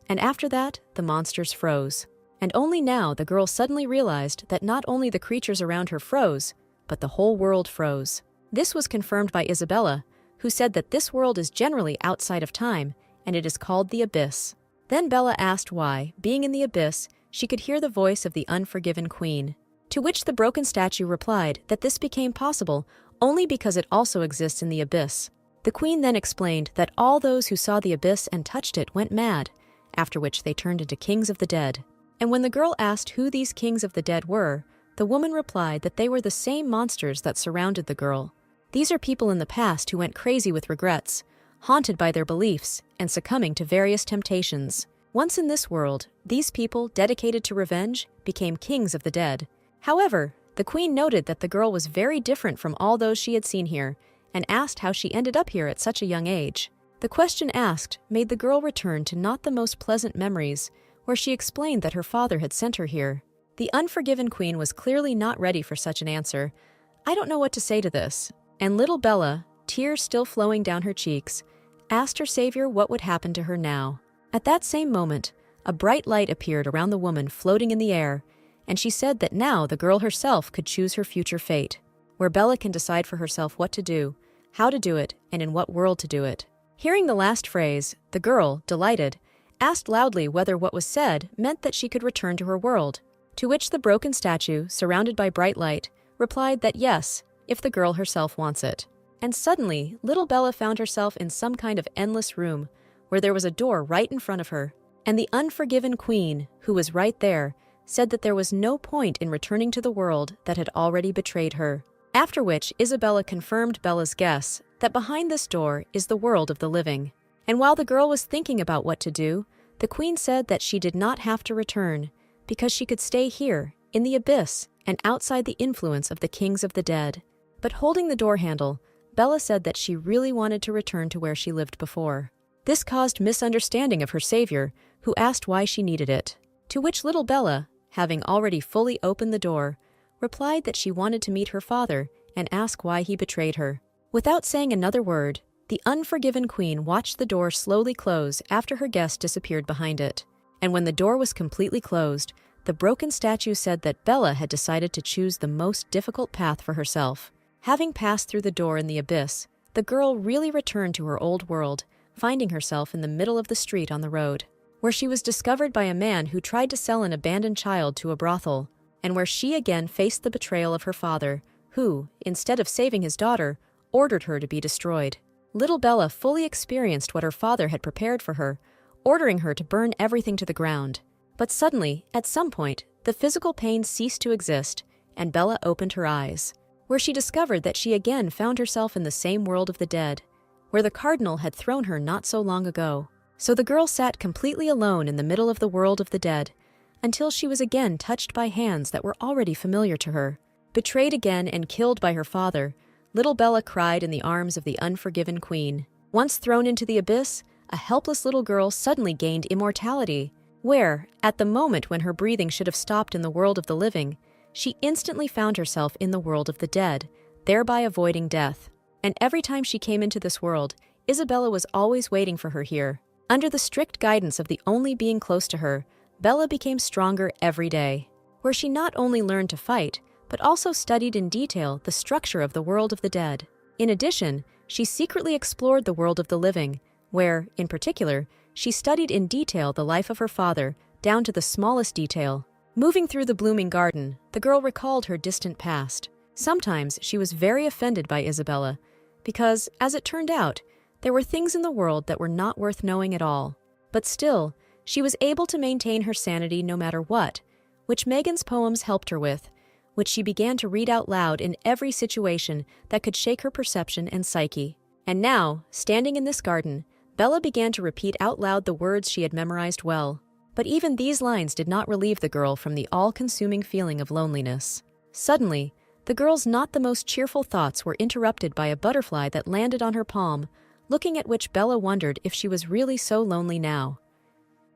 and after that, the monsters froze. And only now the girl suddenly realized that not only the creatures around her froze, but the whole world froze. This was confirmed by Isabella, who said that this world is generally outside of time, and it is called the abyss. Then Bella asked why, being in the abyss, she could hear the voice of the unforgiven queen. To which the broken statue replied that this became possible only because it also exists in the abyss. The queen then explained that all those who saw the abyss and touched it went mad, after which they turned into kings of the dead. And when the girl asked who these kings of the dead were, the woman replied that they were the same monsters that surrounded the girl. These are people in the past who went crazy with regrets, haunted by their beliefs, and succumbing to various temptations. Once in this world, these people, dedicated to revenge, became kings of the dead. However, the queen noted that the girl was very different from all those she had seen here, and asked how she ended up here at such a young age. The question asked made the girl return to not the most pleasant memories, where she explained that her father had sent her here. The unforgiven queen was clearly not ready for such an answer. "I don't know what to say to this." And little Bella, tears still flowing down her cheeks, asked her savior what would happen to her now. At that same moment, a bright light appeared around the woman floating in the air, and she said that now the girl herself could choose her future fate, where Bella can decide for herself what to do, how to do it, and in what world to do it. Hearing the last phrase, the girl, delighted, asked loudly whether what was said meant that she could return to her world, to which the broken statue, surrounded by bright light, replied that yes, if the girl herself wants it. And suddenly, little Bella found herself in some kind of endless room, where there was a door right in front of her, and the unforgiven queen, who was right there, said that there was no point in returning to the world that had already betrayed her. After which, Isabella confirmed Bella's guess that behind this door is the world of the living. And while the girl was thinking about what to do, the queen said that she did not have to return, because she could stay here, in the abyss, and outside the influence of the kings of the dead. But holding the door handle, Bella said that she really wanted to return to where she lived before. This caused misunderstanding of her savior, who asked why she needed it. To which little Bella, having already fully opened the door, replied that she wanted to meet her father and ask why he betrayed her. Without saying another word, The unforgiven queen watched the door slowly close after her guest disappeared behind it. And when the door was completely closed, the broken statue said that Bella had decided to choose the most difficult path for herself. Having passed through the door in the abyss, the girl really returned to her old world, finding herself in the middle of the street on the road, where she was discovered by a man who tried to sell an abandoned child to a brothel, and where she again faced the betrayal of her father, who, instead of saving his daughter, ordered her to be destroyed. Little Bella fully experienced what her father had prepared for her, ordering her to burn everything to the ground. But suddenly, at some point, the physical pain ceased to exist, and Bella opened her eyes, where she discovered that she again found herself in the same world of the dead, where the cardinal had thrown her not so long ago. So the girl sat completely alone in the middle of the world of the dead, until she was again touched by hands that were already familiar to her. Betrayed again and killed by her father, little Bella cried in the arms of the unforgiven queen. Once thrown into the abyss, a helpless little girl suddenly gained immortality, where, at the moment when her breathing should have stopped in the world of the living, she instantly found herself in the world of the dead, thereby avoiding death. And every time she came into this world, Isabella was always waiting for her here. Under the strict guidance of the only being close to her, Bella became stronger every day, where she not only learned to fight, but also studied in detail the structure of the world of the dead. In addition, she secretly explored the world of the living, where, in particular, she studied in detail the life of her father, down to the smallest detail. Moving through the blooming garden, the girl recalled her distant past. Sometimes she was very offended by Isabella, because, as it turned out, there were things in the world that were not worth knowing at all. But still, she was able to maintain her sanity no matter what, which Megan's poems helped her with, which she began to read out loud in every situation that could shake her perception and psyche. And now, standing in this garden, Bella began to repeat out loud the words she had memorized well. But even these lines did not relieve the girl from the all-consuming feeling of loneliness. Suddenly, the girl's not the most cheerful thoughts were interrupted by a butterfly that landed on her palm, looking at which Bella wondered if she was really so lonely now.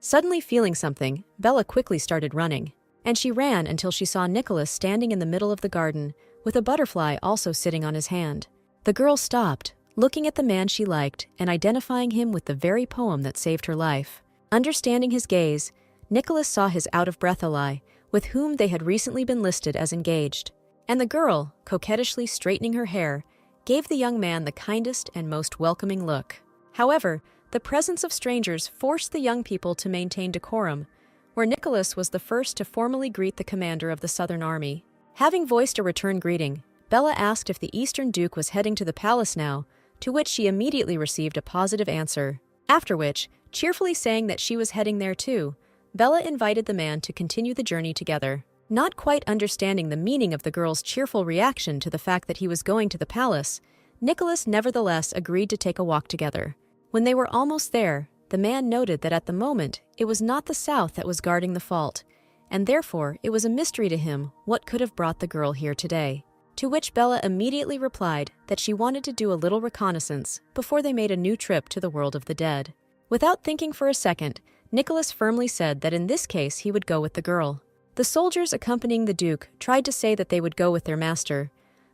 Suddenly feeling something, Bella quickly started running, and she ran until she saw Nicholas standing in the middle of the garden, with a butterfly also sitting on his hand. The girl stopped, looking at the man she liked and identifying him with the very poem that saved her life. Understanding his gaze, Nicholas saw his out-of-breath ally, with whom they had recently been listed as engaged. And the girl, coquettishly straightening her hair, gave the young man the kindest and most welcoming look. However, the presence of strangers forced the young people to maintain decorum, where Nicholas was the first to formally greet the commander of the Southern Army. Having voiced a return greeting, Bella asked if the Eastern Duke was heading to the palace now, to which she immediately received a positive answer. After which, cheerfully saying that she was heading there too, Bella invited the man to continue the journey together. Not quite understanding the meaning of the girl's cheerful reaction to the fact that he was going to the palace, Nicholas nevertheless agreed to take a walk together. When they were almost there, the man noted that at the moment it was not the south that was guarding the fault, and therefore it was a mystery to him what could have brought the girl here today. To which Bella immediately replied that she wanted to do a little reconnaissance before they made a new trip to the world of the dead. Without thinking for a second, Nicholas firmly said that in this case he would go with the girl. The soldiers accompanying the Duke tried to say that they would go with their master,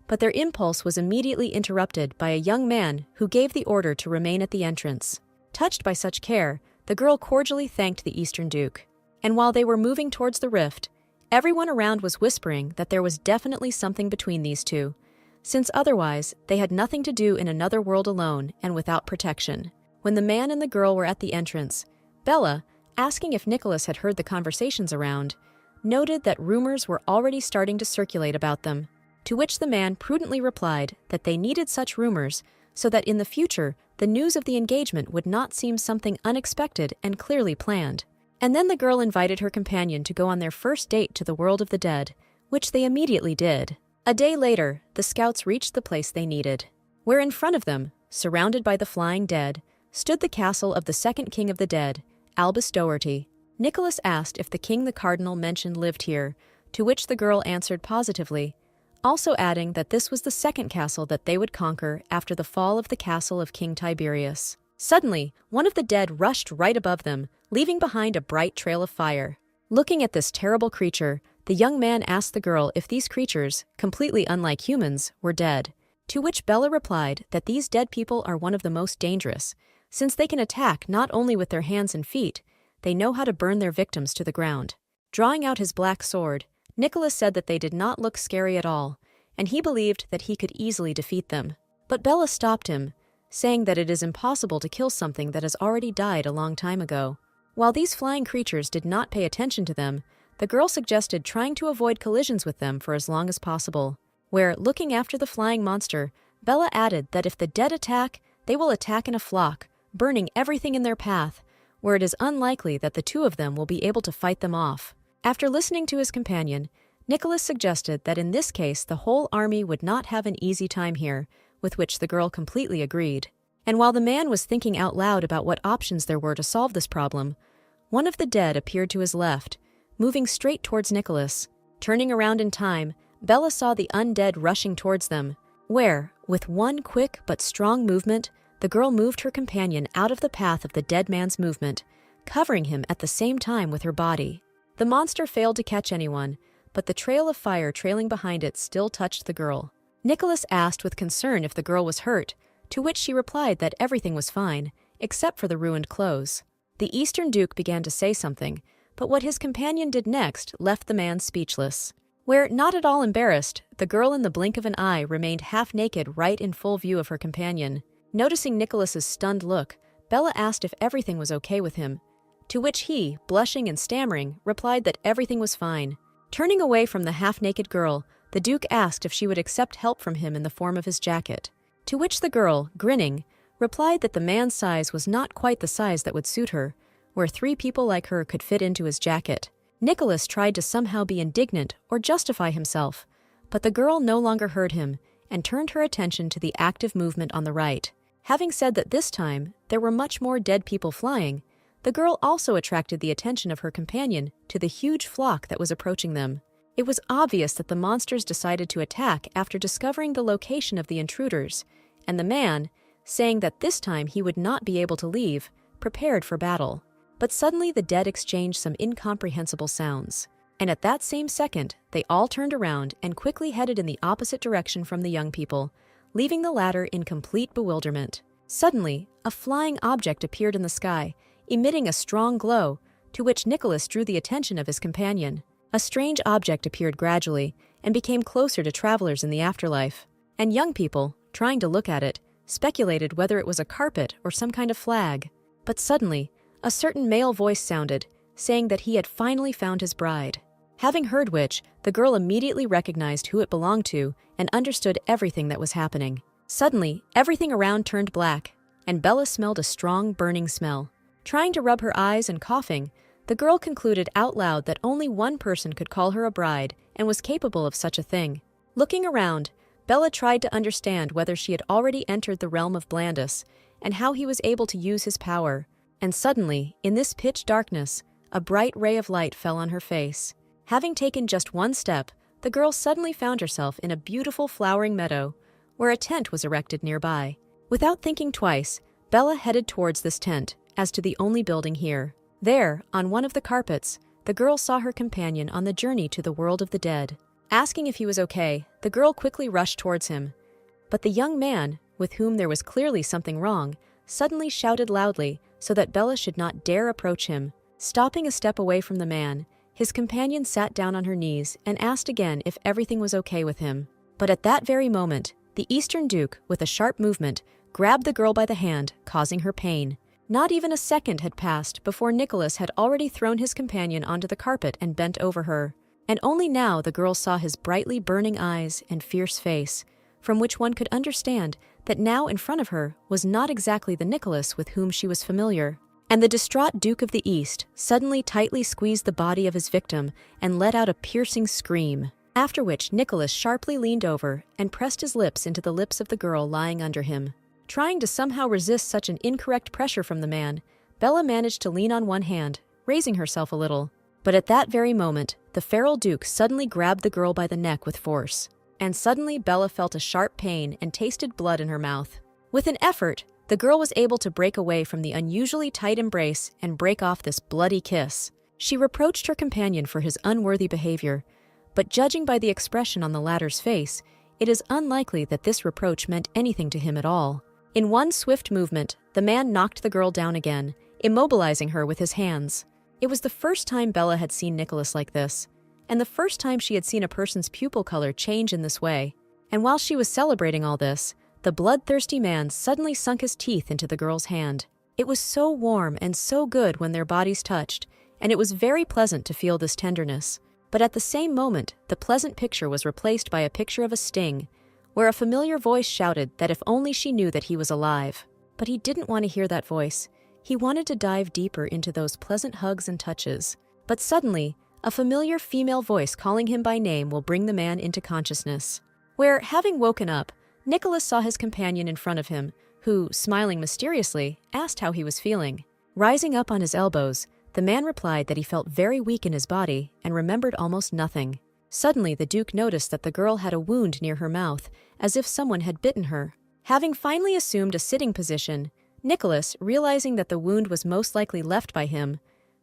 but their impulse was immediately interrupted by a young man who gave the order to remain at the entrance. Touched by such care, the girl cordially thanked the Eastern Duke. And while they were moving towards the rift, everyone around was whispering that there was definitely something between these two, since otherwise they had nothing to do in another world alone and without protection. When the man and the girl were at the entrance, Bella, asking if Nicholas had heard the conversations around, noted that rumors were already starting to circulate about them, to which the man prudently replied that they needed such rumors so that in the future the news of the engagement would not seem something unexpected and clearly planned. And then the girl invited her companion to go on their first date to the world of the dead, which they immediately did. A day later, the scouts reached the place they needed, where in front of them, surrounded by the flying dead, stood the castle of the second king of the dead, Albus Doherty. Nicholas asked if the king the cardinal mentioned lived here, to which the girl answered positively, also adding that this was the second castle that they would conquer after the fall of the castle of King Tiberius. Suddenly, one of the dead rushed right above them, leaving behind a bright trail of fire. Looking at this terrible creature, the young man asked the girl if these creatures, completely unlike humans, were dead. To which Bella replied that these dead people are one of the most dangerous, since they can attack not only with their hands and feet, they know how to burn their victims to the ground. Drawing out his black sword, Nicholas said that they did not look scary at all, and he believed that he could easily defeat them. But Bella stopped him, saying that it is impossible to kill something that has already died a long time ago. While these flying creatures did not pay attention to them, the girl suggested trying to avoid collisions with them for as long as possible, where, looking after the flying monster, Bella added that if the dead attack, they will attack in a flock, burning everything in their path, where it is unlikely that the two of them will be able to fight them off. After listening to his companion, Nicholas suggested that in this case the whole army would not have an easy time here, with which the girl completely agreed. And while the man was thinking out loud about what options there were to solve this problem, one of the dead appeared to his left, moving straight towards Nicholas. Turning around in time, Bella saw the undead rushing towards them, where, with one quick but strong movement, the girl moved her companion out of the path of the dead man's movement, covering him at the same time with her body. The monster failed to catch anyone, but the trail of fire trailing behind it still touched the girl. Nicholas asked with concern if the girl was hurt, to which she replied that everything was fine, except for the ruined clothes. The Eastern Duke began to say something, but what his companion did next left the man speechless. Where, not at all embarrassed, the girl in the blink of an eye remained half-naked right in full view of her companion. Noticing Nicholas's stunned look, Bella asked if everything was okay with him, to which he, blushing and stammering, replied that everything was fine. Turning away from the half-naked girl, the Duke asked if she would accept help from him in the form of his jacket, to which the girl, grinning, replied that the man's size was not quite the size that would suit her, where 3 people like her could fit into his jacket. Nicholas tried to somehow be indignant or justify himself, but the girl no longer heard him and turned her attention to the active movement on the right. Having said that this time there were much more dead people flying, the girl also attracted the attention of her companion to the huge flock that was approaching them. It was obvious that the monsters decided to attack after discovering the location of the intruders, and the man, saying that this time he would not be able to leave, prepared for battle. But suddenly the dead exchanged some incomprehensible sounds, and at that same second they all turned around and quickly headed in the opposite direction from the young people, leaving the latter in complete bewilderment. Suddenly, a flying object appeared in the sky, emitting a strong glow, to which Nicholas drew the attention of his companion. A strange object appeared gradually and became closer to travelers in the afterlife, and young people, trying to look at it, speculated whether it was a carpet or some kind of flag. But suddenly, a certain male voice sounded, saying that he had finally found his bride. Having heard which, the girl immediately recognized who it belonged to and understood everything that was happening. Suddenly, everything around turned black, and Bella smelled a strong, burning smell. Trying to rub her eyes and coughing, the girl concluded out loud that only one person could call her a bride and was capable of such a thing. Looking around, Bella tried to understand whether she had already entered the realm of Blandus and how he was able to use his power. And suddenly, in this pitch darkness, a bright ray of light fell on her face. Having taken just one step, the girl suddenly found herself in a beautiful flowering meadow, where a tent was erected nearby. Without thinking twice, Bella headed towards this tent, as to the only building here. There, on one of the carpets, the girl saw her companion on the journey to the world of the dead. Asking if he was okay, the girl quickly rushed towards him. But the young man, with whom there was clearly something wrong, suddenly shouted loudly so that Bella should not dare approach him. Stopping a step away from the man, his companion sat down on her knees and asked again if everything was okay with him. But at that very moment, the Eastern Duke, with a sharp movement, grabbed the girl by the hand, causing her pain. Not even a second had passed before Nicholas had already thrown his companion onto the carpet and bent over her. And only now the girl saw his brightly burning eyes and fierce face, from which one could understand that now in front of her was not exactly the Nicholas with whom she was familiar. And the distraught Duke of the East suddenly tightly squeezed the body of his victim and let out a piercing scream, after which Nicholas sharply leaned over and pressed his lips into the lips of the girl lying under him. Trying to somehow resist such an incorrect pressure from the man, Bella managed to lean on one hand, raising herself a little. But at that very moment, the feral Duke suddenly grabbed the girl by the neck with force. And suddenly Bella felt a sharp pain and tasted blood in her mouth. With an effort, the girl was able to break away from the unusually tight embrace and break off this bloody kiss. She reproached her companion for his unworthy behavior, but judging by the expression on the latter's face, it is unlikely that this reproach meant anything to him at all. In one swift movement, the man knocked the girl down again, immobilizing her with his hands. It was the first time Bella had seen Nicholas like this, and the first time she had seen a person's pupil color change in this way. And while she was celebrating all this, the bloodthirsty man suddenly sunk his teeth into the girl's hand. It was so warm and so good when their bodies touched, and it was very pleasant to feel this tenderness. But at the same moment, the pleasant picture was replaced by a picture of a sting, where a familiar voice shouted that if only she knew that he was alive. But he didn't want to hear that voice. He wanted to dive deeper into those pleasant hugs and touches. But suddenly, a familiar female voice calling him by name will bring the man into consciousness, where, having woken up, Nicholas saw his companion in front of him, who, smiling mysteriously, asked how he was feeling. Rising up on his elbows, the man replied that he felt very weak in his body and remembered almost nothing. Suddenly, the Duke noticed that the girl had a wound near her mouth, as if someone had bitten her. Having finally assumed a sitting position, Nicholas, realizing that the wound was most likely left by him,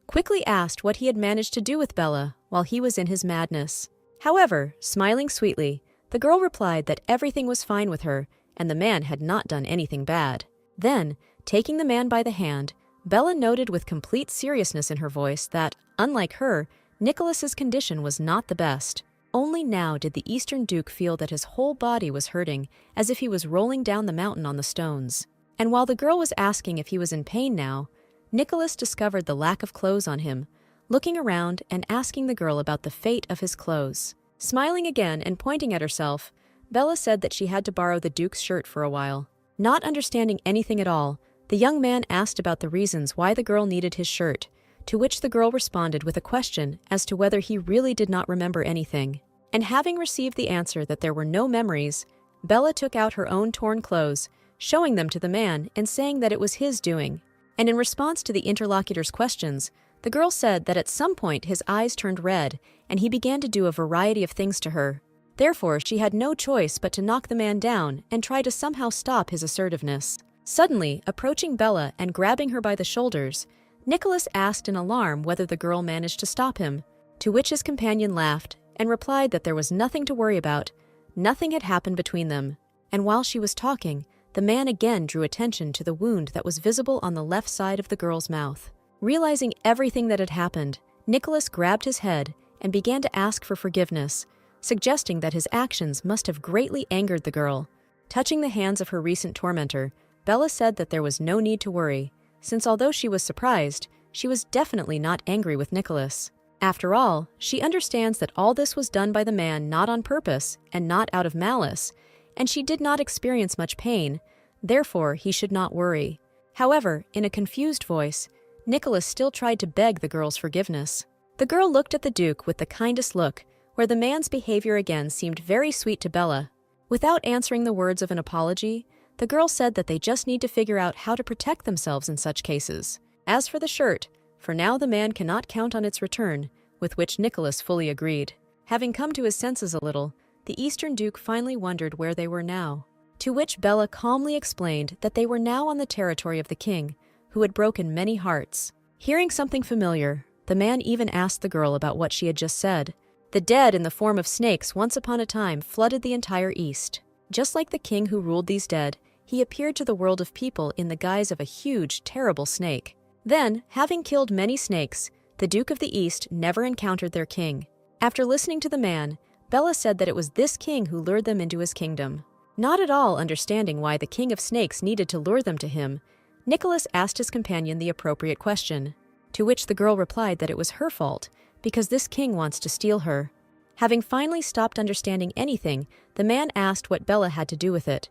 quickly asked what he had managed to do with Bella while he was in his madness. However, smiling sweetly, the girl replied that everything was fine with her and the man had not done anything bad. Then, taking the man by the hand, Bella noted with complete seriousness in her voice that, unlike her, Nicholas's condition was not the best. Only now did the Eastern Duke feel that his whole body was hurting, as if he was rolling down the mountain on the stones. And while the girl was asking if he was in pain now, Nicholas discovered the lack of clothes on him, looking around and asking the girl about the fate of his clothes. Smiling again and pointing at herself, Bella said that she had to borrow the Duke's shirt for a while. Not understanding anything at all, the young man asked about the reasons why the girl needed his shirt, to which the girl responded with a question as to whether he really did not remember anything. And having received the answer that there were no memories, Bella took out her own torn clothes, showing them to the man and saying that it was his doing. And in response to the interlocutor's questions, the girl said that at some point his eyes turned red and he began to do a variety of things to her. Therefore, she had no choice but to knock the man down and try to somehow stop his assertiveness. Suddenly, approaching Bella and grabbing her by the shoulders, Nicholas asked in alarm whether the girl managed to stop him, to which his companion laughed and replied that there was nothing to worry about. Nothing had happened between them. And while she was talking, the man again drew attention to the wound that was visible on the left side of the girl's mouth. Realizing everything that had happened, Nicholas grabbed his head and began to ask for forgiveness, suggesting that his actions must have greatly angered the girl. Touching the hands of her recent tormentor, Bella said that there was no need to worry, since although she was surprised, she was definitely not angry with Nicholas. After all, she understands that all this was done by the man not on purpose and not out of malice, and she did not experience much pain, therefore he should not worry. However, in a confused voice, Nicholas still tried to beg the girl's forgiveness. The girl looked at the Duke with the kindest look, where the man's behavior again seemed very sweet to Bella. Without answering the words of an apology, the girl said that they just need to figure out how to protect themselves in such cases. As for the shirt, for now the man cannot count on its return, with which Nicholas fully agreed. Having come to his senses a little, the Eastern Duke finally wondered where they were now, to which Bella calmly explained that they were now on the territory of the king, who had broken many hearts. Hearing something familiar, the man even asked the girl about what she had just said. The dead in the form of snakes once upon a time flooded the entire East. Just like the king who ruled these dead, he appeared to the world of people in the guise of a huge, terrible snake. Then, having killed many snakes, the Duke of the East never encountered their king. After listening to the man, Bella said that it was this king who lured them into his kingdom. Not at all understanding why the king of snakes needed to lure them to him, Nicholas asked his companion the appropriate question, to which the girl replied that it was her fault, because this king wants to steal her. Having finally stopped understanding anything, the man asked what Bella had to do with it.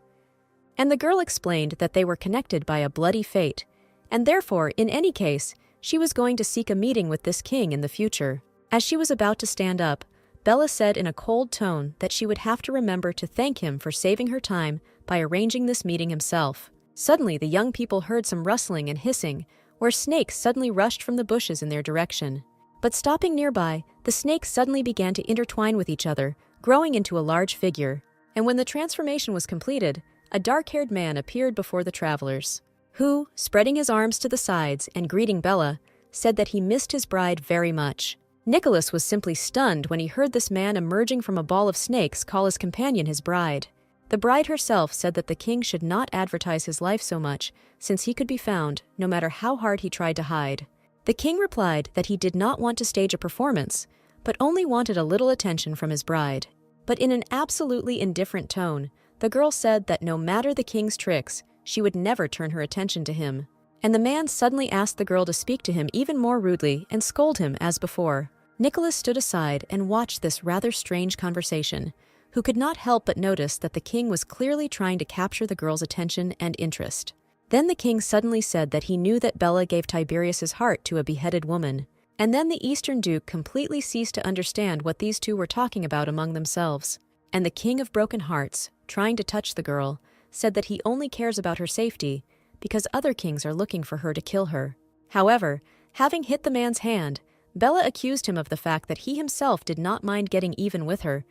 And the girl explained that they were connected by a bloody fate, and therefore, in any case, she was going to seek a meeting with this king in the future. As she was about to stand up, Bella said in a cold tone that she would have to remember to thank him for saving her time by arranging this meeting himself. Suddenly, the young people heard some rustling and hissing, where snakes suddenly rushed from the bushes in their direction. But stopping nearby, the snakes suddenly began to intertwine with each other, growing into a large figure. And when the transformation was completed, a dark-haired man appeared before the travelers, who, spreading his arms to the sides and greeting Bella, said that he missed his bride very much. Nicholas was simply stunned when he heard this man emerging from a ball of snakes call his companion his bride. The bride herself said that the king should not advertise his life so much, since he could be found, no matter how hard he tried to hide. The king replied that he did not want to stage a performance, but only wanted a little attention from his bride. But in an absolutely indifferent tone, the girl said that no matter the king's tricks, she would never turn her attention to him. And the man suddenly asked the girl to speak to him even more rudely and scold him as before. Nicholas stood aside and watched this rather strange conversation, who could not help but notice that the king was clearly trying to capture the girl's attention and interest. Then the king suddenly said that he knew that Bella gave Tiberius's heart to a beheaded woman, and then the Eastern Duke completely ceased to understand what these two were talking about among themselves. And the King of Broken Hearts, trying to touch the girl, said that he only cares about her safety because other kings are looking for her to kill her. However, having hit the man's hand, Bella accused him of the fact that he himself did not mind getting even with her,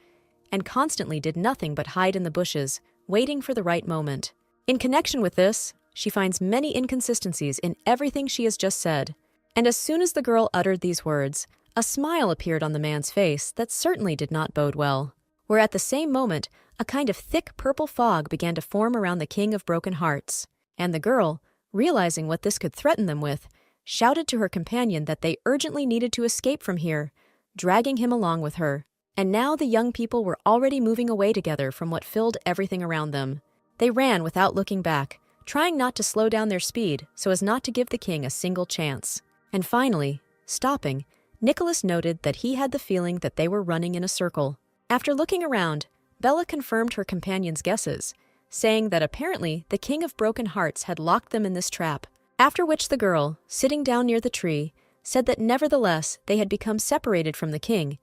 and constantly did nothing but hide in the bushes, waiting for the right moment. In connection with this, she finds many inconsistencies in everything she has just said. And as soon as the girl uttered these words, a smile appeared on the man's face that certainly did not bode well. Where at the same moment, a kind of thick purple fog began to form around the King of Broken Hearts. And the girl, realizing what this could threaten them with, shouted to her companion that they urgently needed to escape from here, dragging him along with her. And now the young people were already moving away together from what filled everything around them. They ran without looking back, trying not to slow down their speed so as not to give the king a single chance. And finally, stopping, Nicholas noted that he had the feeling that they were running in a circle. After looking around, Bella confirmed her companion's guesses, saying that apparently the King of Broken Hearts had locked them in this trap. After which the girl, sitting down near the tree, said that nevertheless they had become separated from the king,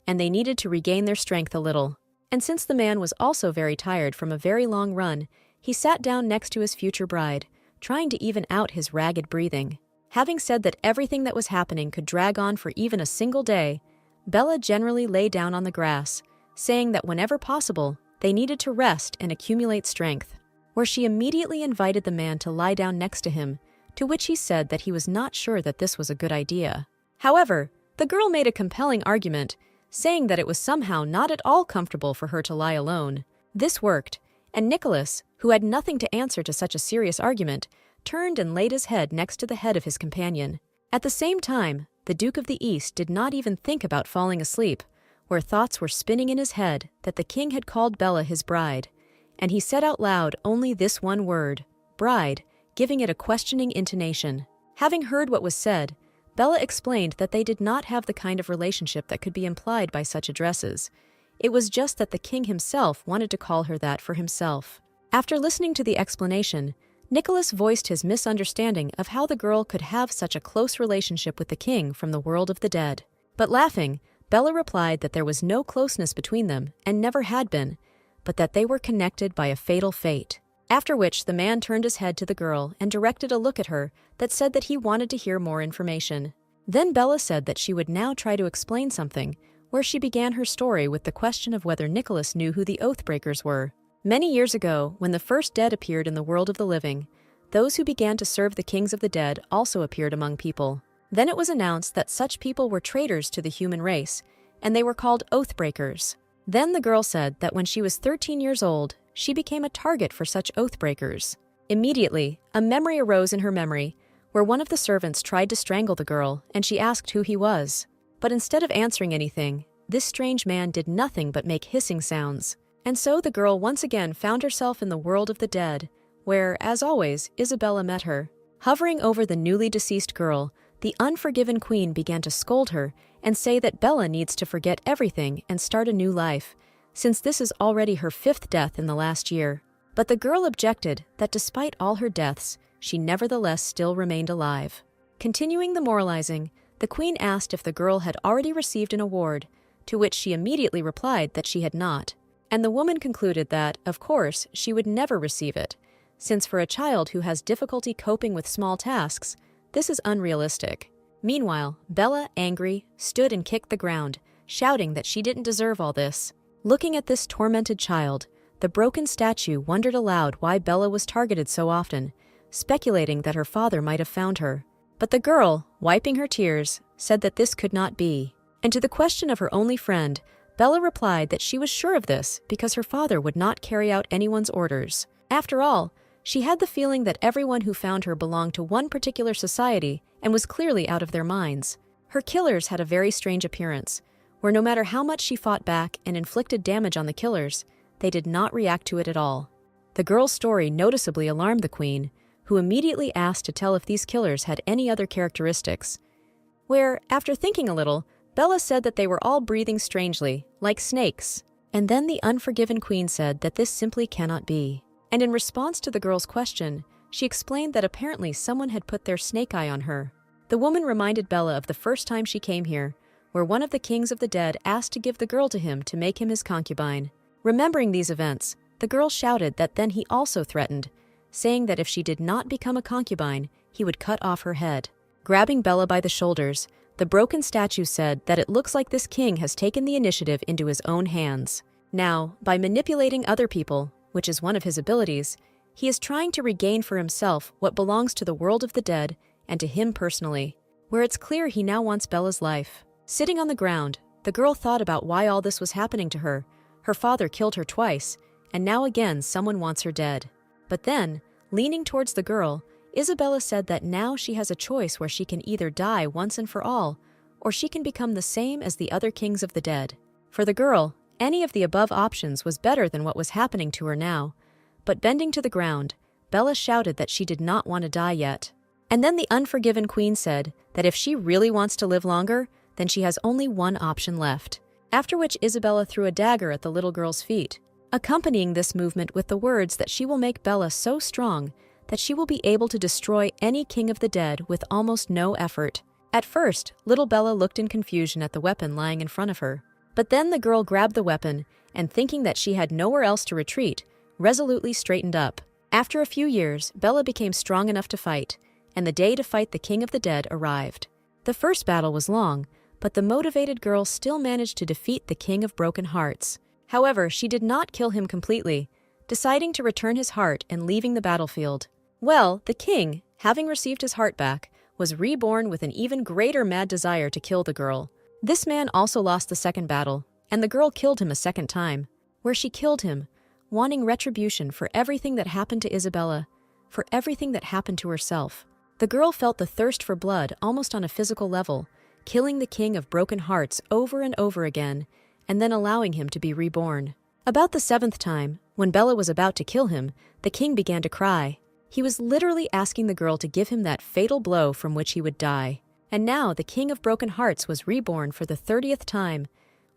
and they needed to regain their strength a little. And since the man was also very tired from a very long run, he sat down next to his future bride, trying to even out his ragged breathing. Having said that everything that was happening could drag on for even a single day, Bella generally lay down on the grass, saying that whenever possible, they needed to rest and accumulate strength, where she immediately invited the man to lie down next to him, to which he said that he was not sure that this was a good idea. However, the girl made a compelling argument, saying that it was somehow not at all comfortable for her to lie alone. This worked, and Nicholas, who had nothing to answer to such a serious argument, turned and laid his head next to the head of his companion. At the same time, the Duke of the East did not even think about falling asleep, where thoughts were spinning in his head that the king had called Bella his bride, and he said out loud only this one word, bride, giving it a questioning intonation. Having heard what was said, Bella explained that they did not have the kind of relationship that could be implied by such addresses. It was just that the king himself wanted to call her that for himself. After listening to the explanation, Nicholas voiced his misunderstanding of how the girl could have such a close relationship with the king from the world of the dead. But laughing, Bella replied that there was no closeness between them and never had been, but that they were connected by a fatal fate. After which the man turned his head to the girl and directed a look at her that said that he wanted to hear more information. Then Bella said that she would now try to explain something, where she began her story with the question of whether Nicholas knew who the Oathbreakers were. Many years ago, when the first dead appeared in the world of the living, those who began to serve the kings of the dead also appeared among people. Then it was announced that such people were traitors to the human race, and they were called Oathbreakers. Then the girl said that when she was 13 years old, she became a target for such oathbreakers. Immediately, a memory arose in her memory, where one of the servants tried to strangle the girl, and she asked who he was. But instead of answering anything, this strange man did nothing but make hissing sounds. And so the girl once again found herself in the world of the dead, where, as always, Isabella met her. Hovering over the newly deceased girl, the unforgiven queen began to scold her and say that Bella needs to forget everything and start a new life, since this is already her 5th death in the last year. But the girl objected that despite all her deaths, she nevertheless still remained alive. Continuing the moralizing, the queen asked if the girl had already received an award, to which she immediately replied that she had not. And the woman concluded that, of course, she would never receive it, since for a child who has difficulty coping with small tasks, this is unrealistic. Meanwhile, Bella, angry, stood and kicked the ground, shouting that she didn't deserve all this. Looking at this tormented child, the broken statue wondered aloud why Bella was targeted so often, speculating that her father might have found her. But the girl, wiping her tears, said that this could not be, And to the question of her only friend, Bella replied that she was sure of this because her father would not carry out anyone's orders. After all, she had the feeling that everyone who found her belonged to one particular society and was clearly out of their minds. Her killers had a very strange appearance, where no matter how much she fought back and inflicted damage on the killers, they did not react to it at all. The girl's story noticeably alarmed the queen, who immediately asked to tell if these killers had any other characteristics. Where, after thinking a little, Bella said that they were all breathing strangely, like snakes. And then the unforgiven queen said that this simply cannot be. And in response to the girl's question, she explained that apparently someone had put their snake eye on her. The woman reminded Bella of the first time she came here, where one of the kings of the dead asked to give the girl to him to make him his concubine. Remembering these events, the girl shouted that then he also threatened, saying that if she did not become a concubine, he would cut off her head. Grabbing Bella by the shoulders, the broken statue said that it looks like this king has taken the initiative into his own hands. Now, by manipulating other people, which is one of his abilities, he is trying to regain for himself what belongs to the world of the dead and to him personally, where it's clear he now wants Bella's life. Sitting on the ground, the girl thought about why all this was happening to her. Her father killed her twice, and now again someone wants her dead. But then, leaning towards the girl, Isabella said that now she has a choice where she can either die once and for all, or she can become the same as the other kings of the dead. For the girl, any of the above options was better than what was happening to her now. But bending to the ground, Bella shouted that she did not want to die yet. And then the unforgiven queen said that if she really wants to live longer, then she has only one option left. After which Isabella threw a dagger at the little girl's feet, accompanying this movement with the words that she will make Bella so strong that she will be able to destroy any king of the dead with almost no effort. At first, little Bella looked in confusion at the weapon lying in front of her. But then the girl grabbed the weapon and, thinking that she had nowhere else to retreat, resolutely straightened up. After a few years, Bella became strong enough to fight, and the day to fight the king of the dead arrived. The first battle was long, but the motivated girl still managed to defeat the king of broken hearts. However, she did not kill him completely, deciding to return his heart and leaving the battlefield. Well, the king, having received his heart back, was reborn with an even greater mad desire to kill the girl. This man also lost the second battle, and the girl killed him a second time, where she killed him, wanting retribution for everything that happened to Isabella, for everything that happened to herself. The girl felt the thirst for blood almost on a physical level, killing the king of broken hearts over and over again, and then allowing him to be reborn. About the seventh time, when Bella was about to kill him, the king began to cry. He was literally asking the girl to give him that fatal blow from which he would die. And now the king of broken hearts was reborn for the 30th time,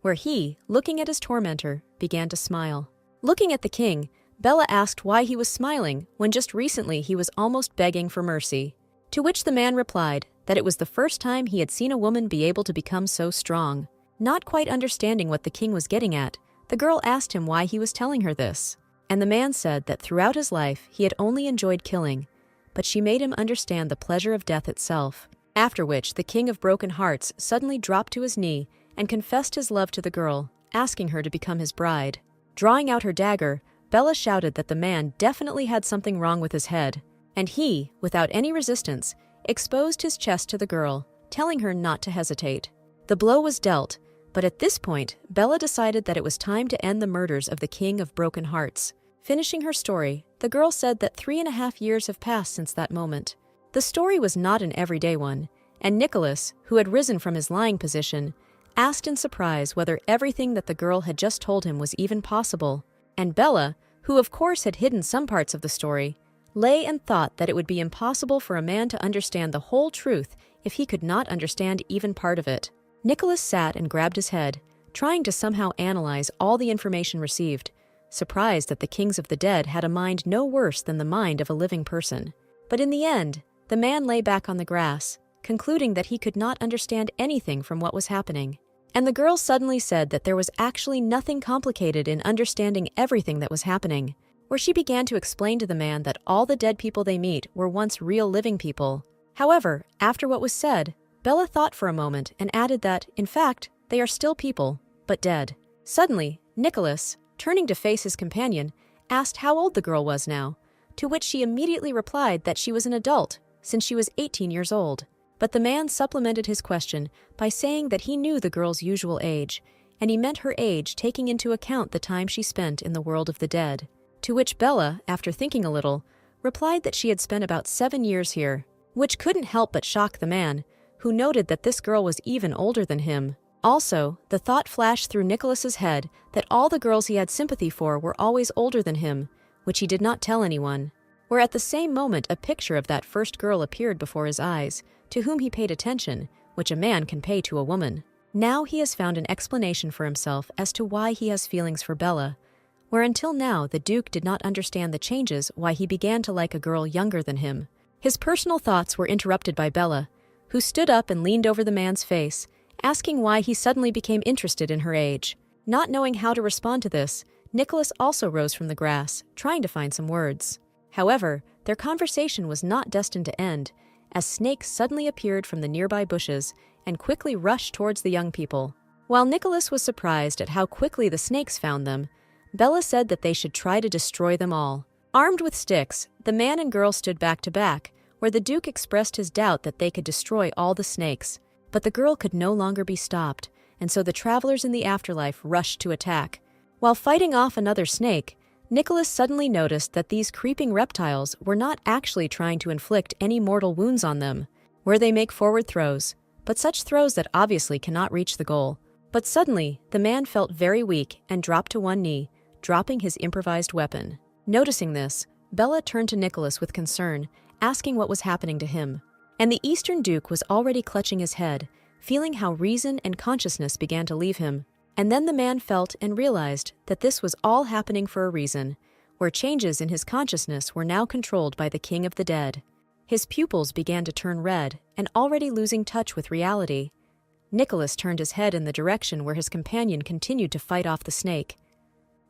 where he, looking at his tormentor, began to smile. Looking at the king, Bella asked why he was smiling when just recently he was almost begging for mercy. To which the man replied that it was the first time he had seen a woman be able to become so strong. Not quite understanding what the king was getting at, the girl asked him why he was telling her this. And the man said that throughout his life he had only enjoyed killing, but she made him understand the pleasure of death itself. After which the king of broken hearts suddenly dropped to his knee and confessed his love to the girl, asking her to become his bride. Drawing out her dagger, Bella shouted that the man definitely had something wrong with his head, and he, without any resistance, exposed his chest to the girl, telling her not to hesitate. The blow was dealt, but at this point, Bella decided that it was time to end the murders of the king of broken hearts. Finishing her story, the girl said that 3.5 years have passed since that moment. The story was not an everyday one, and Nicholas, who had risen from his lying position, asked in surprise whether everything that the girl had just told him was even possible. And Bella, who of course had hidden some parts of the story, lay and thought that it would be impossible for a man to understand the whole truth if he could not understand even part of it. Nicholas sat and grabbed his head, trying to somehow analyze all the information received, surprised that the kings of the dead had a mind no worse than the mind of a living person. But in the end, the man lay back on the grass, concluding that he could not understand anything from what was happening. And the girl suddenly said that there was actually nothing complicated in understanding everything that was happening, where she began to explain to the man that all the dead people they meet were once real living people. However, after what was said, Bella thought for a moment and added that, in fact, they are still people, but dead. Suddenly, Nicholas, turning to face his companion, asked how old the girl was now, to which she immediately replied that she was an adult, since she was 18 years old. But the man supplemented his question by saying that he knew the girl's usual age, and he meant her age taking into account the time she spent in the world of the dead. To which Bella, after thinking a little, replied that she had spent about 7 years here, which couldn't help but shock the man, who noted that this girl was even older than him. Also, the thought flashed through Nicholas's head that all the girls he had sympathy for were always older than him, which he did not tell anyone. Where at the same moment a picture of that first girl appeared before his eyes, to whom he paid attention, which a man can pay to a woman. Now he has found an explanation for himself as to why he has feelings for Bella, where until now the Duke did not understand the changes why he began to like a girl younger than him. His personal thoughts were interrupted by Bella, who stood up and leaned over the man's face, asking why he suddenly became interested in her age. Not knowing how to respond to this, Nicholas also rose from the grass, trying to find some words. However, their conversation was not destined to end, as snakes suddenly appeared from the nearby bushes and quickly rushed towards the young people. While Nicholas was surprised at how quickly the snakes found them, Bella said that they should try to destroy them all. Armed with sticks, the man and girl stood back to back, where the Duke expressed his doubt that they could destroy all the snakes. But the girl could no longer be stopped, and so the travelers in the afterlife rushed to attack. While fighting off another snake, Nicholas suddenly noticed that these creeping reptiles were not actually trying to inflict any mortal wounds on them, where they make forward throws, but such throws that obviously cannot reach the goal. But suddenly, the man felt very weak and dropped to one knee, dropping his improvised weapon. Noticing this, Bella turned to Nicholas with concern, asking what was happening to him. And the Eastern Duke was already clutching his head, feeling how reason and consciousness began to leave him. And then the man felt and realized that this was all happening for a reason, where changes in his consciousness were now controlled by the King of the Dead. His pupils began to turn red, and already losing touch with reality. Nicholas turned his head in the direction where his companion continued to fight off the snake.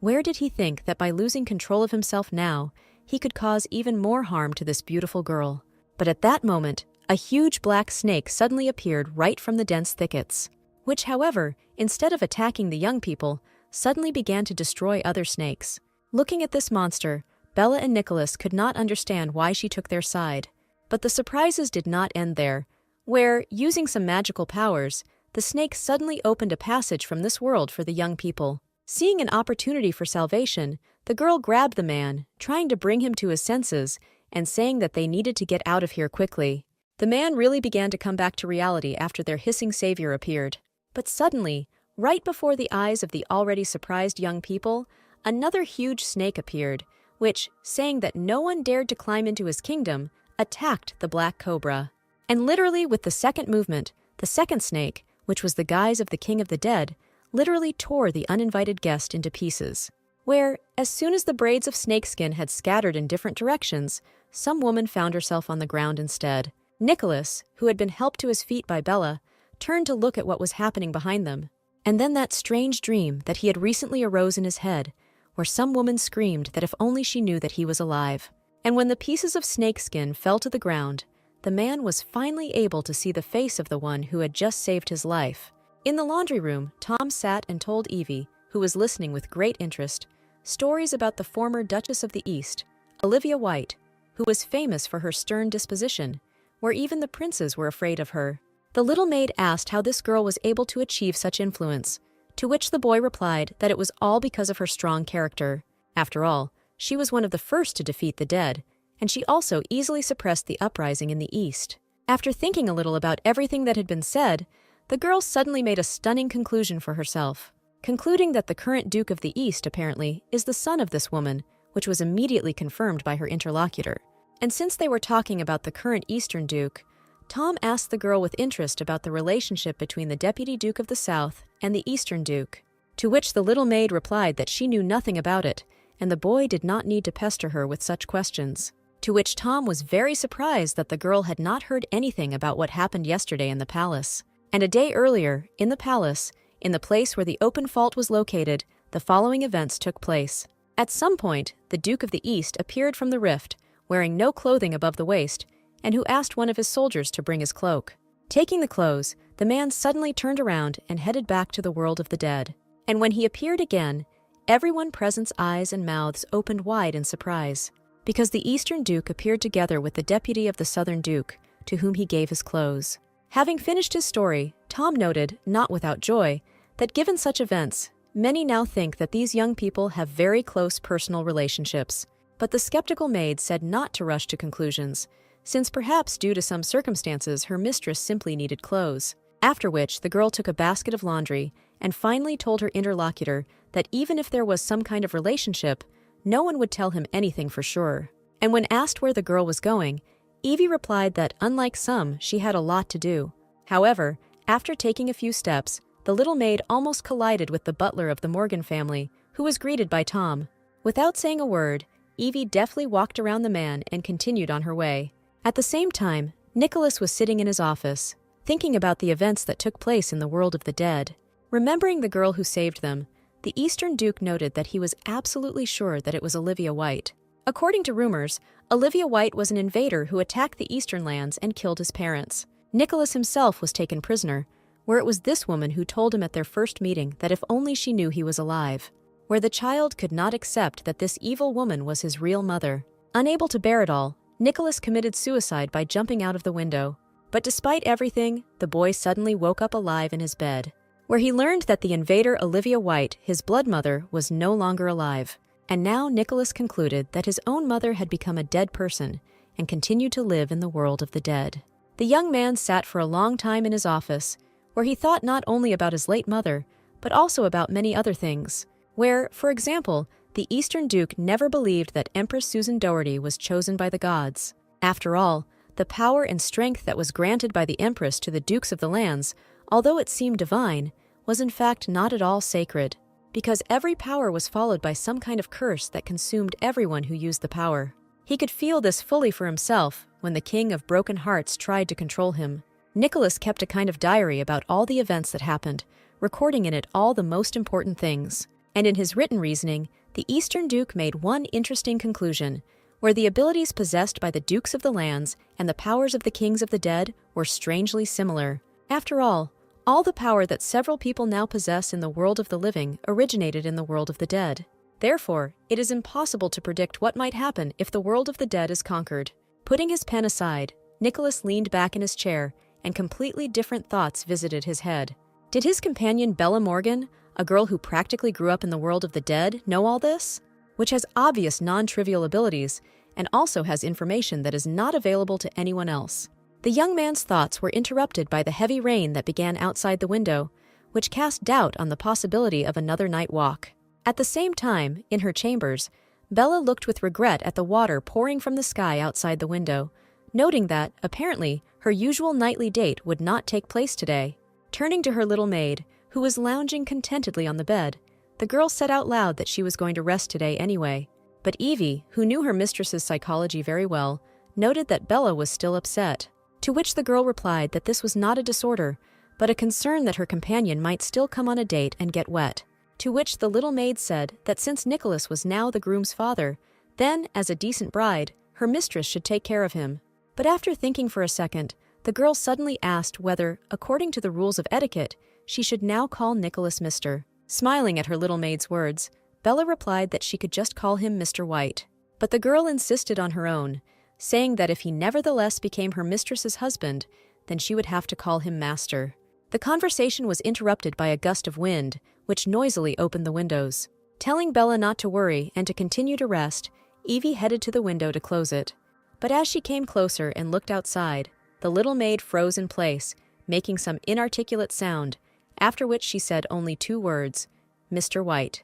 Where did he think that by losing control of himself now, he could cause even more harm to this beautiful girl? But at that moment, a huge black snake suddenly appeared right from the dense thickets, which, however, instead of attacking the young people, suddenly began to destroy other snakes. Looking at this monster, Bella and Nicholas could not understand why she took their side. But the surprises did not end there, where, using some magical powers, the snake suddenly opened a passage from this world for the young people. Seeing an opportunity for salvation, the girl grabbed the man, trying to bring him to his senses, and saying that they needed to get out of here quickly. The man really began to come back to reality after their hissing savior appeared. But suddenly, right before the eyes of the already surprised young people, another huge snake appeared, which, saying that no one dared to climb into his kingdom, attacked the black cobra. And literally with the second movement, the second snake, which was the guise of the King of the Dead, literally tore the uninvited guest into pieces. Where, as soon as the braids of snakeskin had scattered in different directions, some woman found herself on the ground instead. Nicholas, who had been helped to his feet by Bella, turned to look at what was happening behind them. And then that strange dream that he had recently arose in his head, where some woman screamed that if only she knew that he was alive. And when the pieces of snakeskin fell to the ground, the man was finally able to see the face of the one who had just saved his life. In the laundry room, Tom sat and told Evie, who was listening with great interest, stories about the former Duchess of the East, Olivia White, who was famous for her stern disposition, where even the princes were afraid of her. The little maid asked how this girl was able to achieve such influence, to which the boy replied that it was all because of her strong character. After all, she was one of the first to defeat the dead, and she also easily suppressed the uprising in the East. After thinking a little about everything that had been said, the girl suddenly made a stunning conclusion for herself, concluding that the current Duke of the East, apparently, is the son of this woman, which was immediately confirmed by her interlocutor. And since they were talking about the current Eastern Duke, Tom asked the girl with interest about the relationship between the Deputy Duke of the South and the Eastern Duke, to which the little maid replied that she knew nothing about it, and the boy did not need to pester her with such questions. To which Tom was very surprised that the girl had not heard anything about what happened yesterday in the palace. And a day earlier, in the palace, in the place where the open fault was located, the following events took place. At some point, the Duke of the East appeared from the rift, wearing no clothing above the waist, and who asked one of his soldiers to bring his cloak. Taking the clothes, the man suddenly turned around and headed back to the world of the dead. And when he appeared again, everyone present's eyes and mouths opened wide in surprise, because the Eastern Duke appeared together with the deputy of the Southern Duke, to whom he gave his clothes. Having finished his story, Tom noted, not without joy, that given such events, many now think that these young people have very close personal relationships. But the skeptical maid said not to rush to conclusions, since perhaps due to some circumstances her mistress simply needed clothes. After which, the girl took a basket of laundry and finally told her interlocutor that even if there was some kind of relationship, no one would tell him anything for sure. And when asked where the girl was going, Evie replied that, unlike some, she had a lot to do. However, after taking a few steps, the little maid almost collided with the butler of the Morgan family, who was greeted by Tom. Without saying a word, Evie deftly walked around the man and continued on her way. At the same time, Nicholas was sitting in his office, thinking about the events that took place in the world of the dead. Remembering the girl who saved them, the Eastern Duke noted that he was absolutely sure that it was Olivia White. According to rumors, Olivia White was an invader who attacked the Eastern lands and killed his parents. Nicholas himself was taken prisoner, where it was this woman who told him at their first meeting that if only she knew he was alive. Where the child could not accept that this evil woman was his real mother. Unable to bear it all, Nicholas committed suicide by jumping out of the window. But despite everything, the boy suddenly woke up alive in his bed, where he learned that the invader Olivia White, his blood mother, was no longer alive. And now Nicholas concluded that his own mother had become a dead person and continued to live in the world of the dead. The young man sat for a long time in his office, where he thought not only about his late mother, but also about many other things. Where, for example, the Eastern Duke never believed that Empress Susan Doherty was chosen by the gods. After all, the power and strength that was granted by the Empress to the dukes of the lands, although it seemed divine, was in fact not at all sacred, because every power was followed by some kind of curse that consumed everyone who used the power. He could feel this fully for himself when the King of Broken Hearts tried to control him. Nicholas kept a kind of diary about all the events that happened, recording in it all the most important things. And in his written reasoning, the Eastern Duke made one interesting conclusion, where the abilities possessed by the dukes of the lands and the powers of the kings of the dead were strangely similar. After all the power that several people now possess in the world of the living originated in the world of the dead. Therefore, it is impossible to predict what might happen if the world of the dead is conquered. Putting his pen aside, Nicholas leaned back in his chair, and completely different thoughts visited his head. Did his companion Bella Morgan, a girl who practically grew up in the world of the dead, know all this? Which has obvious non-trivial abilities, and also has information that is not available to anyone else. The young man's thoughts were interrupted by the heavy rain that began outside the window, which cast doubt on the possibility of another night walk. At the same time, in her chambers, Bella looked with regret at the water pouring from the sky outside the window, noting that, apparently, her usual nightly date would not take place today. Turning to her little maid, who was lounging contentedly on the bed, the girl said out loud that she was going to rest today anyway. But Evie, who knew her mistress's psychology very well, noted that Bella was still upset. To which the girl replied that this was not a disorder, but a concern that her companion might still come on a date and get wet. To which the little maid said that since Nicholas was now the groom's father, then, as a decent bride, her mistress should take care of him. But after thinking for a second, the girl suddenly asked whether, according to the rules of etiquette, she should now call Nicholas Mr. Smiling at her little maid's words, Bella replied that she could just call him Mr. White. But the girl insisted on her own, saying that if he nevertheless became her mistress's husband, then she would have to call him Master. The conversation was interrupted by a gust of wind, which noisily opened the windows. Telling Bella not to worry and to continue to rest, Evie headed to the window to close it. But as she came closer and looked outside, the little maid froze in place, making some inarticulate sound, after which she said only 2 words, Mr. White.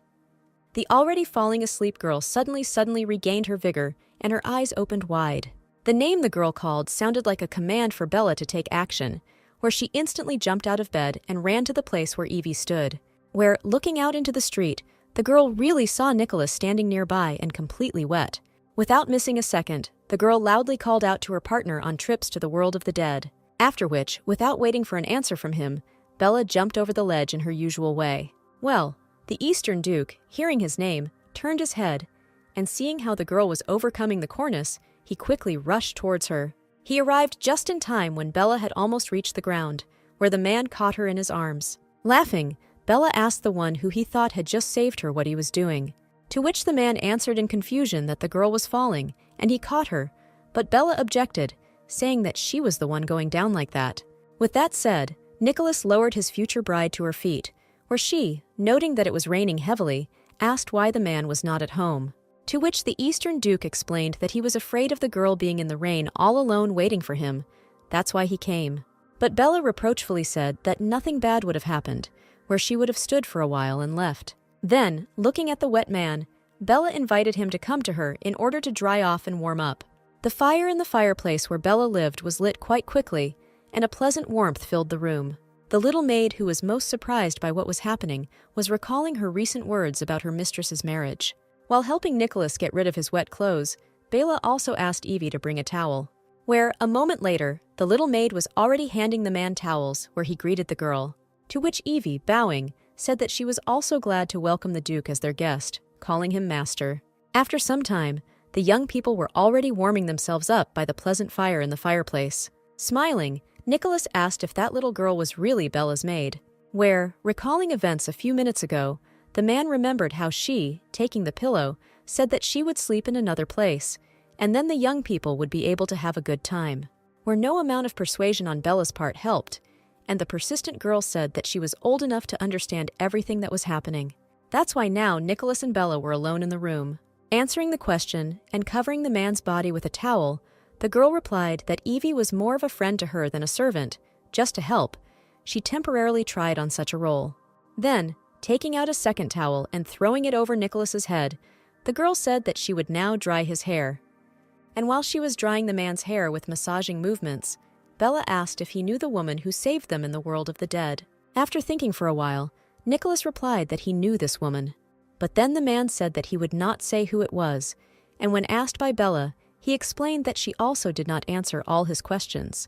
The already falling asleep girl suddenly regained her vigor, and her eyes opened wide. The name the girl called sounded like a command for Bella to take action, where she instantly jumped out of bed and ran to the place where Evie stood, where, looking out into the street, the girl really saw Nicholas standing nearby and completely wet. Without missing a second, the girl loudly called out to her partner on trips to the world of the dead, after which, without waiting for an answer from him, Bella jumped over the ledge in her usual way. Well, the Eastern Duke, hearing his name, turned his head, and seeing how the girl was overcoming the cornice, he quickly rushed towards her. He arrived just in time when Bella had almost reached the ground, where the man caught her in his arms. Laughing, Bella asked the one who he thought had just saved her what he was doing, to which the man answered in confusion that the girl was falling, and he caught her, but Bella objected, saying that she was the one going down like that. With that said, Nicholas lowered his future bride to her feet, where she, noting that it was raining heavily, asked why the man was not at home. To which the Eastern Duke explained that he was afraid of the girl being in the rain all alone waiting for him. That's why he came. But Bella reproachfully said that nothing bad would have happened, where she would have stood for a while and left. Then, looking at the wet man, Bella invited him to come to her in order to dry off and warm up. The fire in the fireplace where Bella lived was lit quite quickly, and a pleasant warmth filled the room. The little maid who was most surprised by what was happening was recalling her recent words about her mistress's marriage. While helping Nicholas get rid of his wet clothes, Bella also asked Evie to bring a towel, where, a moment later, the little maid was already handing the man towels where he greeted the girl. To which Evie, bowing, said that she was also glad to welcome the Duke as their guest, calling him master. After some time, the young people were already warming themselves up by the pleasant fire in the fireplace. Smiling, Nicholas asked if that little girl was really Bella's maid, where, recalling events a few minutes ago, the man remembered how she, taking the pillow, said that she would sleep in another place, and then the young people would be able to have a good time. Where no amount of persuasion on Bella's part helped, and the persistent girl said that she was old enough to understand everything that was happening. That's why now Nicholas and Bella were alone in the room. Answering the question and covering the man's body with a towel, the girl replied that Evie was more of a friend to her than a servant, just to help. She temporarily tried on such a role. Then, taking out a second towel and throwing it over Nicholas's head, the girl said that she would now dry his hair. And while she was drying the man's hair with massaging movements, Bella asked if he knew the woman who saved them in the world of the dead. After thinking for a while, Nicholas replied that he knew this woman. But then the man said that he would not say who it was, and when asked by Bella, he explained that she also did not answer all his questions.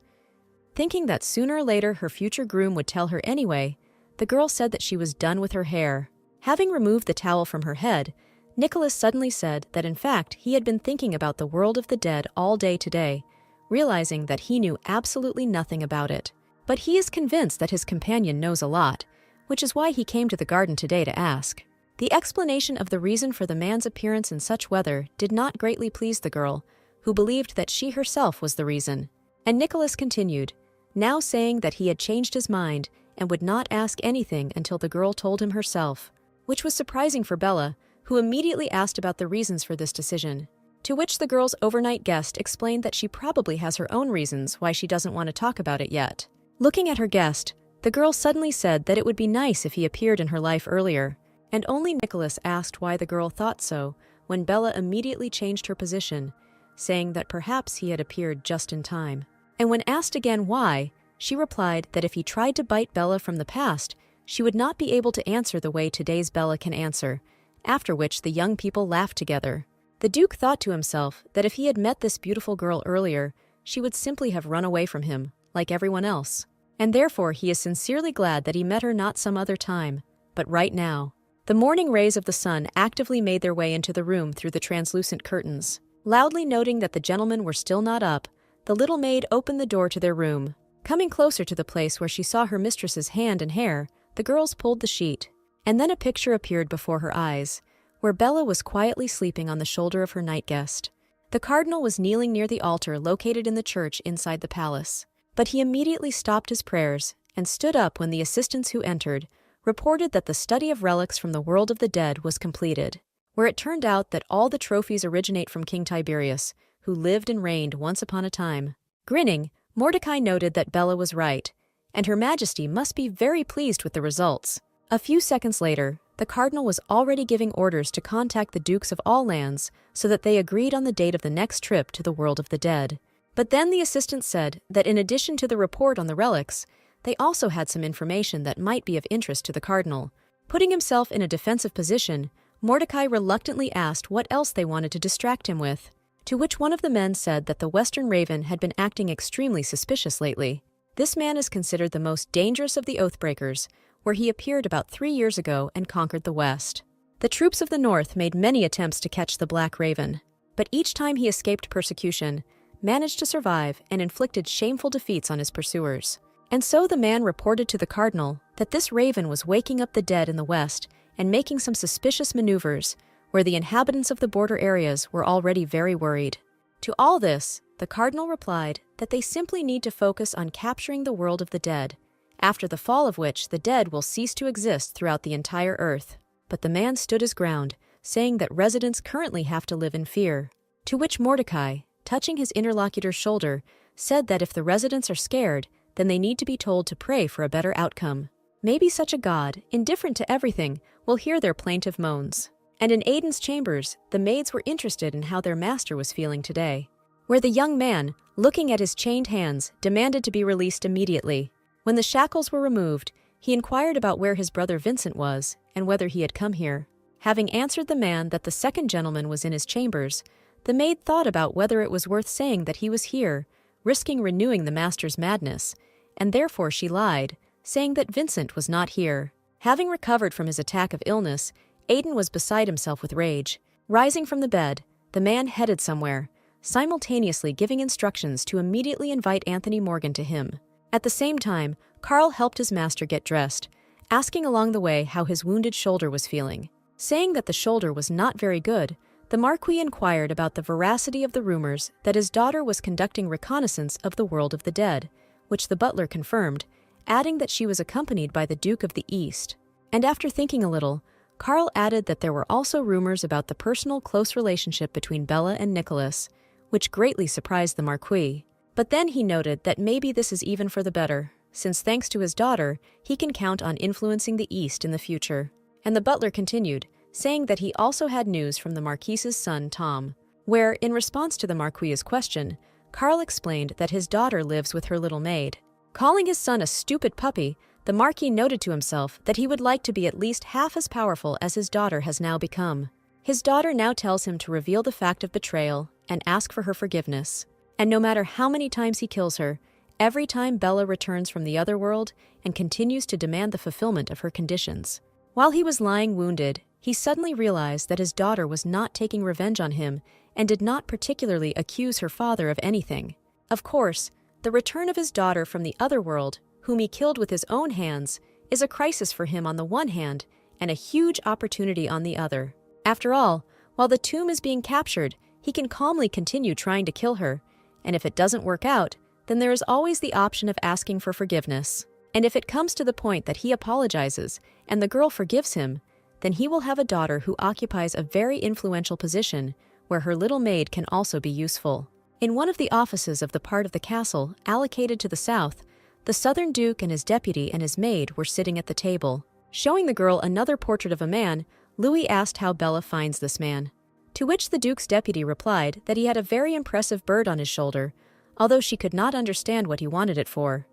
Thinking that sooner or later her future groom would tell her anyway, the girl said that she was done with her hair. Having removed the towel from her head, Nicholas suddenly said that in fact he had been thinking about the world of the dead all day today, realizing that he knew absolutely nothing about it. But he is convinced that his companion knows a lot, which is why he came to the garden today to ask. The explanation of the reason for the man's appearance in such weather did not greatly please the girl, who believed that she herself was the reason. And Nicholas continued, now saying that he had changed his mind and would not ask anything until the girl told him herself, which was surprising for Bella, who immediately asked about the reasons for this decision. To which the girl's overnight guest explained that she probably has her own reasons why she doesn't want to talk about it yet. Looking at her guest, the girl suddenly said that it would be nice if he appeared in her life earlier, and only Nicholas asked why the girl thought so, when Bella immediately changed her position, saying that perhaps he had appeared just in time. And when asked again why, she replied that if he tried to bite Bella from the past, she would not be able to answer the way today's Bella can answer, after which the young people laughed together. The Duke thought to himself that if he had met this beautiful girl earlier, she would simply have run away from him, like everyone else. And therefore he is sincerely glad that he met her not some other time, but right now. The morning rays of the sun actively made their way into the room through the translucent curtains. Loudly noting that the gentlemen were still not up, the little maid opened the door to their room. Coming closer to the place where she saw her mistress's hand and hair, the girls pulled the sheet. And then a picture appeared before her eyes, where Bella was quietly sleeping on the shoulder of her night guest. The cardinal was kneeling near the altar located in the church inside the palace. But he immediately stopped his prayers and stood up when the assistants who entered reported that the study of relics from the world of the dead was completed, where it turned out that all the trophies originate from King Tiberius, who lived and reigned once upon a time. Grinning, Mordecai noted that Bella was right, and Her Majesty must be very pleased with the results. A few seconds later, the cardinal was already giving orders to contact the dukes of all lands so that they agreed on the date of the next trip to the world of the dead. But then the assistant said that in addition to the report on the relics, they also had some information that might be of interest to the cardinal. Putting himself in a defensive position, Mordecai reluctantly asked what else they wanted to distract him with, to which one of the men said that the Western Raven had been acting extremely suspicious lately. This man is considered the most dangerous of the Oathbreakers, where he appeared about 3 years ago and conquered the West. The troops of the North made many attempts to catch the Black Raven, but each time he escaped persecution, managed to survive and inflicted shameful defeats on his pursuers. And so the man reported to the cardinal that this raven was waking up the dead in the west and making some suspicious maneuvers where the inhabitants of the border areas were already very worried. To all this, The cardinal replied that they simply need to focus on capturing the world of the dead, after the fall of which the dead will cease to exist throughout the entire earth. But the man stood his ground, saying that residents currently have to live in fear. To which Mordecai, touching his interlocutor's shoulder, said that if the residents are scared, then they need to be told to pray for a better outcome. Maybe such a god, indifferent to everything, will hear their plaintive moans. And in Aiden's chambers, the maids were interested in how their master was feeling today, where the young man, looking at his chained hands, demanded to be released immediately. When the shackles were removed, he inquired about where his brother Vincent was and whether he had come here. Having answered the man that the second gentleman was in his chambers, the maid thought about whether it was worth saying that he was here, risking renewing the master's madness, and therefore she lied, saying that Vincent was not here. Having recovered from his attack of illness, Aiden was beside himself with rage. Rising from the bed, the man headed somewhere, simultaneously giving instructions to immediately invite Anthony Morgan to him. At the same time, Carl helped his master get dressed, asking along the way how his wounded shoulder was feeling. Saying that the shoulder was not very good, the Marquis inquired about the veracity of the rumors that his daughter was conducting reconnaissance of the world of the dead, which the butler confirmed, adding that she was accompanied by the Duke of the East. And after thinking a little, Carl added that there were also rumors about the personal close relationship between Bella and Nicholas, which greatly surprised the Marquis. But then he noted that maybe this is even for the better, since thanks to his daughter, he can count on influencing the East in the future. And the butler continued, saying that he also had news from the Marquis's son Tom, where, in response to the Marquis's question, Carl explained that his daughter lives with her little maid. Calling his son a stupid puppy, the Marquis noted to himself that he would like to be at least half as powerful as his daughter has now become. His daughter now tells him to reveal the fact of betrayal and ask for her forgiveness. And no matter how many times he kills her, every time Bella returns from the other world and continues to demand the fulfillment of her conditions. While he was lying wounded, he suddenly realized that his daughter was not taking revenge on him and did not particularly accuse her father of anything. Of course, the return of his daughter from the other world, whom he killed with his own hands, is a crisis for him on the one hand and a huge opportunity on the other. After all, while the tomb is being captured, he can calmly continue trying to kill her, and if it doesn't work out, then there is always the option of asking for forgiveness. And if it comes to the point that he apologizes and the girl forgives him, then he will have a daughter who occupies a very influential position where her little maid can also be useful. In one of the offices of the part of the castle allocated to the south, the Southern Duke and his deputy and his maid were sitting at the table. Showing the girl another portrait of a man, Louis asked how Bella finds this man. To which the Duke's deputy replied that he had a very impressive bird on his shoulder, although she could not understand what he wanted it for.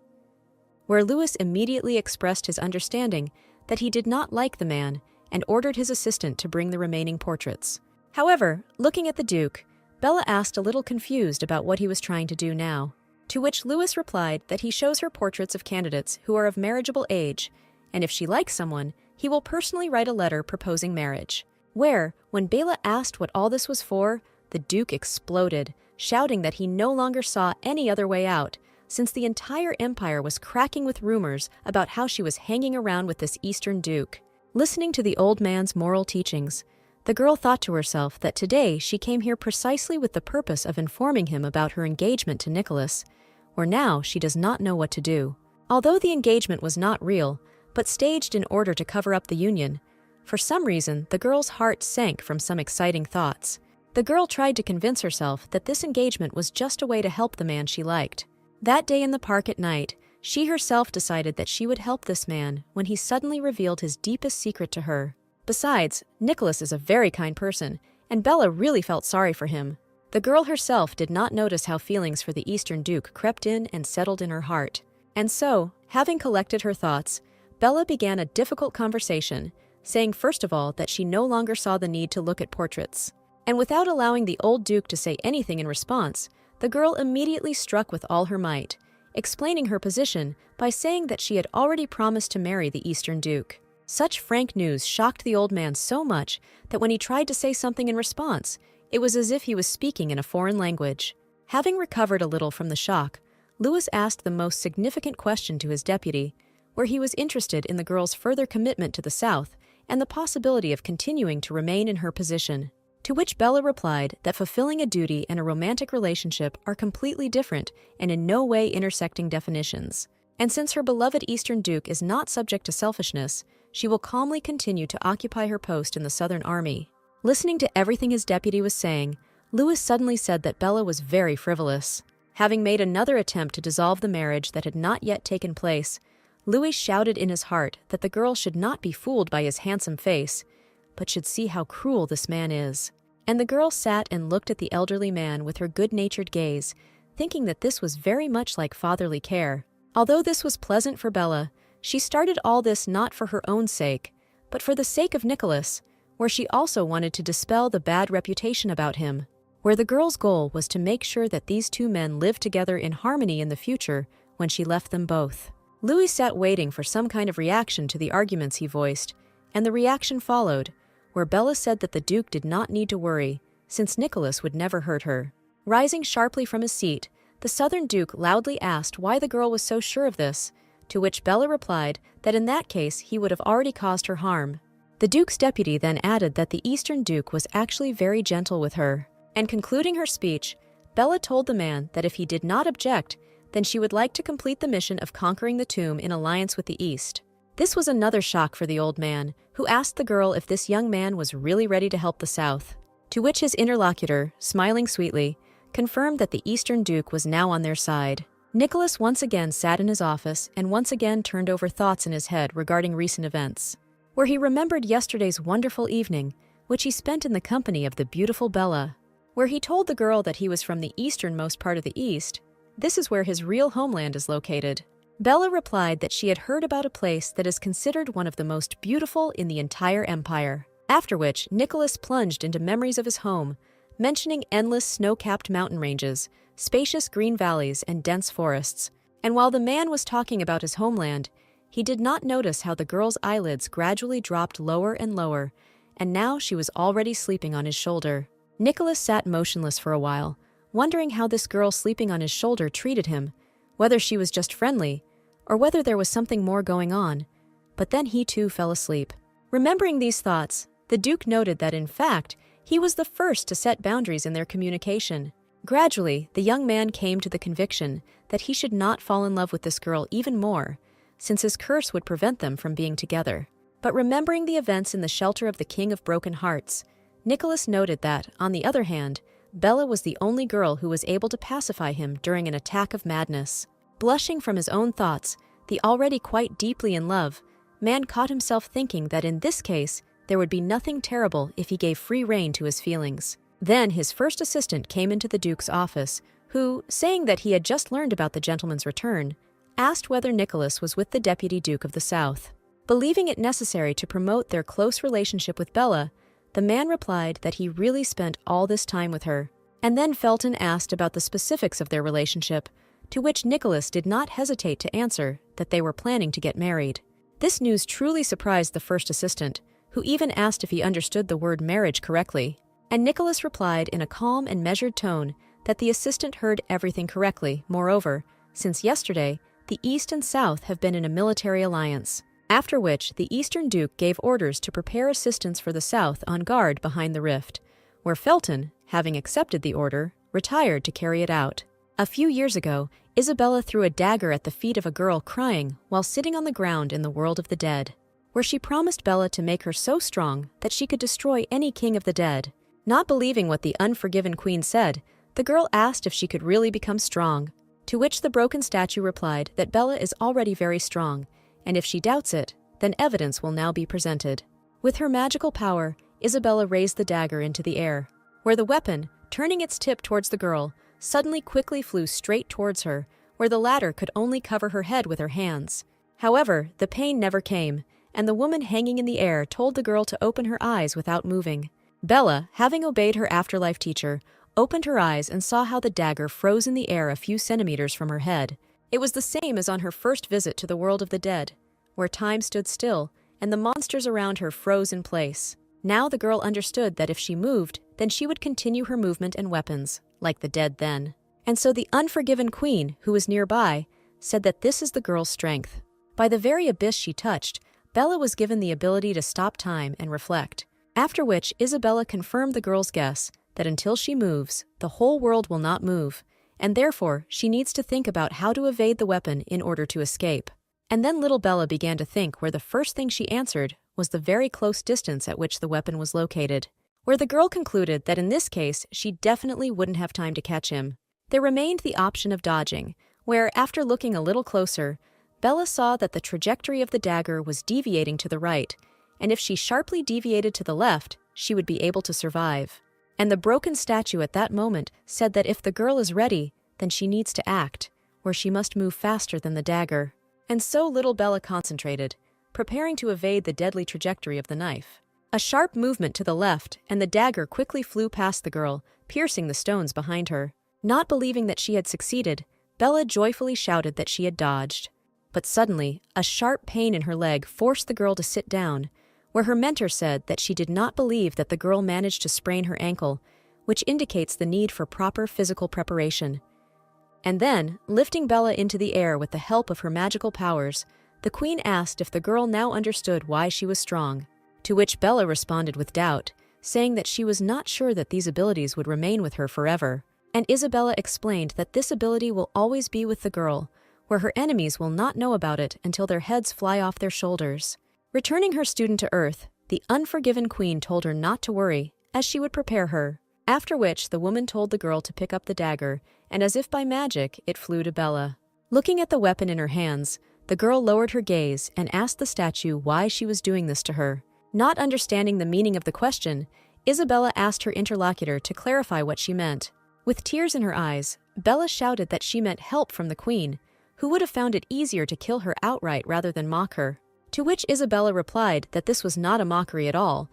Where Louis immediately expressed his understanding that he did not like the man and ordered his assistant to bring the remaining portraits. However, looking at the Duke, Bella asked a little confused about what he was trying to do now. To which Louis replied that he shows her portraits of candidates who are of marriageable age, and if she likes someone, he will personally write a letter proposing marriage. Where, when Bella asked what all this was for, the Duke exploded, shouting that he no longer saw any other way out, since the entire empire was cracking with rumors about how she was hanging around with this Eastern Duke. Listening to the old man's moral teachings, the girl thought to herself that today she came here precisely with the purpose of informing him about her engagement to Nicholas, where now she does not know what to do. Although the engagement was not real, but staged in order to cover up the union, for some reason the girl's heart sank from some exciting thoughts. The girl tried to convince herself that this engagement was just a way to help the man she liked. That day in the park at night, she herself decided that she would help this man when he suddenly revealed his deepest secret to her. Besides, Nicholas is a very kind person, and Bella really felt sorry for him. The girl herself did not notice how feelings for the Eastern Duke crept in and settled in her heart. And so, having collected her thoughts, Bella began a difficult conversation, saying first of all that she no longer saw the need to look at portraits. And without allowing the old Duke to say anything in response, the girl immediately struck with all her might, explaining her position by saying that she had already promised to marry the Eastern Duke. Such frank news shocked the old man so much that when he tried to say something in response, it was as if he was speaking in a foreign language. Having recovered a little from the shock, Louis asked the most significant question to his deputy, where he was interested in the girl's further commitment to the South and the possibility of continuing to remain in her position. To which Bella replied that fulfilling a duty and a romantic relationship are completely different and in no way intersecting definitions. And since her beloved Eastern Duke is not subject to selfishness, she will calmly continue to occupy her post in the Southern Army. Listening to everything his deputy was saying, Louis suddenly said that Bella was very frivolous. Having made another attempt to dissolve the marriage that had not yet taken place, Louis shouted in his heart that the girl should not be fooled by his handsome face, but should see how cruel this man is. And the girl sat and looked at the elderly man with her good-natured gaze, thinking that this was very much like fatherly care. Although this was pleasant for Bella, she started all this not for her own sake, but for the sake of Nicholas, where she also wanted to dispel the bad reputation about him, where the girl's goal was to make sure that these two men lived together in harmony in the future when she left them both. Louis sat waiting for some kind of reaction to the arguments he voiced, and the reaction followed, where Bella said that the Duke did not need to worry, since Nicholas would never hurt her. Rising sharply from his seat, the Southern Duke loudly asked why the girl was so sure of this, to which Bella replied that in that case he would have already caused her harm. The Duke's deputy then added that the Eastern Duke was actually very gentle with her. And concluding her speech, Bella told the man that if he did not object, then she would like to complete the mission of conquering the tomb in alliance with the East. This was another shock for the old man, who asked the girl if this young man was really ready to help the South. To which his interlocutor, smiling sweetly, confirmed that the Eastern Duke was now on their side. Nicholas once again sat in his office and once again turned over thoughts in his head regarding recent events, where he remembered yesterday's wonderful evening, which he spent in the company of the beautiful Bella, where he told the girl that he was from the easternmost part of the East. This is where his real homeland is located. Bella replied that she had heard about a place that is considered one of the most beautiful in the entire empire. After which, Nicholas plunged into memories of his home, mentioning endless snow-capped mountain ranges, spacious green valleys, and dense forests. And while the man was talking about his homeland, he did not notice how the girl's eyelids gradually dropped lower and lower, and now she was already sleeping on his shoulder. Nicholas sat motionless for a while, wondering how this girl sleeping on his shoulder treated him, whether she was just friendly, or whether there was something more going on. But then he too fell asleep. Remembering these thoughts, the Duke noted that in fact, he was the first to set boundaries in their communication. Gradually, the young man came to the conviction that he should not fall in love with this girl even more, since his curse would prevent them from being together. But remembering the events in the shelter of the King of Broken Hearts, Nicholas noted that, on the other hand, Bella was the only girl who was able to pacify him during an attack of madness. Blushing from his own thoughts, the already quite deeply in love man caught himself thinking that in this case, there would be nothing terrible if he gave free rein to his feelings. Then his first assistant came into the Duke's office, who, saying that he had just learned about the gentleman's return, asked whether Nicholas was with the Deputy Duke of the South. Believing it necessary to promote their close relationship with Bella, the man replied that he really spent all this time with her. And then Felton asked about the specifics of their relationship, to which Nicholas did not hesitate to answer that they were planning to get married. This news truly surprised the first assistant, who even asked if he understood the word marriage correctly. And Nicholas replied in a calm and measured tone that the assistant heard everything correctly. Moreover, since yesterday, the East and South have been in a military alliance. After which, the Eastern Duke gave orders to prepare assistants for the South on guard behind the rift, where Felton, having accepted the order, retired to carry it out. A few years ago, Isabella threw a dagger at the feet of a girl crying while sitting on the ground in the world of the dead, where she promised Bella to make her so strong that she could destroy any king of the dead. Not believing what the unforgiven queen said, the girl asked if she could really become strong, to which the broken statue replied that Bella is already very strong, and if she doubts it, then evidence will now be presented. With her magical power, Isabella raised the dagger into the air, where the weapon, turning its tip towards the girl, suddenly quickly flew straight towards her, where the latter could only cover her head with her hands. However, the pain never came, and the woman hanging in the air told the girl to open her eyes without moving. Bella, having obeyed her afterlife teacher, opened her eyes and saw how the dagger froze in the air a few centimeters from her head. It was the same as on her first visit to the world of the dead, where time stood still and the monsters around her froze in place. Now the girl understood that if she moved, then she would continue her movement and weapons, like the dead then. And so the unforgiven queen, who was nearby, said that this is the girl's strength. By the very abyss she touched, Bella was given the ability to stop time and reflect, After which Isabella confirmed the girl's guess that until she moves, the whole world will not move, and therefore she needs to think about how to evade the weapon in order to escape. And then little Bella began to think where the first thing she answered was the very close distance at which the weapon was located, where the girl concluded that in this case she definitely wouldn't have time to catch him. There remained the option of dodging, where, after looking a little closer, Bella saw that the trajectory of the dagger was deviating to the right, and if she sharply deviated to the left, she would be able to survive. And the broken statue at that moment said that if the girl is ready, then she needs to act, where she must move faster than the dagger. And so little Bella concentrated, preparing to evade the deadly trajectory of the knife. A sharp movement to the left, and the dagger quickly flew past the girl, piercing the stones behind her. Not believing that she had succeeded, Bella joyfully shouted that she had dodged. But suddenly, a sharp pain in her leg forced the girl to sit down, where her mentor said that she did not believe that the girl managed to sprain her ankle, which indicates the need for proper physical preparation. And then, lifting Bella into the air with the help of her magical powers, the queen asked if the girl now understood why she was strong, to which Bella responded with doubt, saying that she was not sure that these abilities would remain with her forever. And Isabella explained that this ability will always be with the girl, where her enemies will not know about it until their heads fly off their shoulders. Returning her student to Earth, the unforgiven queen told her not to worry, as she would prepare her. After which, the woman told the girl to pick up the dagger, and as if by magic, it flew to Bella. Looking at the weapon in her hands, the girl lowered her gaze and asked the statue why she was doing this to her. Not understanding the meaning of the question, Isabella asked her interlocutor to clarify what she meant. With tears in her eyes, Bella shouted that she meant help from the queen, who would have found it easier to kill her outright rather than mock her. To which Isabella replied that this was not a mockery at all,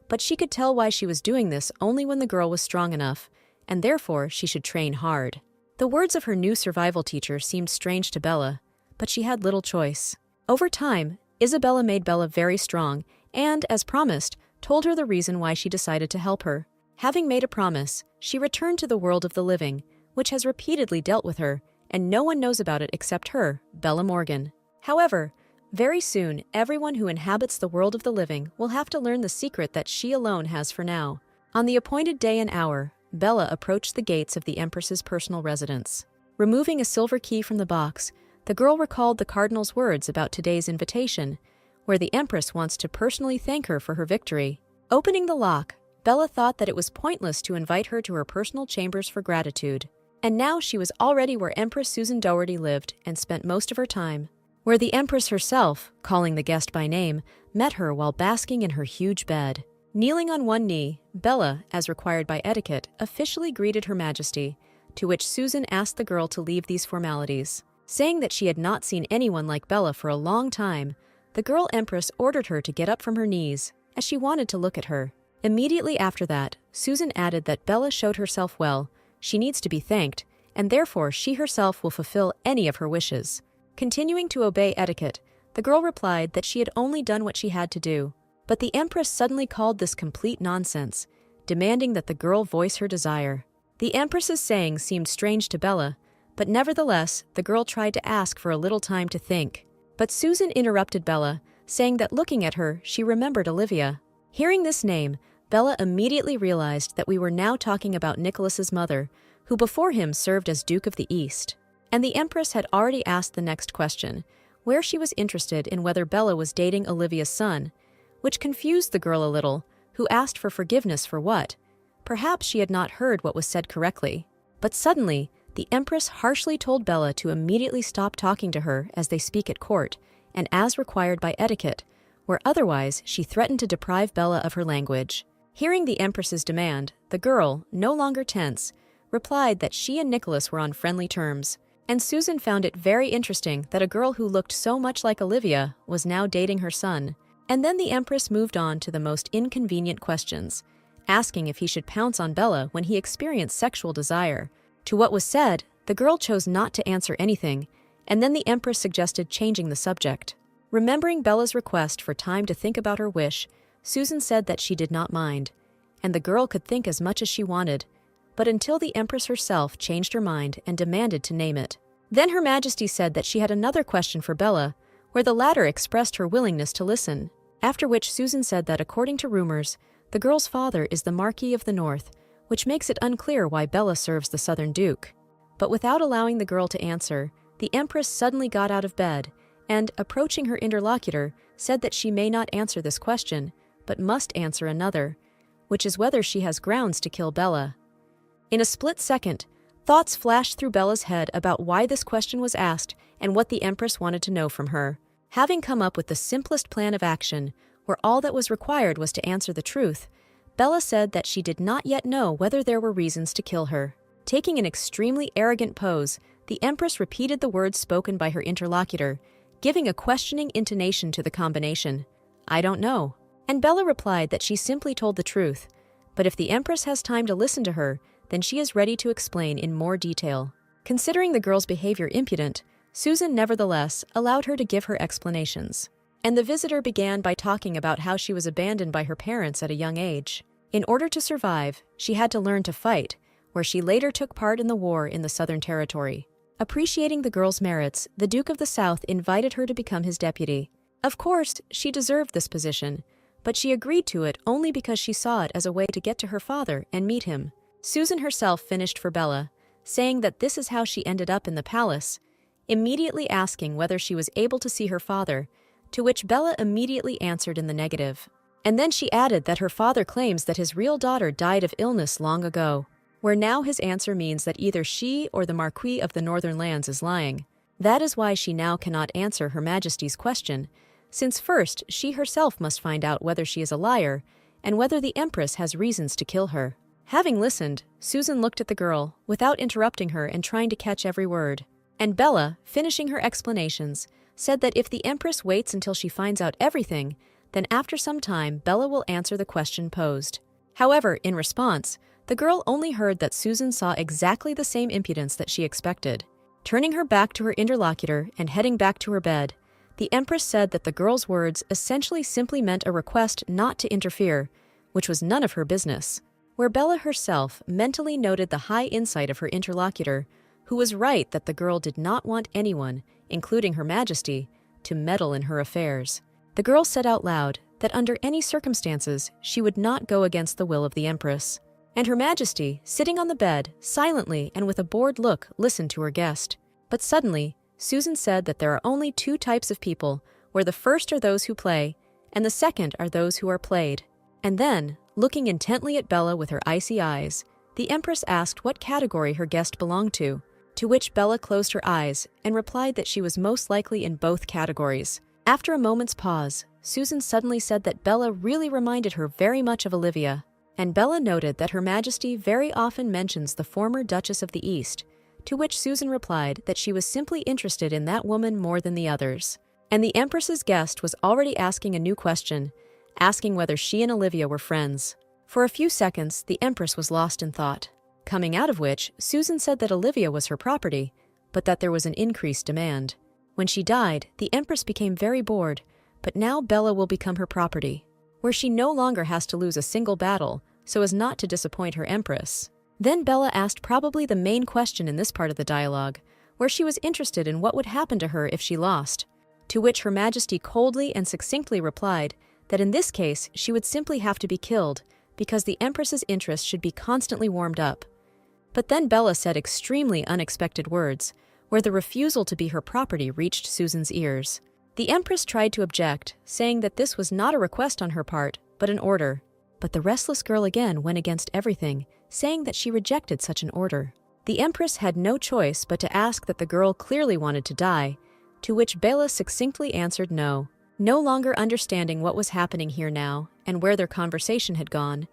but she could tell why she was doing this only when the girl was strong enough, and therefore she should train hard. The words of her new survival teacher seemed strange to Bella, but she had little choice. Over time, Isabella made Bella very strong and, as promised, told her the reason why she decided to help her. Having made a promise, she returned to the world of the living, which has repeatedly dealt with her, and no one knows about it except her, Bella Morgan. However, very soon, everyone who inhabits the world of the living will have to learn the secret that she alone has for now. On the appointed day and hour, Bella approached the gates of the Empress's personal residence. Removing a silver key from the box, the girl recalled the cardinal's words about today's invitation, where the Empress wants to personally thank her for her victory. Opening the lock, Bella thought that it was pointless to invite her to her personal chambers for gratitude. And now she was already where Empress Susan Dougherty lived and spent most of her time, where the Empress herself, calling the guest by name, met her while basking in her huge bed. Kneeling on one knee, Bella, as required by etiquette, officially greeted Her Majesty, to which Susan asked the girl to leave these formalities. Saying that she had not seen anyone like Bella for a long time, the girl Empress ordered her to get up from her knees, as she wanted to look at her. Immediately after that, Susan added that Bella showed herself well, she needs to be thanked, and therefore she herself will fulfill any of her wishes. Continuing to obey etiquette, the girl replied that she had only done what she had to do, but the Empress suddenly called this complete nonsense, demanding that the girl voice her desire. The Empress's saying seemed strange to Bella, but nevertheless, the girl tried to ask for a little time to think. But Susan interrupted Bella, saying that looking at her, she remembered Olivia. Hearing this name, Bella immediately realized that we were now talking about Nicholas's mother, who before him served as Duke of the East. And the Empress had already asked the next question, where she was interested in whether Bella was dating Olivia's son, which confused the girl a little, who asked for forgiveness for what? Perhaps she had not heard what was said correctly. But suddenly, the Empress harshly told Bella to immediately stop talking to her as they speak at court, and as required by etiquette, where otherwise she threatened to deprive Bella of her language. Hearing the Empress's demand, the girl, no longer tense, replied that she and Nicholas were on friendly terms, and Susan found it very interesting that a girl who looked so much like Olivia was now dating her son. And then the Empress moved on to the most inconvenient questions, asking if he should pounce on Bella when he experienced sexual desire. To what was said, the girl chose not to answer anything, and then the Empress suggested changing the subject. Remembering Bella's request for time to think about her wish, Susan said that she did not mind, and the girl could think as much as she wanted, but until the Empress herself changed her mind and demanded to name it. Then Her Majesty said that she had another question for Bella, where the latter expressed her willingness to listen, after which Susan said that according to rumors, The girl's father is the Marquis of the North, which makes it unclear why Bella serves the Southern Duke. But without allowing the girl to answer, the Empress suddenly got out of bed and, approaching her interlocutor, said that she may not answer this question, but must answer another, which is whether she has grounds to kill Bella. In a split second, thoughts flashed through Bella's head about why this question was asked and what the Empress wanted to know from her. Having come up with the simplest plan of action, where all that was required was to answer the truth, Bella said that she did not yet know whether there were reasons to kill her. Taking an extremely arrogant pose, the Empress repeated the words spoken by her interlocutor, giving a questioning intonation to the combination. "I don't know." And Bella replied that she simply told the truth, but if the Empress has time to listen to her, then she is ready to explain in more detail. Considering the girl's behavior impudent, Susan nevertheless allowed her to give her explanations. And the visitor began by talking about how she was abandoned by her parents at a young age. In order to survive, she had to learn to fight, where she later took part in the war in the Southern Territory. Appreciating the girl's merits, the Duke of the South invited her to become his deputy. Of course, she deserved this position, but she agreed to it only because she saw it as a way to get to her father and meet him. Susan herself finished for Bella, saying that this is how she ended up in the palace, immediately asking whether she was able to see her father, to which Bella immediately answered in the negative. And then she added that her father claims that his real daughter died of illness long ago, where now his answer means that either she or the Marquis of the Northern Lands is lying. That is why she now cannot answer Her Majesty's question, since first she herself must find out whether she is a liar and whether the Empress has reasons to kill her. Having listened, Susan looked at the girl, without interrupting her and trying to catch every word. And Bella, finishing her explanations, said that if the Empress waits until she finds out everything, then after some time Bella will answer the question posed. However, in response, the girl only heard that Susan saw exactly the same impudence that she expected. Turning her back to her interlocutor and heading back to her bed, the Empress said that the girl's words essentially simply meant a request not to interfere, which was none of her business, where Bella herself mentally noted the high insight of her interlocutor, who was right that the girl did not want anyone, including Her Majesty, to meddle in her affairs. The girl said out loud that under any circumstances she would not go against the will of the Empress. And Her Majesty, sitting on the bed, silently and with a bored look, listened to her guest. But suddenly, Susan said that there are only two types of people, where the first are those who play, and the second are those who are played. And then, looking intently at Bella with her icy eyes, the Empress asked what category her guest belonged to which Bella closed her eyes and replied that she was most likely in both categories. After a moment's pause, Susan suddenly said that Bella really reminded her very much of Olivia, and Bella noted that Her Majesty very often mentions the former Duchess of the East, to which Susan replied that she was simply interested in that woman more than the others. And the Empress's guest was already asking a new question, asking whether she and Olivia were friends. For a few seconds, the Empress was lost in thought, coming out of which, Susan said that Olivia was her property, but that there was an increased demand. When she died, the Empress became very bored, but now Bella will become her property, where she no longer has to lose a single battle so as not to disappoint her Empress. Then Bella asked probably the main question in this part of the dialogue, where she was interested in what would happen to her if she lost, to which Her Majesty coldly and succinctly replied that in this case she would simply have to be killed because the Empress's interest should be constantly warmed up. But then Bella said extremely unexpected words, where the refusal to be her property reached Susan's ears. The Empress tried to object, saying that this was not a request on her part, but an order. But the restless girl again went against everything, saying that she rejected such an order. The Empress had no choice but to ask that the girl clearly wanted to die, to which Bella succinctly answered no. No longer understanding what was happening here now and where their conversation had gone,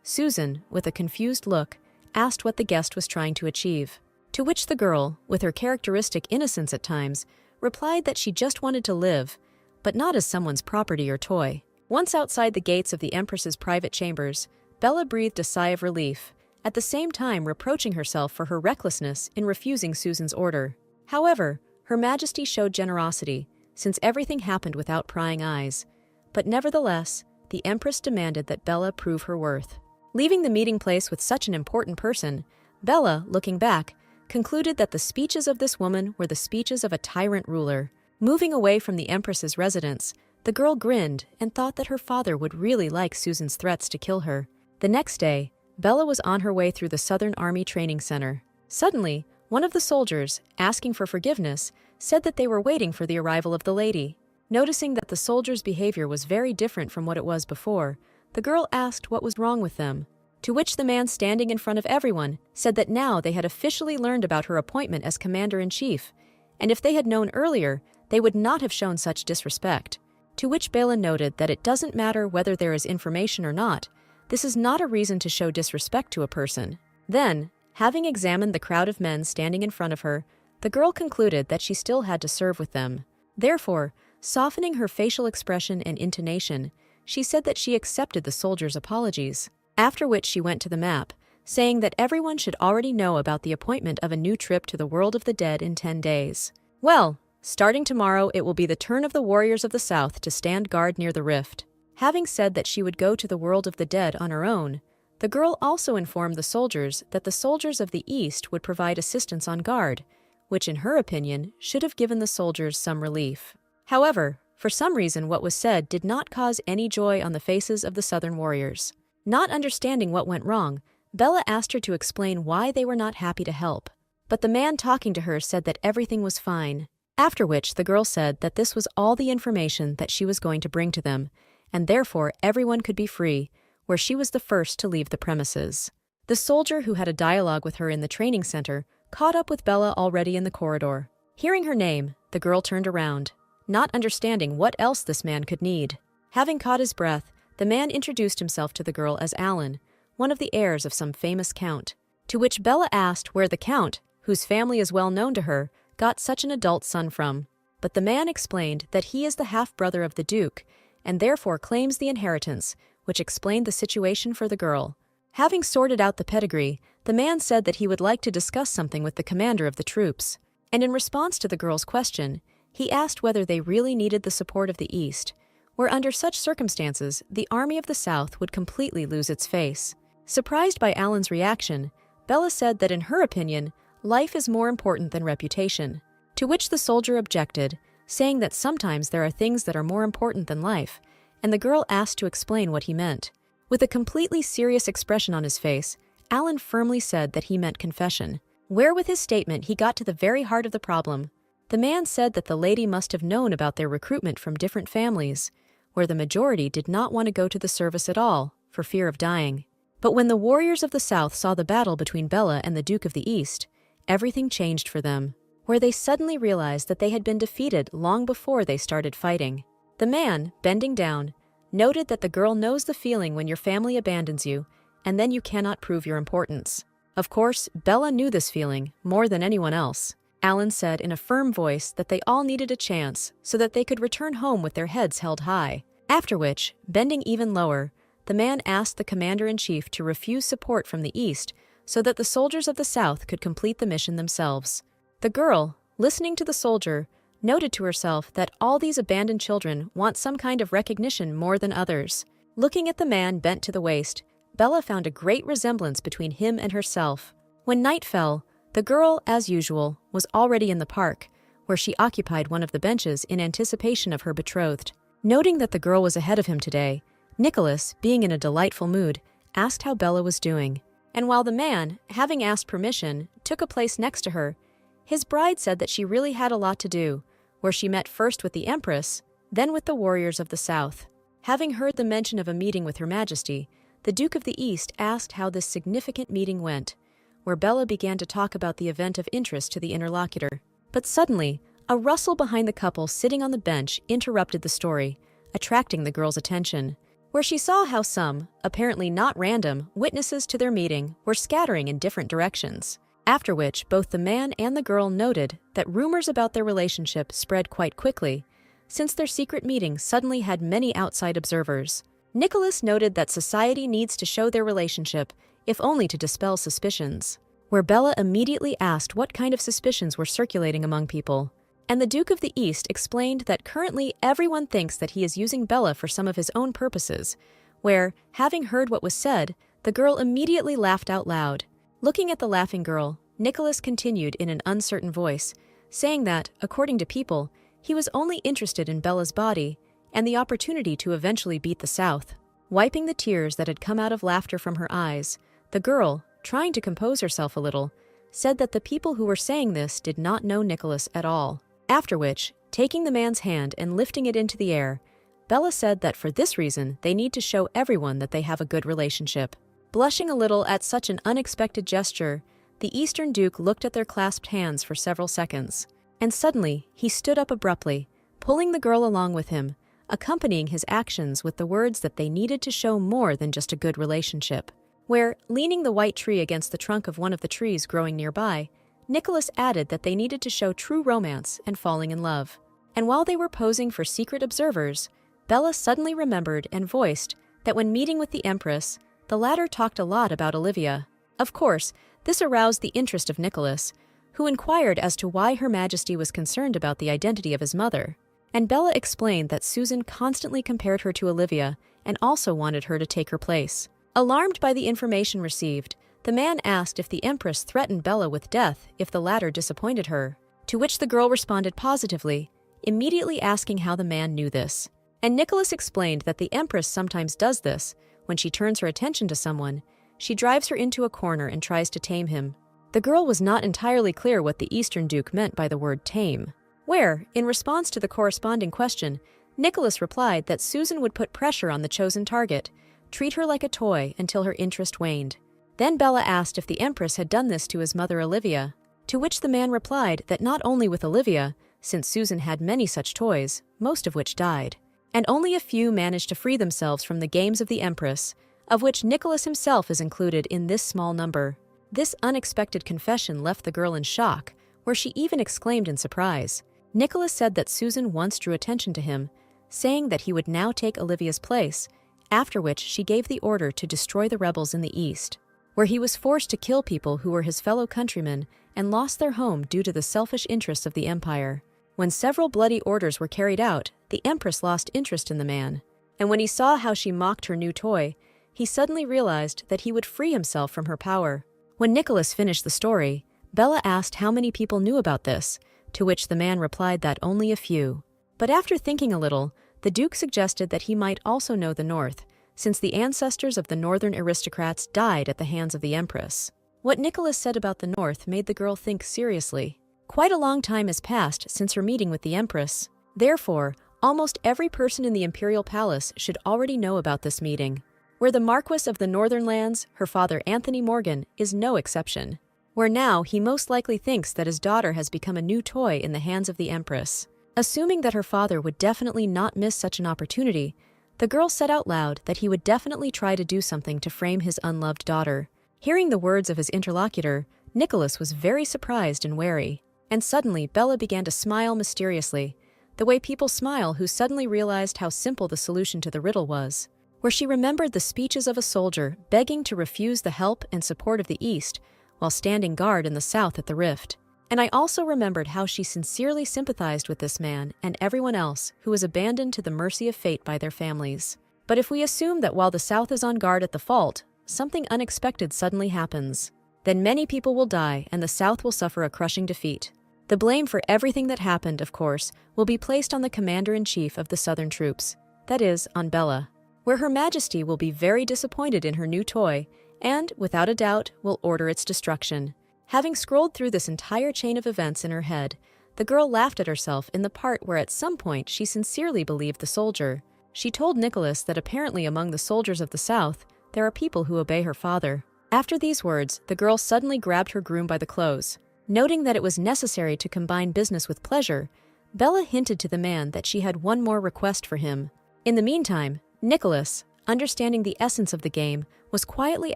Susan, with a confused look, asked what the guest was trying to achieve, to which the girl, with her characteristic innocence at times, replied that she just wanted to live, but not as someone's property or toy. Once outside the gates of the Empress's private chambers, Bella breathed a sigh of relief, at the same time reproaching herself for her recklessness in refusing Susan's order. However, Her Majesty showed generosity, since everything happened without prying eyes, but nevertheless, the Empress demanded that Bella prove her worth. Leaving the meeting place with such an important person, Bella, looking back, concluded that the speeches of this woman were the speeches of a tyrant ruler. Moving away from the Empress's residence, The girl grinned and thought that her father would really like Susan's threats to kill her. The next day, Bella was on her way through the Southern Army Training Center. Suddenly, one of the soldiers, asking for forgiveness, said that they were waiting for the arrival of the lady. Noticing that the soldier's behavior was very different from what it was before, the girl asked what was wrong with them, to which the man standing in front of everyone said that now they had officially learned about her appointment as commander-in-chief, and if they had known earlier, they would not have shown such disrespect. To which Bella noted that it doesn't matter whether there is information or not, this is not a reason to show disrespect to a person. Then, having examined the crowd of men standing in front of her, the girl concluded that she still had to serve with them. Therefore, softening her facial expression and intonation, she said that she accepted the soldier's apologies, after which she went to the map, saying that everyone should already know about the appointment of a new trip to the world of the dead in 10 days. Well, starting tomorrow, it will be the turn of the warriors of the South to stand guard near the rift. Having said that she would go to the world of the dead on her own, the girl also informed the soldiers that the soldiers of the East would provide assistance on guard, which in her opinion should have given the soldiers some relief. However, for some reason what was said did not cause any joy on the faces of the Southern warriors. Not understanding what went wrong, Bella asked her to explain why they were not happy to help, but the man talking to her said that everything was fine, after which the girl said that this was all the information that she was going to bring to them, and therefore everyone could be free, where she was the first to leave the premises. The soldier who had a dialogue with her in the training center caught up with Bella already in the corridor. Hearing her name, the girl turned around, not understanding what else this man could need. Having caught his breath, the man introduced himself to the girl as Alan, one of the heirs of some famous count, to which Bella asked where the count, whose family is well known to her, got such an adult son from. But the man explained that he is the half-brother of the Duke, and therefore claims the inheritance, which explained the situation for the girl. Having sorted out the pedigree, the man said that he would like to discuss something with the commander of the troops, and in response to the girl's question, he asked whether they really needed the support of the East, where under such circumstances, the army of the South would completely lose its face. Surprised by Alan's reaction, Bella said that in her opinion, life is more important than reputation, to which the soldier objected, saying that sometimes there are things that are more important than life, and the girl asked to explain what he meant. With a completely serious expression on his face, Alan firmly said that he meant confession, where with his statement he got to the very heart of the problem. The man said that the lady must have known about their recruitment from different families, where the majority did not want to go to the service at all, for fear of dying. But when the warriors of the South saw the battle between Bella and the Duke of the East, everything changed for them, where they suddenly realized that they had been defeated long before they started fighting. The man, bending down, noted that the girl knows the feeling when your family abandons you, and then you cannot prove your importance. Of course, Bella knew this feeling more than anyone else. Alan said in a firm voice that they all needed a chance so that they could return home with their heads held high. After which, bending even lower, the man asked the commander-in-chief to refuse support from the East so that the soldiers of the South could complete the mission themselves. The girl, listening to the soldier, noted to herself that all these abandoned children want some kind of recognition more than others. Looking at the man bent to the waist, Bella found a great resemblance between him and herself. When night fell, the girl, as usual, was already in the park, where she occupied one of the benches in anticipation of her betrothed. Noting that the girl was ahead of him today, Nicholas, being in a delightful mood, asked how Bella was doing. And while the man, having asked permission, took a place next to her, his bride said that she really had a lot to do, where she met first with the Empress, then with the warriors of the South. Having heard the mention of a meeting with Her Majesty, the Duke of the East asked how this significant meeting went, where Bella began to talk about the event of interest to the interlocutor. But suddenly, a rustle behind the couple sitting on the bench interrupted the story, attracting the girl's attention, where she saw how some, apparently not random, witnesses to their meeting were scattering in different directions. After which, both the man and the girl noted that rumors about their relationship spread quite quickly, since their secret meeting suddenly had many outside observers. Nicholas noted that society needs to show their relationship, if only to dispel suspicions, where Bella immediately asked what kind of suspicions were circulating among people. And the Duke of the East explained that currently everyone thinks that he is using Bella for some of his own purposes, where, having heard what was said, the girl immediately laughed out loud. Looking at the laughing girl, Nicholas continued in an uncertain voice, saying that, according to people, he was only interested in Bella's body, and the opportunity to eventually beat the South. Wiping the tears that had come out of laughter from her eyes, the girl, trying to compose herself a little, said that the people who were saying this did not know Nicholas at all. After which, taking the man's hand and lifting it into the air, Bella said that for this reason they need to show everyone that they have a good relationship. Blushing a little at such an unexpected gesture, the Eastern Duke looked at their clasped hands for several seconds, and suddenly he stood up abruptly, pulling the girl along with him, accompanying his actions with the words that they needed to show more than just a good relationship. Where, leaning the white tree against the trunk of one of the trees growing nearby, Nicholas added that they needed to show true romance and falling in love. And while they were posing for secret observers, Bella suddenly remembered and voiced that when meeting with the Empress, the latter talked a lot about Olivia. Of course, this aroused the interest of Nicholas, who inquired as to why Her Majesty was concerned about the identity of his mother. And Bella explained that Susan constantly compared her to Olivia and also wanted her to take her place. Alarmed by the information received, the man asked if the Empress threatened Bella with death if the latter disappointed her, to which the girl responded positively, immediately asking how the man knew this. And Nicholas explained that the Empress sometimes does this. When she turns her attention to someone, she drives her into a corner and tries to tame him. The girl was not entirely clear what the Eastern Duke meant by the word tame. Where, in response to the corresponding question, Nicholas replied that Susan would put pressure on the chosen target, treat her like a toy until her interest waned. Then Bella asked if the Empress had done this to his mother Olivia, to which the man replied that not only with Olivia, since Susan had many such toys, most of which died, and only a few managed to free themselves from the games of the Empress, of which Nicholas himself is included in this small number. This unexpected confession left the girl in shock, where she even exclaimed in surprise. Nicholas said that Susan once drew attention to him, saying that he would now take Olivia's place, after which she gave the order to destroy the rebels in the East, where he was forced to kill people who were his fellow countrymen and lost their home due to the selfish interests of the empire. When several bloody orders were carried out, the Empress lost interest in the man, and when he saw how she mocked her new toy, he suddenly realized that he would free himself from her power. When Nicholas finished the story, Bella asked how many people knew about this, to which the man replied that only a few. But after thinking a little, the Duke suggested that he might also know the North, since the ancestors of the northern aristocrats died at the hands of the Empress. What Nicholas said about the North made the girl think seriously. Quite a long time has passed since her meeting with the Empress. Therefore, almost every person in the Imperial Palace should already know about this meeting. Where the Marquess of the Northern Lands, her father Anthony Morgan, is no exception. Where now he most likely thinks that his daughter has become a new toy in the hands of the Empress. Assuming that her father would definitely not miss such an opportunity, the girl said out loud that he would definitely try to do something to frame his unloved daughter. Hearing the words of his interlocutor, Nicholas was very surprised and wary. And suddenly Bella began to smile mysteriously, the way people smile who suddenly realized how simple the solution to the riddle was. Where she remembered the speeches of a soldier begging to refuse the help and support of the East while standing guard in the South at the rift. And I also remembered how she sincerely sympathized with this man and everyone else who was abandoned to the mercy of fate by their families. But if we assume that while the South is on guard at the fault, something unexpected suddenly happens, then many people will die and the South will suffer a crushing defeat. The blame for everything that happened, of course, will be placed on the commander-in-chief of the Southern troops, that is, on Bella, where Her Majesty will be very disappointed in her new toy and, without a doubt, will order its destruction. Having scrolled through this entire chain of events in her head, the girl laughed at herself in the part where at some point she sincerely believed the soldier. She told Nicholas that apparently among the soldiers of the South, there are people who obey her father. After these words, the girl suddenly grabbed her groom by the clothes. Noting that it was necessary to combine business with pleasure, Bella hinted to the man that she had one more request for him. In the meantime, Nicholas, understanding the essence of the game, was quietly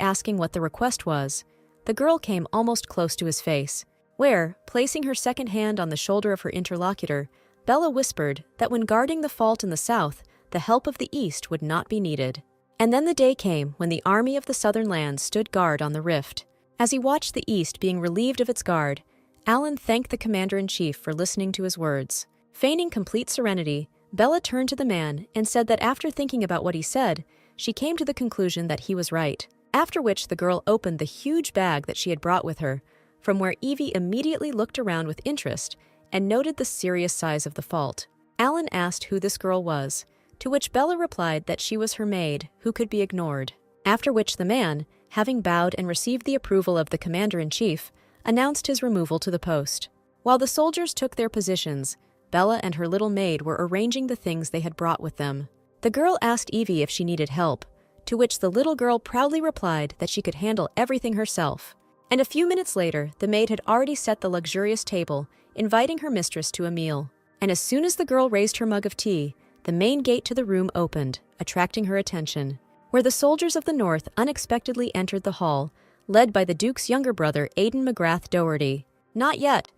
asking what the request was. The girl came almost close to his face, where, placing her second hand on the shoulder of her interlocutor, Bella whispered that when guarding the fault in the South, the help of the East would not be needed. And then the day came when the army of the Southern lands stood guard on the rift. As he watched the East being relieved of its guard, Alan thanked the commander-in-chief for listening to his words. Feigning complete serenity, Bella turned to the man and said that after thinking about what he said, she came to the conclusion that he was right. After which the girl opened the huge bag that she had brought with her, from where Evie immediately looked around with interest and noted the serious size of the fault. Alan asked who this girl was, to which Bella replied that she was her maid, who could be ignored. After which the man, having bowed and received the approval of the commander-in-chief, announced his removal to the post. While the soldiers took their positions, Bella and her little maid were arranging the things they had brought with them. The girl asked Evie if she needed help, to which the little girl proudly replied that she could handle everything herself. And a few minutes later, the maid had already set the luxurious table, inviting her mistress to a meal. And as soon as the girl raised her mug of tea, the main gate to the room opened, attracting her attention, where the soldiers of the North unexpectedly entered the hall, led by the Duke's younger brother, Aidan McGrath Doherty. Not yet.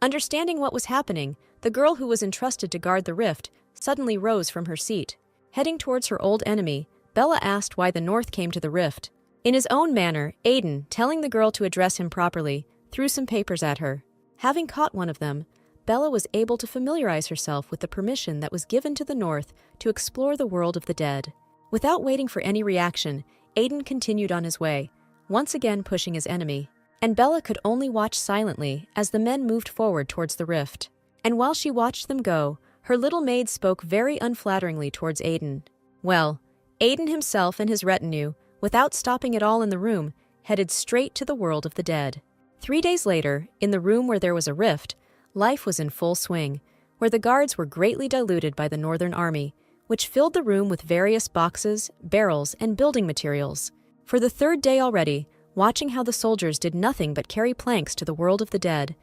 Understanding what was happening, the girl who was entrusted to guard the rift suddenly rose from her seat. Heading towards her old enemy, Bella asked why the North came to the rift. In his own manner, Aidan, telling the girl to address him properly, threw some papers at her. Having caught one of them, Bella was able to familiarize herself with the permission that was given to the North to explore the world of the dead. Without waiting for any reaction, Aidan continued on his way, once again pushing his enemy. And Bella could only watch silently as the men moved forward towards the rift. And while she watched them go, her little maid spoke very unflatteringly towards Aidan. Well, Aidan himself and his retinue, without stopping at all in the room, headed straight to the world of the dead. 3 days later, in the room where there was a rift, life was in full swing, where the guards were greatly diluted by the Northern Army, which filled the room with various boxes, barrels, and building materials. For the 3rd day already, watching how the soldiers did nothing but carry planks to the world of the dead,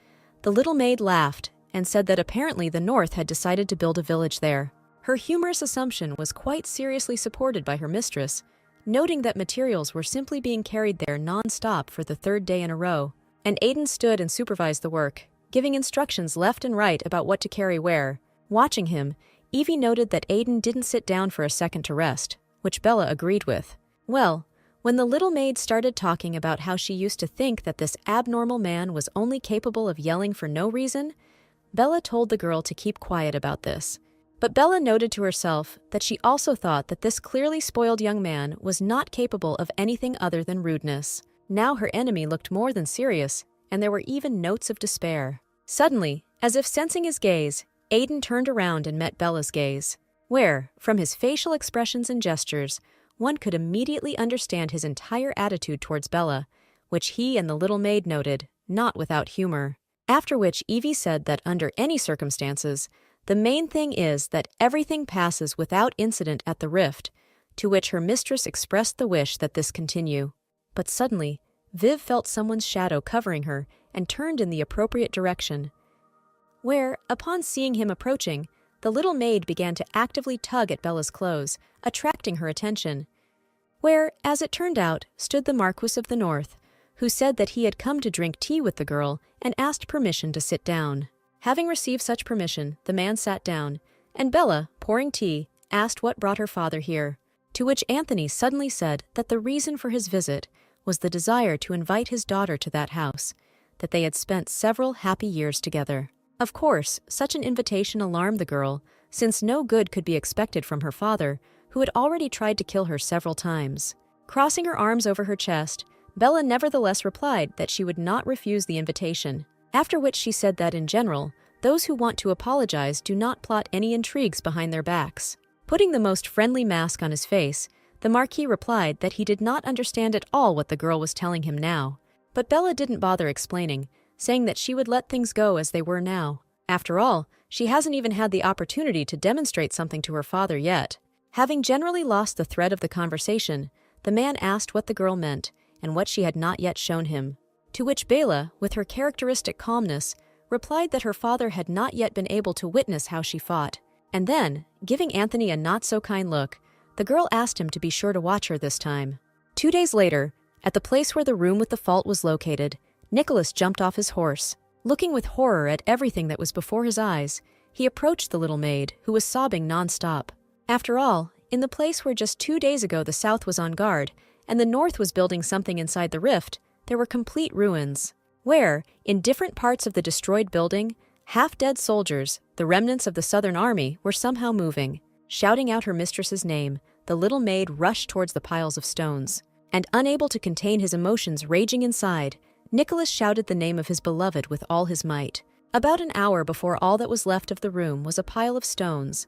the little maid laughed and said that apparently the North had decided to build a village there. Her humorous assumption was quite seriously supported by her mistress, noting that materials were simply being carried there non-stop for the 3rd day in a row, and Aidan stood and supervised the work, giving instructions left and right about what to carry where. Watching him, Evie noted that Aidan didn't sit down for a second to rest, which Bella agreed with. Well, when the little maid started talking about how she used to think that this abnormal man was only capable of yelling for no reason, Bella told the girl to keep quiet about this. But Bella noted to herself that she also thought that this clearly spoiled young man was not capable of anything other than rudeness. Now her enemy looked more than serious, and there were even notes of despair. Suddenly, as if sensing his gaze, Aidan turned around and met Bella's gaze, where, from his facial expressions and gestures, one could immediately understand his entire attitude towards Bella, which he and the little maid noted, not without humor. After which Evie said that under any circumstances, the main thing is that everything passes without incident at the rift, to which her mistress expressed the wish that this continue. But suddenly, Viv felt someone's shadow covering her and turned in the appropriate direction, where, upon seeing him approaching, the little maid began to actively tug at Bella's clothes, attracting her attention, where, as it turned out, stood the Marquis of the North, who said that he had come to drink tea with the girl and asked permission to sit down. Having received such permission, the man sat down, and Bella, pouring tea, asked what brought her father here, to which Anthony suddenly said that the reason for his visit was the desire to invite his daughter to that house, that they had spent several happy years together. Of course, such an invitation alarmed the girl, since no good could be expected from her father, who had already tried to kill her several times. Crossing her arms over her chest, Bella nevertheless replied that she would not refuse the invitation, after which she said that in general, those who want to apologize do not plot any intrigues behind their backs. Putting the most friendly mask on his face, the Marquis replied that he did not understand at all what the girl was telling him now. But Bella didn't bother explaining, saying that she would let things go as they were now. After all, she hasn't even had the opportunity to demonstrate something to her father yet. Having generally lost the thread of the conversation, the man asked what the girl meant and what she had not yet shown him, to which Bella, with her characteristic calmness, replied that her father had not yet been able to witness how she fought. And then, giving Anthony a not-so-kind look, the girl asked him to be sure to watch her this time. 2 days later, at the place where the room with the fault was located, Nicholas jumped off his horse. Looking with horror at everything that was before his eyes, he approached the little maid, who was sobbing non-stop. After all, in the place where just 2 days ago the South was on guard, and the North was building something inside the rift, there were complete ruins, where, in different parts of the destroyed building, half-dead soldiers, the remnants of the Southern Army, were somehow moving. Shouting out her mistress's name, the little maid rushed towards the piles of stones, and unable to contain his emotions raging inside, Nicholas shouted the name of his beloved with all his might. About an hour before all that was left of the room was a pile of stones,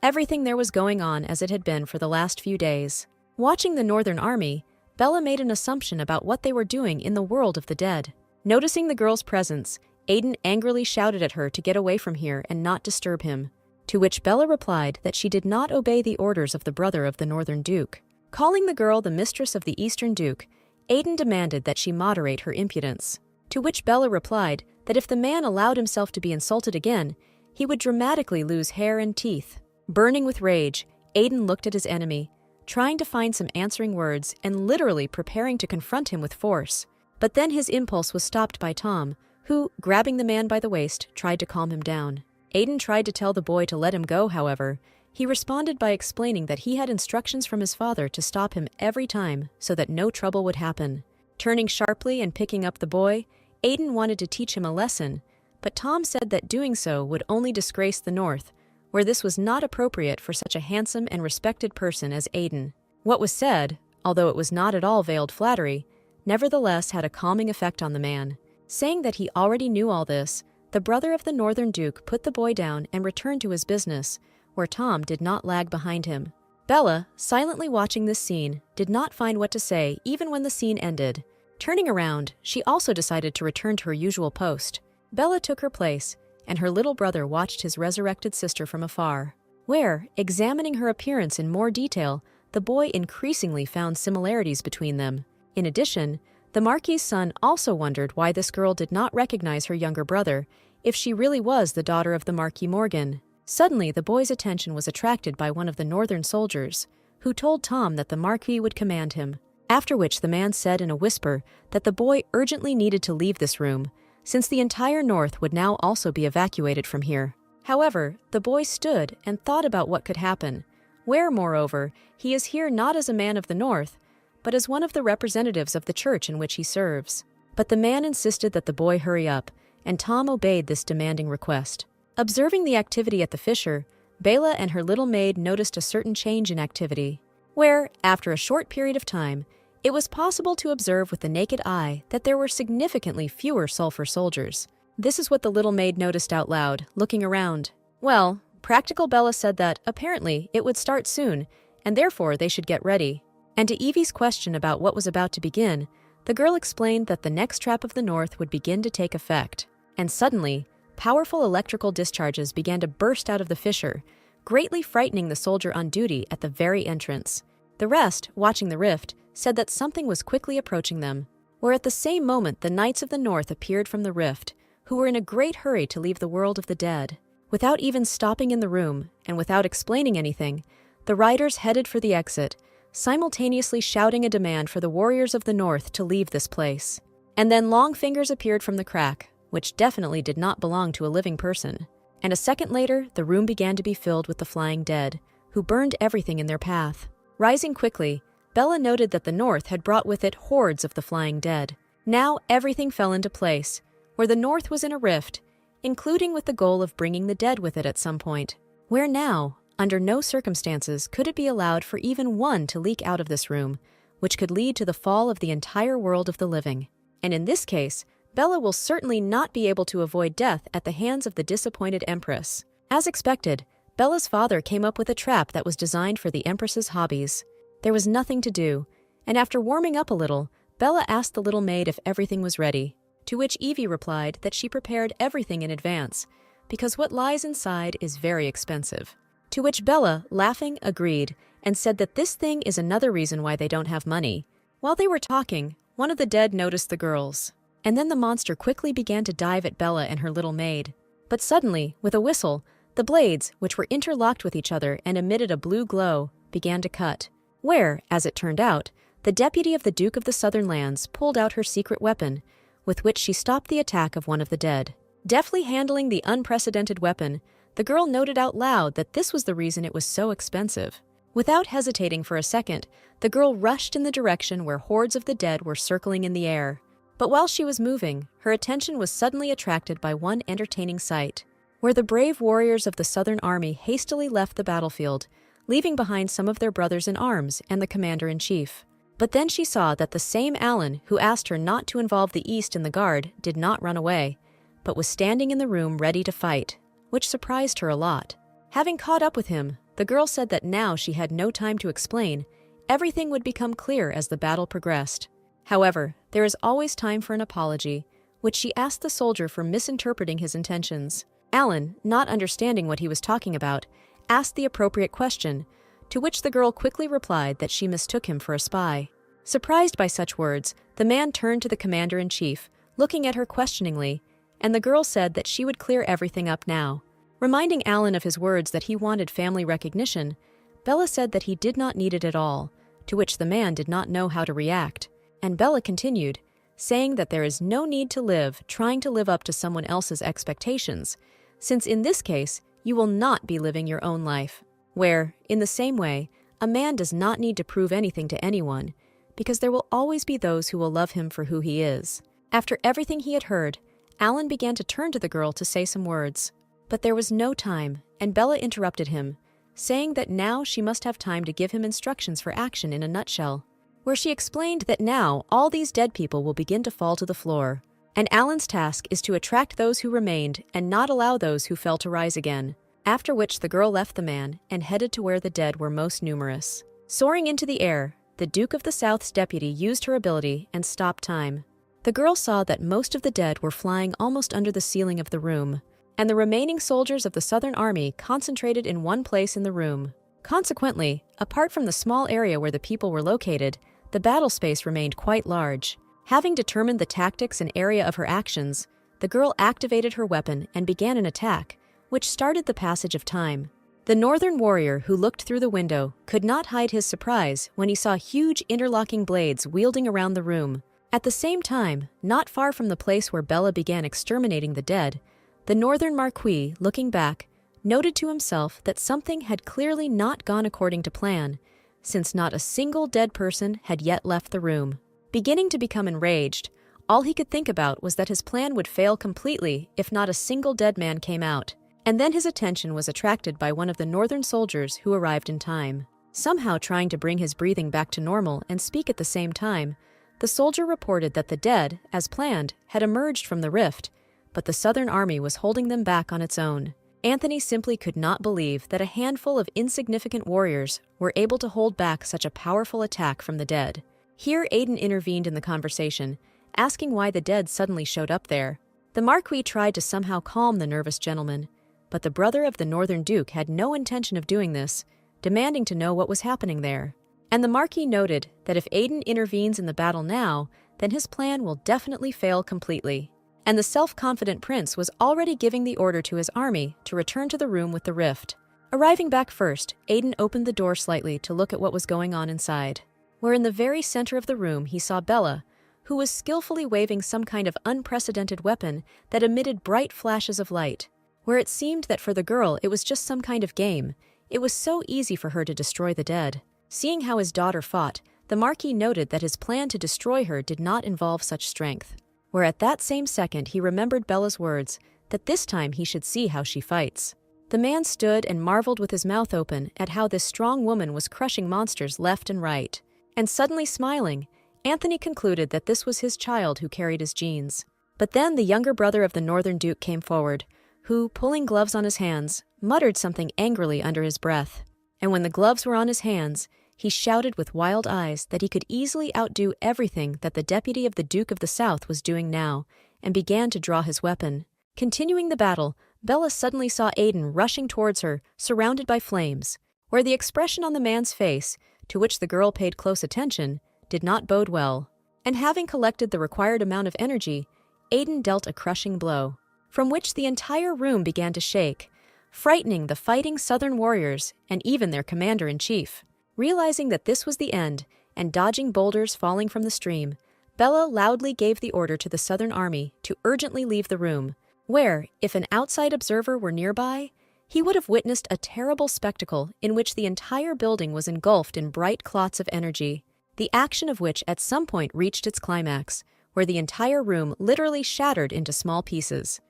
Everything there was going on as it had been for the last few days. Watching the Northern Army, Bella made an assumption about what they were doing in the world of the dead. Noticing the girl's presence, Aiden angrily shouted at her to get away from here and not disturb him, to which Bella replied that she did not obey the orders of the brother of the Northern Duke. Calling the girl the mistress of the Eastern Duke, Aiden demanded that she moderate her impudence, to which Bella replied that if the man allowed himself to be insulted again, he would dramatically lose hair and teeth. Burning with rage, Aiden looked at his enemy, trying to find some answering words and literally preparing to confront him with force. But then his impulse was stopped by Tom, who, grabbing the man by the waist, tried to calm him down. Aiden tried to tell the boy to let him go, however. He responded by explaining that he had instructions from his father to stop him every time so that no trouble would happen. Turning sharply and picking up the boy, Aiden wanted to teach him a lesson, but Tom said that doing so would only disgrace the North, where this was not appropriate for such a handsome and respected person as Aiden. What was said, although it was not at all veiled flattery, nevertheless had a calming effect on the man. Saying that he already knew all this, the brother of the Northern Duke put the boy down and returned to his business, where Tom did not lag behind him. Bella, silently watching this scene, did not find what to say even when the scene ended. Turning around, she also decided to return to her usual post. Bella took her place, and her little brother watched his resurrected sister from afar, where, examining her appearance in more detail, the boy increasingly found similarities between them. In addition, the Marquis's son also wondered why this girl did not recognize her younger brother, if she really was the daughter of the Marquis Morgan. Suddenly, the boy's attention was attracted by one of the northern soldiers, who told Tom that the Marquis would command him, after which the man said in a whisper that the boy urgently needed to leave this room, since the entire North would now also be evacuated from here. However, the boy stood and thought about what could happen, where, moreover, he is here not as a man of the North, but as one of the representatives of the church in which he serves. But the man insisted that the boy hurry up, and Tom obeyed this demanding request. Observing the activity at the fissure, Bela and her little maid noticed a certain change in activity, where, after a short period of time, it was possible to observe with the naked eye that there were significantly fewer sulfur soldiers. This is what the little maid noticed out loud, looking around. Well, Practical Bella said that, apparently, it would start soon, and therefore they should get ready. And to Evie's question about what was about to begin, the girl explained that the next trap of the North would begin to take effect. And suddenly, powerful electrical discharges began to burst out of the fissure, greatly frightening the soldier on duty at the very entrance. The rest, watching the rift, said that something was quickly approaching them, where at the same moment the Knights of the North appeared from the rift, who were in a great hurry to leave the world of the dead. Without even stopping in the room, and without explaining anything, the riders headed for the exit, simultaneously shouting a demand for the warriors of the North to leave this place. And then long fingers appeared from the crack, which definitely did not belong to a living person. And a second later, the room began to be filled with the flying dead, who burned everything in their path. Rising quickly, Bella noted that the North had brought with it hordes of the flying dead. Now everything fell into place, where the North was in a rift, including with the goal of bringing the dead with it at some point. Where now, under no circumstances could it be allowed for even one to leak out of this room, which could lead to the fall of the entire world of the living. And in this case, Bella will certainly not be able to avoid death at the hands of the disappointed Empress. As expected, Bella's father came up with a trap that was designed for the Empress's hobbies. There was nothing to do, and after warming up a little, Bella asked the little maid if everything was ready, to which Evie replied that she prepared everything in advance, because what lies inside is very expensive. To which Bella, laughing, agreed, and said that this thing is another reason why they don't have money. While they were talking, one of the dead noticed the girls, and then the monster quickly began to dive at Bella and her little maid. But suddenly, with a whistle, the blades, which were interlocked with each other and emitted a blue glow, began to cut, where, as it turned out, the deputy of the Duke of the Southern Lands pulled out her secret weapon, with which she stopped the attack of one of the dead. Deftly handling the unprecedented weapon, the girl noted out loud that this was the reason it was so expensive. Without hesitating for a second, the girl rushed in the direction where hordes of the dead were circling in the air. But while she was moving, her attention was suddenly attracted by one entertaining sight, where the brave warriors of the Southern Army hastily left the battlefield, leaving behind some of their brothers in arms and the commander-in-chief. But then she saw that the same Alan who asked her not to involve the East in the guard did not run away, but was standing in the room ready to fight, which surprised her a lot. Having caught up with him, The girl said that now she had no time to explain. Everything would become clear as the battle progressed. However, there is always time for an apology, which she asked the soldier for misinterpreting his intentions. Alan, not understanding what he was talking about, asked the appropriate question, to which the girl quickly replied that she mistook him for a spy. Surprised by such words, the man turned to the commander-in-chief, looking at her questioningly, and the girl said that she would clear everything up now. Reminding Alan of his words that he wanted family recognition, Bella said that he did not need it at all, to which the man did not know how to react, and Bella continued, saying that there is no need to live trying to live up to someone else's expectations, since in this case, you will not be living your own life, where, in the same way, a man does not need to prove anything to anyone, because there will always be those who will love him for who he is. After everything he had heard, Alan began to turn to the girl to say some words. But there was no time, and Bella interrupted him, saying that now she must have time to give him instructions for action in a nutshell, where she explained that now all these dead people will begin to fall to the floor, and Alan's task is to attract those who remained and not allow those who fell to rise again, after which the girl left the man and headed to where the dead were most numerous. Soaring into the air, the Duke of the South's deputy used her ability and stopped time. The girl saw that most of the dead were flying almost under the ceiling of the room, and the remaining soldiers of the Southern Army concentrated in one place in the room. Consequently, apart from the small area where the people were located, the battle space remained quite large. Having determined the tactics and area of her actions, the girl activated her weapon and began an attack, which started the passage of time. The northern warrior who looked through the window could not hide his surprise when he saw huge interlocking blades wielding around the room. At the same time, not far from the place where Bella began exterminating the dead, the northern marquis, looking back, noted to himself that something had clearly not gone according to plan, since not a single dead person had yet left the room. Beginning to become enraged, all he could think about was that his plan would fail completely if not a single dead man came out. And then his attention was attracted by one of the northern soldiers who arrived in time. Somehow trying to bring his breathing back to normal and speak at the same time, the soldier reported that the dead, as planned, had emerged from the rift, but the Southern Army was holding them back on its own. Anthony simply could not believe that a handful of insignificant warriors were able to hold back such a powerful attack from the dead. Here Aiden intervened in the conversation, asking why the dead suddenly showed up there. The Marquis tried to somehow calm the nervous gentleman, but the brother of the Northern Duke had no intention of doing this, demanding to know what was happening there. And the Marquis noted that if Aiden intervenes in the battle now, then his plan will definitely fail completely. And the self-confident prince was already giving the order to his army to return to the room with the rift. Arriving back first, Aiden opened the door slightly to look at what was going on inside, where in the very center of the room he saw Bella, who was skillfully waving some kind of unprecedented weapon that emitted bright flashes of light. Where it seemed that for the girl it was just some kind of game, it was so easy for her to destroy the dead. Seeing how his daughter fought, the Marquis noted that his plan to destroy her did not involve such strength. Where at that same second he remembered Bella's words, that this time he should see how she fights. The man stood and marveled with his mouth open at how this strong woman was crushing monsters left and right. And suddenly smiling, Anthony concluded that this was his child who carried his genes. But then the younger brother of the Northern Duke came forward, who, pulling gloves on his hands, muttered something angrily under his breath. And when the gloves were on his hands, he shouted with wild eyes that he could easily outdo everything that the deputy of the Duke of the South was doing now, and began to draw his weapon. Continuing the battle, Bella suddenly saw Aiden rushing towards her, surrounded by flames, where the expression on the man's face, to which the girl paid close attention, did not bode well. And having collected the required amount of energy, Aiden dealt a crushing blow, from which the entire room began to shake, frightening the fighting Southern warriors and even their commander-in-chief. Realizing that this was the end, and dodging boulders falling from the stream, Bella loudly gave the order to the Southern Army to urgently leave the room, where, if an outside observer were nearby, he would have witnessed a terrible spectacle in which the entire building was engulfed in bright clots of energy, the action of which at some point reached its climax, where the entire room literally shattered into small pieces.